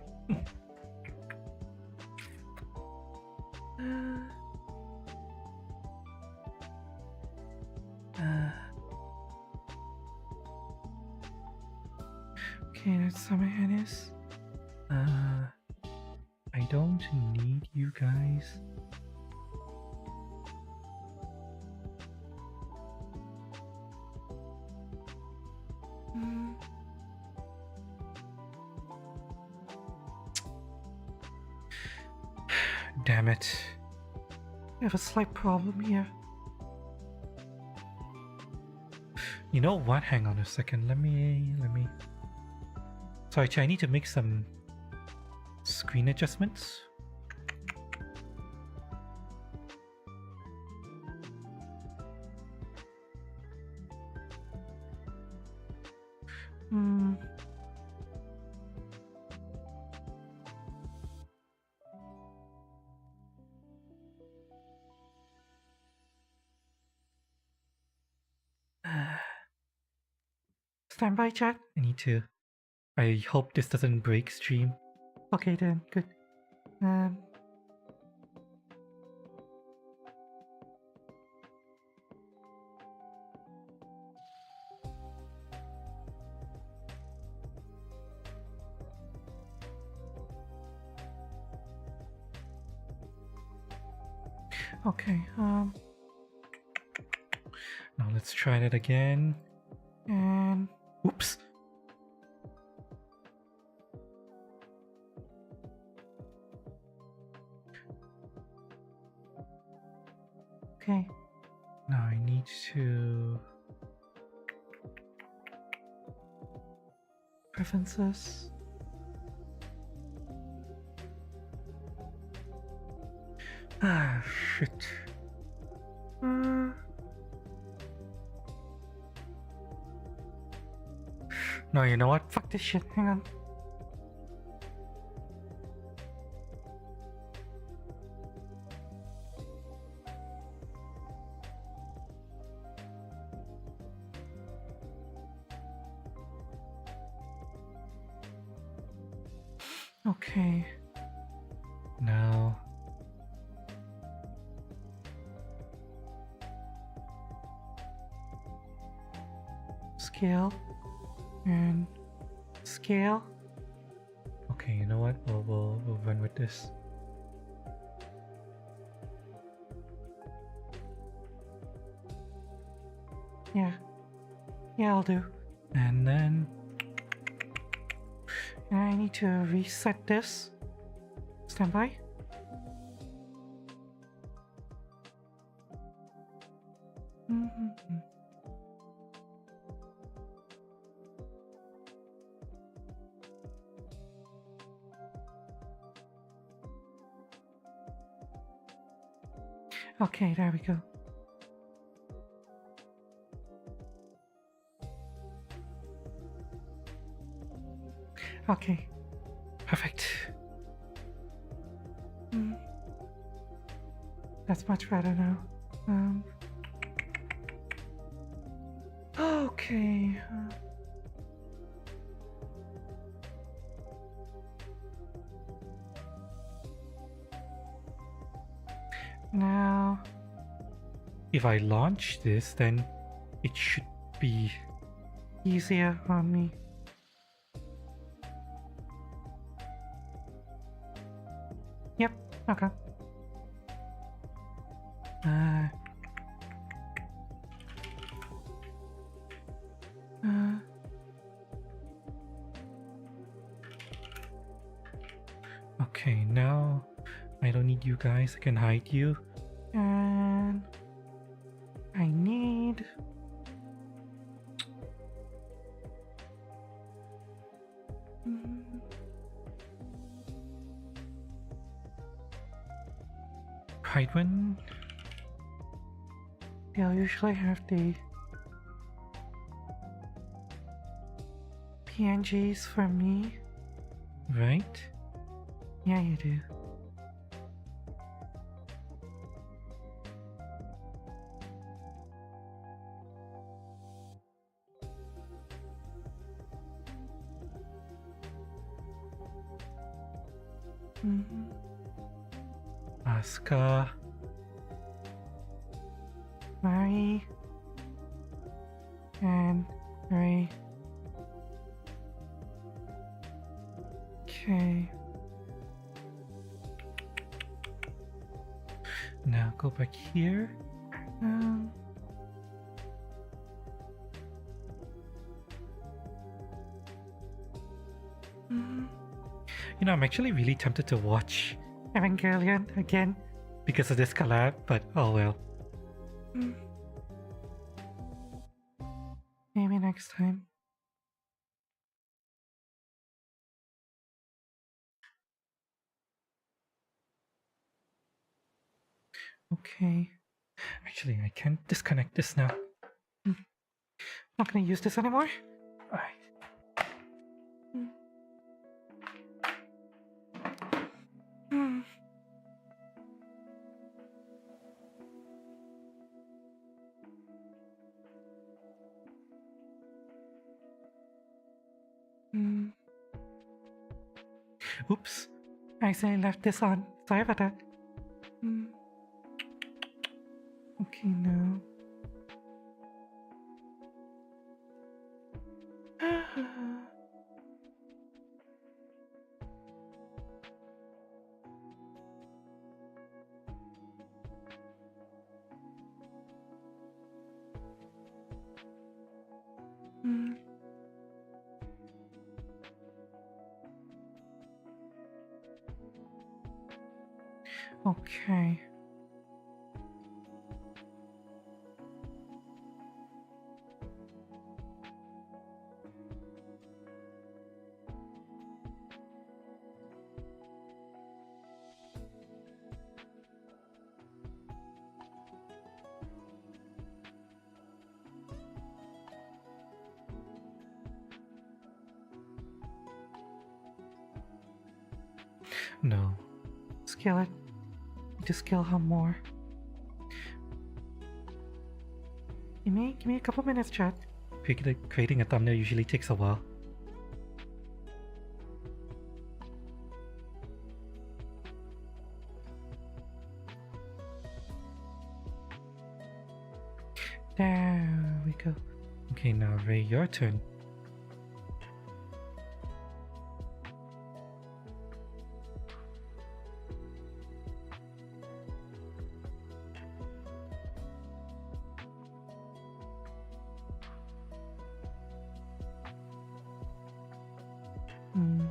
Okay, that's somekind. I don't need you guys. Damn it. I have a slight problem here. You know what? Hang on a second. Let me. Sorry, I need to make some screen adjustments. Stand by, chat. I need to. I hope this doesn't break stream. Okay then, good. Okay, now let's try that again. And oops. Okay. Now I need to preferences. Ah, shit. No, you know what? Fuck this shit. Hang on. Okay. Now. Scale. And scale. Okay, you know what? We'll run with this. Yeah. Yeah, I'll do. And then I need to reset this. Stand by. Okay, there we go. Okay, perfect. That's much better now. Okay. Now, if I launch this, then it should be easier on me. Yep, okay. Okay, now I don't need you guys, I can hide you. And I need hide one. They'll usually have the PNGs for me, right? Yeah, you do. Asuka, Mari, and Ray. Okay. Now go back here. You know, I'm actually really tempted to watch Evangelion again because of this collab, but oh well. Maybe next time. Okay. Actually, I can't disconnect this now. Not gonna use this anymore. Alright. Hmm. Oops. I accidentally left this on. Sorry about that. Hmm. Okay, now. Hmm. Okay. No. Scale it. Need to scale her more. Give me a couple minutes, chat. Creating a thumbnail usually takes a while. There we go. Okay, now Ray, your turn. Hmm.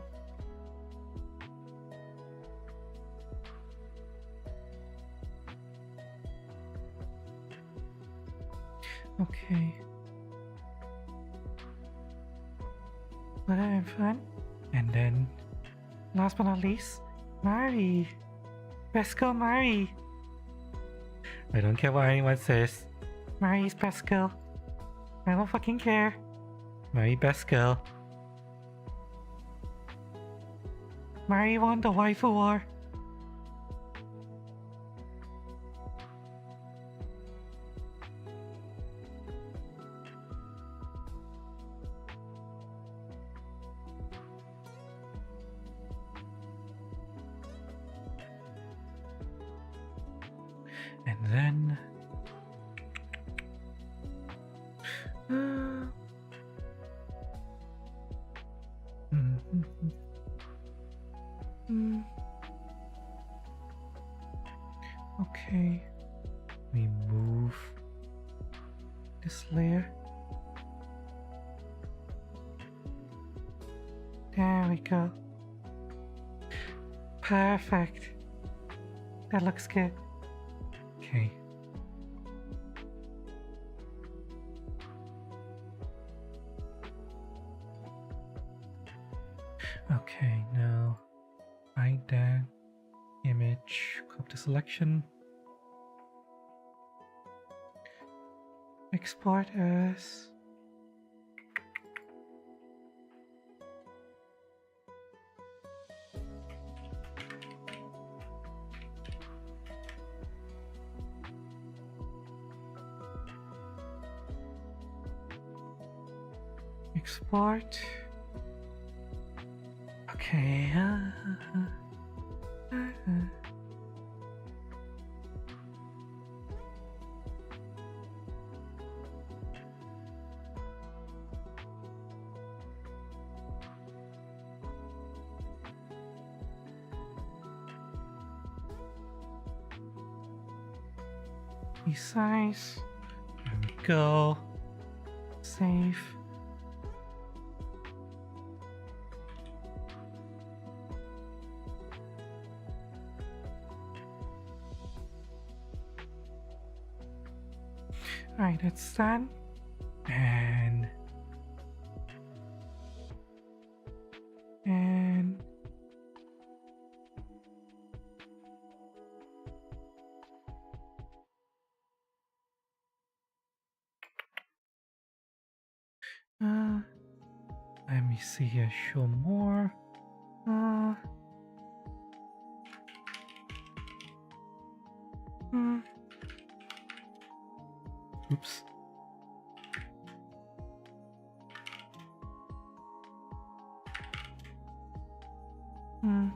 Okay. Let her have fun. And then, last but not least, Mari. Best girl Mari. I don't care what anyone says. Mari's best girl. I don't fucking care. Mari best girl. Mari won the waifu war. And then... Okay. We move this layer. There we go. Perfect. That looks good. Okay. Okay, now hide that image, crop the selection, export as export. Okay. Resize. There we go. Save. Alright, that's done. And let me see here, show more. Oops. Hmm.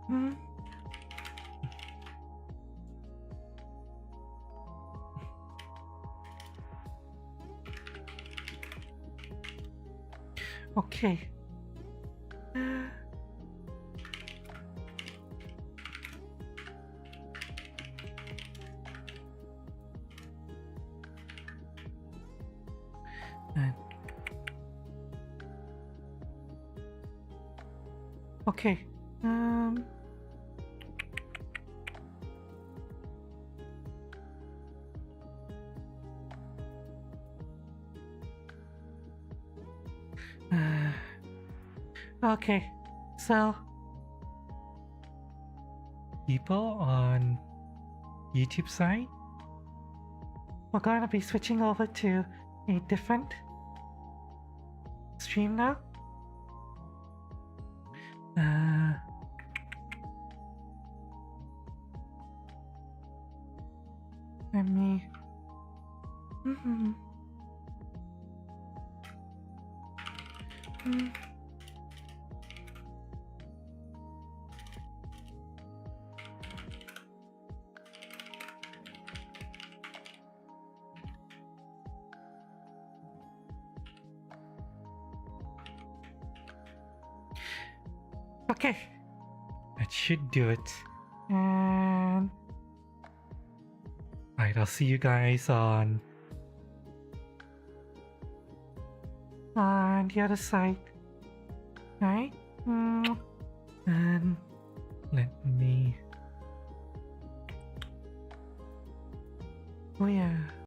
Hmm. Okay. And okay. Okay. So people on YouTube side, we're gonna be switching over to a different stream now. Let me. Okay, that should do it. And alright, I'll see you guys on the other side. Alright? And let me. Oh yeah.